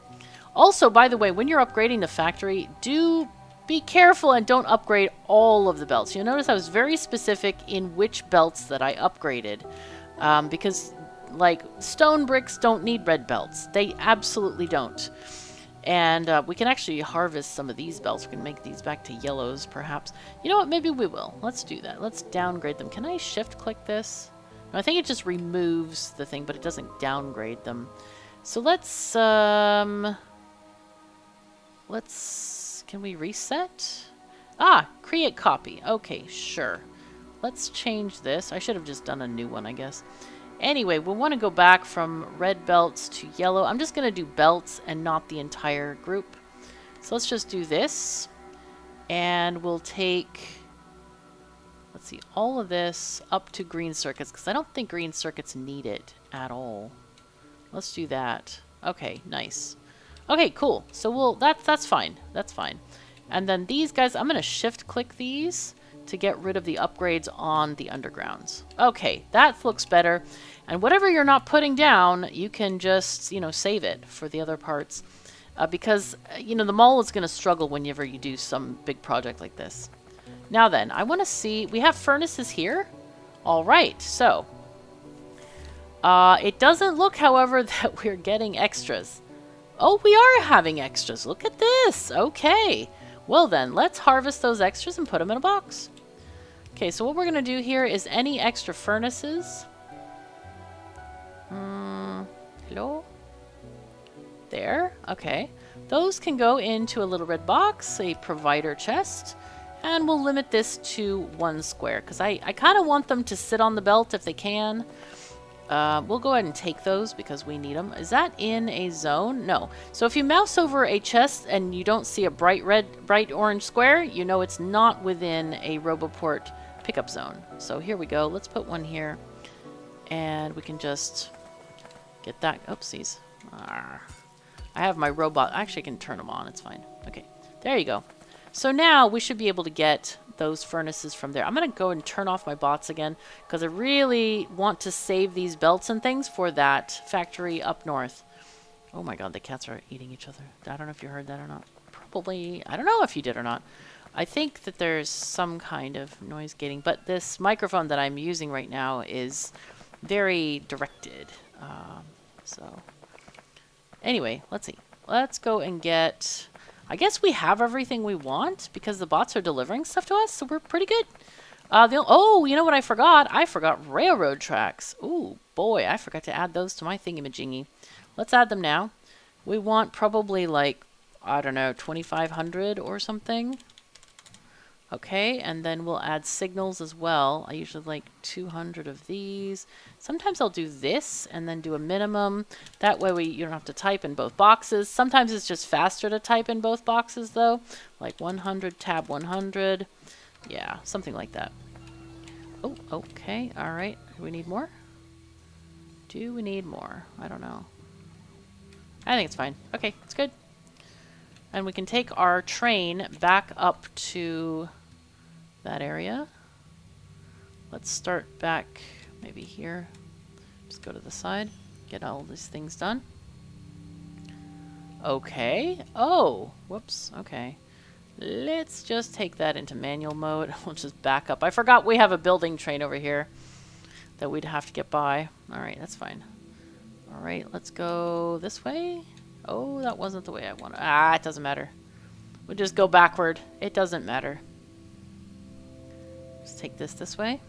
Speaker 1: Also, by the way, when you're upgrading the factory, do be careful and don't upgrade all of the belts. You'll notice I was very specific in which belts that I upgraded. Because, like, stone bricks don't need red belts. They absolutely don't. And we can actually harvest some of these belts. We can make these back to yellows, perhaps. You know what? Maybe we will. Let's do that. Let's downgrade them. Can I shift-click this? No, I think it just removes the thing, but it doesn't downgrade them. So let's... Can we reset? Ah, create copy. Okay, sure. Let's change this. I should have just done a new one, I guess. Anyway, we'll want to go back from red belts to yellow. I'm just going to do belts and not the entire group. So let's just do this. And we'll take, let's see, all of this up to green circuits, because I don't think green circuits need it at all. Let's do that. Okay, nice. Okay, cool. So that's fine. That's fine. And then these guys, I'm going to shift click these to get rid of the upgrades on the undergrounds. Okay, that looks better. And whatever you're not putting down, you can just, you know, save it for the other parts. Because, you know, the mall is going to struggle whenever you do some big project like this. Now then, I want to see, we have furnaces here. All right, so. It doesn't look, however, that we're getting extras. Oh, we are having extras. Look at this. Okay. Well then, let's harvest those extras and put them in a box. Okay, so what we're going to do here is any extra furnaces. Hello? There. Okay. Those can go into a little red box, a provider chest, and we'll limit this to 1 square because I kind of want them to sit on the belt if they can. We'll go ahead and take those because we need them. Is that in a zone? No. So if you mouse over a chest and you don't see a bright orange square, you know it's not within a Roboport pickup zone. So here we go. Let's put one here. And we can just get that. Oopsies. I have my robot. Actually, I can turn them on. It's fine. Okay. There you go. So now we should be able to get those furnaces from there. I'm going to go and turn off my bots again because I really want to save these belts and things for that factory up north. Oh my god, the cats are eating each other. I don't know if you heard that or not. Probably. I don't know if you did or not. I think that there's some kind of noise gating, but this microphone that I'm using right now is very directed. So anyway, let's see. Let's go and get... I guess we have everything we want because the bots are delivering stuff to us, so we're pretty good. Oh, you know what I forgot? I forgot railroad tracks. Ooh, boy, I forgot to add those to my thingamajiggy. Let's add them now. We want probably like, I don't know, 2,500 or something. Okay, and then we'll add signals as well. I usually like 200 of these. Sometimes I'll do this and then do a minimum. That way you don't have to type in both boxes. Sometimes it's just faster to type in both boxes though. Like 100, tab 100. Yeah, something like that. Oh, okay, all right. Do we need more? Do we need more? I don't know. I think it's fine. Okay, it's good. And we can take our train back up to that area. Let's start back maybe here. Just go to the side, get all these things done. Okay. Oh, whoops. Okay. Let's just take that into manual mode. We'll just back up. I forgot we have a building train over here that we'd have to get by. All right, that's fine. All right, let's go this way. Oh, that wasn't the way I wanted. Ah, it doesn't matter. We'll just go backward. It doesn't matter. Just take this way.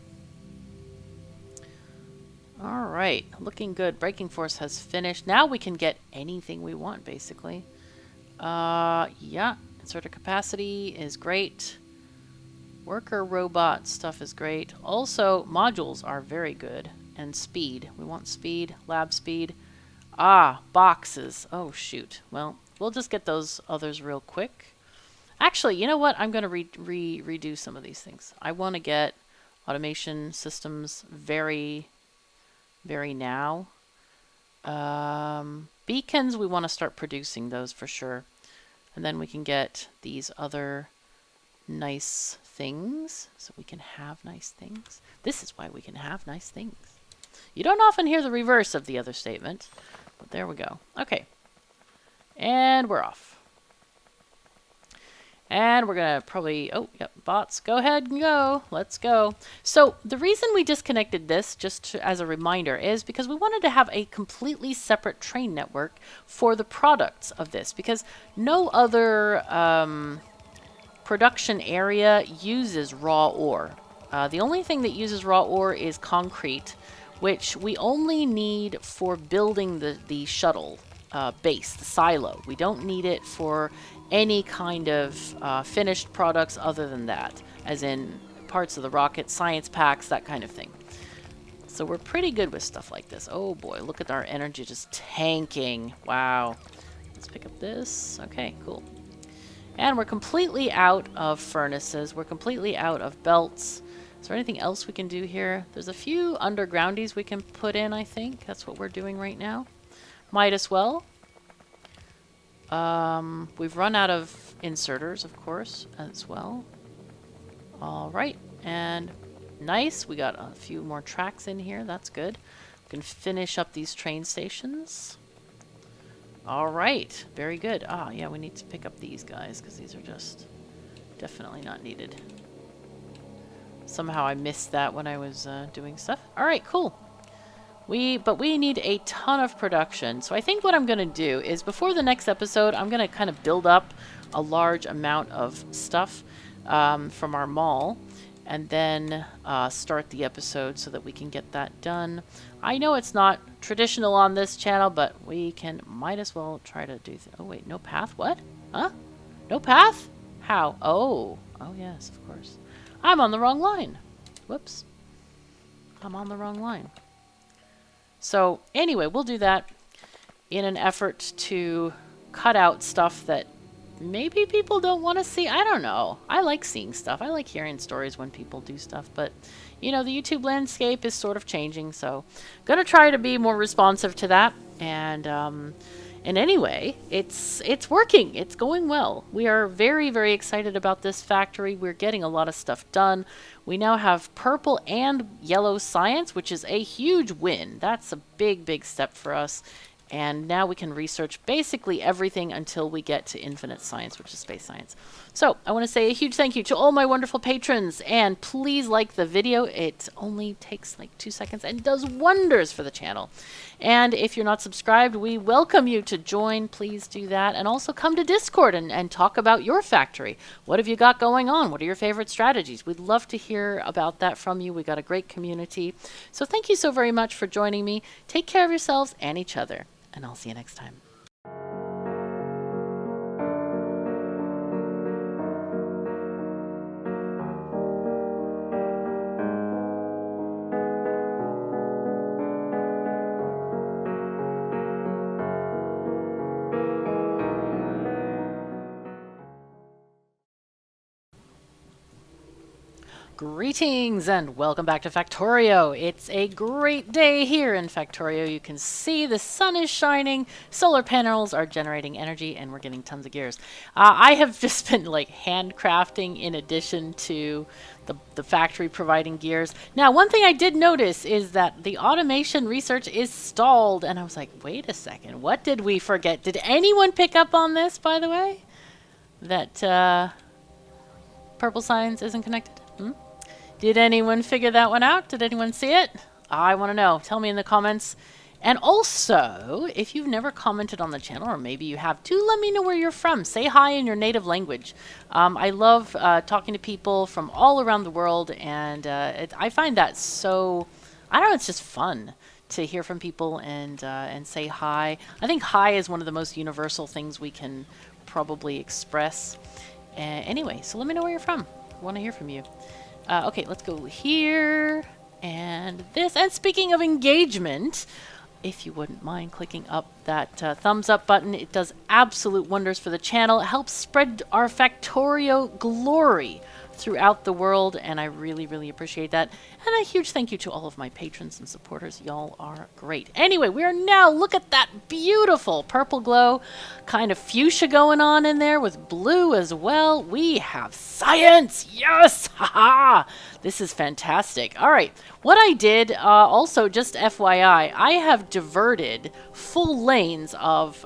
Speaker 1: All right, looking good. Braking force has finished. Now we can get anything we want, basically. Yeah, inserter capacity is great. Worker robot stuff is great. Also, modules are very good. And speed. We want speed, lab speed. Ah, boxes. Oh, shoot. Well, we'll just get those others real quick. Actually, you know what? I'm going to redo some of these things. I want to get automation systems very now. Beacons, we want to start producing those for sure. And then we can get these other nice things. So we can have nice things. This is why we can have nice things. You don't often hear the reverse of the other statement. But there we go. Okay. And we're off. And we're going to probably, oh, yep, bots, go ahead and go. Let's go. So the reason we disconnected this, as a reminder, is because we wanted to have a completely separate train network for the products of this, because no other production area uses raw ore. The only thing that uses raw ore is concrete, which we only need for building the shuttle base, the silo. We don't need it for any kind of finished products other than that, as in parts of the rocket, science packs, that kind of thing. So we're pretty good with stuff like this. Oh boy, look at our energy just tanking. Wow. Let's pick up this. Okay, cool. And we're completely out of furnaces. We're completely out of belts. Is there anything else we can do here? There's a few undergroundies we can put in, I think. That's what we're doing right now. Might as well. We've run out of inserters, of course, as well. All right, and nice. We got a few more tracks in here. That's good. We can finish up these train stations. All right, very good. Ah, yeah, we need to pick up these guys because these are just definitely not needed. Somehow I missed that when I was doing stuff. All right, cool. But we need a ton of production. So I think what I'm going to do is before the next episode, I'm going to kind of build up a large amount of stuff from our mall and then start the episode so that we can get that done. I know it's not traditional on this channel, but we might as well try to do... Oh, wait, no path? What? Huh? No path? How? Oh. Oh, yes, of course. I'm on the wrong line. Whoops. I'm on the wrong line. So anyway, we'll do that in an effort to cut out stuff that maybe people don't want to see. I don't know. I like seeing stuff. I like hearing stories when people do stuff. But, you know, the YouTube landscape is sort of changing. So I'm going to try to be more responsive to that. And anyway, it's working. It's going well. We are very, very excited about this factory. We're getting a lot of stuff done. We now have purple and yellow science, which is a huge win. That's a big, big step for us. And now we can research basically everything until we get to infinite science, which is space science. So I want to say a huge thank you to all my wonderful patrons. And please like the video. It only takes like 2 seconds and does wonders for the channel. And if you're not subscribed, we welcome you to join. Please do that. And also come to Discord and talk about your factory. What have you got going on? What are your favorite strategies? We'd love to hear about that from you. We got a great community. So thank you so very much for joining me. Take care of yourselves and each other. And I'll see you next time. Greetings and welcome back to Factorio. It's a great day here in Factorio. You can see the sun is shining, solar panels are generating energy, and we're getting tons of gears. I have just been like handcrafting in addition to the factory providing gears. Now, one thing I did notice is that the automation research is stalled, and I was like, wait a second, what did we forget? Did anyone pick up on this, by the way? That purple science isn't connected? Did anyone figure that one out? Did anyone see it? I want to know. Tell me in the comments. And also, if you've never commented on the channel, or maybe you have, do let me know where you're from. Say hi in your native language. I love talking to people from all around the world, and I find that so, I don't know, it's just fun to hear from people and say hi. I think hi is one of the most universal things we can probably express. Anyway, so let me know where you're from. I want to hear from you. Okay, let's go here and this. And speaking of engagement, if you wouldn't mind clicking up that thumbs up button, it does absolute wonders for the channel. It helps spread our Factorio glory throughout the world, and I really, really appreciate that. And a huge thank you to all of my patrons and supporters. Y'all are great. Anyway, we are now, look at that beautiful purple glow, kind of fuchsia going on in there with blue as well. We have science! Yes! Haha! This is fantastic. All right, what I did, also just FYI, I have diverted full lanes of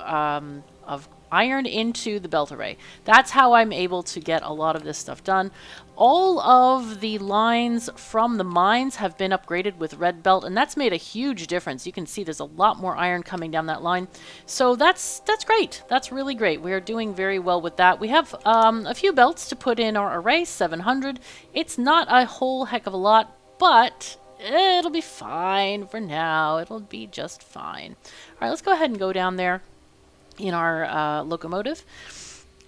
Speaker 1: ironed into the belt array. That's how I'm able to get a lot of this stuff done. All of the lines from the mines have been upgraded with red belt, and that's made a huge difference. You can see there's a lot more iron coming down that line. So that's great. That's really great. We are doing very well with that. We have a few belts to put in our array, 700. It's not a whole heck of a lot, but it'll be fine for now. It'll be just fine. All right, let's go ahead and go down there in our locomotive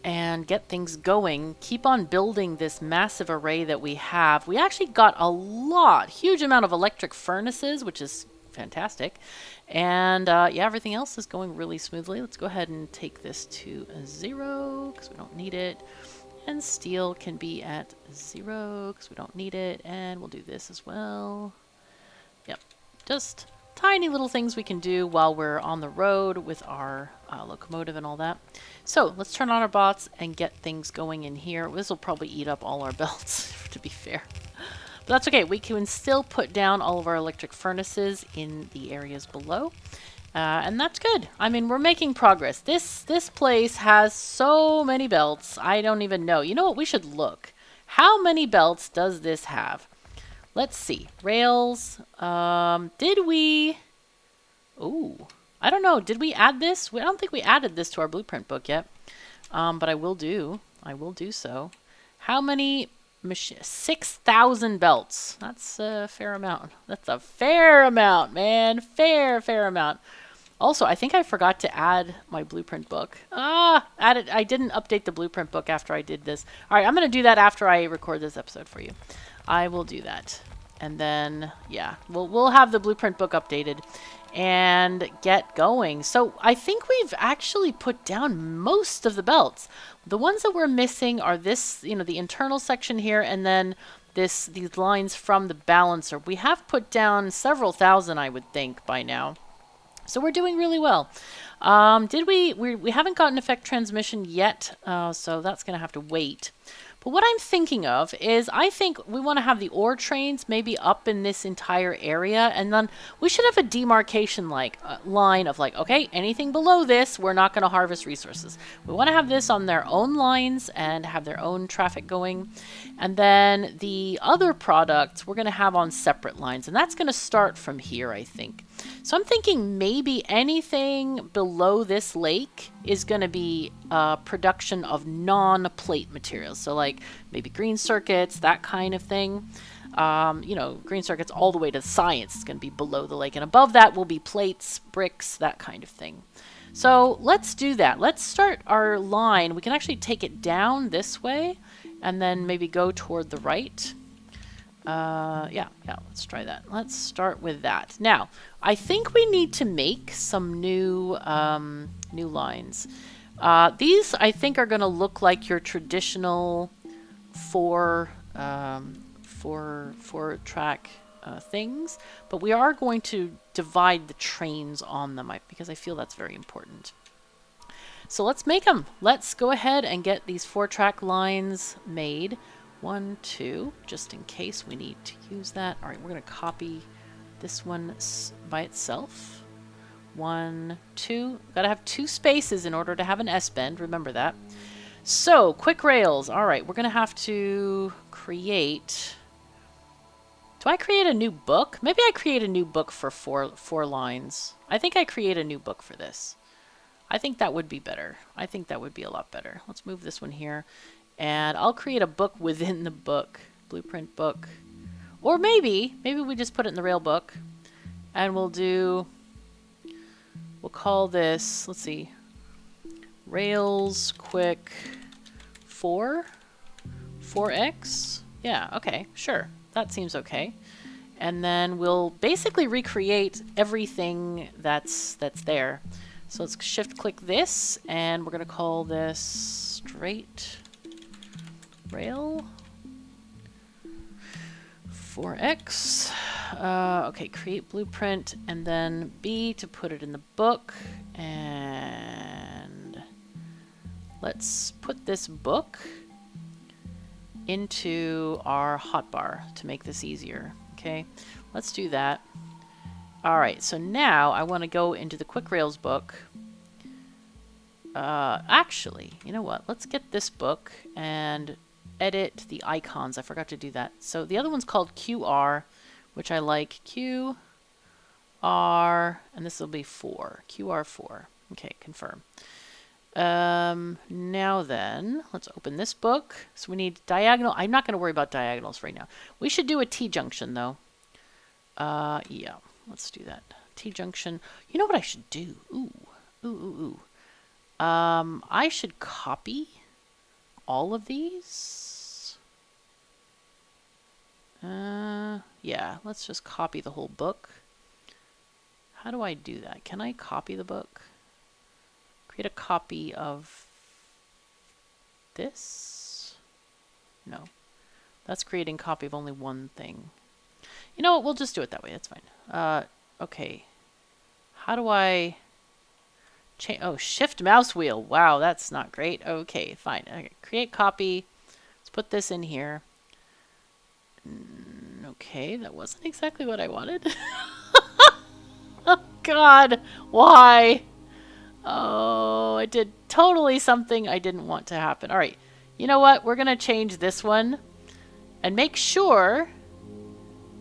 Speaker 1: and get things going. Keep on building this massive array that we have. We actually got a huge amount of electric furnaces, which is fantastic. And yeah, everything else is going really smoothly. Let's go ahead and take this to 0 because we don't need it. And steel can be at 0 because we don't need it. And we'll do this as well. Yep, just tiny little things we can do while we're on the road with our locomotive and all that. So let's turn on our bots and get things going in here. This will probably eat up all our belts, to be fair. But that's okay. We can still put down all of our electric furnaces in the areas below. And that's good. I mean, we're making progress. This place has so many belts. I don't even know. You know what? We should look. How many belts does this have? Let's see. Rails. Did we... Ooh. I don't know. Did we add this? I don't think we added this to our blueprint book yet. But I will do. I will do so. How many... 6,000 belts. That's a fair amount. That's a fair amount, man. Fair amount. Also, I think I forgot to add my blueprint book. Add it. I didn't update the blueprint book after I did this. All right, I'm going to do that after I record this episode for you. I will do that. And then, yeah, we'll have the blueprint book updated and get going. So I think we've actually put down most of the belts. The ones that we're missing are this, the internal section here, and then these lines from the balancer. We have put down several thousand, I would think, by now. So we're doing really well. We haven't gotten effect transmission yet, so that's going to have to wait. But what I'm thinking of is I think we want to have the ore trains maybe up in this entire area, and then we should have a demarcation line of okay, anything below this, we're not going to harvest resources. We want to have this on their own lines and have their own traffic going. And then the other products we're going to have on separate lines, and that's going to start from here, I think. So I'm thinking maybe anything below this lake is going to be production of non-plate materials. So maybe green circuits, that kind of thing. Green circuits all the way to science is going to be below the lake. And above that will be plates, bricks, that kind of thing. So let's do that. Let's start our line. We can actually take it down this way and then maybe go toward the right. Yeah, let's try that. Let's start with that. Now, I think we need to make some new lines. These, I think, are going to look like your traditional four track things, but we are going to divide the trains on them because I feel that's very important. So let's make them. Let's go ahead and get these 4-track lines made. 1, 2, just in case we need to use that. All right, we're going to copy this one by itself. 1, 2. Got to have 2 spaces in order to have an S-bend. Remember that. So, quick rails. All right, we're going to have to create... Do I create a new book? Maybe I create a new book for four lines. I think I create a new book for this. I think that would be better. I think that would be a lot better. Let's move this one here. And I'll create a book within the book. Blueprint book. Or maybe we just put it in the rail book. And we'll call this, let's see, Rails Quick 4X. Yeah, okay, sure. That seems okay. And then we'll basically recreate everything that's there. So let's shift click this, and we're going to call this straight rail 4X. Okay, create blueprint, and then B to put it in the book. And let's put this book into our hotbar to make this easier. Okay, let's do that. All right, so now I want to go into the Quick Rails book, Actually, you know what? Let's get this book and edit the icons. I forgot to do that. So the other one's called QR, which I like. QR, and this will be 4. QR4. Okay, confirm. Now then, let's open this book. So we need diagonal. I'm not going to worry about diagonals right now. We should do a T-junction, though. Yeah, let's do that. T-junction. You know what I should do? Ooh. I should copy all of these. Yeah, let's just copy the whole book. How do I do that? Can I copy the book? Create a copy of this? No. That's creating copy of only one thing. You know what? We'll just do it that way. That's fine. Okay. How do I change? Oh, shift mouse wheel. Wow, that's not great. Okay, fine. Okay, create copy. Let's put this in here. Okay, that wasn't exactly what I wanted. Oh, God. Why? Oh, I did totally something I didn't want to happen. All right. You know what? We're going to change this one and make sure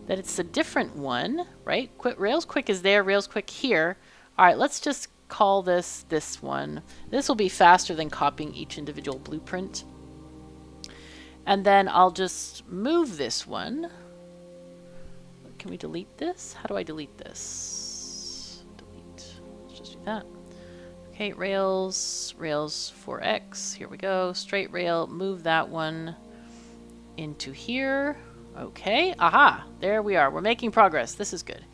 Speaker 1: that it's a different one, right? Rails quick is there, Rails quick here. All right, let's just call this one. This will be faster than copying each individual blueprint. And then I'll just move this one. Can we delete this? How do I delete this? Delete. Let's just do that. Okay, Rails 4X. Here we go. Straight rail. Move that one into here. Okay. Aha. There we are. We're making progress. This is good.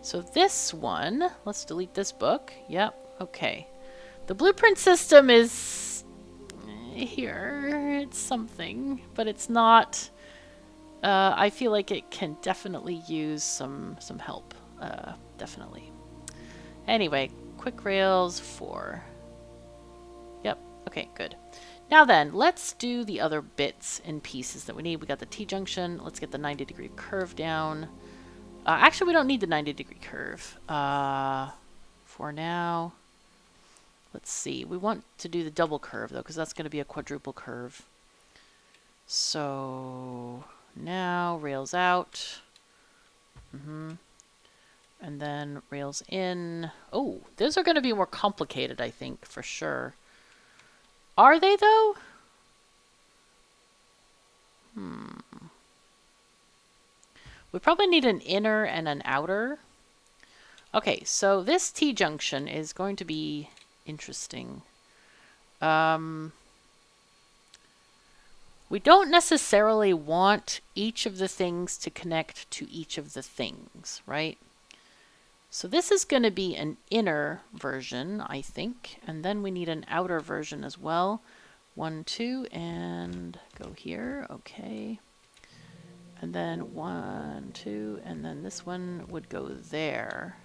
Speaker 1: So this one, let's delete this book. Yep. Okay. The blueprint system is here. It's something, but it's not. I feel like it can definitely use some help. Definitely. Anyway, quick Rails 4. Yep. Okay, good. Now then, let's do the other bits and pieces that we need. We got the T-junction. Let's get the 90-degree curve down. Actually, we don't need the 90-degree curve for now. Let's see. We want to do the double curve, though, because that's going to be a quadruple curve. So now Rails out. And then Rails in. Oh, those are going to be more complicated, I think, for sure. Are they, though? We probably need an inner and an outer. Okay, so this T-junction is going to be interesting. We don't necessarily want each of the things to connect to each of the things, right? So this is going to be an inner version, I think, and then we need an outer version as well. 1, 2, and go here. Okay. And then 1, 2, and then this one would go there.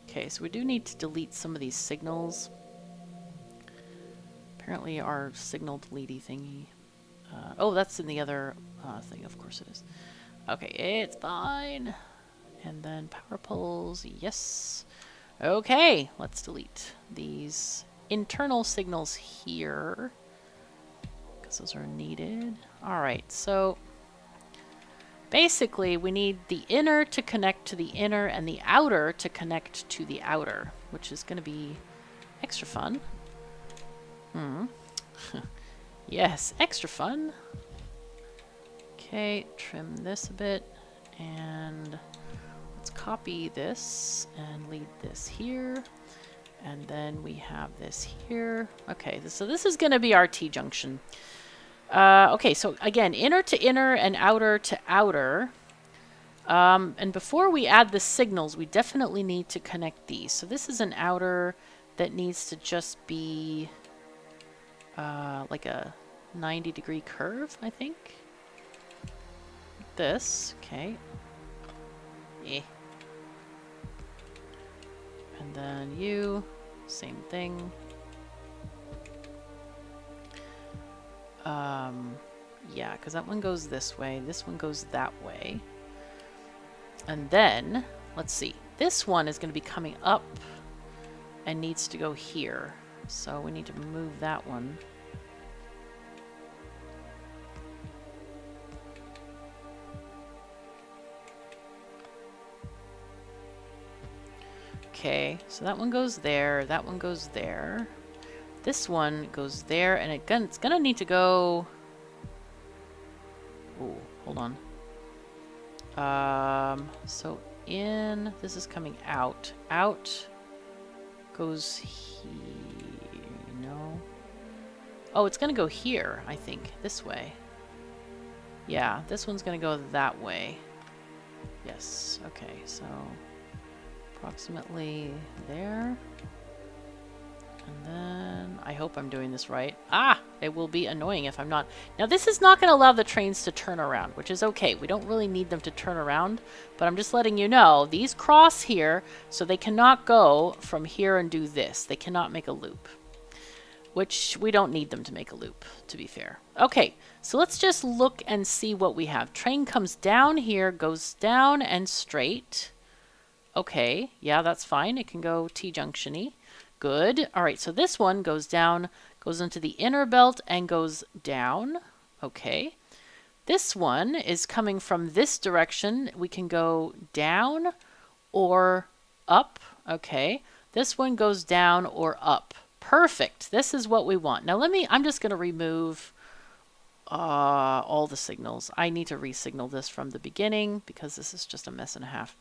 Speaker 1: Okay, so we do need to delete some of these signals. Apparently our signal deletey thingy. Oh, that's in the other thing. Of course it is. Okay, it's fine. And then power poles, yes. Okay, let's delete these internal signals here, because those are needed. All right, so basically we need the inner to connect to the inner and the outer to connect to the outer, which is going to be extra fun. Yes, extra fun. Okay, trim this a bit, and let's copy this and leave this here. And then we have this here. Okay, so this is going to be our T-junction. Okay, so again, inner to inner and outer to outer. And before we add the signals, we definitely need to connect these. So this is an outer that needs to just be like a 90-degree curve, I think. This, okay. Yeah. And then you, same thing. Yeah, because that one goes this way, this one goes that way. And then, let's see, this one is going to be coming up and needs to go here. So we need to move that one. Okay, so that one goes there, that one goes there. This one goes there, and it's gonna need to go... Oh, hold on. So in, this is coming out. Out goes here, no. Oh, it's gonna go here, I think, this way. Yeah, this one's gonna go that way. Yes, okay, so approximately there. And then, I hope I'm doing this right. Ah! It will be annoying if I'm not. Now, this is not going to allow the trains to turn around, which is okay. We don't really need them to turn around, but I'm just letting you know, these cross here, so they cannot go from here and do this. They cannot make a loop, which we don't need them to make a loop, to be fair. Okay, so let's just look and see what we have. Train comes down here, goes down and straight. Okay, yeah, that's fine. It can go T-junction-y. Good. All right, so this one goes down, goes into the inner belt and goes down. Okay. This one is coming from this direction. We can go down or up. Okay. This one goes down or up. Perfect. This is what we want. Now I'm just going to remove all the signals. I need to re-signal this from the beginning because this is just a mess and a half.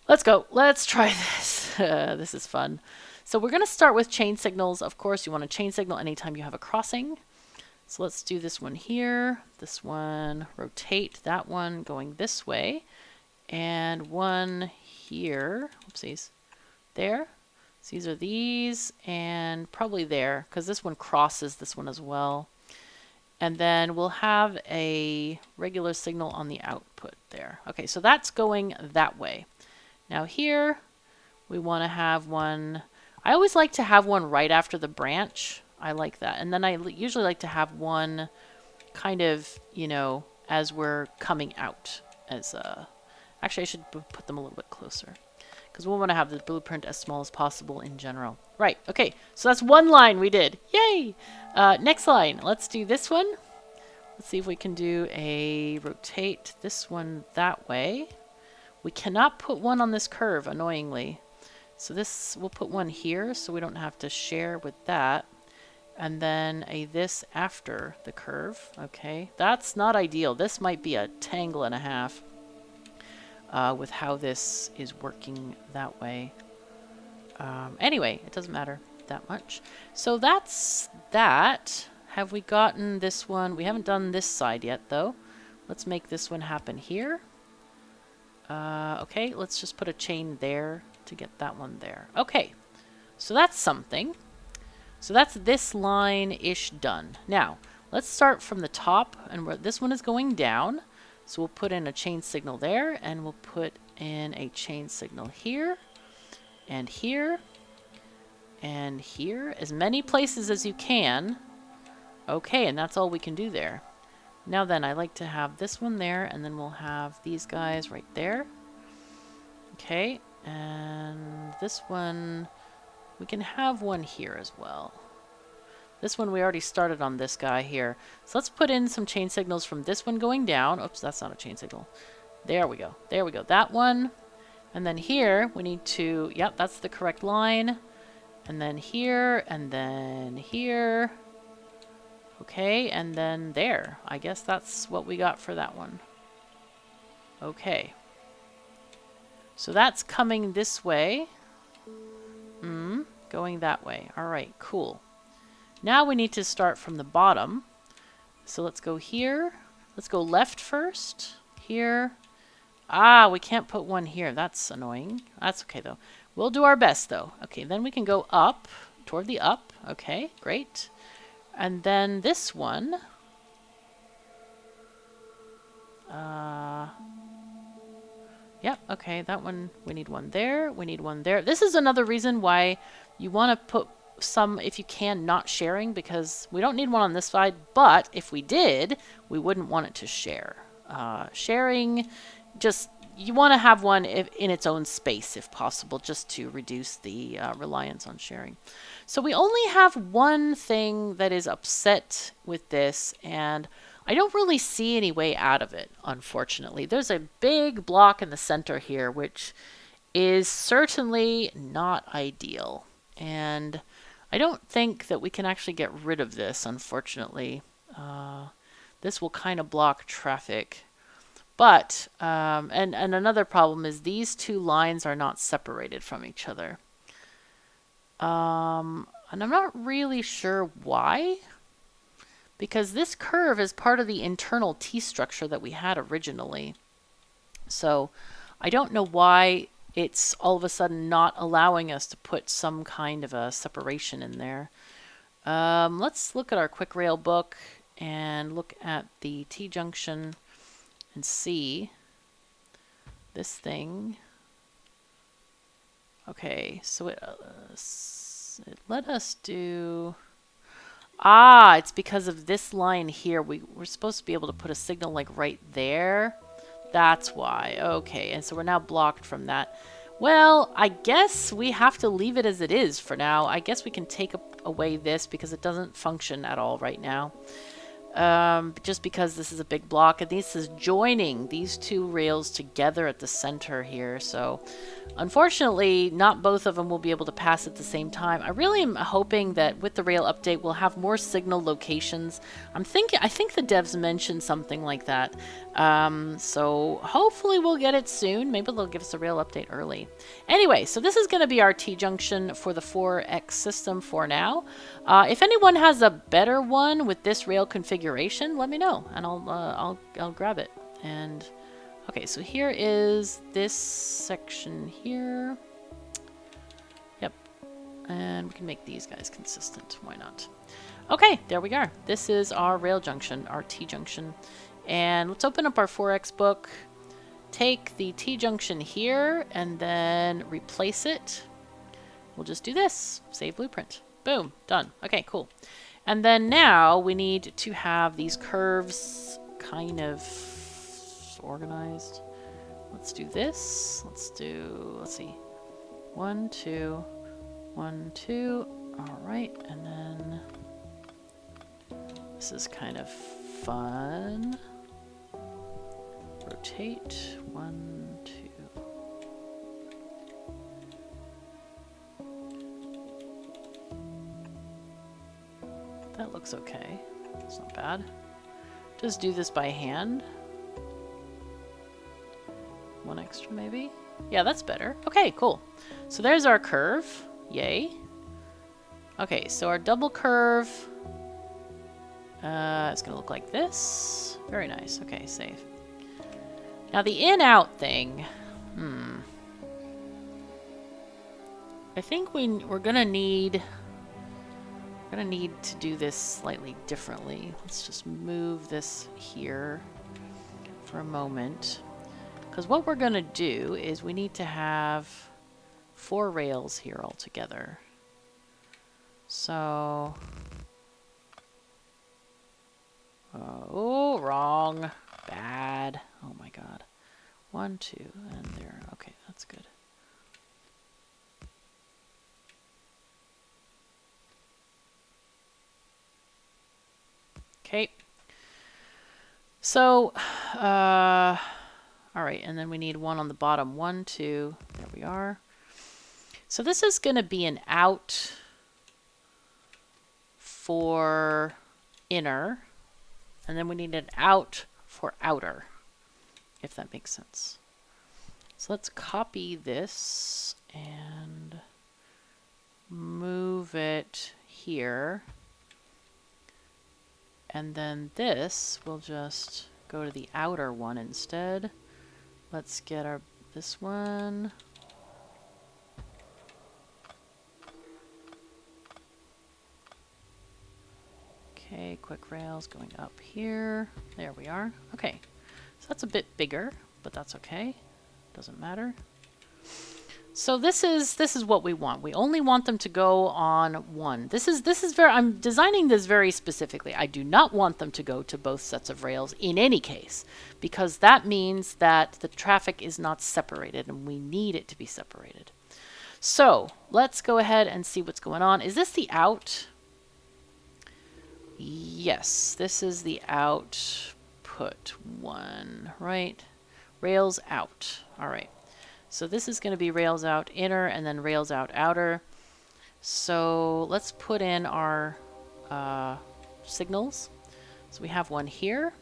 Speaker 1: Let's go. Let's try this. This is fun. So we're going to start with chain signals. Of course, you want to chain signal anytime you have a crossing. So let's do this one here. This one, rotate that one going this way. And one here. Oopsies. There. So these are these. And probably there, because this one crosses this one as well. And then we'll have a regular signal on the output there. Okay, so that's going that way. Now here, we want to have one... I always like to have one right after the branch. I like that. And then I usually like to have one kind of, you know, as we're coming out. Actually, I should put them a little bit closer, because we want to have the blueprint as small as possible in general. Right, okay, so that's one line we did. Yay! Next line, let's do this one. Let's see if we can do a rotate this one that way. We cannot put one on this curve, annoyingly. So this, we'll put one here so we don't have to share with that. And then a this after the curve. Okay, that's not ideal. This might be a tangle and a half with how this is working that way. Anyway, it doesn't matter that much. So that's that. Have we gotten this one? We haven't done this side yet, though. Let's make this one happen here. Okay, let's just put a chain there to get that one there. Okay, so that's something. So that's this line-ish done. Now, let's start from the top, and this one is going down. So we'll put in a chain signal there, and we'll put in a chain signal here, and here, and here. As many places as you can. Okay, and that's all we can do there. Now then, I like to have this one there, and then we'll have these guys right there. Okay, and this one, we can have one here as well. This one we already started on this guy here. So let's put in some chain signals from this one going down. Oops, that's not a chain signal. There we go. There we go. That one. And then here we need to, yep, that's the correct line. And then here, and then here. Okay, and then there. I guess that's what we got for that one. Okay. So that's coming this way. Going that way. All right, cool. Now we need to start from the bottom. So let's go here. Let's go left first. Here. Ah, we can't put one here. That's annoying. That's okay, though. We'll do our best, though. Okay, then we can go up, toward the up. Okay, great. And then this one. Yep, okay, that one, we need one there. We need one there. This is another reason why you want to put some, if you can, not sharing, because we don't need one on this side, but if we did, we wouldn't want it to share. Sharing just you want to have one in its own space if possible, just to reduce the reliance on sharing. So we only have one thing that is upset with this, and I don't really see any way out of it, unfortunately. There's a big block in the center here, which is certainly not ideal. And I don't think that we can actually get rid of this, unfortunately. This will kind of block traffic. But, and another problem is these two lines are not separated from each other. And I'm not really sure why. Because this curve is part of the internal T structure that we had originally. So I don't know why it's all of a sudden not allowing us to put some kind of a separation in there. Let's look at our quick rail book and look at the T-junction and see this thing. Okay, so it let us do... Ah, it's because of this line here. We're supposed to be able to put a signal like right there. That's why. Okay, and so we're now blocked from that. Well, I guess we have to leave it as it is for now. I guess we can take away this because it doesn't function at all right now. Just because this is a big block, and this is joining these two rails together at the center here. So unfortunately, not both of them will be able to pass at the same time. I really am hoping that with the rail update, we'll have more signal locations. I think the devs mentioned something like that. So hopefully we'll get it soon. Maybe they'll give us a rail update early. Anyway, so this is going to be our T-junction for the 4X system for now. If anyone has a better one with this rail configuration, let me know, and I'll grab it. And okay, so here is this section here. Yep, and we can make these guys consistent. Why not? Okay, there we are. This is our rail junction, our T-junction. And let's open up our 4X book. Take the T-junction here and then replace it. We'll just do this. Save blueprint. Boom. Done. Okay, cool. And then now we need to have these curves kind of organized. Let's do this. Let's see. 1, 2, 1, 2. All right. And then this is kind of fun. Rotate. 1, 2. That looks okay. It's not bad. Just do this by hand. One extra maybe? Yeah, that's better. Okay, cool. So there's our curve. Yay. Okay, so our double curve is going to look like this. Very nice. Okay, save. Now the in-out thing. I think we're going to need... We're going to need to do this slightly differently. Let's just move this here for a moment. Because what we're going to do is we need to have 4 rails here all together. So... oh, wrong. Bad. Oh my god. 1, 2, and there. Okay, that's good. Okay. So, all right, and then we need one on the bottom. 1, 2, there we are. So this is going to be an out for inner, and then we need an out for outer, if that makes sense. So let's copy this and move it here. And then this will just go to the outer one instead. Let's get this one. Okay, quick rails going up here. There we are. Okay, so that's a bit bigger, but that's okay. Doesn't matter. So this is what we want. We only want them to go on one. This is very, I'm designing this very specifically. I do not want them to go to both sets of rails in any case, because that means that the traffic is not separated and we need it to be separated. So let's go ahead and see what's going on. Is this the out? Yes, this is the output one, right? Rails out. All right. So this is going to be rails out inner and then rails out outer. So let's put in our signals. So we have one here.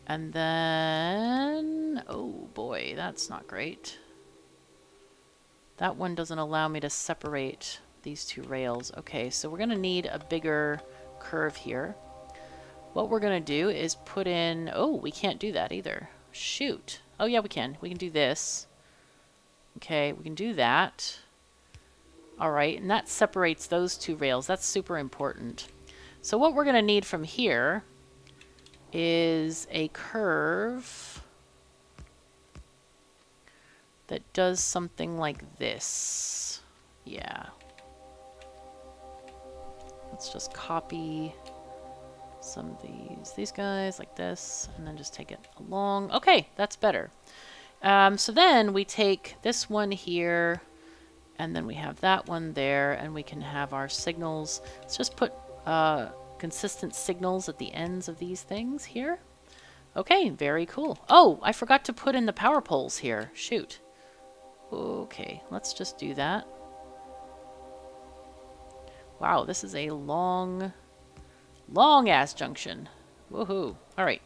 Speaker 1: And then, oh boy, that's not great. That one doesn't allow me to separate these two rails. Okay, so we're going to need a bigger curve here. What we're going to do is put in, oh, we can't do that either. Shoot. Oh yeah, we can. We can do this. Okay, we can do that. All right, and that separates those two rails. That's super important. So what we're going to need from here is a curve that does something like this. Yeah. Let's just copy some of these guys like this, and then just take it along. Okay, that's better. So then we take this one here, and then we have that one there, and we can have our signals. Let's just put consistent signals at the ends of these things here. Okay, very cool. Oh, I forgot to put in the power poles here. Shoot. Okay, let's just do that. Wow, this is a long ass junction. Woohoo. All right,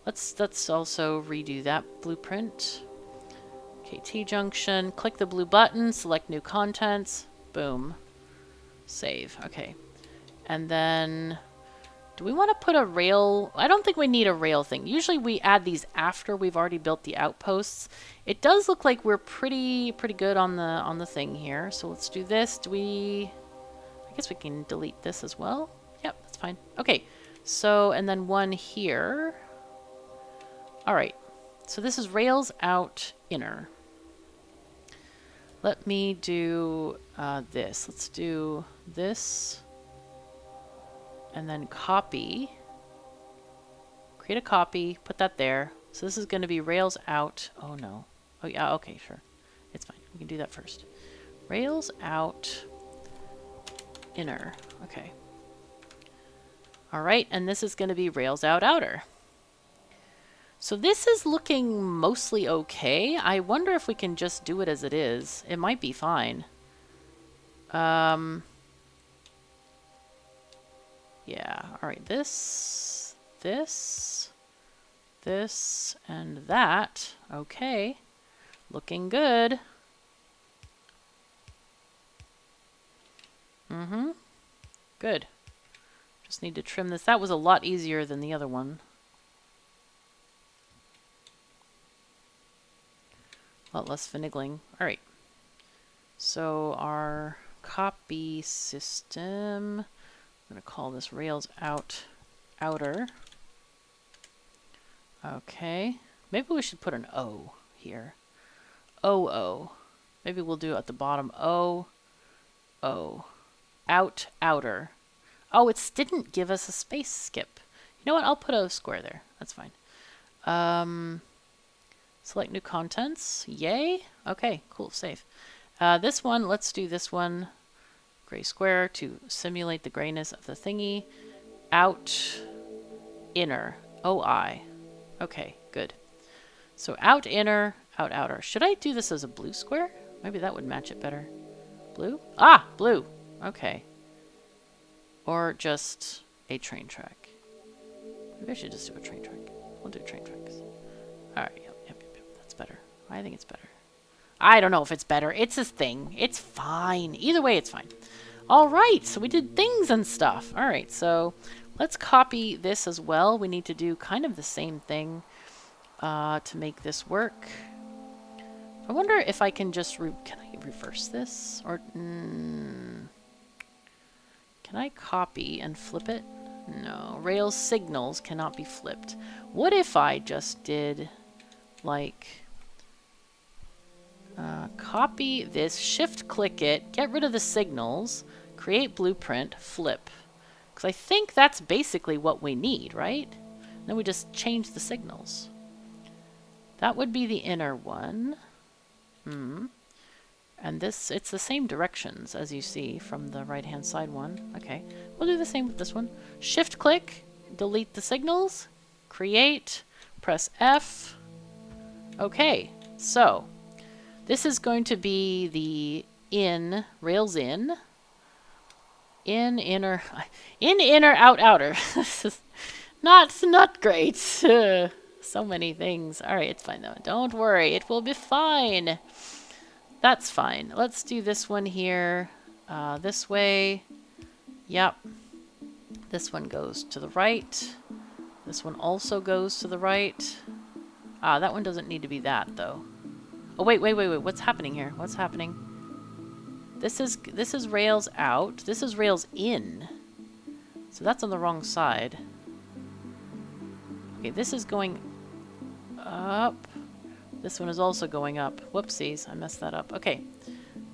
Speaker 1: let's also redo that blueprint. KT junction, click the blue button, select new contents, boom, save. Okay, and then do we want to put a rail? I don't think we need a rail thing. Usually we add these after we've already built the outposts. It does look like we're pretty good on the thing here. So let's do this. I guess we can delete this as well. Yep, that's fine. Okay, so and then one here. All right, so this is rails out inner. Let me do this. Let's do this. And then copy. Create a copy. Put that there. So this is going to be rails out. Oh, no. Oh, yeah. Okay, sure. It's fine. We can do that first. Rails out inner. Okay. All right. And this is going to be rails out outer. So this is looking mostly okay. I wonder if we can just do it as it is. It might be fine. Yeah, all right, this, and that. Okay, looking good. Good. Just need to trim this. That was a lot easier than the other one. A lot less finagling. All right. So our copy system, I'm going to call this rails out outer. Okay. Maybe we should put an O here. O. Maybe we'll do it at the bottom. O. Out outer. Oh, it didn't give us a space skip. You know what? I'll put a square there. That's fine. Select new contents. Yay. Okay, cool. Save. This one, let's do this one. Gray square to simulate the grayness of the thingy. Out inner. OI. Okay, good. So out inner, out outer. Should I do this as a blue square? Maybe that would match it better. Blue? Ah, blue. Okay. Or just a train track. Maybe I should just do a train track. We'll do train tracks. Alright, yep. That's better. I think it's better. I don't know if it's better. It's a thing. It's fine. Either way, it's fine. Alright, so we did things and stuff. Alright, so let's copy this as well. We need to do kind of the same thing to make this work. I wonder if I can just... can I reverse this? Or... can I copy and flip it? No. Rails signals cannot be flipped. What if I just did, like... Copy this, shift click it, get rid of the signals, create blueprint, flip. Because I think that's basically what we need, right? Then we just change the signals. That would be the inner one. And this, it's the same directions as you see from the right hand side one. Okay, we'll do the same with this one. Shift click, delete the signals, create, press F. Okay, so this is going to be the in, rails in, inner, out, outer. This is not great. So many things. All right, it's fine though. Don't worry, it will be fine. That's fine. Let's do this one here. This way. Yep. This one goes to the right. This one also goes to the right. That one doesn't need to be that though. Oh wait. What's happening here? What's happening? This is rails out. This is rails in. So that's on the wrong side. Okay, this is going up. This one is also going up. Whoopsies, I messed that up. Okay,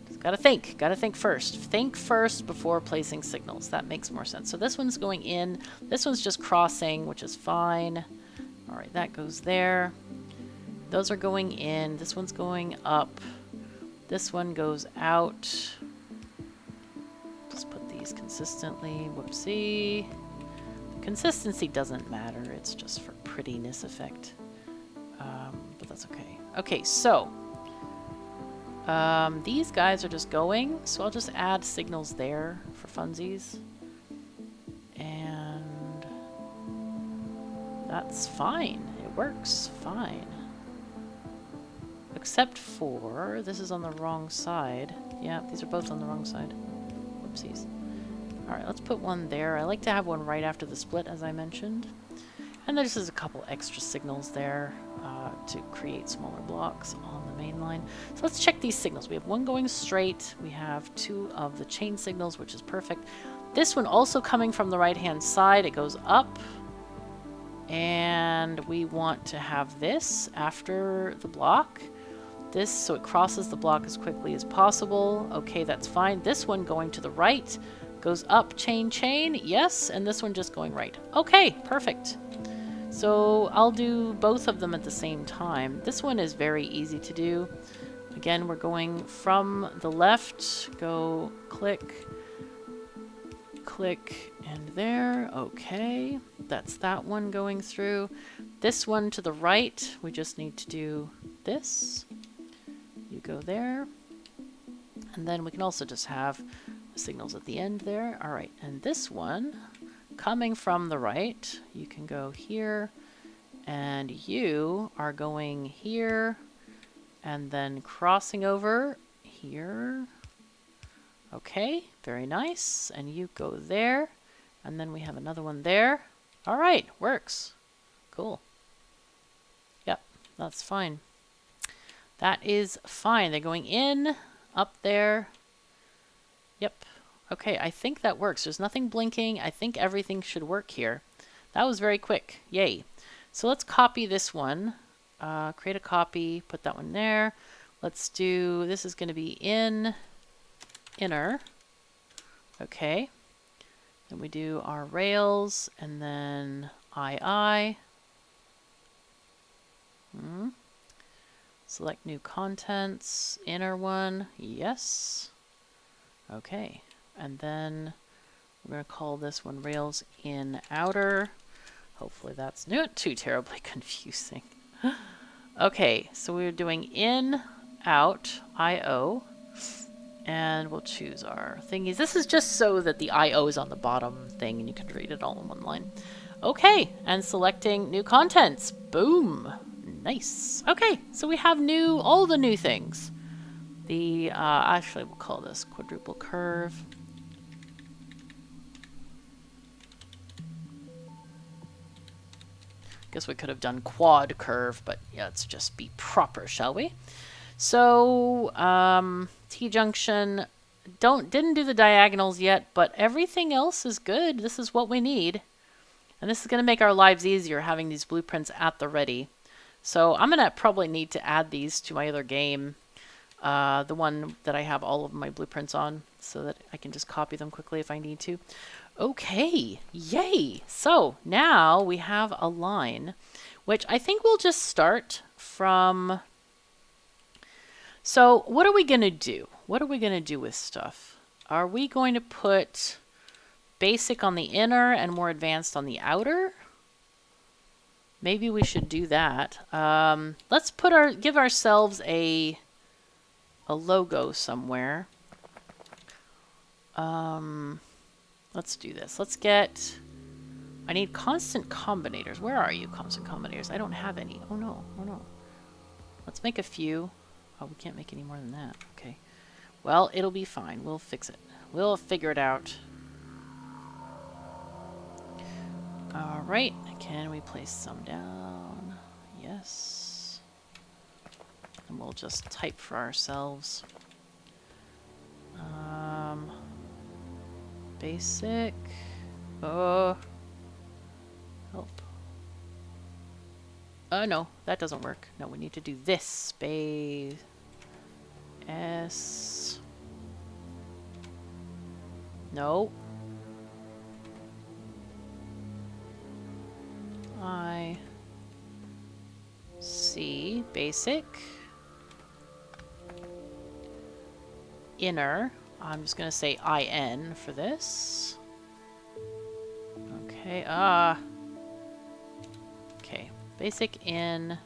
Speaker 1: just gotta think first. Think first before placing signals. That makes more sense. So this one's going in. This one's just crossing, which is fine. All right, that goes there. Those are going in. This one's going up. This one goes out. Just put these consistently. Whoopsie. Consistency doesn't matter. It's just for prettiness effect. But that's okay. Okay, so these guys are just going. So I'll just add signals there for funsies. And that's fine. It works fine. Except for, this is on the wrong side. Yeah, these are both on the wrong side. Whoopsies. Alright, let's put one there. I like to have one right after the split, as I mentioned. And there's just a couple extra signals there to create smaller blocks on the main line. So let's check these signals. We have one going straight. We have two of the chain signals, which is perfect. This one also coming from the right-hand side. It goes up. And we want to have this after the block. This, so it crosses the block as quickly as possible. Okay, that's fine. This one going to the right goes up, chain, yes, and this one just going right. Okay, perfect. So I'll do both of them at the same time. This one is very easy to do. Again, we're going from the left, go click, click, and there. Okay, that's that one going through. This one to the right, we just need to do this. You go there. And then we can also just have the signals at the end there. All right, and this one coming from the right, you can go here, and you are going here, and then crossing over here. Okay, very nice. And you go there, and then we have another one there. All right, works. Cool. Yep, that's fine. That is fine. They're going in, up there. Yep. Okay, I think that works. There's nothing blinking. I think everything should work here. That was very quick. Yay. So let's copy this one. Create a copy. Put that one there. Let's do, this is going to be in, inner. Okay. Then we do our rails, and then II. Select new contents, inner one, yes. Okay, and then we're going to call this one rails in outer. Hopefully that's not too terribly confusing. Okay, so we're doing in, out, IO, and we'll choose our thingies. This is just so that the IO is on the bottom thing and you can read it all in one line. Okay, and selecting new contents. Boom. Nice. Okay, so we have all the new things. The, actually we'll call this quadruple curve. Guess we could have done quad curve, but yeah, let's just be proper, shall we? So, T-junction, didn't do the diagonals yet, but everything else is good. This is what we need. And this is going to make our lives easier, having these blueprints at the ready. So I'm going to probably need to add these to my other game. the one that I have all of my blueprints on, so that I can just copy them quickly if I need to. Okay, yay! So now we have a line, which I think we'll just start from... So what are we going to do? What are we going to do with stuff? Are we going to put basic on the inner and more advanced on the outer? Maybe we should do that. Let's give ourselves a logo somewhere. Let's do this. Let's get... I need constant combinators. Where are you, constant combinators? I don't have any. Oh no, oh no. Let's make a few. Oh, we can't make any more than that. Okay. Well, it'll be fine. We'll fix it. We'll figure it out. Alright. Can we place some down? Yes. And we'll just type for ourselves. Basic. Oh. Help. No, that doesn't work. No, we need to do this. Space. S. No. I. C. Basic. Inner. I'm just going to say IN for this. Okay, okay, basic in.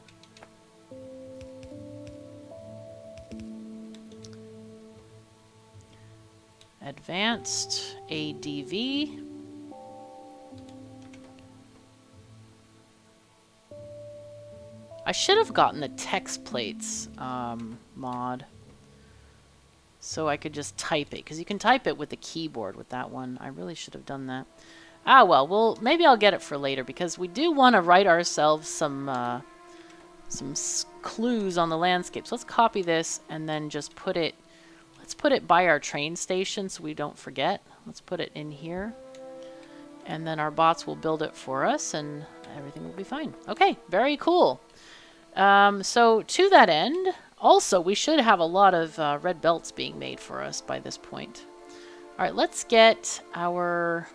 Speaker 1: Advanced ADV. I should have gotten the text plates mod. So I could just type it, because you can type it with the keyboard with that one. I really should have done that. Ah, well, maybe I'll get it for later, because we do want to write ourselves some clues on the landscape. So let's copy this and then just put it, let's put it by our train station so we don't forget. Let's put it in here. And then our bots will build it for us and everything will be fine. Okay, very cool. So to that end, also we should have a lot of red belts being made for us by this point. All right, let's get our...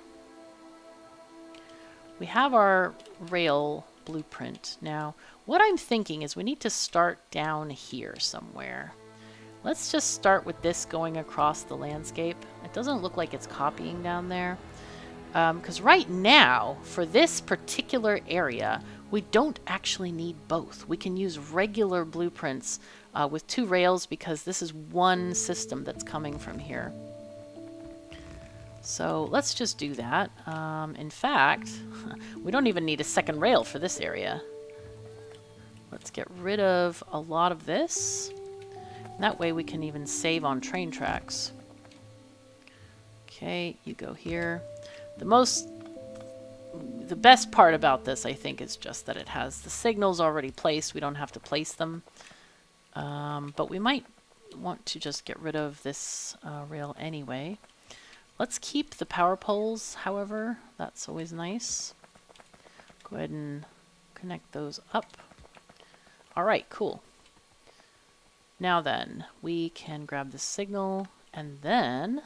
Speaker 1: We have our rail blueprint. Now, what I'm thinking is we need to start down here somewhere. Let's just start with this going across the landscape. It doesn't look like it's copying down there. Because right now, for this particular area, we don't actually need both. We can use regular blueprints with 2 rails because this is one system that's coming from here. So let's just do that. In fact, we don't even need a second rail for this area. Let's get rid of a lot of this. That way we can even save on train tracks. Okay, you go here. The best part about this, I think, is just that it has the signals already placed. We don't have to place them. But we might want to just get rid of this rail anyway. Let's keep the power poles, however. That's always nice. Go ahead and connect those up. All right, cool. Now then, we can grab the signal, and then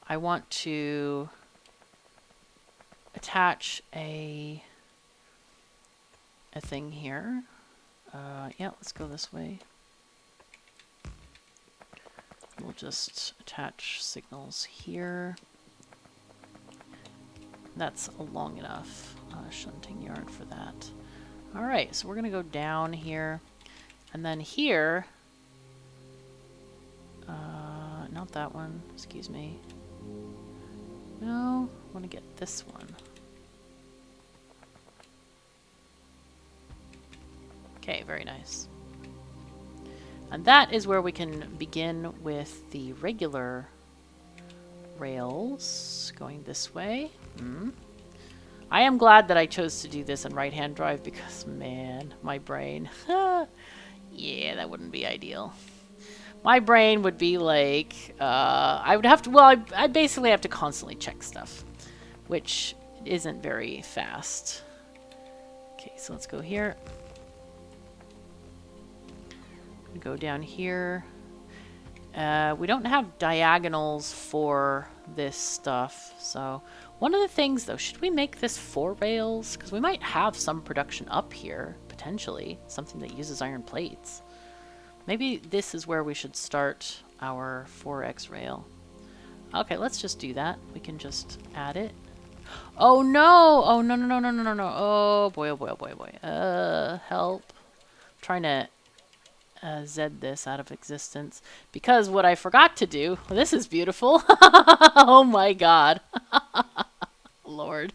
Speaker 1: I want to attach a thing here. Yeah, let's go this way. We'll just attach signals here. That's a long enough shunting yard for that. All right, so we're going to go down here. And then here, not that one, excuse me. No, I want to get this one. Okay, very nice. And that is where we can begin with the regular rails going this way. I am glad that I chose to do this in right-hand drive because, man, my brain. Yeah, that wouldn't be ideal. My brain would be like, I would have to, well, I basically have to constantly check stuff, which isn't very fast. Okay, so let's go here. Go down here. We don't have diagonals for this stuff. So one of the things, though, should we make this 4 rails? Because we might have some production up here, potentially. Something that uses iron plates. Maybe this is where we should start our 4x rail. Okay, let's just do that. We can just add it. Oh no! Oh no no no no no no no! Oh boy! Oh boy! Oh boy! Oh boy! Help! I'm trying to Z this out of existence because what I forgot to do. Well, this is beautiful. Oh my God, Lord!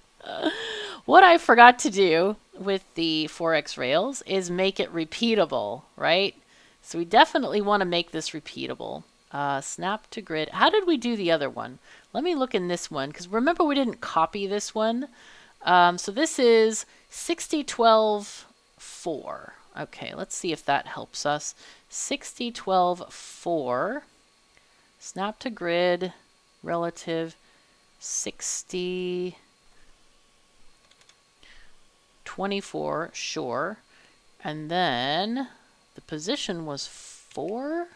Speaker 1: What I forgot to do with the 4x rails is make it repeatable, right? So we definitely want to make this repeatable. Snap to grid. How did we do the other one? Let me look in this one, because remember we didn't copy this one. So this is 6012-4. Okay, let's see if that helps us. 6012-4. Snap to grid relative 6024, sure. And then the position was 4.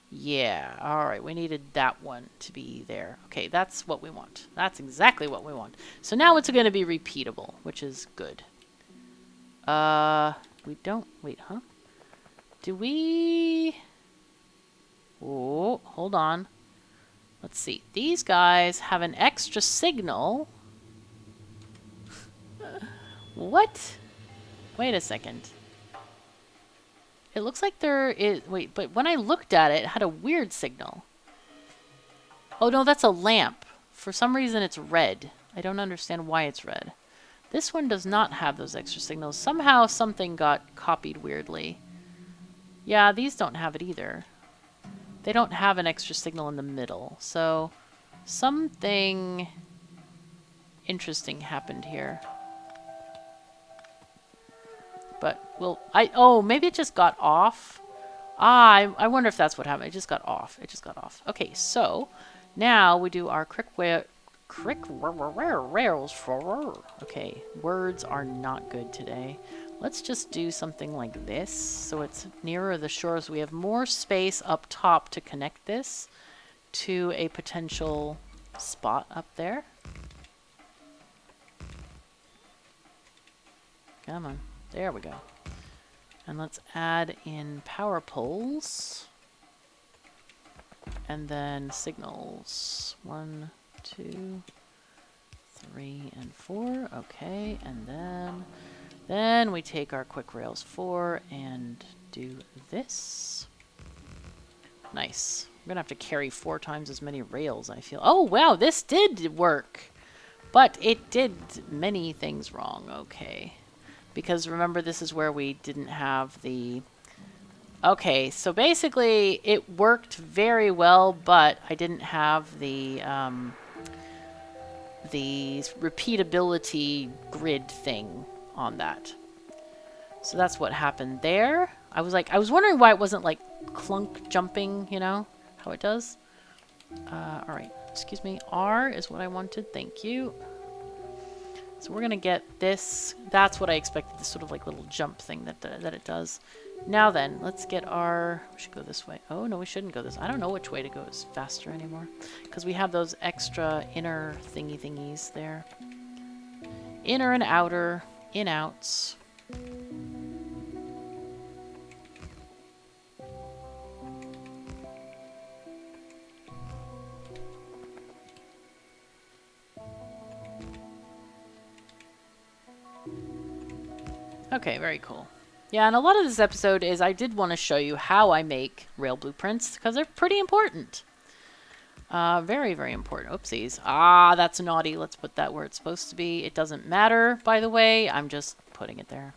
Speaker 1: Yeah, all right, we needed that one to be there. Okay, that's what we want. That's exactly what we want. So now it's going to be repeatable, which is good. We don't, wait, huh? Do we, oh, hold on. Let's see. These guys have an extra signal. What? Wait a second. It looks like there is... Wait, but when I looked at it, it had a weird signal. Oh, no, that's a lamp. For some reason, it's red. I don't understand why it's red. This one does not have those extra signals. Somehow, something got copied weirdly. Yeah, these don't have it either. They don't have an extra signal in the middle. So, something interesting happened here. But, well, oh, maybe it just got off. Ah, I wonder if that's what happened. It just got off. It just got off. Okay, so now we do our rails. Okay, words are not good today. Let's just do something like this so it's nearer the shore so we have more space up top to connect this to a potential spot up there. Come on. There we go. And let's add in power poles. And then signals. 1, 2, 3, and 4. Okay, and then we take our quick rails 4 and do this. Nice. I'm gonna have to carry 4 times as many rails, I feel. Oh wow, this did work. But it did many things wrong. Okay. Because remember, this is where we didn't have the... Okay, so basically it worked very well, but I didn't have the repeatability grid thing on that. So that's what happened there. I was wondering why it wasn't like clunk jumping, you know, how it does. All right, excuse me. R is what I wanted. Thank you. So we're gonna get this. That's what I expected. This sort of like little jump thing that it does. Now then, let's get our... We should go this way. Oh no, we shouldn't go this. I don't know which way to go is faster anymore, because we have those extra inner thingies there. Inner and outer, in-outs. Okay, very cool. Yeah, and a lot of this episode is I did want to show you how I make rail blueprints, because they're pretty important. Very, very important. Oopsies. Ah, that's naughty. Let's put that where it's supposed to be. It doesn't matter, by the way. I'm just putting it there.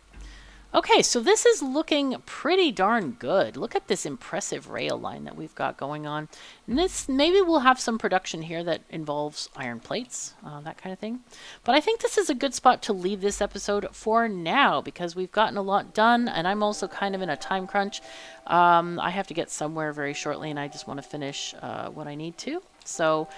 Speaker 1: Okay, so this is looking pretty darn good. Look at this impressive rail line that we've got going on. And this, maybe we'll have some production here that involves iron plates, that kind of thing. But I think this is a good spot to leave this episode for now, because we've gotten a lot done, and I'm also kind of in a time crunch. I have to get somewhere very shortly, and I just want to finish what I need to. So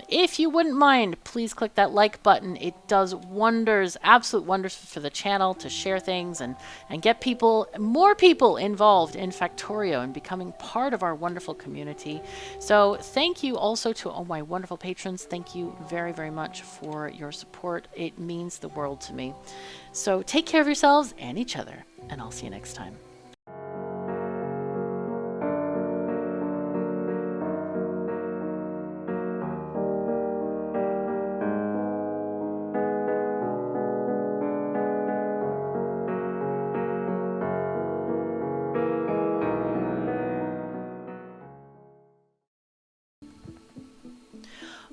Speaker 1: if you wouldn't mind, please click that like button. It does wonders, absolute wonders for the channel to share things and get people, more people involved in Factorio and becoming part of our wonderful community. So thank you also to all my wonderful patrons. Thank you very, very much for your support. It means the world to me. So take care of yourselves and each other, and I'll see you next time.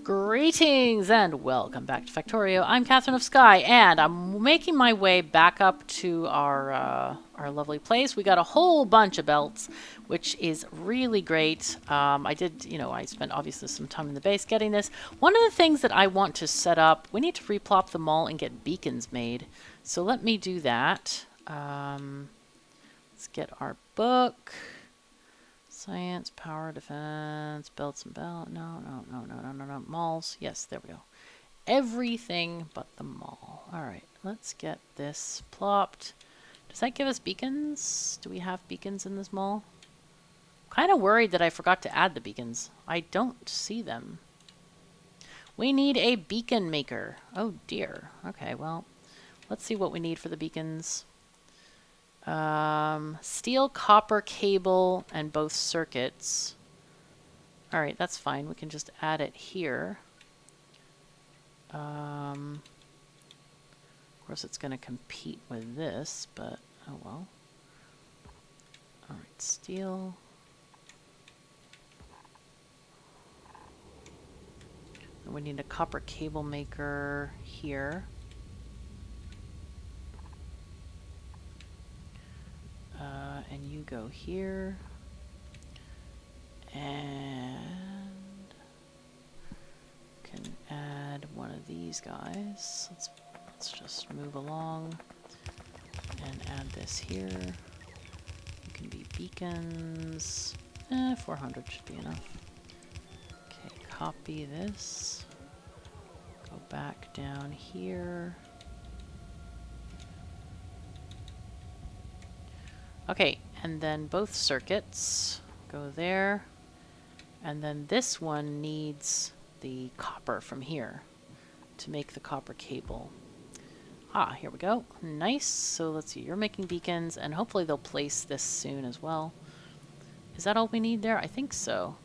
Speaker 1: Greetings and welcome back to Factorio. I'm KatherineOfSky, and I'm making my way back up to our lovely place. We got a whole bunch of belts, which is really great. I did, I spent obviously some time in the base getting this. One of the things that I want to set up, we need to replop them all and get beacons made. So let me do that. Let's get our book. Science, power, defense, belts and belt. No. Malls. Yes, there we go. Everything but the mall. All right, let's get this plopped. Does that give us beacons? Do we have beacons in this mall? Kind of worried that I forgot to add the beacons. I don't see them. We need a beacon maker. Oh dear. Okay, well, let's see what we need for the beacons. Steel, copper, cable, and both circuits. All right, that's fine. We can just add it here. Of course, it's going to compete with this, but oh well. All right, steel. And we need a copper cable maker here. And you go here, and can add one of these guys. Let's just move along and add this here. You can be beacons. 400 should be enough. Okay, copy this. Go back down here. Okay, and then both circuits go there, and then this one needs the copper from here to make the copper cable. Ah, here we go. Nice. So let's see, you're making beacons, and hopefully they'll place this soon as well. Is that all we need there? I think so.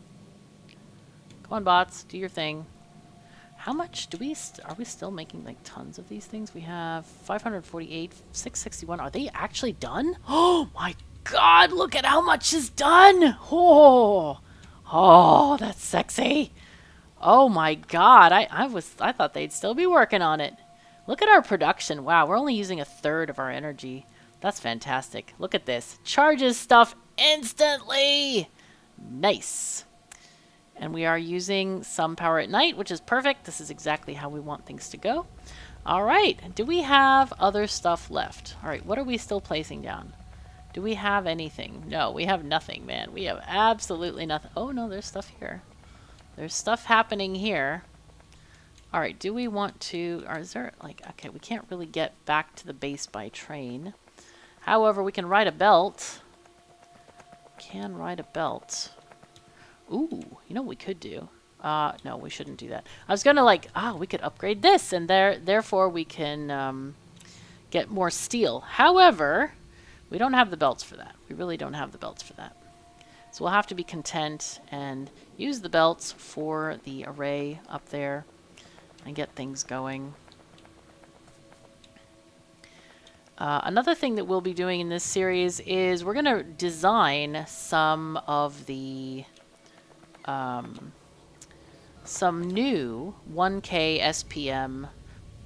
Speaker 1: Come on, bots, do your thing. How much do we, are we still making like tons of these things? We have 548, 661. Are they actually done? Oh my God, look at how much is done. Oh, that's sexy. Oh my God, I thought they'd still be working on it. Look at our production. Wow, we're only using a third of our energy. That's fantastic. Look at this. Charges stuff instantly. Nice. And we are using some power at night, which is perfect. This is exactly how we want things to go. All right. Do we have other stuff left? All right. What are we still placing down? Do we have anything? No, we have nothing, man. We have absolutely nothing. Oh, no, there's stuff here. There's stuff happening here. All right. Do we want to, or is there like, okay, we can't really get back to the base by train. However, we can ride a belt. Can ride a belt. Ooh, you know what we could do? No, we shouldn't do that. I was gonna like, we could upgrade this, and therefore we can get more steel. However, we don't have the belts for that. We really don't have the belts for that. So we'll have to be content and use the belts for the array up there and get things going. Another thing that we'll be doing in this series is we're gonna design some of the some new 1K SPM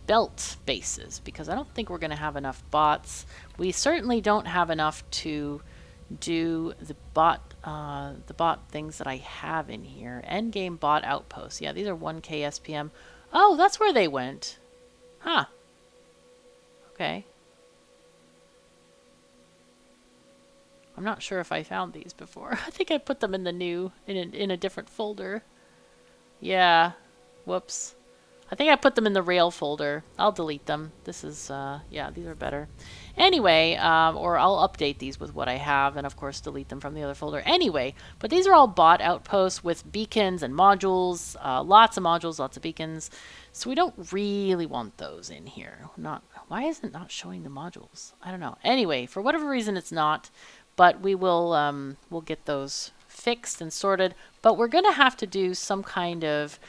Speaker 1: belt bases, because I don't think we're going to have enough bots. We certainly don't have enough to do the bot things that I have in here. Endgame bot outposts. Yeah, these are 1K SPM. Oh, that's where they went. Huh. Okay. I'm not sure if I found these before. I think I put them in the new, in a different folder. Yeah. Whoops. I think I put them in the rail folder. I'll delete them. This is, yeah, these are better. Anyway, or I'll update these with what I have and of course delete them from the other folder. Anyway, but these are all bot outposts with beacons and modules, lots of modules, lots of beacons. So we don't really want those in here. Why is it not showing the modules? I don't know. Anyway, for whatever reason it's not, but we will, we'll get those fixed and sorted, but we're going to have to do some kind of,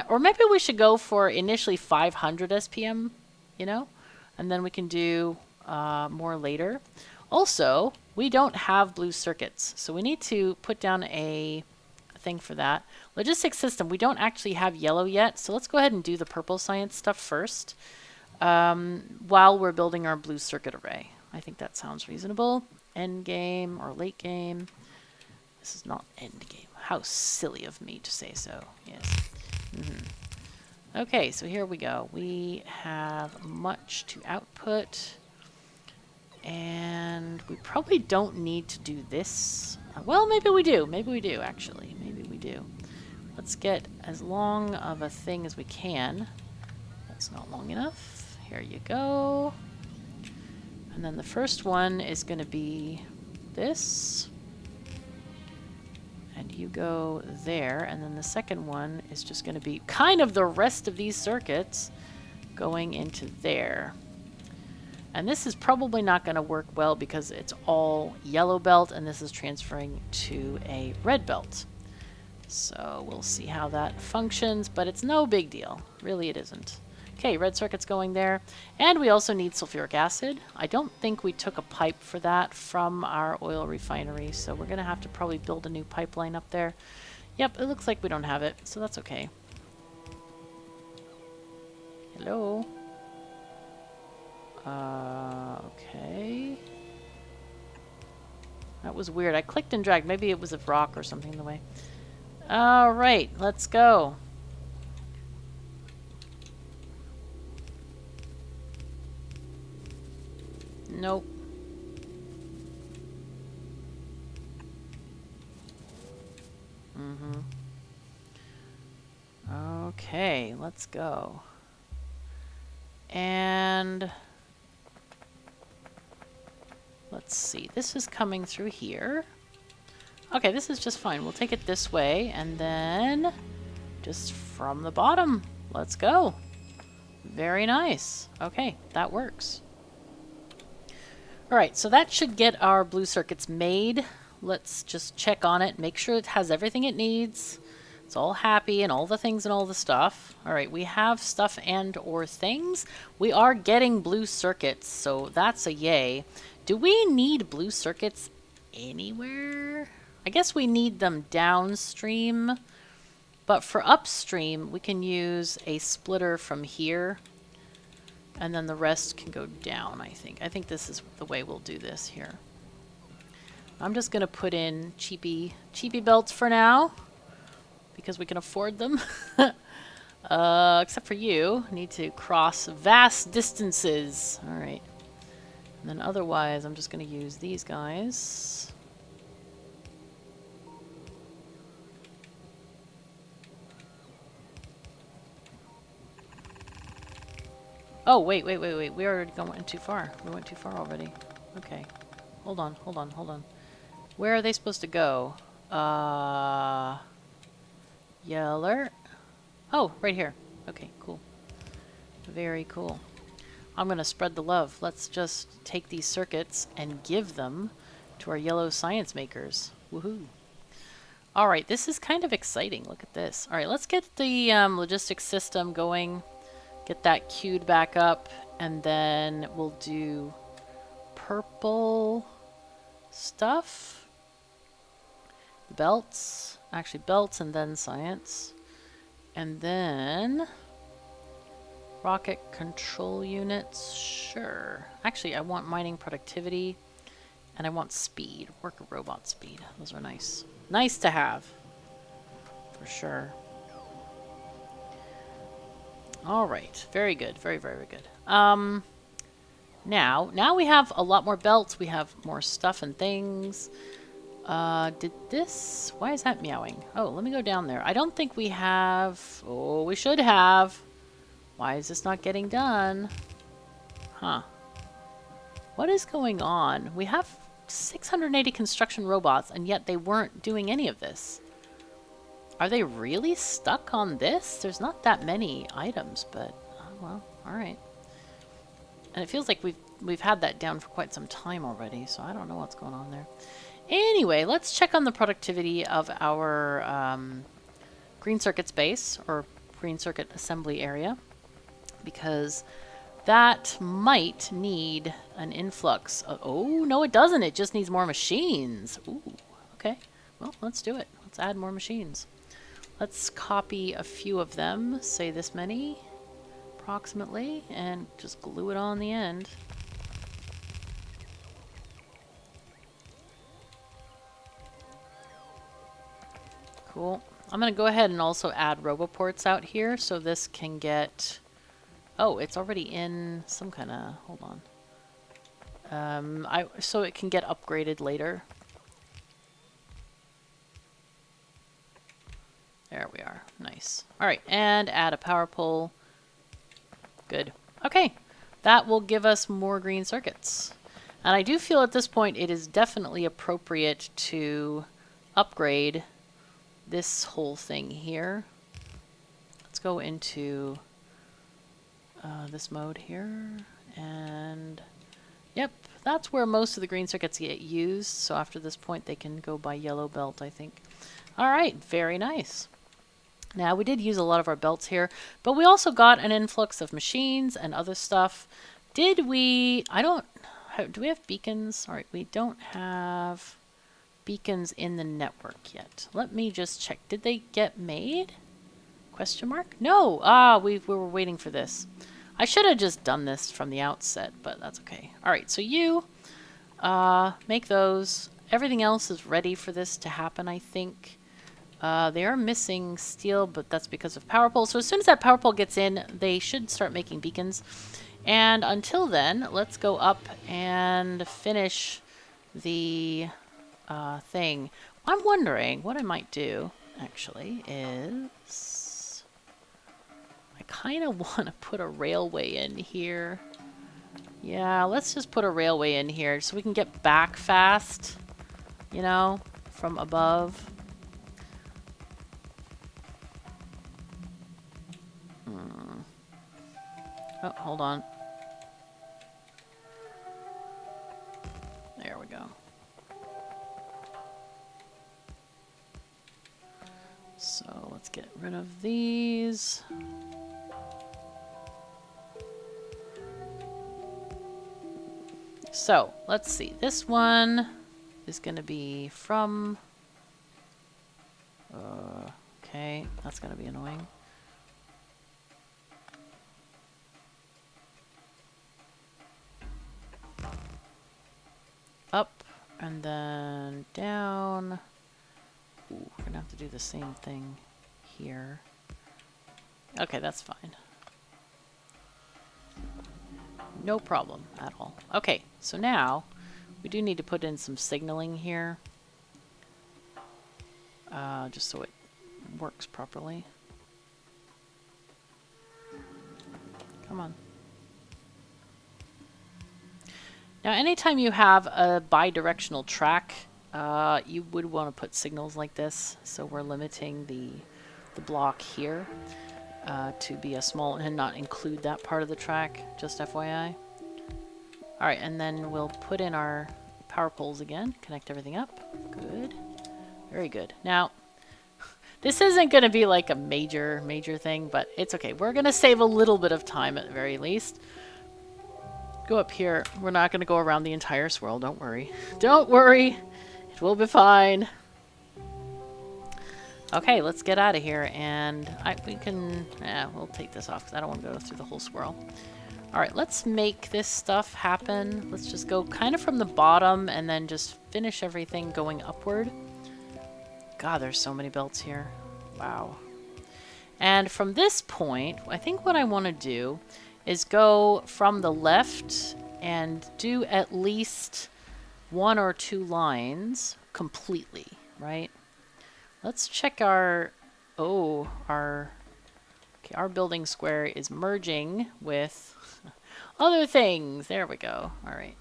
Speaker 1: or maybe we should go for initially 500 SPM, you know, and then we can do more later. Also, we don't have blue circuits, so we need to put down a thing for that. Logistics system, we don't actually have yellow yet, so let's go ahead and do the purple science stuff first while we're building our blue circuit array. I think that sounds reasonable. End game or late game. This is not end game. How silly of me to say so. Yes. Okay, so here we go. We have much to output. And we probably don't need to do this. Well, maybe we do. Maybe we do, actually. Maybe we do. Let's get as long of a thing as we can. That's not long enough. Here you go. And then the first one is going to be this. And you go there, and then the second one is just going to be kind of the rest of these circuits going into there. And this is probably not going to work well because it's all yellow belt, and this is transferring to a red belt. So we'll see how that functions, but it's no big deal. Really, it isn't. Okay, red circuit's going there. And we also need sulfuric acid. I don't think we took a pipe for that from our oil refinery, so we're going to have to probably build a new pipeline up there. Yep, it looks like we don't have it, so that's okay. Hello? Okay. That was weird. I clicked and dragged. Maybe it was a rock or something in the way. Alright, let's go. Nope. Okay, let's go. And let's see. This is coming through here. Okay, this is just fine. We'll take it this way and then just from the bottom. Let's go. Very nice. Okay, that works. Alright, so that should get our blue circuits made. Let's just check on it, make sure it has everything it needs. It's all happy and all the things and all the stuff. Alright, we have stuff and or things. We are getting blue circuits, so that's a yay. Do we need blue circuits anywhere? I guess we need them downstream, but for upstream we can use a splitter from here. And then the rest can go down, I think. I think this is the way we'll do this here. I'm just going to put in cheapy belts for now, because we can afford them. Except for you. Need to cross vast distances. Alright. And then otherwise, I'm just going to use these guys. Oh, wait. We already went too far. We went too far already. Okay. Hold on. Where are they supposed to go? Yeller. Oh, right here. Okay, cool. Very cool. I'm going to spread the love. Let's just take these circuits and give them to our yellow science makers. Woohoo. Alright, this is kind of exciting. Look at this. Alright, let's get the logistics system going. Get that queued back up, and then we'll do purple stuff. Belts. Actually, belts and then science. And then rocket control units. Sure. Actually, I want mining productivity, and I want speed. Worker robot speed. Those are nice. Nice to have. For sure. Alright, very good, very good. Now we have a lot more belts, we have more stuff and things. Did this... Why is that meowing? Oh, let me go down there. I don't think we have... Oh, we should have. Why is this not getting done? Huh. What is going on? We have 680 construction robots, and yet they weren't doing any of this. Are they really stuck on this? There's not that many items, but... Oh, well, alright. And it feels like we've had that down for quite some time already, so I don't know what's going on there. Anyway, let's check on the productivity of our green circuit space, or green circuit assembly area, because that might need an influx of... Oh, no it doesn't. It just needs more machines. Ooh, okay. Well, let's do it. Let's add more machines. Let's copy a few of them, say this many, approximately, and just glue it on the end. Cool. I'm going to go ahead and also add roboports out here so this can get... Oh, it's already in some kind of... Hold on. So it can get upgraded later. There we are. Nice. Alright, and add a power pole. Good. Okay. That will give us more green circuits. And I do feel at this point it is definitely appropriate to upgrade this whole thing here. Let's go into this mode here, and yep, that's where most of the green circuits get used, so after this point they can go by yellow belt, I think. Alright, very nice. Now, we did use a lot of our belts here, but we also got an influx of machines and other stuff. Did we... do we have beacons? Alright, we don't have beacons in the network yet. Let me just check. Did they get made? Question mark? No! Ah, we were waiting for this. I should have just done this from the outset, but that's okay. Alright, so you make those. Everything else is ready for this to happen, I think. They are missing steel, but that's because of power pole. So as soon as that power pole gets in, they should start making beacons. And until then, let's go up and finish the thing. I'm wondering what I might do, actually, is I kind of want to put a railway in here. Yeah, let's just put a railway in here so we can get back fast, you know, from above. Oh, hold on. There we go. So let's get rid of these. So let's see. This one is going to be from... okay, that's going to be annoying. Up and then down. Ooh, we're gonna have to do the same thing here. Okay, that's fine. No problem at all. Okay, so now we do need to put in some signaling here, just so it works properly. Come on. Now, anytime you have a bidirectional track, you would want to put signals like this. So we're limiting the block here to be a small and not include that part of the track, just FYI. All right, and then we'll put in our power poles again, connect everything up. Good. Very good. Now, this isn't going to be like a major thing, but it's okay. We're going to save a little bit of time at the very least. Go up here. We're not going to go around the entire swirl. Don't worry. Don't worry. It will be fine. Okay, let's get out of here. And we can... we'll take this off because I don't want to go through the whole swirl. Alright, let's make this stuff happen. Let's just go kind of from the bottom and then just finish everything going upward. God, there's so many belts here. Wow. And from this point, I think what I want to do is go from the left and do at least 1 or 2 lines completely, right? Let's check our, our building square is merging with other things. There we go. All right.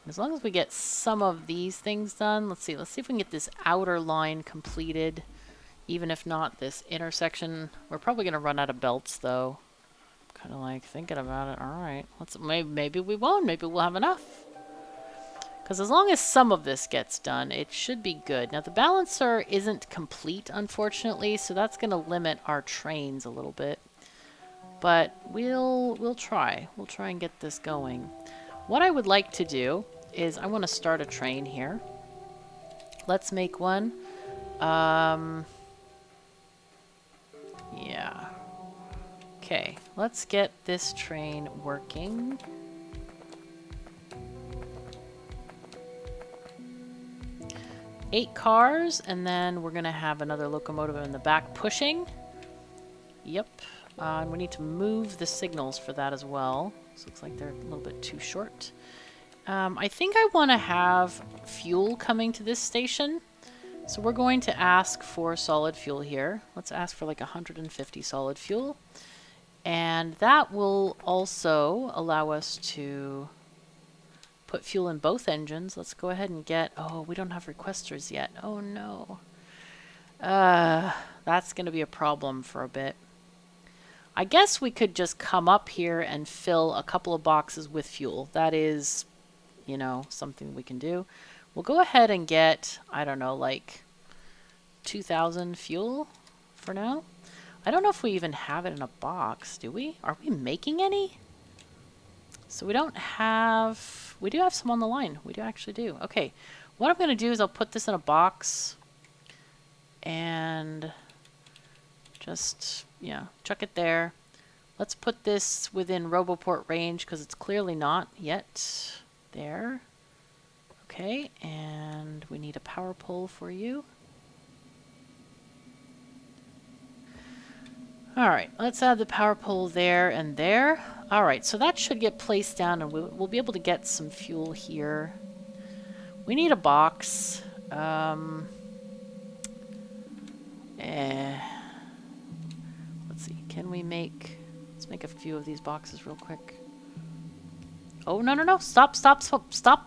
Speaker 1: As long as we get some of these things done, let's see if we can get this outer line completed. Even if not this intersection, we're probably going to run out of belts though. Kind of like thinking about it. All right, maybe we won't. Maybe we'll have enough. Because as long as some of this gets done, it should be good. Now the balancer isn't complete, unfortunately, so that's going to limit our trains a little bit. But we'll try. We'll try and get this going. What I would like to do is I want to start a train here. Let's make one. Yeah. Okay, let's get this train working. Eight cars, and then we're gonna have another locomotive in the back pushing. Yep. And we need to move the signals for that as well. This looks like they're a little bit too short. I think I want to have fuel coming to this station. So we're going to ask for solid fuel here. Let's ask for like 150 solid fuel. And that will also allow us to put fuel in both engines. Let's go ahead and get... Oh, we don't have requesters yet. Oh, no. That's going to be a problem for a bit. I guess we could just come up here and fill a couple of boxes with fuel. That is, you know, something we can do. We'll go ahead and get, I don't know, like 2,000 fuel for now. I don't know if we even have it in a box, do we? Are we making any? So we don't have... We do have some on the line. We do actually do. Okay. What I'm going to do is I'll put this in a box and just, yeah, chuck it there. Let's put this within Roboport range because it's clearly not yet there. Okay, and we need a power pole for you. Alright, let's add the power pole there and there. Alright, so that should get placed down and we'll be able to get some fuel here. We need a box. Let's see, can we make... Let's make a few of these boxes real quick. Oh, no, no, no, stop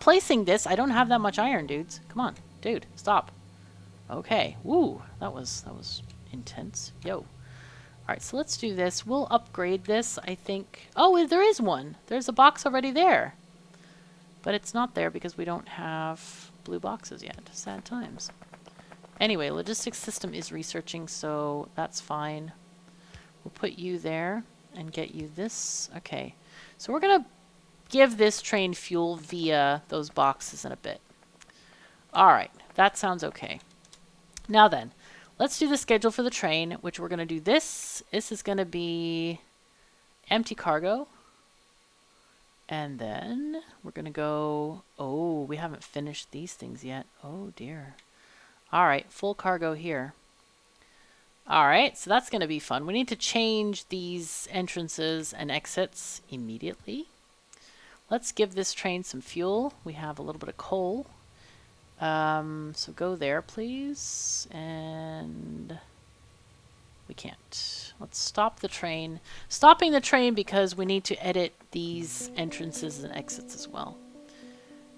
Speaker 1: placing this. I don't have that much iron, dudes. Come on, dude, stop. Okay, woo, that was intense. Yo. Alright, so let's do this. We'll upgrade this, I think. Oh, there is one. There's a box already there. But it's not there because we don't have blue boxes yet. Sad times. Anyway, logistics system is researching, so that's fine. We'll put you there and get you this. Okay, so we're going to give this train fuel via those boxes in a bit. Alright, that sounds okay. Now then, let's do the schedule for the train, which we're going to do this. This is going to be empty cargo. And then we're going to go... Oh, we haven't finished these things yet. Oh, dear. All right, full cargo here. All right, so that's going to be fun. We need to change these entrances and exits immediately. Let's give this train some fuel. We have a little bit of coal. So go there, please. And we can't. Let's stop the train. Stopping the train because we need to edit these entrances and exits as well.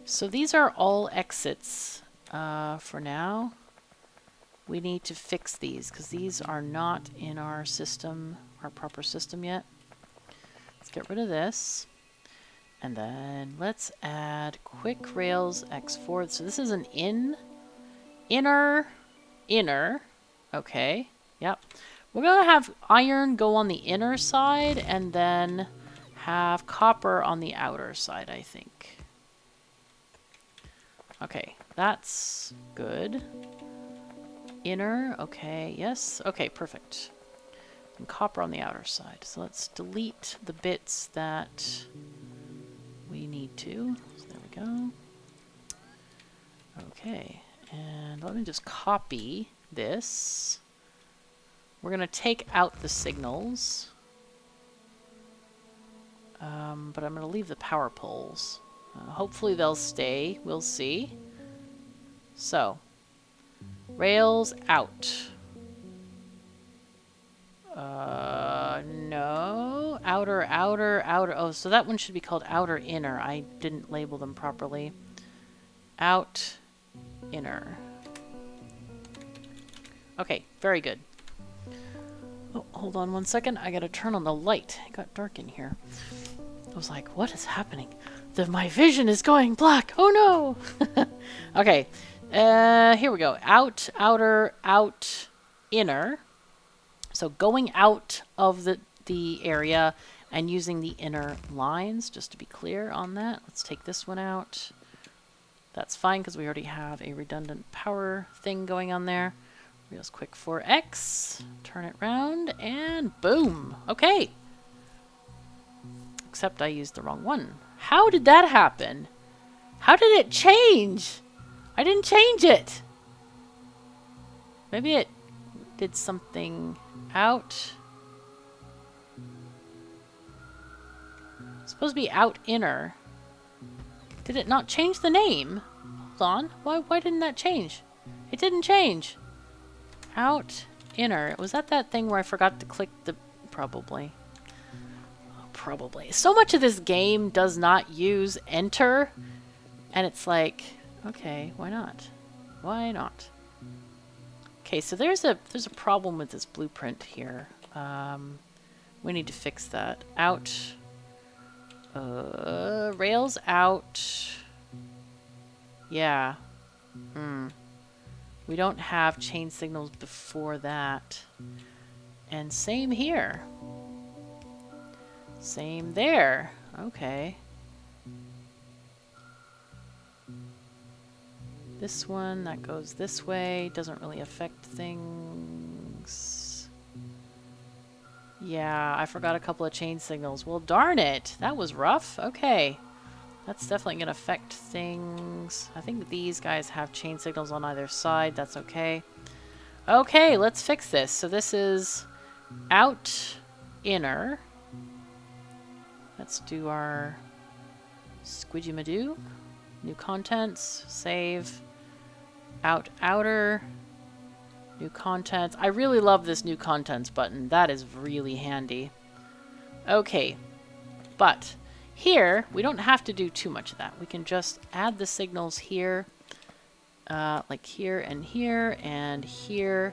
Speaker 1: So these are all exits for now. We need to fix these because these are not in our system, our proper system yet. Let's get rid of this. And then let's add quick rails X4. So this is an inner. Okay. Yep. We're going to have iron go on the inner side and then have copper on the outer side, I think. Okay, that's good. Inner, okay, yes. Okay, perfect. And copper on the outer side. So let's delete the bits that we need to. So there we go. Okay, and let me just copy this. We're going to take out the signals. But I'm going to leave the power poles. Hopefully they'll stay. We'll see. So, rails out. No. Outer, outer, outer. Oh, so that one should be called outer, inner. I didn't label them properly. Out, inner. Okay, very good. Oh, hold on one second. I gotta turn on the light. It got dark in here. I was like, what is happening? My vision is going black. Oh no! Okay, here we go. Out, outer, out, inner. So going out of the area and using the inner lines, just to be clear on that. Let's take this one out. That's fine because we already have a redundant power thing going on there. Rails quick for X, turn it round, and boom. Okay. Except I used the wrong one. How did that happen? How did it change? I didn't change it. Maybe it did something out. It's supposed to be out inner. Did it not change the name? Hold on. Why didn't that change? It didn't change. Out inner. Was that thing where I forgot to click the... Probably. Probably. So much of this game does not use enter. And it's like, okay, why not? Why not? Okay, so there's a problem with this blueprint here. We need to fix that. Out. Rails out. Yeah. We don't have chain signals before that. And same here. Same there. Okay. This one, that goes this way. Doesn't really affect things. Yeah, I forgot a couple of chain signals. Well, darn it. That was rough. Okay. That's definitely going to affect things. I think these guys have chain signals on either side. That's okay. Okay, let's fix this. So this is out inner. Let's do our squidgy-madoo. New contents. Save. Out outer. New contents. I really love this new contents button. That is really handy. Okay. But here, we don't have to do too much of that. We can just add the signals here. Like here and here and here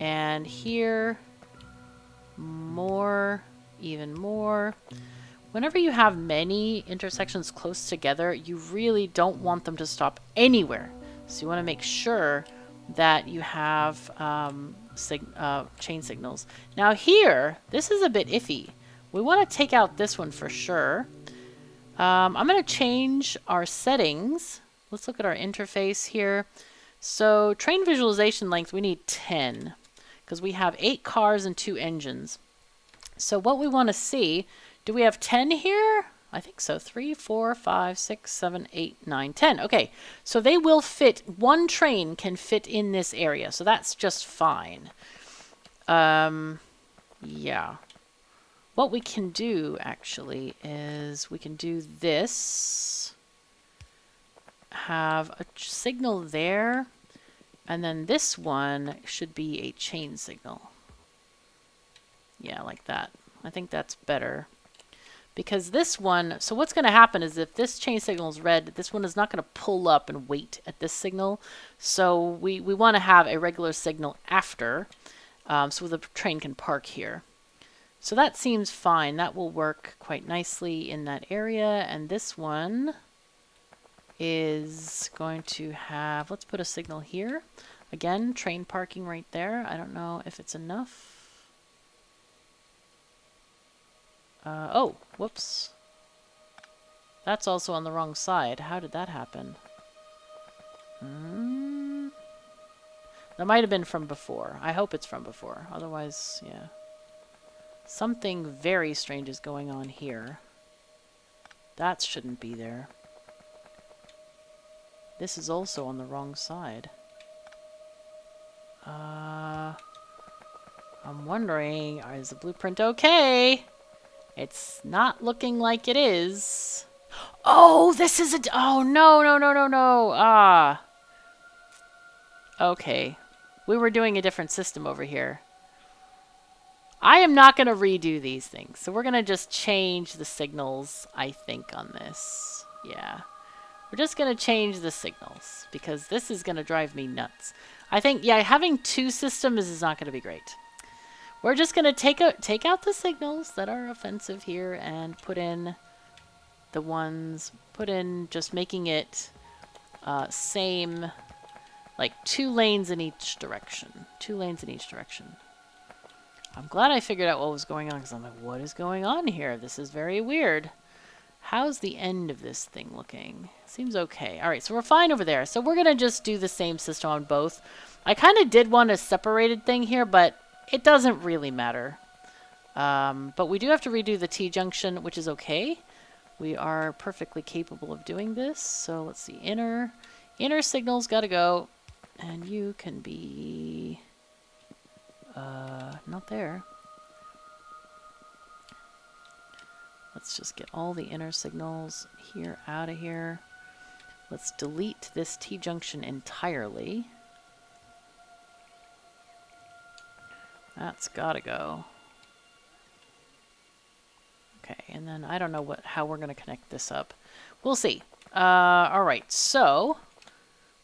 Speaker 1: and here. More. Even more. Whenever you have many intersections close together, you really don't want them to stop anywhere. So you want to make sure that you have chain signals. Now here, this is a bit iffy. We want to take out this one for sure. I'm going to change our settings. Let's look at our interface here. So train visualization length, we need 10 because we have 8 cars and 2 engines. So what we want to see, do we have 10 here? I think so. 3, 4, 5, 6, 7, 8, 9, 10. Okay, so they will fit. One train can fit in this area, so that's just fine. Yeah. What we can do, actually, is we can do this. Have a signal there, and then this one should be a chain signal. Yeah, like that. I think that's better. Because this one, so what's going to happen is if this chain signal is red, this one is not going to pull up and wait at this signal. So we want to have a regular signal after, so the train can park here. So that seems fine. That will work quite nicely in that area. And this one is going to have, let's put a signal here. Again, train parking right there. I don't know if it's enough. Oh, whoops. That's also on the wrong side. How did that happen? That might have been from before. I hope it's from before. Otherwise, yeah. Something very strange is going on here. That shouldn't be there. This is also on the wrong side. I'm wondering, is the blueprint okay? It's not looking like it is. Oh, this is a... Oh, no, no, no, no, no. Ah. Okay. We were doing a different system over here. I am not going to redo these things. So we're going to just change the signals, I think, on this. Yeah. We're just going to change the signals because this is going to drive me nuts. I think, yeah, having two systems is not going to be great. We're just going to take out the signals that are offensive here and put in the ones, just making it same, like 2 lanes in each direction. 2 lanes in each direction. I'm glad I figured out what was going on because I'm like, what is going on here? This is very weird. How's the end of this thing looking? Seems okay. All right, so we're fine over there. So we're going to just do the same system on both. I kind of did want a separated thing here, but it doesn't really matter. But we do have to redo the T-junction, which is okay. We are perfectly capable of doing this. So let's see. Inner signals got to go. And you can be... not there. Let's just get all the inner signals here out of here. Let's delete this T-junction entirely. That's gotta go. Okay, and then I don't know how we're gonna connect this up. We'll see. Alright, so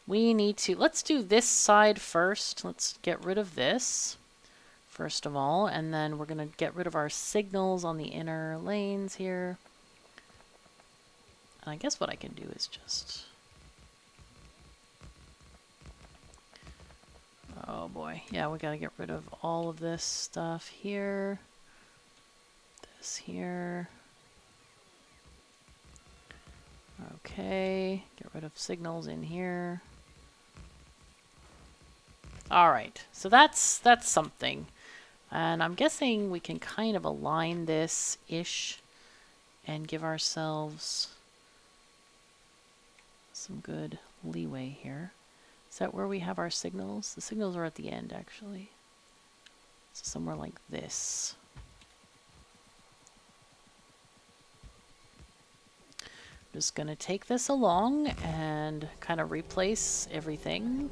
Speaker 1: we need to, let's do this side first. Let's get rid of this. First of all, and then we're going to get rid of our signals on the inner lanes here. And I guess what I can do is just... Oh boy. Yeah, we got to get rid of all of this stuff here. This here. Okay. Get rid of signals in here. Alright, so that's something. And I'm guessing we can kind of align this-ish and give ourselves some good leeway here. Is that where we have our signals? The signals are at the end, actually. So somewhere like this. I'm just going to take this along and kind of replace everything.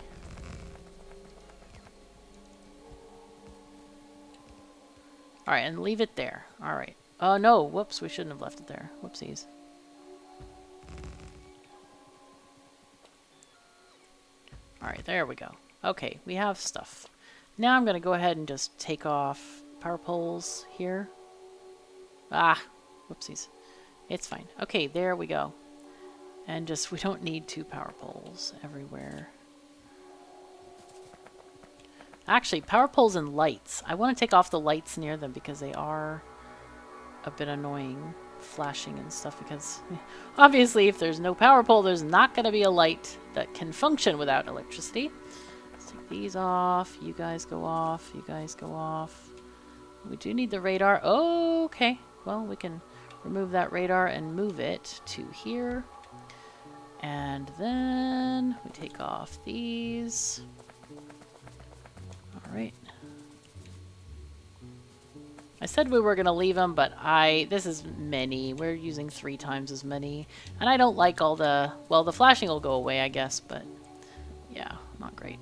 Speaker 1: Alright, and leave it there. Alright. Oh, no. Whoops, we shouldn't have left it there. Whoopsies. Alright, there we go. Okay, we have stuff. Now I'm going to go ahead and just take off power poles here. Ah, whoopsies. It's fine. Okay, there we go. And just, we don't need 2 power poles everywhere. Actually, power poles and lights. I want to take off the lights near them because they are a bit annoying, flashing and stuff, because obviously if there's no power pole, there's not going to be a light that can function without electricity. Let's take these off. You guys go off. You guys go off. We do need the radar. Oh, okay. Well, we can remove that radar and move it to here. And then we take off these. Alright. I said we were going to leave them, but this is many. We're using 3 times as many. And I don't like all the... Well, the flashing will go away, I guess, but... Yeah, not great.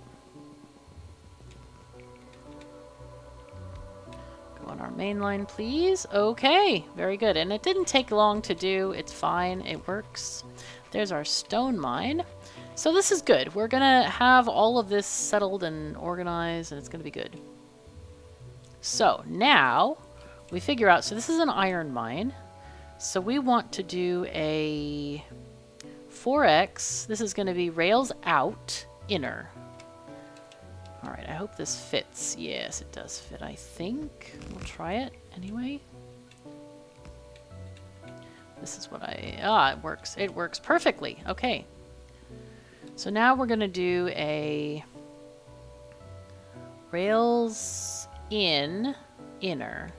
Speaker 1: Go on our main line, please. Okay, very good. And it didn't take long to do. It's fine. It works. There's our stone mine. So this is good. We're going to have all of this settled and organized, and it's going to be good. So now we figure out, so this is an iron mine. So we want to do a 4x. This is going to be rails out, inner. All right, I hope this fits. Yes, it does fit, I think. We'll try it anyway. This is what it works. It works perfectly. Okay. So now we're going to do a rails in, inner.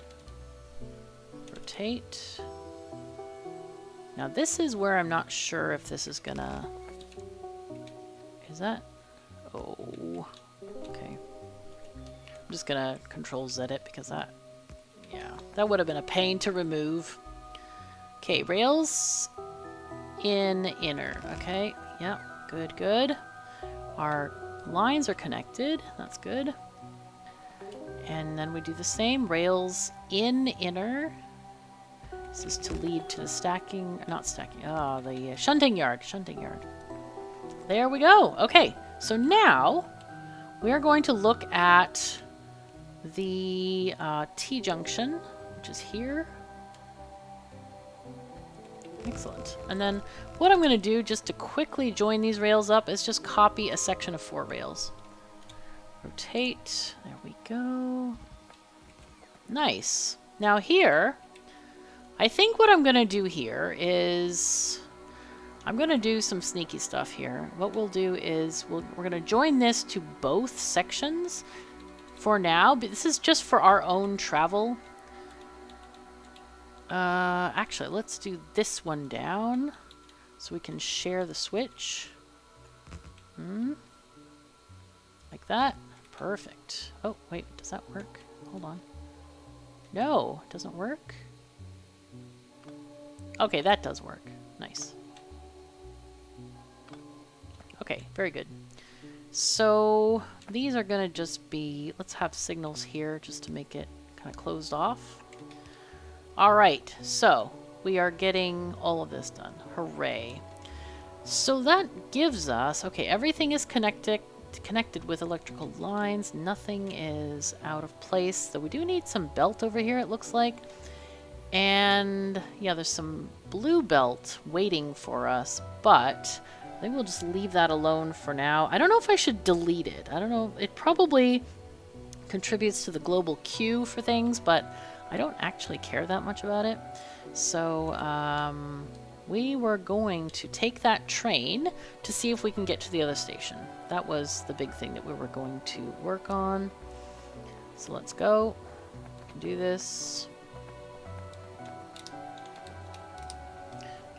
Speaker 1: Rotate. Now this is where I'm not sure if this is going to... Is that... Oh. Okay. I'm just going to Control Z it because that... Yeah. That would have been a pain to remove. Okay, rails in, inner. Okay. Yep. Good, good. Our Lines are connected. That's good. And then we do the same. Rails in, inner. This is to lead to the stacking, not stacking, the shunting yard. Shunting yard. There we go. Okay, so now we are going to look at the T-junction, which is here. Excellent. And then what I'm going to do just to quickly join these rails up is just copy a section of 4 rails. Rotate. There we go. Nice. Now here, I think what I'm going to do here is I'm going to do some sneaky stuff here. What we'll do is we're going to join this to both sections for now, but this is just for our own travel. Actually, let's do this one down so we can share the switch. Like that. Perfect. Oh, wait, does that work? Hold on. No, it doesn't work. Okay, that does work. Nice. Okay, very good. So these are going to just be, let's have signals here just to make it kind of closed off. All right, so we are getting all of this done. Hooray. So that gives us, okay, everything is connected with electrical lines. Nothing is out of place. So we do need some belt over here, it looks like. And yeah, there's some blue belt waiting for us, but I think we'll just leave that alone for now. I don't know if I should delete it. I don't know. It probably contributes to the global queue for things, but I don't actually care that much about it. So we were going to take that train to see if we can get to the other station. That was the big thing that we were going to work on. So let's go. We can do this.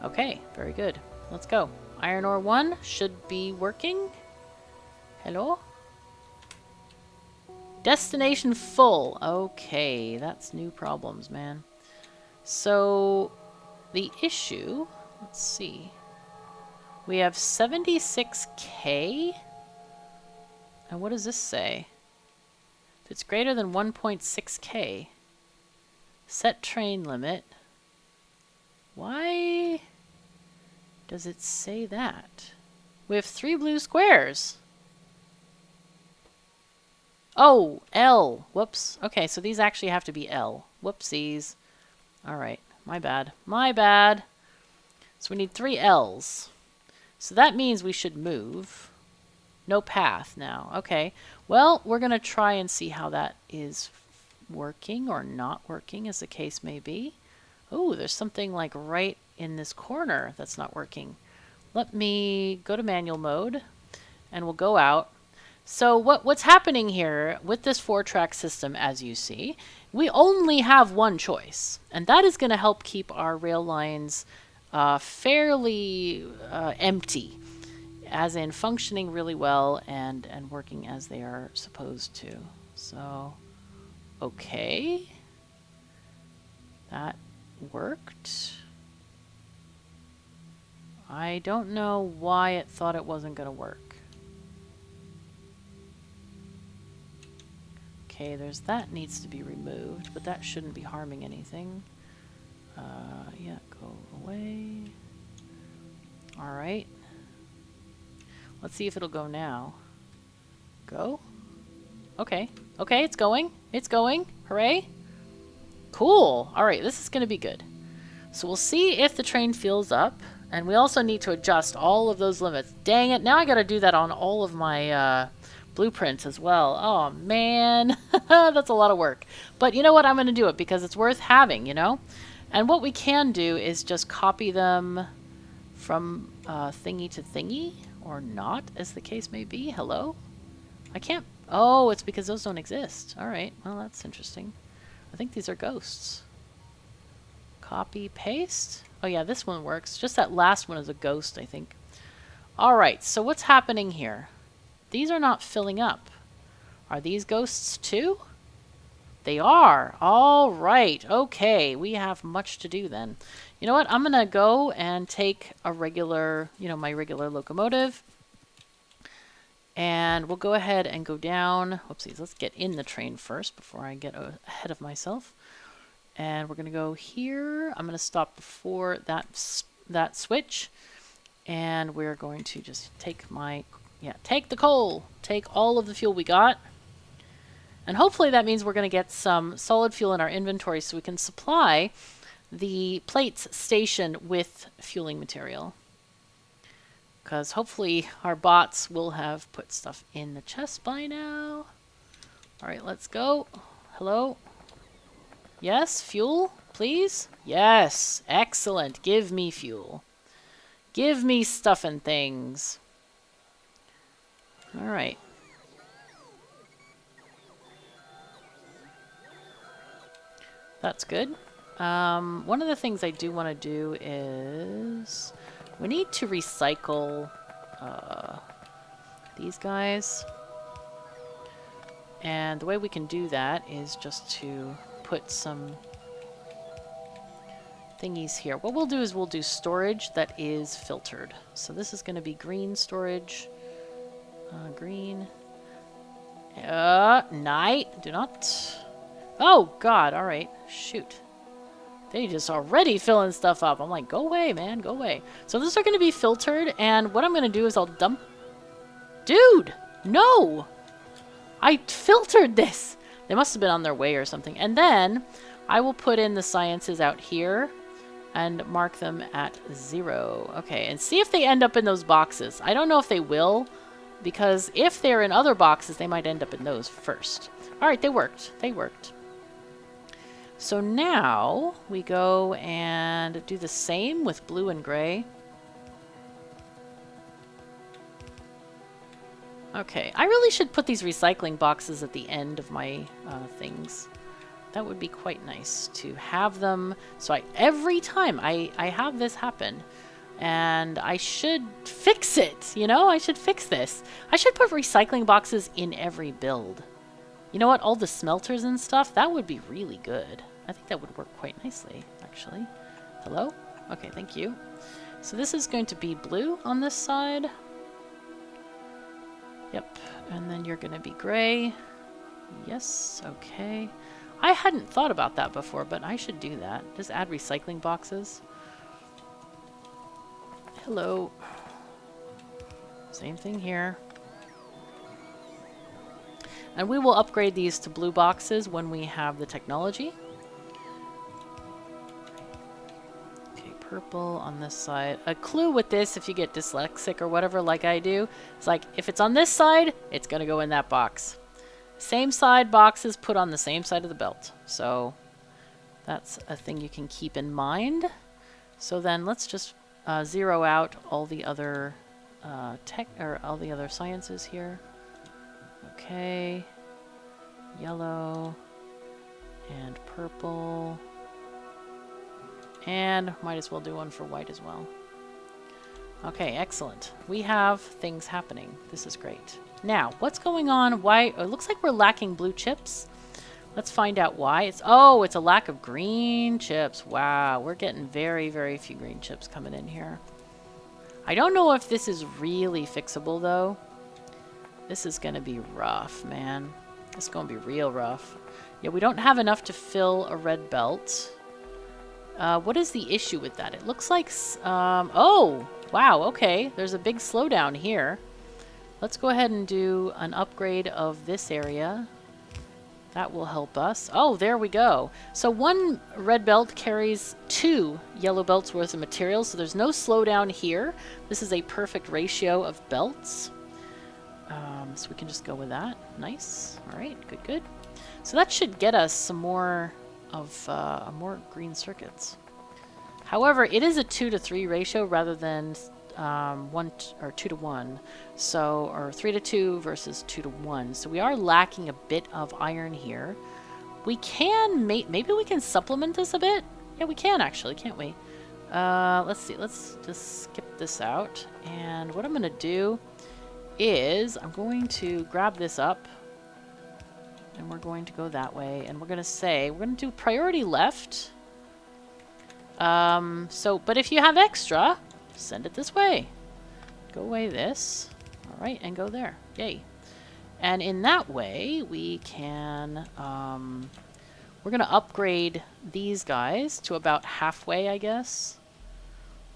Speaker 1: Okay, very good. Let's go. Iron ore 1 should be working. Hello? Destination full. Okay, that's new problems, man. So the issue, let's see. We have 76K. And what does this say? If it's greater than 1.6K, set train limit. Why does it say that? We have 3 blue squares. Oh, L. Whoops. Okay, so these actually have to be L. Whoopsies. All right, my bad. My bad. So we need 3 L's. So that means we should move. No path now. Okay. Well, we're going to try and see how that is working or not working, as the case may be. Oh, there's something like right in this corner that's not working. Let me go to manual mode and we'll go out. So what's happening here with this 4-track system, as you see, we only have one choice, and that is going to help keep our rail lines fairly empty, as in functioning really well and working as they are supposed to. So, okay. That worked. I don't know why it thought it wasn't going to work. Okay, there's that needs to be removed, but that shouldn't be harming anything. Yeah, go away. All right. Let's see if it'll go now. Go. Okay. Okay, it's going. It's going. Hooray. Cool. All right, this is going to be good. So we'll see if the train fills up, and we also need to adjust all of those limits. Dang it, now I got to do that on all of my blueprints as well. Oh, man. That's a lot of work. But you know what? I'm going to do it because it's worth having, you know? And what we can do is just copy them from thingy to thingy, or not, as the case may be. Hello? I can't... Oh, it's because those don't exist. All right. Well, that's interesting. I think these are ghosts. Copy, paste. Oh, yeah, this one works. Just that last one is a ghost, I think. All right. So what's happening here? These are not filling up. Are these ghosts too? They are. All right. Okay. We have much to do then. You know what? I'm going to go and take a regular, you know, my regular locomotive. And we'll go ahead and go down. Whoopsies, let's get in the train first before I get ahead of myself. And we're going to go here. I'm going to stop before that switch. And we're going to just take take the coal. Take all of the fuel we got. And hopefully that means we're going to get some solid fuel in our inventory so we can supply the plates station with fueling material. Because hopefully our bots will have put stuff in the chest by now. Alright, let's go. Hello? Yes, fuel, please? Yes, excellent. Give me fuel. Give me stuff and things. Alright. That's good. One of the things I do want to do is we need to recycle these guys. And the way we can do that is just to put some thingies here. What we'll do is we'll do storage that is filtered. So this is going to be green storage. Green. Night. Do not... Oh, God. All right. Shoot. They just already filling stuff up. I'm like, go away, man. Go away. So these are going to be filtered. And what I'm going to do is I'll dump... Dude! No! I filtered this! They must have been on their way or something. And then I will put in the sciences out here and mark them at 0. Okay, and see if they end up in those boxes. I don't know if they will, because if they're in other boxes, they might end up in those first. All right, they worked. They worked. So now we go and do the same with blue and gray. Okay, I really should put these recycling boxes at the end of my things. That would be quite nice to have them. So every time I have this happen, and I should fix it, you know? I should fix this. I should put recycling boxes in every build. You know what? All the smelters and stuff, that would be really good. I think that would work quite nicely, actually. Hello? Okay, thank you. So this is going to be blue on this side. Yep, and then you're going to be gray. Yes, okay. I hadn't thought about that before, but I should do that. Just add recycling boxes. Hello. Same thing here. And we will upgrade these to blue boxes when we have the technology. Okay, purple on this side. A clue with this, if you get dyslexic or whatever like I do, it's like, if it's on this side, it's going to go in that box. Same side boxes put on the same side of the belt. So that's a thing you can keep in mind. So then let's just zero out all the other all the other sciences here. Okay, yellow and purple, and might as well do one for white as well. Okay, excellent. We have things happening. This is great. Now, what's going on? Why? It looks like we're lacking blue chips. Let's find out why. It's a lack of green chips. Wow, we're getting very, very few green chips coming in here. I don't know if this is really fixable, though. This is going to be rough, man. This is going to be real rough. Yeah, we don't have enough to fill a red belt. What is the issue with that? It looks like... oh, wow, okay. There's a big slowdown here. Let's go ahead and do an upgrade of this area. That will help us. Oh, there we go. So one red belt carries 2 yellow belts worth of material, so there's no slowdown here. This is a perfect ratio of belts. So we can just go with that. Nice. All right, good, good. So that should get us some more of more green circuits. However, it is a 2-to-3 ratio rather than 2-to-1. So, or 3-to-2 versus 2-to-1. So we are lacking a bit of iron here. We can maybe we can supplement this a bit. Yeah, we can actually, can't we? Let's see. Let's just skip this out. And what I'm going to do is I'm going to grab this up, and we're going to go that way, and we're going to do priority left. But if you have extra, send it this way. Go away this. All right, and go there. Yay. And in that way, we can, we're going to upgrade these guys to about halfway, I guess.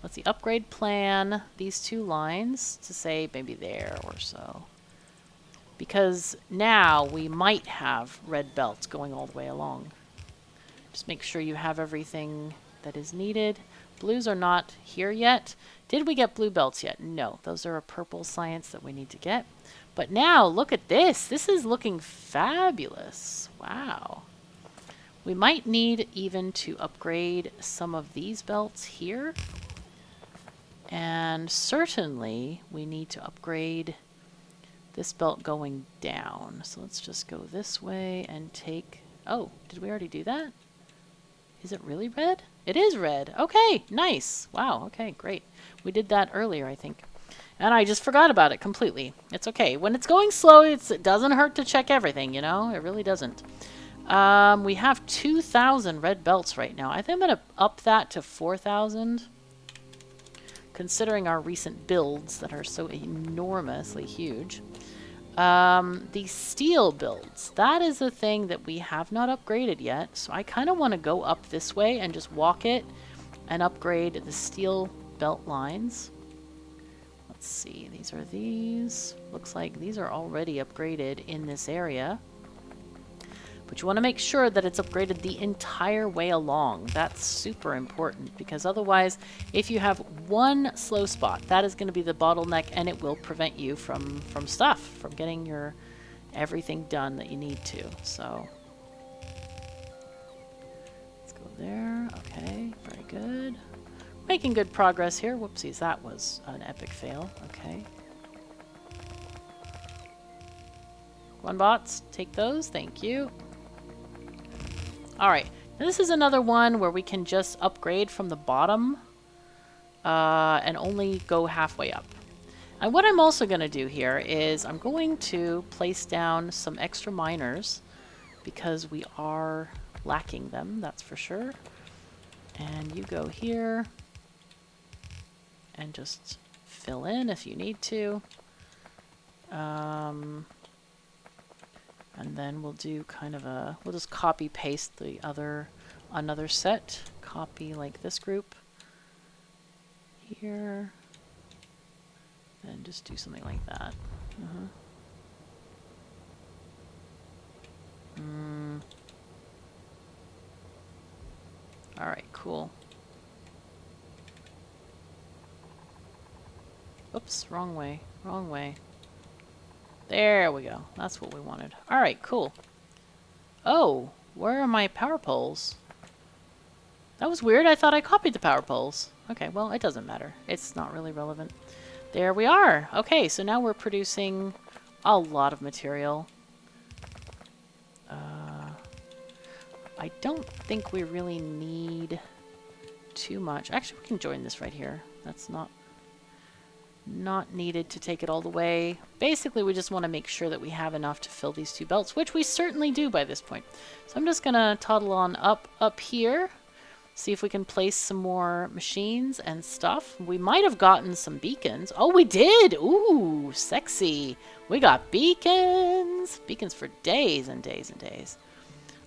Speaker 1: Let's see, upgrade plan these 2 lines to say maybe there or so. Because now we might have red belts going all the way along. Just make sure you have everything that is needed. Blues are not here yet. Did we get blue belts yet? No, those are a purple science that we need to get. But now, look at this. This is looking fabulous. Wow. We might need even to upgrade some of these belts here. And certainly, we need to upgrade this belt going down. So let's just go this way and take... Oh, did we already do that? Is it really red? It is red. Okay, nice. Wow, okay, great. We did that earlier, I think. And I just forgot about it completely. It's okay. When it's going slow, it doesn't hurt to check everything, you know? It really doesn't. We have 2,000 red belts right now. I think I'm going to up that to 4,000. Considering our recent builds that are so enormously huge. The steel builds, that is a thing that we have not upgraded yet, so I kind of want to go up this way and just walk it and upgrade the steel belt lines. Let's see, these are these. Looks like these are already upgraded in this area. But you want to make sure that it's upgraded the entire way along. That's super important, because otherwise, if you have one slow spot, that is going to be the bottleneck, and it will prevent you from getting your everything done that you need to. So let's go there. Okay, very good. Making good progress here. Whoopsies, that was an epic fail. Okay. Come on, bots, take those. Thank you. Alright, this is another one where we can just upgrade from the bottom and only go halfway up. And what I'm also going to do here is I'm going to place down some extra miners because we are lacking them, that's for sure. And you go here and just fill in if you need to. And then we'll do kind of a, we'll just copy paste the another set. Copy like this group here. And just do something like that. Alright, cool. Oops, wrong way, wrong way. There we go. That's what we wanted. Alright, cool. Oh, where are my power poles? That was weird. I thought I copied the power poles. Okay, well, it doesn't matter. It's not really relevant. There we are. Okay, so now we're producing a lot of material. I don't think we really need too much. Actually, we can join this right here. That's not needed to take it all the way. Basically, we just want to make sure that we have enough to fill these 2 belts, which we certainly do by this point. So I'm just going to toddle on up here, see if we can place some more machines and stuff. We might have gotten some beacons. Oh, we did! Ooh, sexy. We got beacons! Beacons for days and days and days.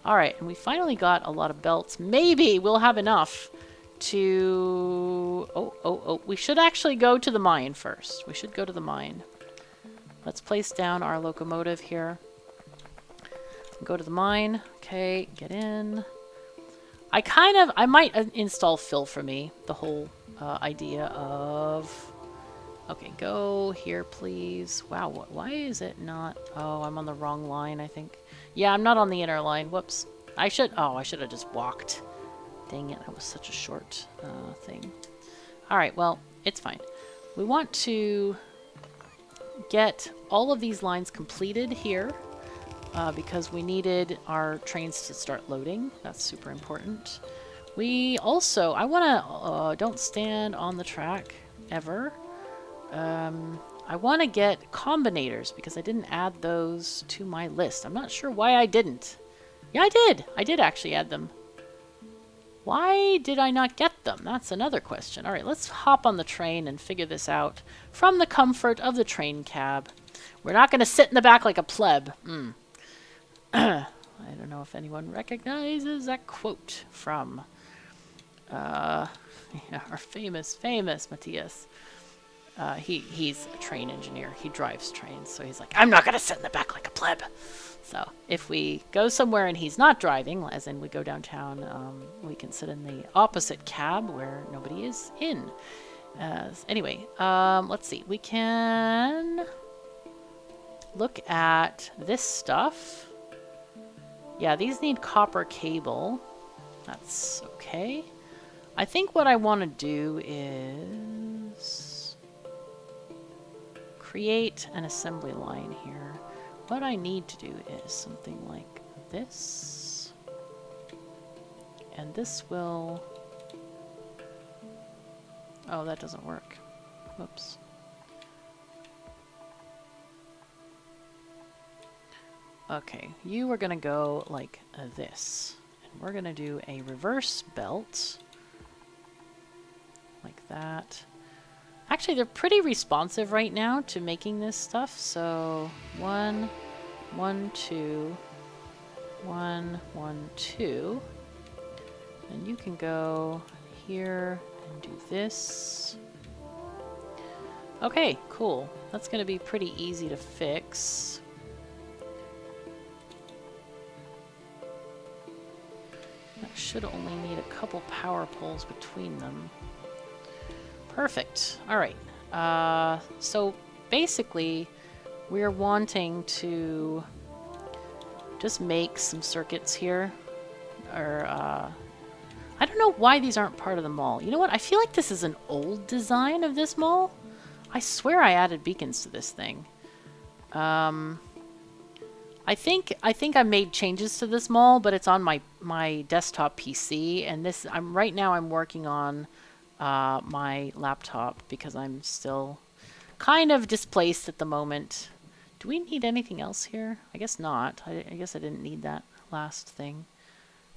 Speaker 1: Alright, and we finally got a lot of belts. Maybe we'll have enough to... Oh, we should actually go to the mine first. We should go to the mine. Let's place down our locomotive here. Go to the mine. Okay, get in. I might install fill for me. The whole idea of... Okay, go here, please. Wow, why is it not... Oh, I'm on the wrong line, I think. Yeah, I'm not on the inner line. Whoops. I should have just walked. Dang it, that was such a short thing. Alright, well, it's fine. We want to get all of these lines completed here because we needed our trains to start loading. That's super important. We also, I want to, don't stand on the track ever. I want to get combinators because I didn't add those to my list. I'm not sure why I didn't. Yeah, I did. I did actually add them. Why did I not get them? That's another question. All right, let's hop on the train and figure this out from the comfort of the train cab. We're not going to sit in the back like a pleb. I don't know if anyone recognizes that quote from yeah, our famous Matthias. He's a train engineer. He drives trains, so he's like, I'm not going to sit in the back like a pleb. So if we go somewhere and he's not driving, as in we go downtown, we can sit in the opposite cab where nobody is in. Anyway, let's see. We can look at this stuff. Yeah, these need copper cable. That's okay. I think what I want to do is create an assembly line here. What I need to do is something like this. And this will... Oh, that doesn't work. Whoops. Okay, you are going to go like this. And we're going to do a reverse belt. Like that. Actually, they're pretty responsive right now to making this stuff. So 1, 1, 2, 1, 1, 2. And you can go here and do this. Okay, cool. That's going to be pretty easy to fix. That should only need a couple power poles between them. Perfect. All right. So basically, we're wanting to just make some circuits here. Or, I don't know why these aren't part of the mall. You know what? I feel like this is an old design of this mall. I swear I added beacons to this thing. I think I made changes to this mall, but it's on my desktop PC, and this right now I'm working on my laptop because I'm still kind of displaced at the moment. Do we need anything else here? I guess not. I guess I didn't need that last thing.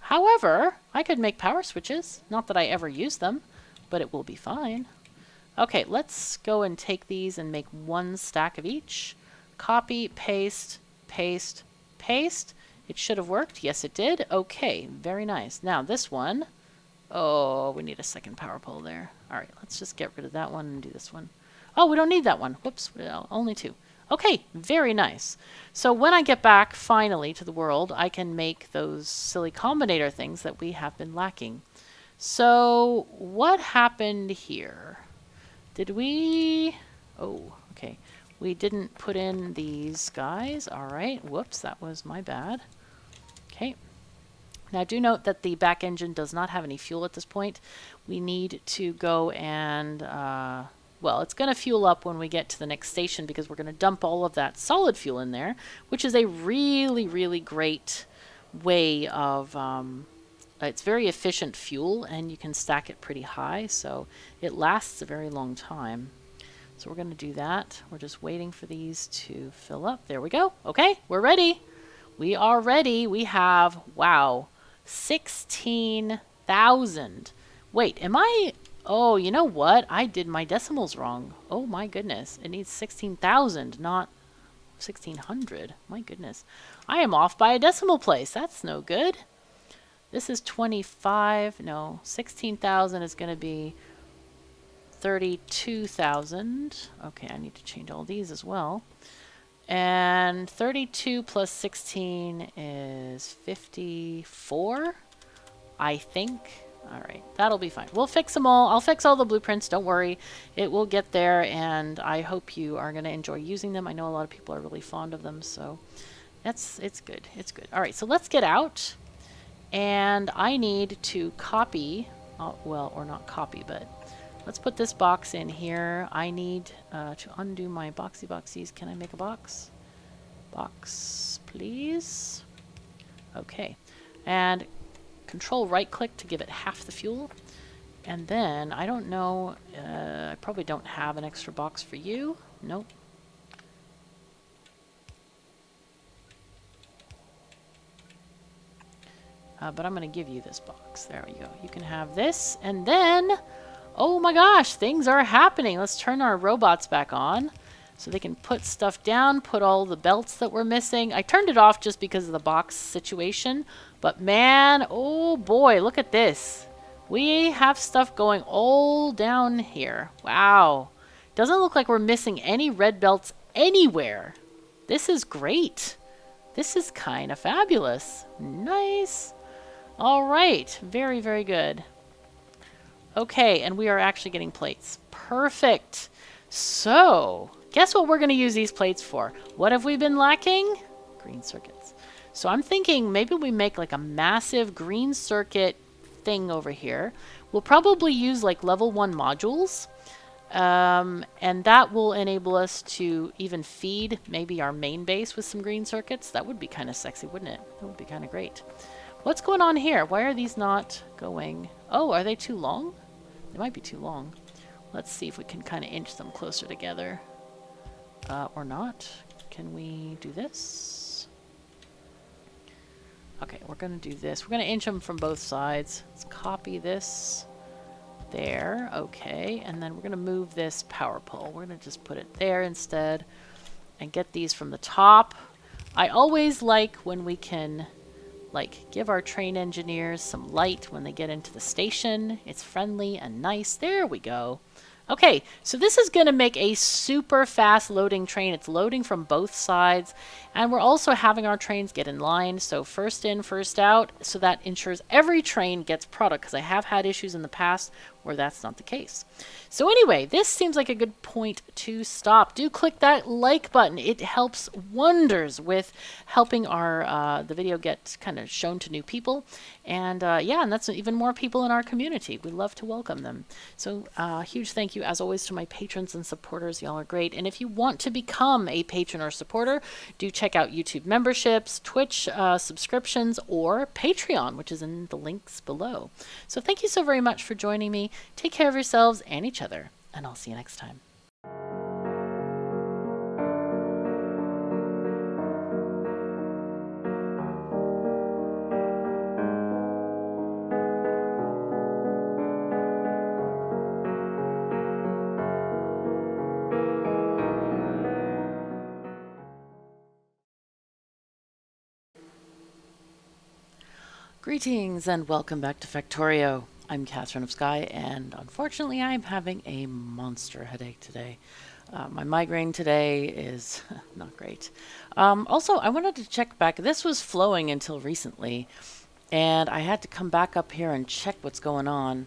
Speaker 1: However, I could make power switches. Not that I ever use them, but it will be fine. Okay, let's go and take these and make one stack of each. Copy, paste, paste, paste. It should have worked. Yes, it did. Okay, very nice. Now this one. Oh, we need a second power pole there. All right, let's just get rid of that one and do this one. Oh, we don't need that one. Whoops, only two. Okay, very nice. So when I get back finally to the world, I can make those silly combinator things that we have been lacking. So what happened here? Did we... Oh, okay. We didn't put in these guys. All right, whoops, that was my bad. Okay. Now do note that the back engine does not have any fuel at this point. We need to go and, well, it's going to fuel up when we get to the next station because we're going to dump all of that solid fuel in there, which is a really, really great way of, it's very efficient fuel and you can stack it pretty high, so it lasts a very long time. So we're going to do that. We're just waiting for these to fill up. There we go. Okay, we're ready. We are ready. We have, wow, 16,000. Wait, am I... Oh, you know what? I did my decimals wrong. Oh my goodness. It needs 16,000, not 1,600. My goodness. I am off by a decimal place. That's no good. This is 25. No, 16,000 is going to be 32,000. Okay, I need to change all these as well. And 32 plus 16 is 54, I think. All right, that'll be fine. We'll fix them all. I'll fix all the blueprints. Don't worry. It will get there, and I hope you are going to enjoy using them. I know a lot of people are really fond of them, so it's good. It's good. All right, so let's get out. And I need to copy, well, or not copy, but let's put this box in here. I need to undo my boxies. Can I make a box? Box, please. Okay. And Control right click to give it half the fuel. And then, I don't know, I probably don't have an extra box for you. Nope. But I'm going to give you this box. There we go. You can have this. And then, oh my gosh, things are happening. Let's turn our robots back on so they can put stuff down, put all the belts that we're missing. I turned it off just because of the box situation. But man, oh boy, look at this. We have stuff going all down here. Wow. Doesn't look like we're missing any red belts anywhere. This is great. This is kind of fabulous. Nice. All right. Very, very good. Okay, and we are actually getting plates. Perfect. So, guess what we're going to use these plates for? What have we been lacking? Green circuits. So I'm thinking maybe we make like a massive green circuit thing over here. We'll probably use like level 1 modules. And that will enable us to even feed maybe our main base with some green circuits. That would be kind of sexy, wouldn't it? That would be kind of great. What's going on here? Why are these not going? Oh, are they too long? They might be too long. Let's see if we can kind of inch them closer together. Or not. Can we do this? Okay, we're going to do this. We're going to inch them from both sides. Let's copy this. There, okay, and then we're going to move this power pole. We're going to just put it there instead and get these from the top. I always like when we can like give our train engineers some light when they get into the station. It's friendly and nice. There we go. Okay, so this is going to make a super fast loading train. It's loading from both sides, and we're also having our trains get in line, so first in, first out, so that ensures every train gets product, because I have had issues in the past where that's not the case. So anyway, this seems like a good point to stop. Do click that like button. It helps wonders with helping our the video get kind of shown to new people, and yeah, and that's even more people in our community. We love to welcome them. So huge thank you as always to my patrons and supporters. Y'all are great. And if you want to become a patron or supporter, do check out YouTube memberships, Twitch subscriptions, or Patreon, which is in the links below. So thank you so very much for joining me. Take care of yourselves and each other, and I'll see you next time. Greetings and welcome back to Factorio. I'm KatherineOfSky, and unfortunately I'm having a monster headache today. My migraine today is not great. Also, I wanted to check back. This was flowing until recently, and I had to come back up here and check what's going on.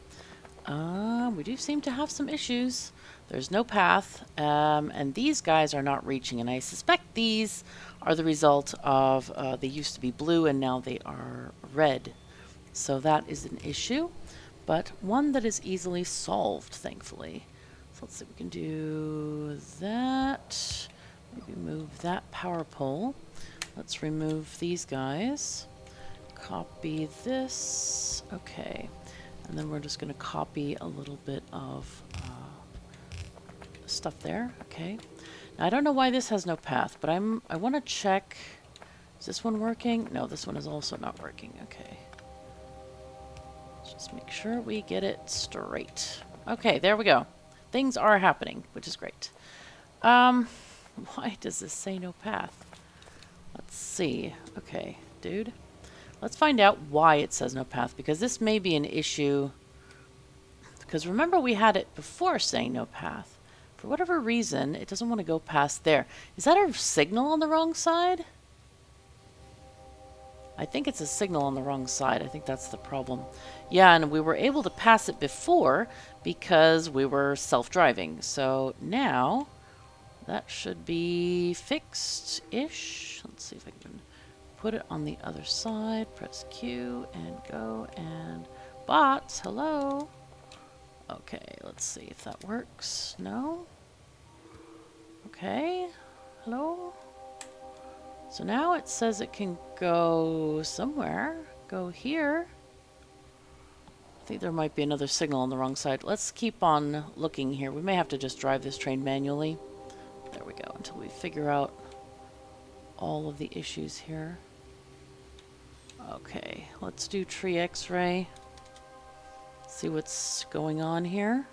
Speaker 1: We do seem to have some issues. There's no path, and these guys are not reaching, and I suspect these are the result of they used to be blue and now they are red. So that is an issue, but one that is easily solved, thankfully. So let's see if we can do that. Maybe move that power pole. Let's remove these guys. Copy this. Okay. And then we're just going to copy a little bit of stuff there. Okay. Now, I don't know why this has no path, but I want to check. Is this one working? No, this one is also not working. Okay. Let's just make sure we get it straight. Okay, there we go. Things are happening, which is great. Why does this say no path? Let's see. Okay, dude. Let's find out why it says no path, because this may be an issue. Because remember, we had it before saying no path. For whatever reason, it doesn't want to go past there. Is that a signal on the wrong side? I think it's a signal on the wrong side. I think that's the problem. Yeah, and we were able to pass it before because we were self-driving. So now that should be fixed-ish. Let's see if I can put it on the other side. Press Q and go, and bots, hello. Okay, let's see if that works. No? Okay. Hello? So now it says it can go somewhere. Go here. I think there might be another signal on the wrong side. Let's keep on looking here. We may have to just drive this train manually. There we go, until we figure out all of the issues here. Okay, let's do tree X-ray. See what's going on here.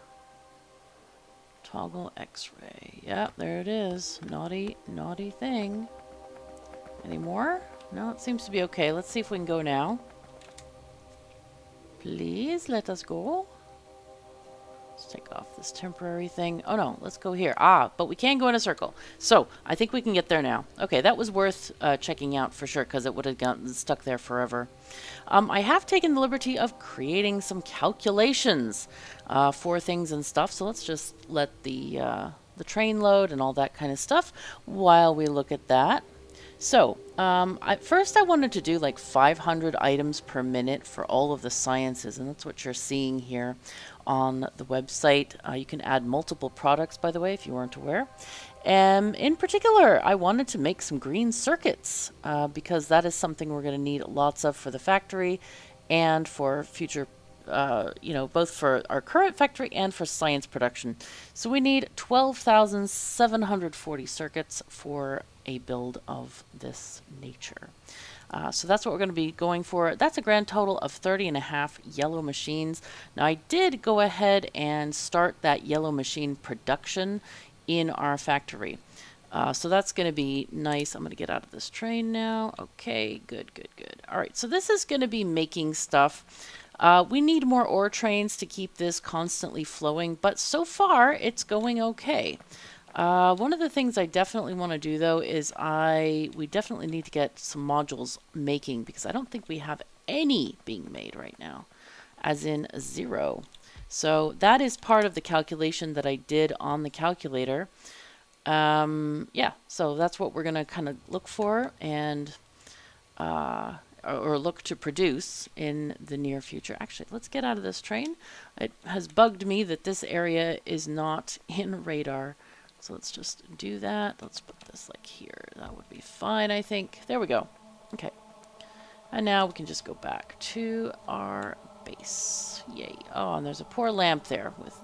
Speaker 1: Toggle X-ray. Yep, there it is. Naughty, naughty thing. Any more? No, it seems to be okay. Let's see if we can go now. Please let us go. Let's take off this temporary thing. Oh no, let's go here. Ah, but we can go in a circle. So, I think we can get there now. Okay, that was worth checking out for sure, because it would have gotten stuck there forever. I have taken the liberty of creating some calculations for things and stuff. So let's just let the train load and all that kind of stuff while we look at that. So, first I wanted to do like 500 items per minute for all of the sciences, and that's what you're seeing here on the website. You can add multiple products, by the way, if you weren't aware. In particular, I wanted to make some green circuits because that is something we're going to need lots of for the factory and for future both for our current factory and for science production. So we need 12,740 circuits for a build of this nature. So that's what we're going to be going for. That's a grand total of 30.5 yellow machines. Now I did go ahead and start that yellow machine production in our factory. So that's going to be nice. I'm going to get out of this train now. Okay, good, good, good. All right, so this is going to be making stuff. We need more ore trains to keep this constantly flowing, but so far it's going okay. One of the things I definitely want to do though is we definitely need to get some modules making, because I don't think we have any being made right now, as in 0. So that is part of the calculation that I did on the calculator. Yeah, so that's what we're going to kind of look for and or look to produce in the near future. Actually, let's get out of this train. It has bugged me that this area is not in radar. So let's just do that. Let's put this like here. That would be fine, I think. There we go. Okay. And now we can just go back to our base. Yay. Oh, and there's a poor lamp there with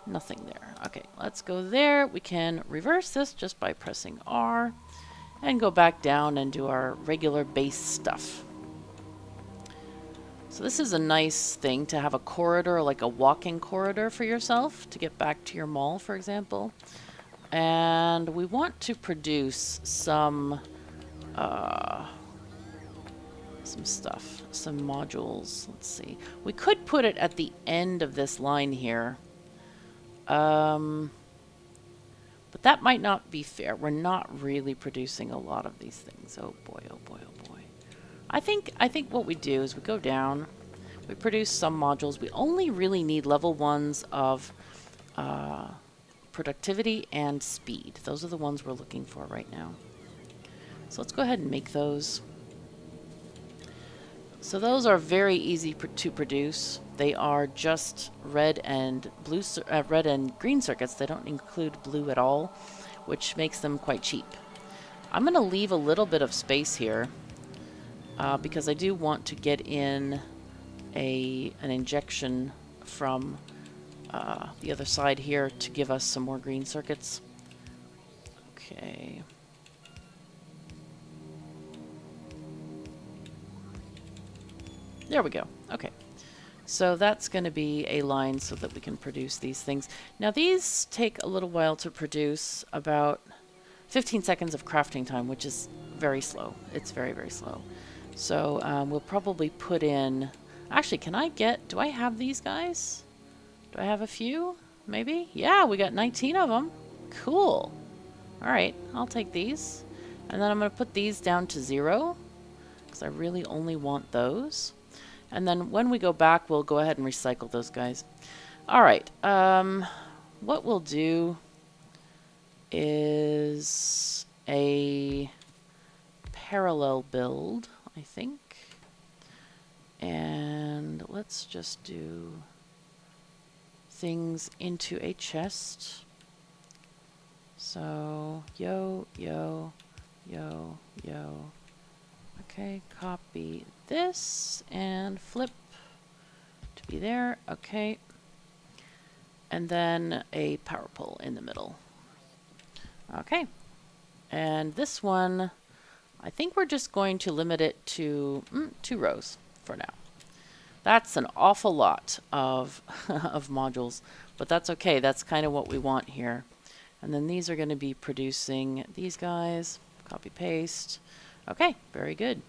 Speaker 1: nothing there. Okay, let's go there. We can reverse this just by pressing R and go back down and do our regular base stuff. So this is a nice thing to have a corridor, like a walking corridor for yourself to get back to your mall, for example. And we want to produce some stuff, some modules. Let's see. We could put it at the end of this line here. But that might not be fair. We're not really producing a lot of these things. Oh boy, oh boy, oh boy. I think what we do is we go down, we produce some modules. We only really need level 1s of productivity and speed. Those are the ones we're looking for right now. So let's go ahead and make those. So those are very easy to produce. They are just red and green circuits. They don't include blue at all, which makes them quite cheap. I'm going to leave a little bit of space here because I do want to get in an injection from the other side here to give us some more green circuits. Okay. There we go. Okay. So that's going to be a line so that we can produce these things. Now these take a little while to produce, about 15 seconds of crafting time, which is very slow. It's very, very slow. So we'll probably put in... Actually, do I have these guys? Do I have a few? Maybe? Yeah, we got 19 of them. Cool. Alright, I'll take these. And then I'm going to put these down to 0, because I really only want those. And then when we go back, we'll go ahead and recycle those guys. Alright, what we'll do is a parallel build, I think. And let's just do things into a chest. So, yo, yo, yo, yo. Okay, copy this and flip to be there. Okay. And then a power pole in the middle. Okay. And this one, I think we're just going to limit it to 2 rows for now. That's an awful lot of, of modules, but that's okay. That's kind of what we want here. And then these are going to be producing these guys. Copy paste. Okay, very good.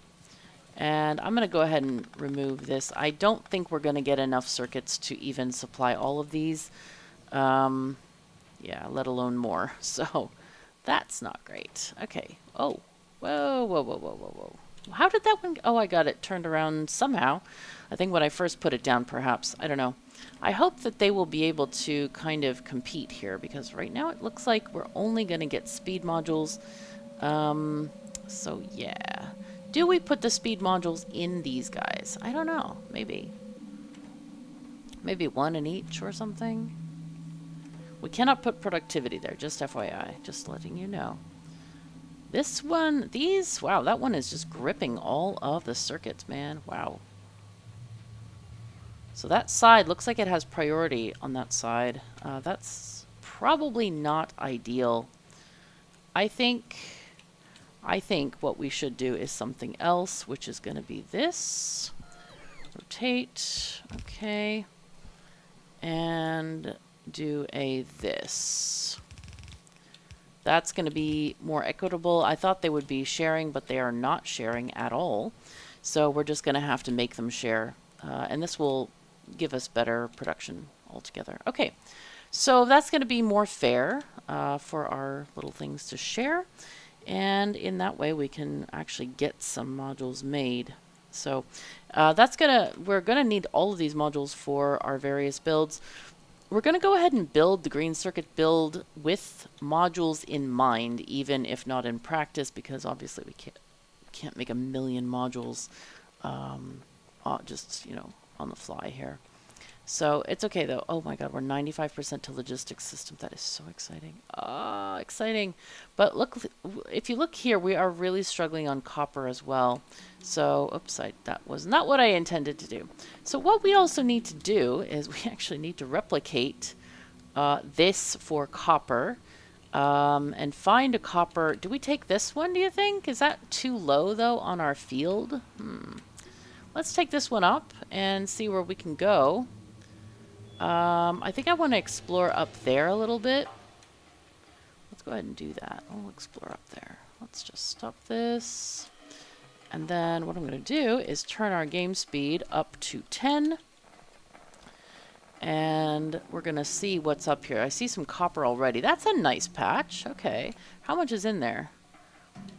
Speaker 1: And I'm going to go ahead and remove this. I don't think we're going to get enough circuits to even supply all of these. Yeah, let alone more. So that's not great. Okay. Oh, whoa, whoa, whoa, whoa, whoa, whoa. How did that one? Oh, I got it turned around somehow. I think when I first put it down, perhaps. I don't know. I hope that they will be able to kind of compete here, because right now it looks like we're only going to get speed modules. So yeah. Do we put the speed modules in these guys? I don't know. Maybe. Maybe one in each or something. We cannot put productivity there, just FYI. Just letting you know. This one, these, wow, that one is just gripping all of the circuits, man. Wow. So that side looks like it has priority on that side. That's probably not ideal. I think what we should do is something else, which is going to be this. Rotate. Okay. And do a this. That's going to be more equitable. I thought they would be sharing, but they are not sharing at all. So we're just going to have to make them share. And this will give us better production altogether. Okay, so that's going to be more fair for our little things to share. And in that way, we can actually get some modules made. So we're going to need all of these modules for our various builds. We're going to go ahead and build the green circuit build with modules in mind, even if not in practice, because obviously we can't make a million modules just, you know, on the fly here. So it's okay though. Oh my god, we're 95% to logistics system. That is so exciting. Ah, exciting. But look, if you look here, we are really struggling on copper as well. So, oops, that was not what I intended to do. So what we also need to do is we actually need to replicate this for copper and find a copper. Do we take this one, do you think? Is that too low though on our field? Let's take this one up and see where we can go. I think I want to explore up there a little bit. Let's go ahead and do that. I'll explore up there. Let's just stop this. And then what I'm going to do is turn our game speed up to 10. And we're going to see what's up here. I see some copper already. That's a nice patch. Okay. How much is in there?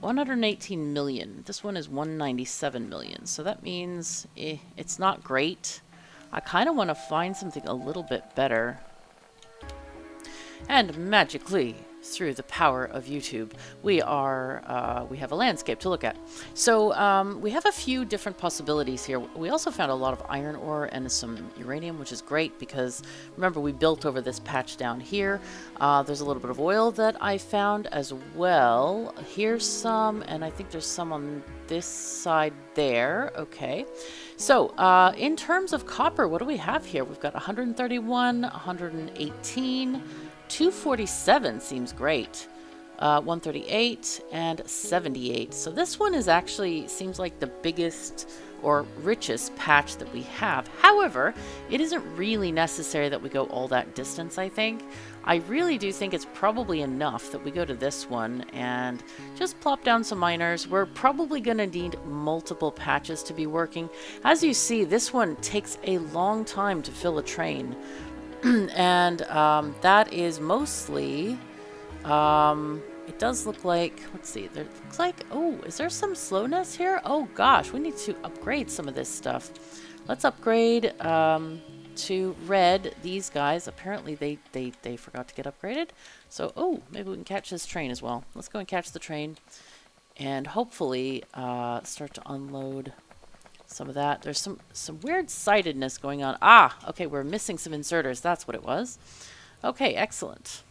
Speaker 1: 118 million. This one is 197 million. So that means it's not great. I kind of want to find something a little bit better. And magically, through the power of YouTube, we have a landscape to look at. So we have a few different possibilities here. We also found a lot of iron ore and some uranium, which is great because remember we built over this patch down here. There's a little bit of oil that I found as well. Here's some, and I think there's some on this side there. Okay. So in terms of copper, what do we have here? We've got 131, 118, 247 seems great, 138 and 78. So this one is actually seems like the biggest or richest patch that we have. However, it isn't really necessary that we go all that distance, I think. I really do think it's probably enough that we go to this one and just plop down some miners. We're probably going to need multiple patches to be working. As you see, this one takes a long time to fill a train. And that is mostly, it does look like, let's see, there looks like, oh, is there some slowness here? Oh gosh, we need to upgrade some of this stuff. Let's upgrade to red these guys. Apparently they forgot to get upgraded. So, oh, maybe we can catch this train as well. Let's go and catch the train and hopefully start to unload some of that. There's some weird sightedness going on. Ah, okay, we're missing some inserters. That's what it was. Okay, excellent.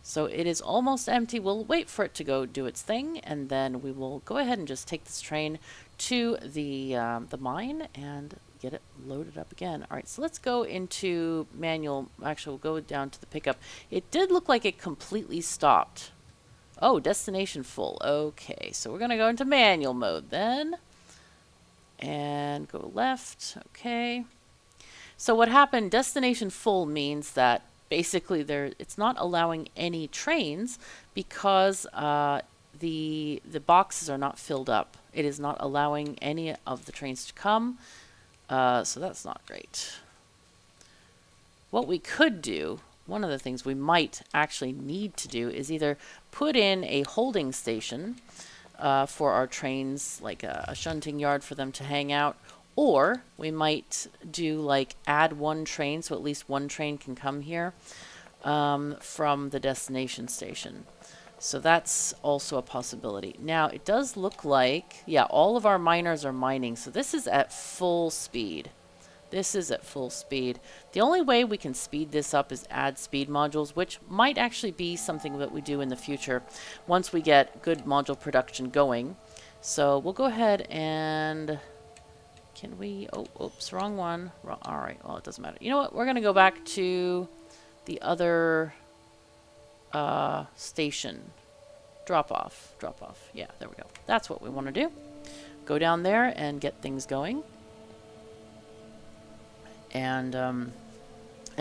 Speaker 1: So it is almost empty. We'll wait for it to go do its thing, and then we will go ahead and just take this train to the mine and get it loaded up again. All right, so let's go into manual. Actually, we'll go down to the pickup. It did look like it completely stopped. Oh, destination full. Okay, so we're going to go into manual mode then. And go left. Okay. So what happened, destination full means that basically it's not allowing any trains because the boxes are not filled up. It is not allowing any of the trains to come. So that's not great. What we could do, one of the things we might actually need to do is either put in a holding station for our trains, like a shunting yard for them to hang out, or we might do like add one train so at least one train can come here from the destination station. So that's also a possibility. Now it does look like, yeah, all of our miners are mining, so this is at full speed. This is at full speed. The only way we can speed this up is add speed modules, which might actually be something that we do in the future once we get good module production going. So we'll go ahead and... Can we... Oh, oops, wrong one. All right, well, it doesn't matter. You know what? We're going to go back to the other station. Drop off. Drop off. Yeah, there we go. That's what we want to do. Go down there and get things going. And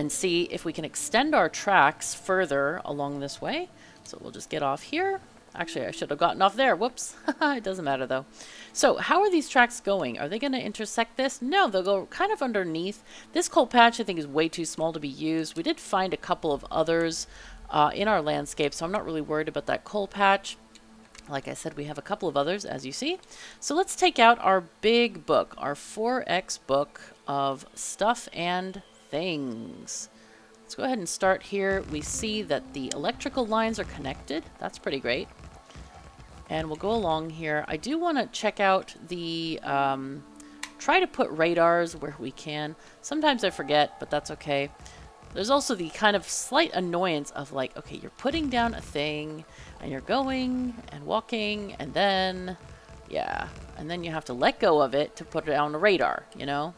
Speaker 1: see if we can extend our tracks further along this way. So we'll just get off here. Actually, I should have gotten off there. Whoops. It doesn't matter, though. So how are these tracks going? Are they going to intersect this? No, they'll go kind of underneath. This coal patch, I think, is way too small to be used. We did find a couple of others in our landscape, so I'm not really worried about that coal patch. Like I said, we have a couple of others, as you see. So let's take out our big book, our 4X book of stuff and things. Let's go ahead and start here. We see that the electrical lines are connected. That's pretty great. And we'll go along here. I do want to check out the... try to put radars where we can. Sometimes I forget, but that's okay. There's also the kind of slight annoyance of like, okay, you're putting down a thing and you're going and walking and then, yeah, and then you have to let go of it to put down a radar, you know?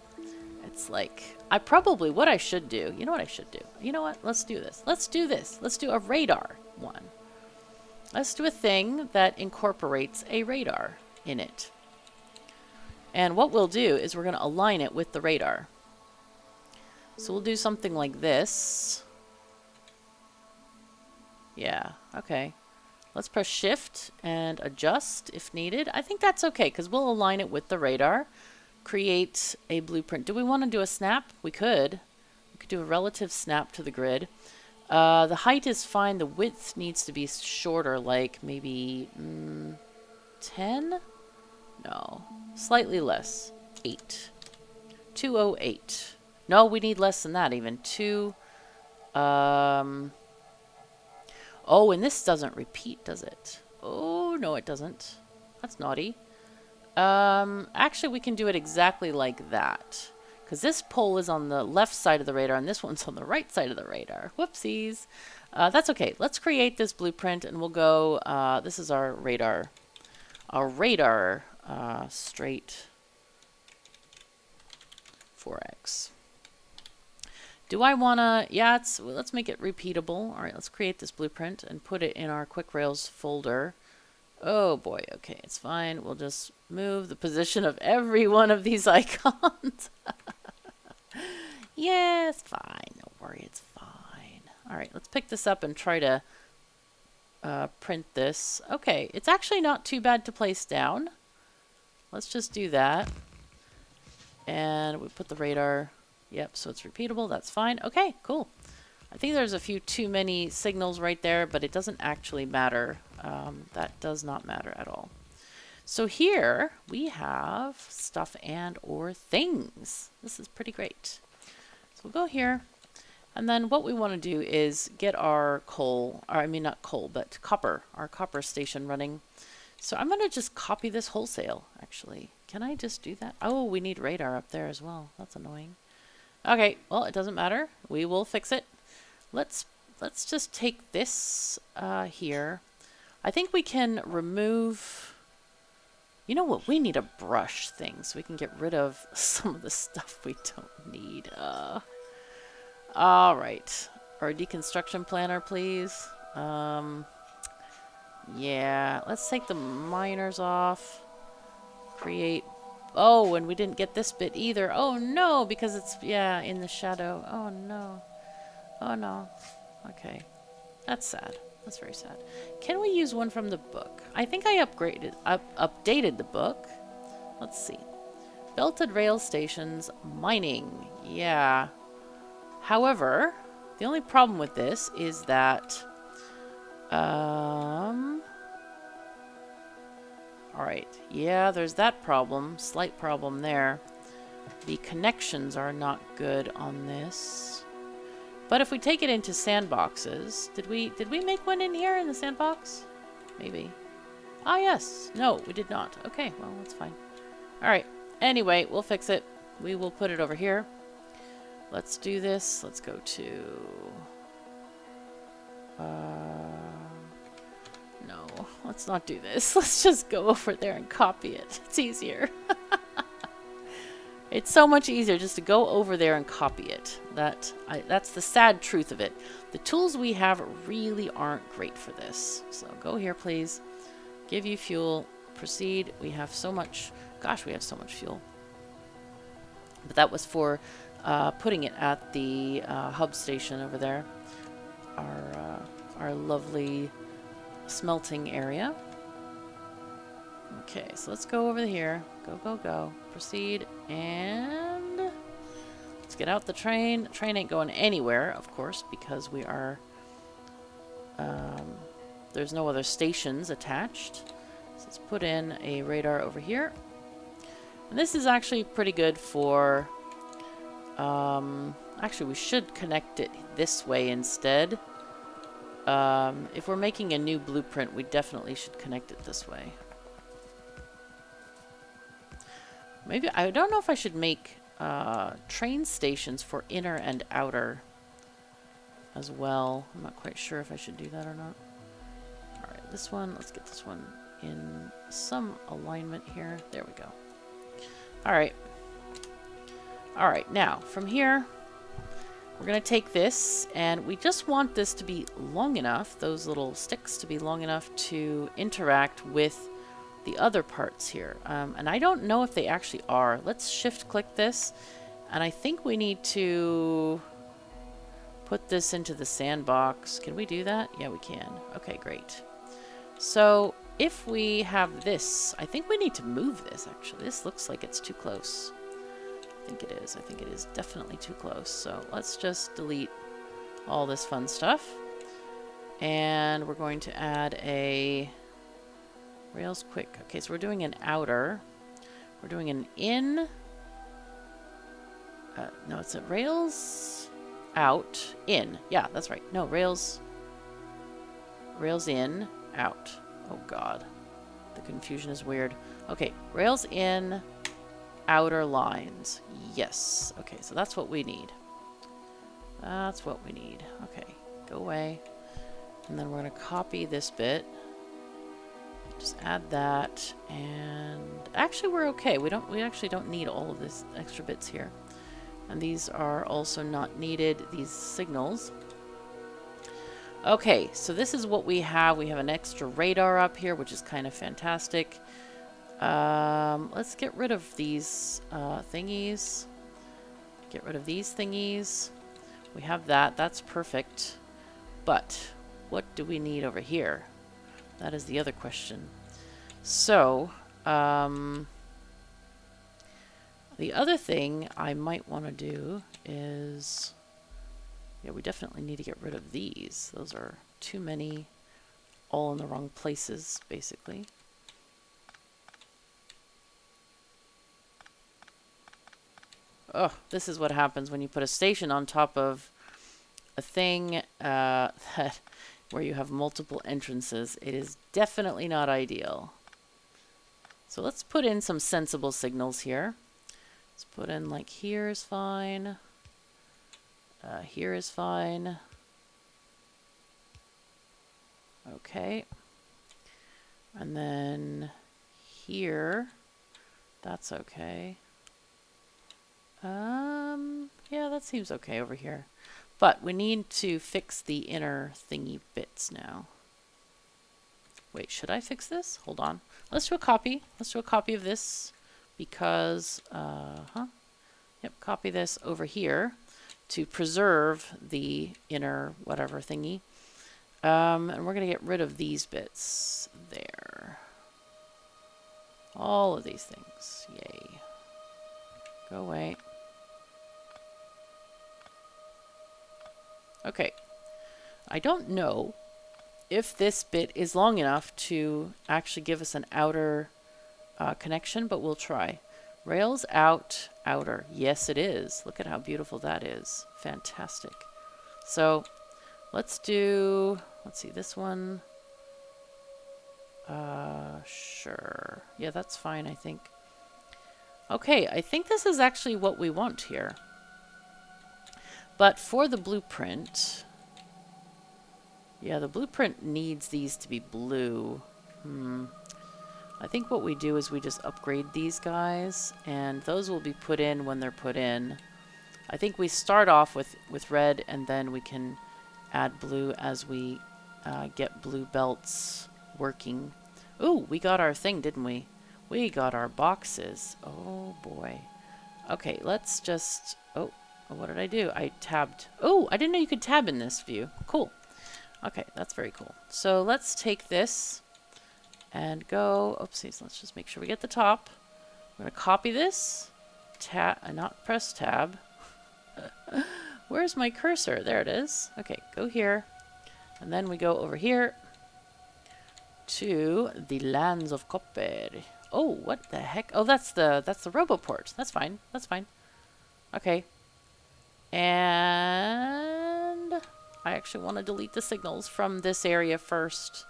Speaker 1: It's like, what I should do, you know what I should do? You know what? Let's do this. Let's do this. Let's do a radar one. Let's do a thing that incorporates a radar in it. And what we'll do is we're going to align it with the radar. So we'll do something like this. Yeah, okay. Let's press shift and adjust if needed. I think that's okay because we'll align it with the radar. Create a blueprint. Do we want to do a snap? We could. We could do a relative snap to the grid. The height is fine. The width needs to be shorter, like maybe 10? No, slightly less. 8. 208. No, we need less than that even. 2. Oh, and this doesn't repeat, does it? Oh, no, it doesn't. That's naughty. Actually, we can do it exactly like that. Because this pole is on the left side of the radar, and this one's on the right side of the radar. Whoopsies. That's okay. Let's create this blueprint, and we'll go... this is our radar. Our radar straight 4X. Do I want to... Yeah, let's make it repeatable. All right, let's create this blueprint and put it in our Quick Rails folder. Oh, boy. Okay, it's fine. We'll just move the position of every one of these icons. Yeah, it's fine. Don't worry, it's fine. All right, let's pick this up and try to print this. Okay, it's actually not too bad to place down. Let's just do that. And we put the radar... Yep, so it's repeatable. That's fine. Okay, cool. I think there's a few too many signals right there, but it doesn't actually matter. That does not matter at all. So here we have stuff and or things. This is pretty great. So we'll go here. And then what we want to do is get our coal, or I mean not coal, but copper, our copper station running. So I'm going to just copy this wholesale, actually. Can I just do that? Oh, we need radar up there as well. That's annoying. Okay, well, it doesn't matter. We will fix it. Let's just take this here. I think we can remove... You know what? We need a brush thing so we can get rid of some of the stuff we don't need. All right. Our deconstruction planner, please. Yeah, let's take the miners off. Create. Oh, and we didn't get this bit either. Oh no, because it's, yeah, in the shadow. Oh no. Oh no. Okay. That's sad. That's very sad. Can we use one from the book? I think I updated the book. Let's see. Belted rail stations, mining. Yeah. However, the only problem with this is that, alright, yeah, there's that problem, slight problem there. The connections are not good on this. But if we take it into sandboxes, did we make one in here in the sandbox? Maybe. Ah, yes. No, we did not. Okay, well, that's fine. Alright, anyway, we'll fix it. We will put it over here. Let's do this. Let's go to... no, let's not do this. Let's just go over there and copy it. It's easier. It's so much easier just to go over there and copy it. That's the sad truth of it. The tools we have really aren't great for this. So go here, please. Give you fuel. Proceed. We have so much... Gosh, we have so much fuel. But that was for putting it at the hub station over there. Our lovely smelting area. Okay, so let's go over here. Go, go, go. Proceed, and let's get out the train. The train ain't going anywhere, of course, because we are... there's no other stations attached. So let's put in a radar over here. And this is actually pretty good for... actually, we should connect it this way instead. If we're making a new blueprint, we definitely should connect it this way. Maybe, I don't know if I should make train stations for inner and outer as well. I'm not quite sure if I should do that or not. Alright, this one, let's get this one in some alignment here. There we go. Alright. Alright, now, from here, we're going to take this, and we just want this to be long enough, those little sticks to be long enough to interact with the other parts here. And I don't know if they actually are. Let's shift-click this, and I think we need to put this into the sandbox. Can we do that? Yeah, we can. Okay, great. So if we have this, I think we need to move this, actually. This looks like it's too close. I think it is. I think it is definitely too close. So let's just delete all this fun stuff. And we're going to add a rails quick. Okay, so we're doing an outer. We're doing an in. No, it's a rails out, in. Yeah, that's right. No, rails in, out. Oh God, the confusion is weird. Okay, rails in, outer lines. Yes. Okay, so that's what we need. That's what we need. Okay, go away. And then we're going to copy this bit. Just add that, and actually we're okay. We actually don't need all of this extra bits here. And these are also not needed, these signals. Okay, so this is what we have. We have an extra radar up here, which is kind of fantastic. Let's get rid of these thingies. Get rid of these thingies. We have that. That's perfect. But what do we need over here? That is the other question. So, the other thing I might want to do is... Yeah, we definitely need to get rid of these. Those are too many, all in the wrong places, basically. Oh, this is what happens when you put a station on top of a thing where you have multiple entrances. It is definitely not ideal. So let's put in some sensible signals here. Let's put in like here is fine. Here is fine. Okay. And then here, that's okay. Yeah, that seems okay over here. But we need to fix the inner thingy bits now. Wait, should I fix this? Hold on. Let's do a copy. Let's do a copy of this because, yep, copy this over here to preserve the inner whatever thingy. And we're going to get rid of these bits there. All of these things. Yay. Go away. Okay. I don't know if this bit is long enough to actually give us an outer connection, but we'll try. Rails out, outer. Yes, it is. Look at how beautiful that is. Fantastic. So let's do, let's see, this one. Sure. Yeah, that's fine, I think. Okay, I think this is actually what we want here. But for the blueprint, yeah, the blueprint needs these to be blue. I think what we do is we just upgrade these guys, and those will be put in when they're put in. I think we start off with red, and then we can add blue as we get blue belts working. Ooh, we got our thing, didn't we? We got our boxes. Oh, boy. Okay, let's just... Oh, what did I do? I tabbed. Oh, I didn't know you could tab in this view. Cool. Okay, that's very cool. So let's take this and go... Oopsies, let's just make sure we get the top. I'm going to copy this. Not press tab. Where's my cursor? There it is. Okay, go here. And then we go over here to the lands of copper. Oh, what the heck? Oh, that's the RoboPort. That's fine. That's fine. Okay. And I actually want to delete the signals from this area first.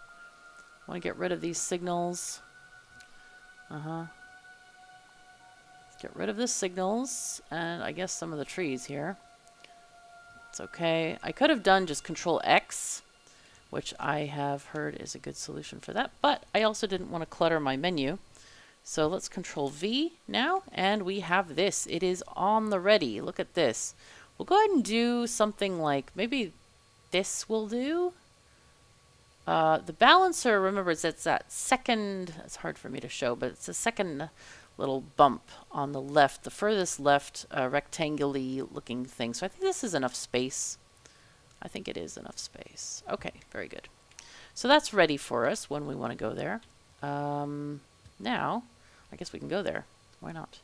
Speaker 1: I want to get rid of these signals. Get rid of the signals and I guess some of the trees here. It's okay. I could have done just Control X, which I have heard is a good solution for that, but I also didn't want to clutter my menu. So let's Control V now, and we have this. It is on the ready. Look at this. We'll go ahead and do something like, maybe this will do. The balancer, remember, it's that second, it's hard for me to show, but it's a second little bump on the left, the furthest left rectangular looking thing. So I think this is enough space. I think it is enough space. Okay, very good. So that's ready for us when we want to go there. Now, I guess we can go there. Why not?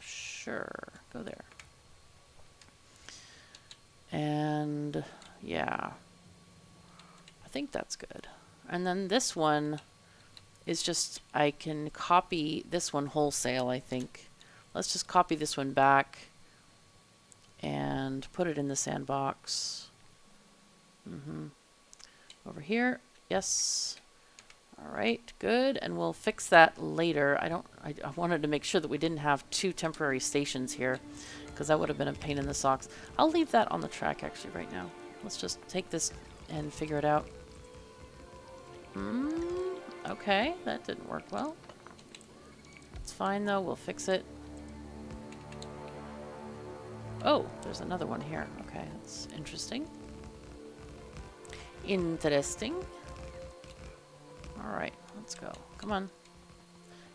Speaker 1: Sure, go there. And yeah, I think that's good. And then this one is just, I can copy this one wholesale, I think. Let's just copy this one back and put it in the sandbox. Over here, yes. All right, good, and we'll fix that later. I wanted to make sure that we didn't have two temporary stations here, because that would have been a pain in the socks. I'll leave that on the track actually right now. Let's just take this and figure it out. Okay, that didn't work well. It's fine though, we'll fix it. Oh, there's another one here. Okay, that's interesting. Interesting. All right, let's go. Come on.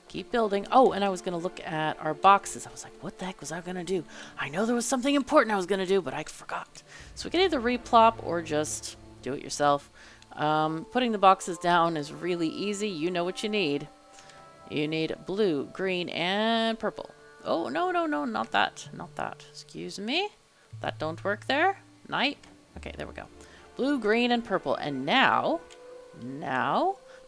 Speaker 1: Keep building. Oh, and I was going to look at our boxes. I was like, what the heck was I going to do? I know there was something important I was going to do, but I forgot. So we can either replop or just do it yourself. Putting the boxes down is really easy. You know what you need. You need blue, green, and purple. Oh, no, no, no, not that. Not that. Excuse me. That don't work there. Night. Okay, there we go. Blue, green, and purple. And now,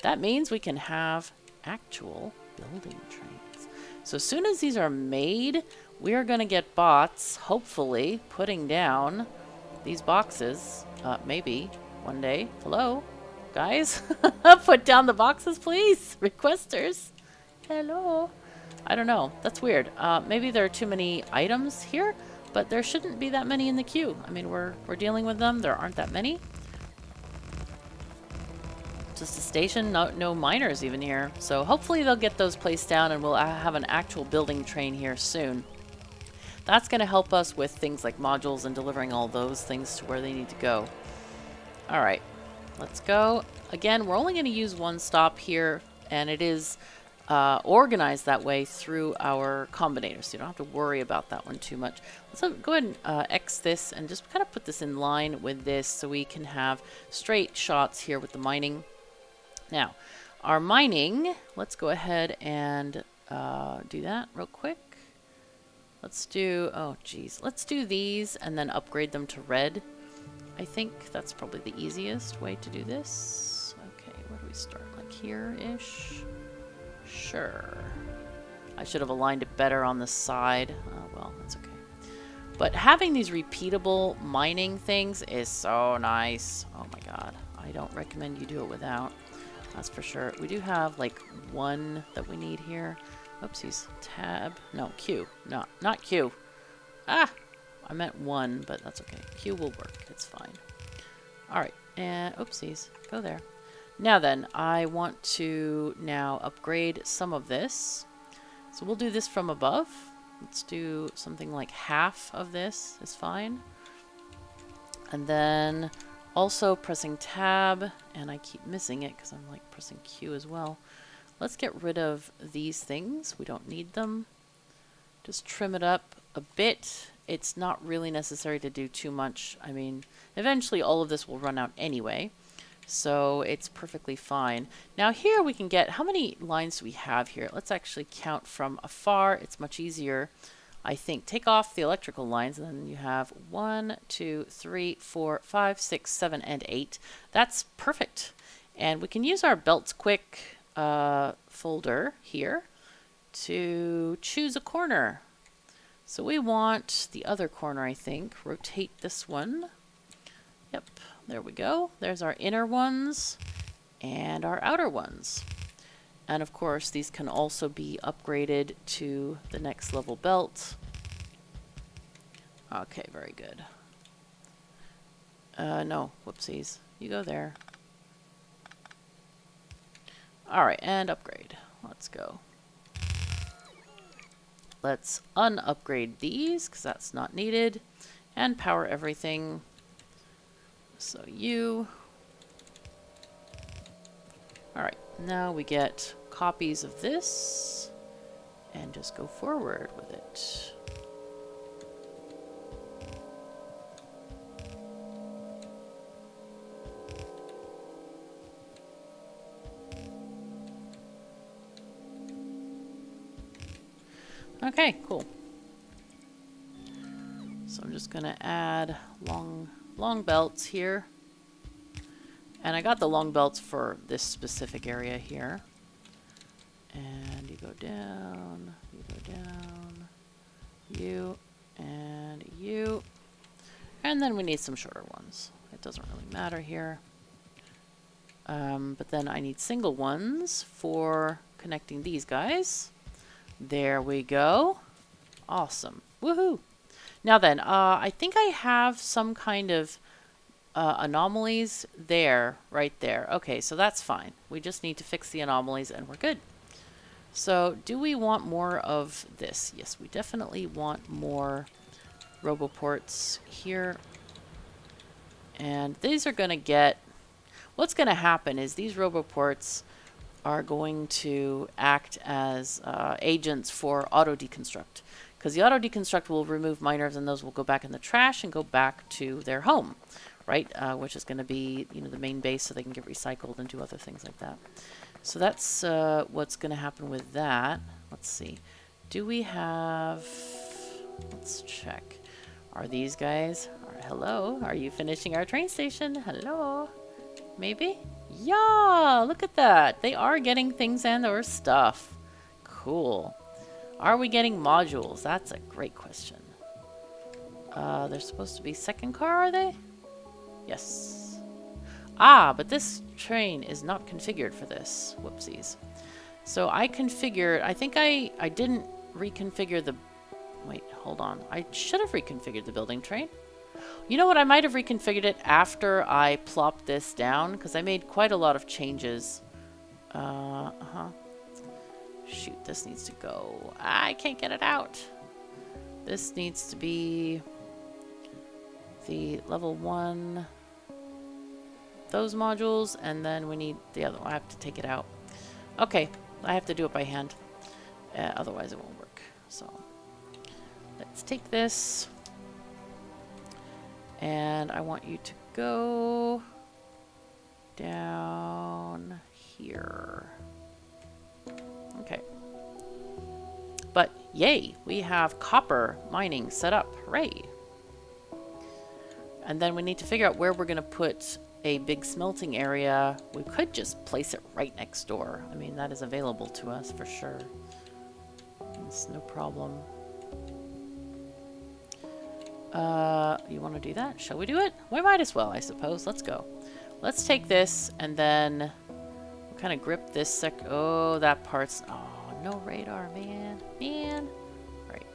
Speaker 1: that means we can have actual building trains. So as soon as these are made, we are going to get bots, hopefully, putting down these boxes. Maybe one day. Hello, guys. Put down the boxes, please. Requesters. Hello. I don't know. That's weird. Maybe there are too many items here, but there shouldn't be that many in the queue. I mean, we're dealing with them. There aren't that many. Just a station, no miners even here. So hopefully they'll get those placed down and we'll have an actual building train here soon. That's going to help us with things like modules and delivering all those things to where they need to go. All right. Let's go. Again, we're only going to use one stop here, and it is organized that way through our combinator, so you don't have to worry about that one too much. Let's go ahead and X this and just kind of put this in line with this so we can have straight shots here with the mining. Now, our mining, let's go ahead and do that real quick. Let's do, oh geez, let's do these and then upgrade them to red. I think that's probably the easiest way to do this. Okay, where do we start? Like here-ish? Sure. I should have aligned it better on the side. Oh, well, that's okay. But having these repeatable mining things is so nice. Oh my god. I don't recommend you do it without. That's for sure. We do have like one that we need here. Oopsies. Tab. No, Q. No, not Q. Ah! I meant one, but that's okay. Q will work. It's fine. Alright. And oopsies. Go there. Now then, I want to now upgrade some of this. So we'll do this from above. Let's do something like half of this is fine. And then also pressing tab, and I keep missing it because I'm like pressing Q as well. Let's get rid of these things. We don't need them. Just trim it up a bit. It's not really necessary to do too much. I mean, eventually all of this will run out anyway. So it's perfectly fine. Now here we can get, how many lines do we have here? Let's actually count from afar. It's much easier, I think. Take off the electrical lines and then you have 1, 2, 3, 4, 5, 6, 7, and 8. That's perfect. And we can use our belts quick folder here to choose a corner. So we want the other corner, I think. Rotate this one. Yep. There we go. There's our inner ones and our outer ones. And of course, these can also be upgraded to the next level belt. Okay, very good. No, whoopsies. You go there. Alright, and upgrade. Let's go. Let's unupgrade these, because that's not needed. And power everything. So you. Alright, now we get copies of this. And just go forward with it. Okay, cool. So I'm just gonna add long belts here. And I got the long belts for this specific area here. And you go down, you go down, you, and you. And then we need some shorter ones. It doesn't really matter here. But then I need single ones for connecting these guys. There we go. Awesome. Woohoo! Now then, I think I have some kind of anomalies there, right there. Okay, so that's fine. We just need to fix the anomalies and we're good. So, do we want more of this? Yes, we definitely want more roboports here. And these are going to get... What's going to happen is these roboports are going to act as agents for auto deconstruct, because the auto deconstruct will remove miners and those will go back in the trash and go back to their home, right? Which is going to be, you know, the main base, so they can get recycled and do other things like that. So that's what's going to happen with that. Let's see. Do we have... Let's check. Are these guys... Hello? Are you finishing our train station? Hello? Maybe? Yeah! Look at that! They are getting things and or stuff. Cool. Are we getting modules? That's a great question. They're supposed to be second car, are they? Yes. Ah, but this train is not configured for this. Whoopsies. So I configured... I think I didn't reconfigure the... Wait, hold on. I should have reconfigured the building train. You know what? I might have reconfigured it after I plopped this down, because I made quite a lot of changes. Shoot, this needs to go. I can't get it out. This needs to be the level 1. those modules, and then we need the other one. I have to take it out. Okay, I have to do it by hand. Otherwise it won't work. So let's take this, and I want you to go down here. Okay. But yay, we have copper mining set up. Hooray! And then we need to figure out where we're going to put a big smelting area. We could just place it right next door. I mean, that is available to us for sure. It's no problem. You want to do that? Shall we do it? We might as well, I suppose. Let's go. Let's take this and then we'll kind of grip this oh, that part's... Oh, no radar, man. Man. Right.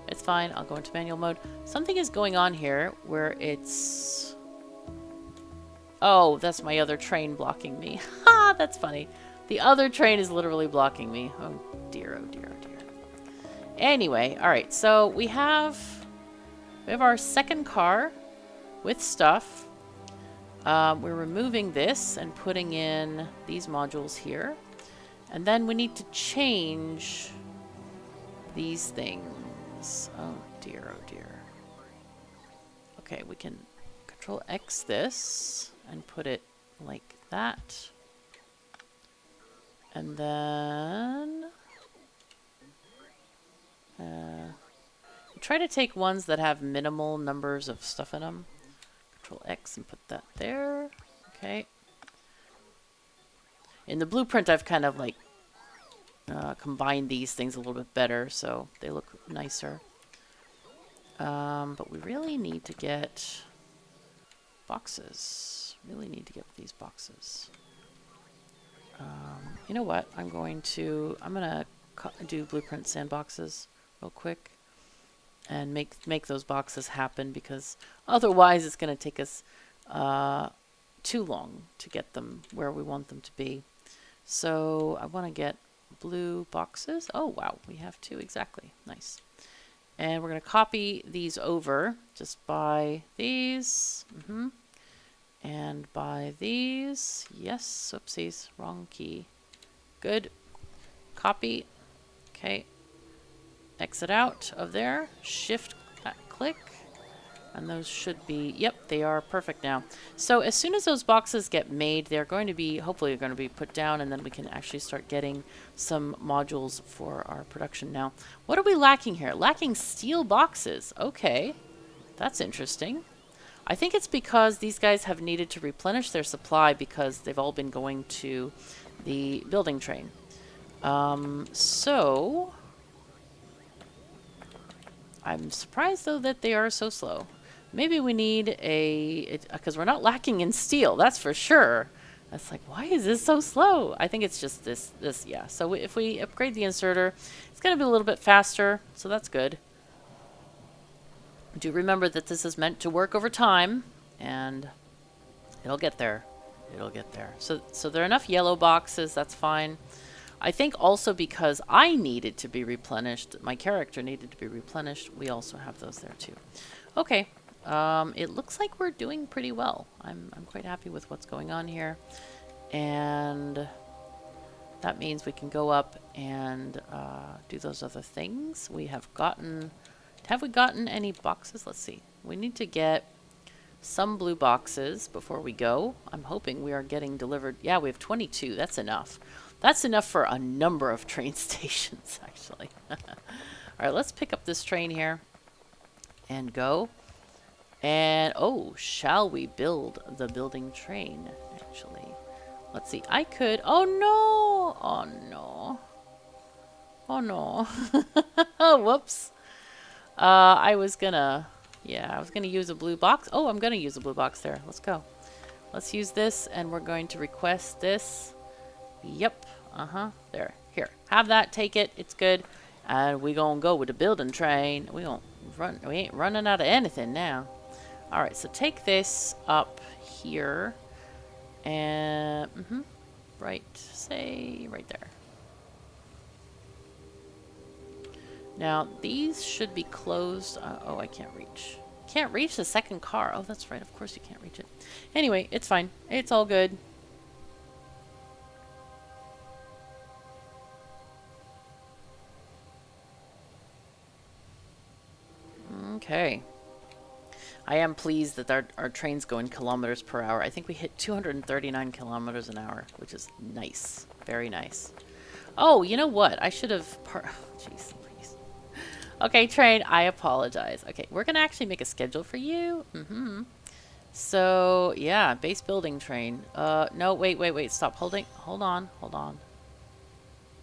Speaker 1: It's fine. I'll go into manual mode. Something is going on here where it's... Oh, that's my other train blocking me. Ha! That's funny. The other train is literally blocking me. Oh dear, oh dear, oh dear. Anyway, alright, so we have our second car with stuff. We're removing this and putting in these modules here. And then we need to change these things. Oh dear, oh dear. Okay, we can Control X this and put it like that. And then try to take ones that have minimal numbers of stuff in them. Control X and put that there. Okay. In the blueprint, I've kind of like combined these things a little bit better, so they look nicer. But we really need to get boxes. Really need to get these boxes. You know what? I'm gonna do blueprint sandboxes real quick and make those boxes happen, because otherwise it's gonna take us too long to get them where we want them to be. So I want to get blue boxes. Oh wow, we have two exactly. Nice. And we're going to copy these over just by these. And by these. Yes, whoopsies, wrong key. Good. Copy. Okay. Exit out of there. Shift click. And those should be, yep, they are perfect now. So as soon as those boxes get made, they're going to be, hopefully going to be put down, and then we can actually start getting some modules for our production now. What are we lacking here? Lacking steel boxes. Okay, that's interesting. I think it's because these guys have needed to replenish their supply because they've all been going to the building train. So I'm surprised though that they are so slow. Maybe we need because we're not lacking in steel, that's for sure. That's like, why is this so slow? I think it's just this, yeah. So if we upgrade the inserter, it's going to be a little bit faster, so that's good. Do remember that this is meant to work over time, and it'll get there. It'll get there. So there are enough yellow boxes, that's fine. I think also because I needed to be replenished, my character needed to be replenished, we also have those there too. Okay. It looks like we're doing pretty well. I'm quite happy with what's going on here. And that means we can go up and do those other things. We have gotten... Have we gotten any boxes? Let's see. We need to get some blue boxes before we go. I'm hoping we are getting delivered. Yeah, we have 22. That's enough. That's enough for a number of train stations, actually. All right, let's pick up this train here and go. And, oh, shall we build the building train, actually? Let's see. I could... Oh, no! Oh, no. Oh, no. Whoops. I was gonna... Yeah, I was gonna use a blue box. Oh, I'm gonna use a blue box there. Let's go. Let's use this, and we're going to request this. Yep. There. Here. Have that. Take it. It's good. And we gonna go with the building train. We ain't running out of anything now. Alright, so take this up here, and, right, say, right there. Now, these should be closed. Oh, I can't reach. can't reach the second car. Oh, that's right. Of course you can't reach it. Anyway, it's fine. It's all good. Okay. I am pleased that our trains go in kilometers per hour. I think we hit 239 kilometers an hour, which is nice. Very nice. Oh, you know what? I should have... Jeez, please. Okay, train, I apologize. Okay, we're going to actually make a schedule for you. So, yeah, base building train. No, wait. Stop holding. Hold on.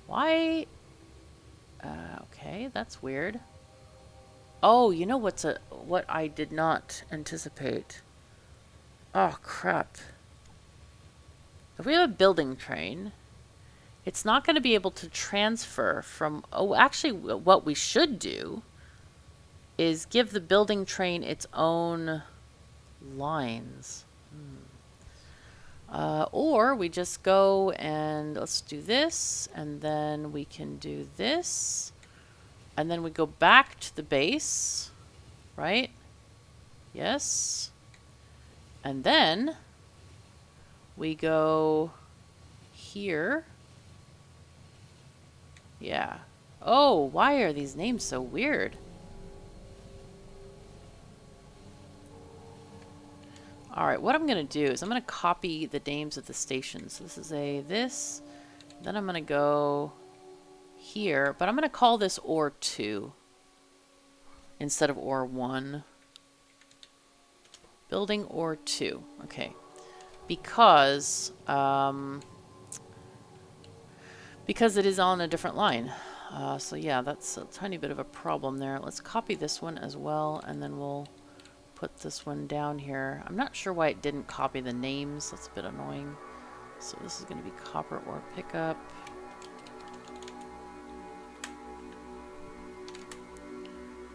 Speaker 1: Why? Okay, that's weird. Oh, you know what I did not anticipate? Oh, crap. If we have a building train, it's not going to be able to transfer from... Oh, actually, what we should do is give the building train its own lines. Or we just go and let's do this, and then we can do this, and then we go back to the base, right? Yes. And then we go here. Yeah. Oh, why are these names so weird? Alright, what I'm going to do is I'm going to copy the names of the stations. So this is this. Then I'm going to go here, but I'm going to call this OR 2 instead of OR 1. Building OR 2. Okay. Because it is on a different line. So yeah, that's a tiny bit of a problem there. Let's copy this one as well, and then we'll put this one down here. I'm not sure why it didn't copy the names. That's a bit annoying. So this is going to be copper ore pickup.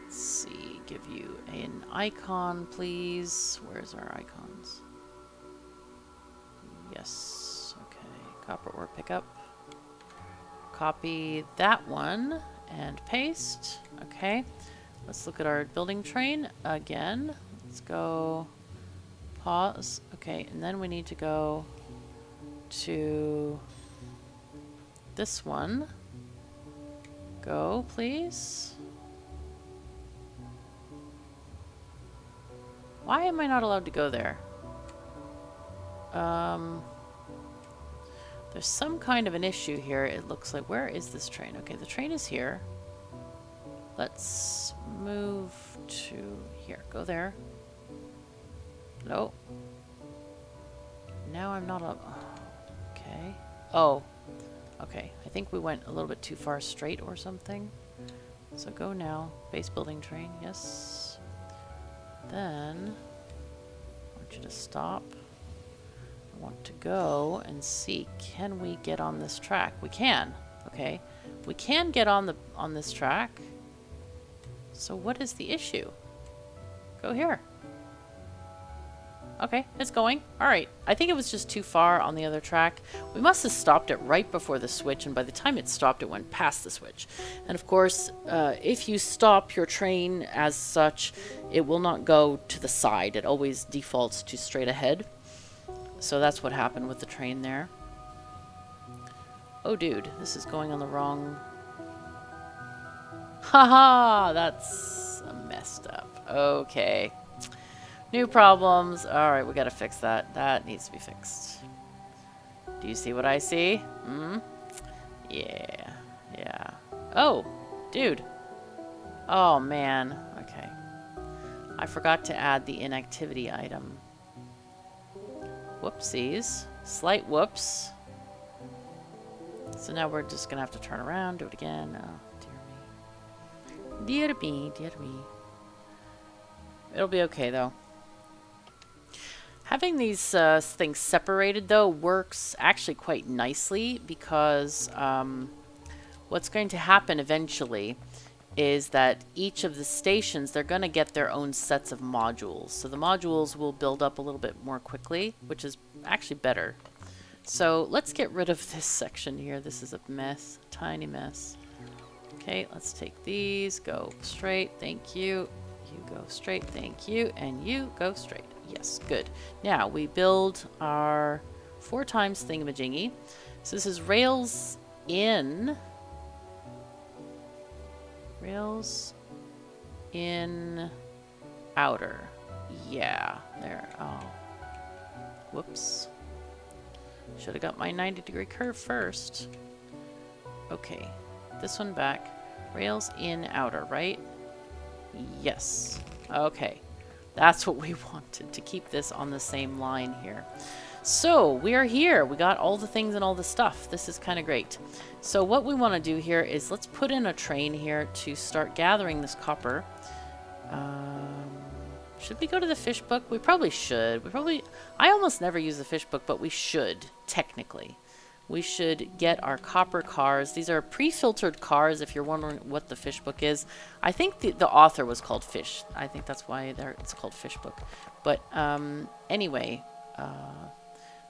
Speaker 1: Let's see, give you an icon, please. Where's our icons? Yes, okay, copper ore pickup. Copy that one and paste. Okay, let's look at our building train again. Let's go pause. Okay, and then we need to go to this one. Go, please. Why am I not allowed to go there? There's some kind of an issue here. It looks like, where is this train? Okay, the train is here. Let's move to here. Go there. No. Now I'm not up. Okay. Oh. Okay. I think we went a little bit too far straight or something. So go now. Base building train. Yes. Then I want you to stop. I want to go and see, can we get on this track? We can. Okay. We can get on this track. So what is the issue? Go here. Okay, it's going. Alright. I think it was just too far on the other track. We must have stopped it right before the switch, and by the time it stopped, it went past the switch. And of course, if you stop your train as such, it will not go to the side. It always defaults to straight ahead. So that's what happened with the train there. Oh, dude, this is going on the wrong... Haha, that's messed up. Okay. New problems. Alright, we gotta fix that. That needs to be fixed. Do you see what I see? Hmm? Yeah. Yeah. Oh, dude. Oh, man. Okay. I forgot to add the inactivity item. Whoopsies. Slight whoops. So now we're just gonna have to turn around, do it again. Oh, dear me. Dear me, dear me. It'll be okay, though. Having these things separated, though, works actually quite nicely because what's going to happen eventually is that each of the stations, they're going to get their own sets of modules. So the modules will build up a little bit more quickly, which is actually better. So let's get rid of this section here. This is a mess, a tiny mess. Okay, let's take these, go straight, thank you. You go straight, thank you, and you go straight. Yes, good. Now we build our 4 times thingamajiggy. So this is rails in, outer. Yeah, there. Oh, whoops. Should have got my 90-degree curve first. Okay, this one back. Rails in, outer, right? Yes. Okay, that's what we wanted, to keep this on the same line here. So we are here. We got all the things and all the stuff. This is kind of great. So what we want to do here is let's put in a train here to start gathering this copper. Should we go to the fish book? We probably should. I almost never use the fish book, but we should, technically. We should get our copper cars. These are pre-filtered cars, if you're wondering what the fish book is. I think the author was called Fish. I think that's why it's called fish book. But anyway,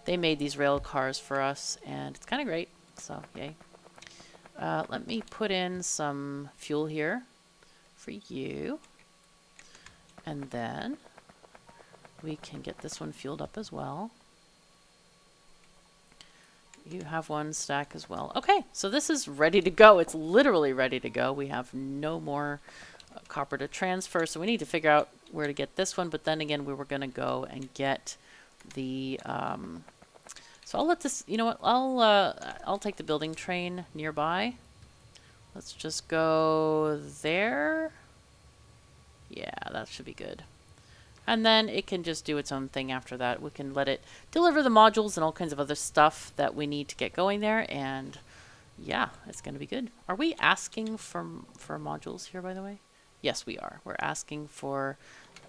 Speaker 1: they made these rail cars for us, and it's kind of great. So, yay. Let me put in some fuel here for you. And then we can get this one fueled up as well. You have one stack as well. Okay, so this is ready to go. It's literally ready to go. We have no more copper to transfer, so we need to figure out where to get this one. But then again, we were going to go and get the... so I'll let this... You know what? I'll take the building train nearby. Let's just go there. Yeah, that should be good. And then it can just do its own thing after that. We can let it deliver the modules and all kinds of other stuff that we need to get going there. And yeah, it's going to be good. Are we asking for modules here, by the way? Yes, we are. We're asking for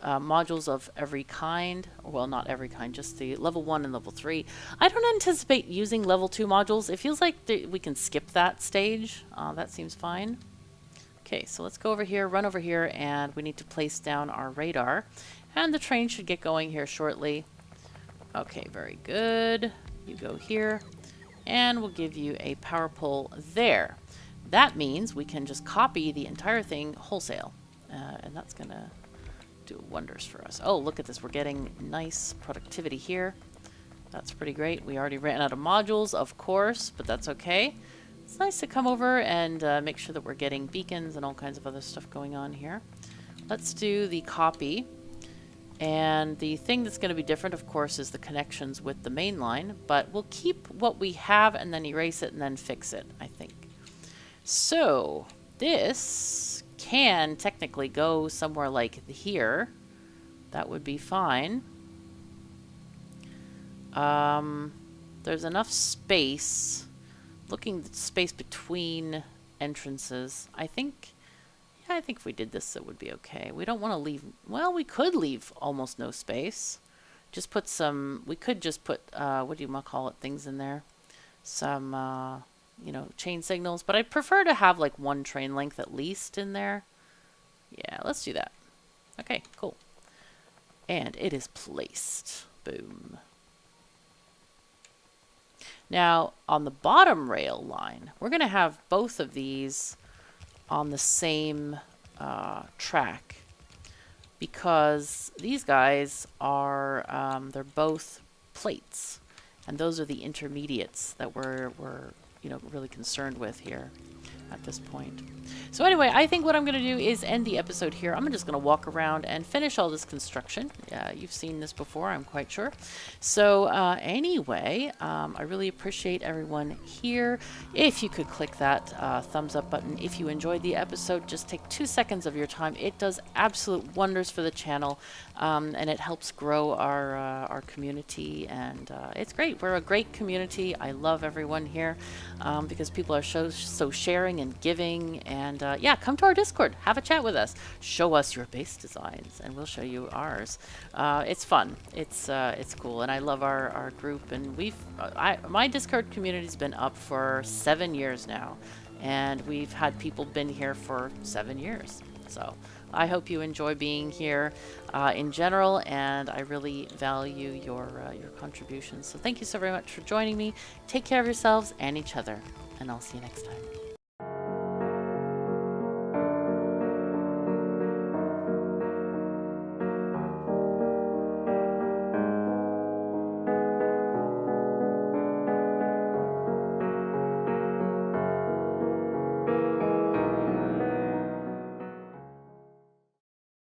Speaker 1: modules of every kind. Well, not every kind, just the level 1 and level 3. I don't anticipate using level 2 modules. It feels like we can skip that stage. That seems fine. Okay, so let's go over here, run over here, and we need to place down our radar. And the train should get going here shortly. Okay, very good. You go here, and we'll give you a power pole there. That means we can just copy the entire thing wholesale. And that's going to do wonders for us. Oh, look at this. We're getting nice productivity here. That's pretty great. We already ran out of modules, of course, but that's okay. It's nice to come over and make sure that we're getting beacons and all kinds of other stuff going on here. Let's do the copy. And the thing that's going to be different, of course, is the connections with the main line. But we'll keep what we have and then erase it and then fix it, I think. So this can technically go somewhere like here. That would be fine. There's enough space. Looking at space between entrances, I think if we did this, it would be okay. We don't want to leave, well, we could leave almost no space. Just put some, we could just put, what do you want to call it, things in there. Some, you know, chain signals, but I'd prefer to have like 1 train length at least in there. Yeah, let's do that. Okay, cool. And it is placed. Boom. Now, on the bottom rail line, we're going to have both of these on the same track because these guys are, they're both plates, and those are the intermediates that we're you know, really concerned with here at this point. So anyway, I think what I'm going to do is end the episode here. I'm just going to walk around and finish all this construction. You've seen this before, I'm quite sure. So anyway, I really appreciate everyone here. If you could click that thumbs up button if you enjoyed the episode, just take 2 seconds of your time. It does absolute wonders for the channel, and it helps grow our community, and it's great. We're a great community. I love everyone here because people are so sharing and giving, and yeah, come to our Discord, have a chat with us, show us your base designs, and we'll show you ours. It's fun, it's cool, and I love our group, and my Discord community's been up for 7 years now, and we've had people been here for 7 years. So I hope you enjoy being here in general, and I really value your contributions. So thank you so very much for joining me. Take care of yourselves and each other, and I'll see you next time.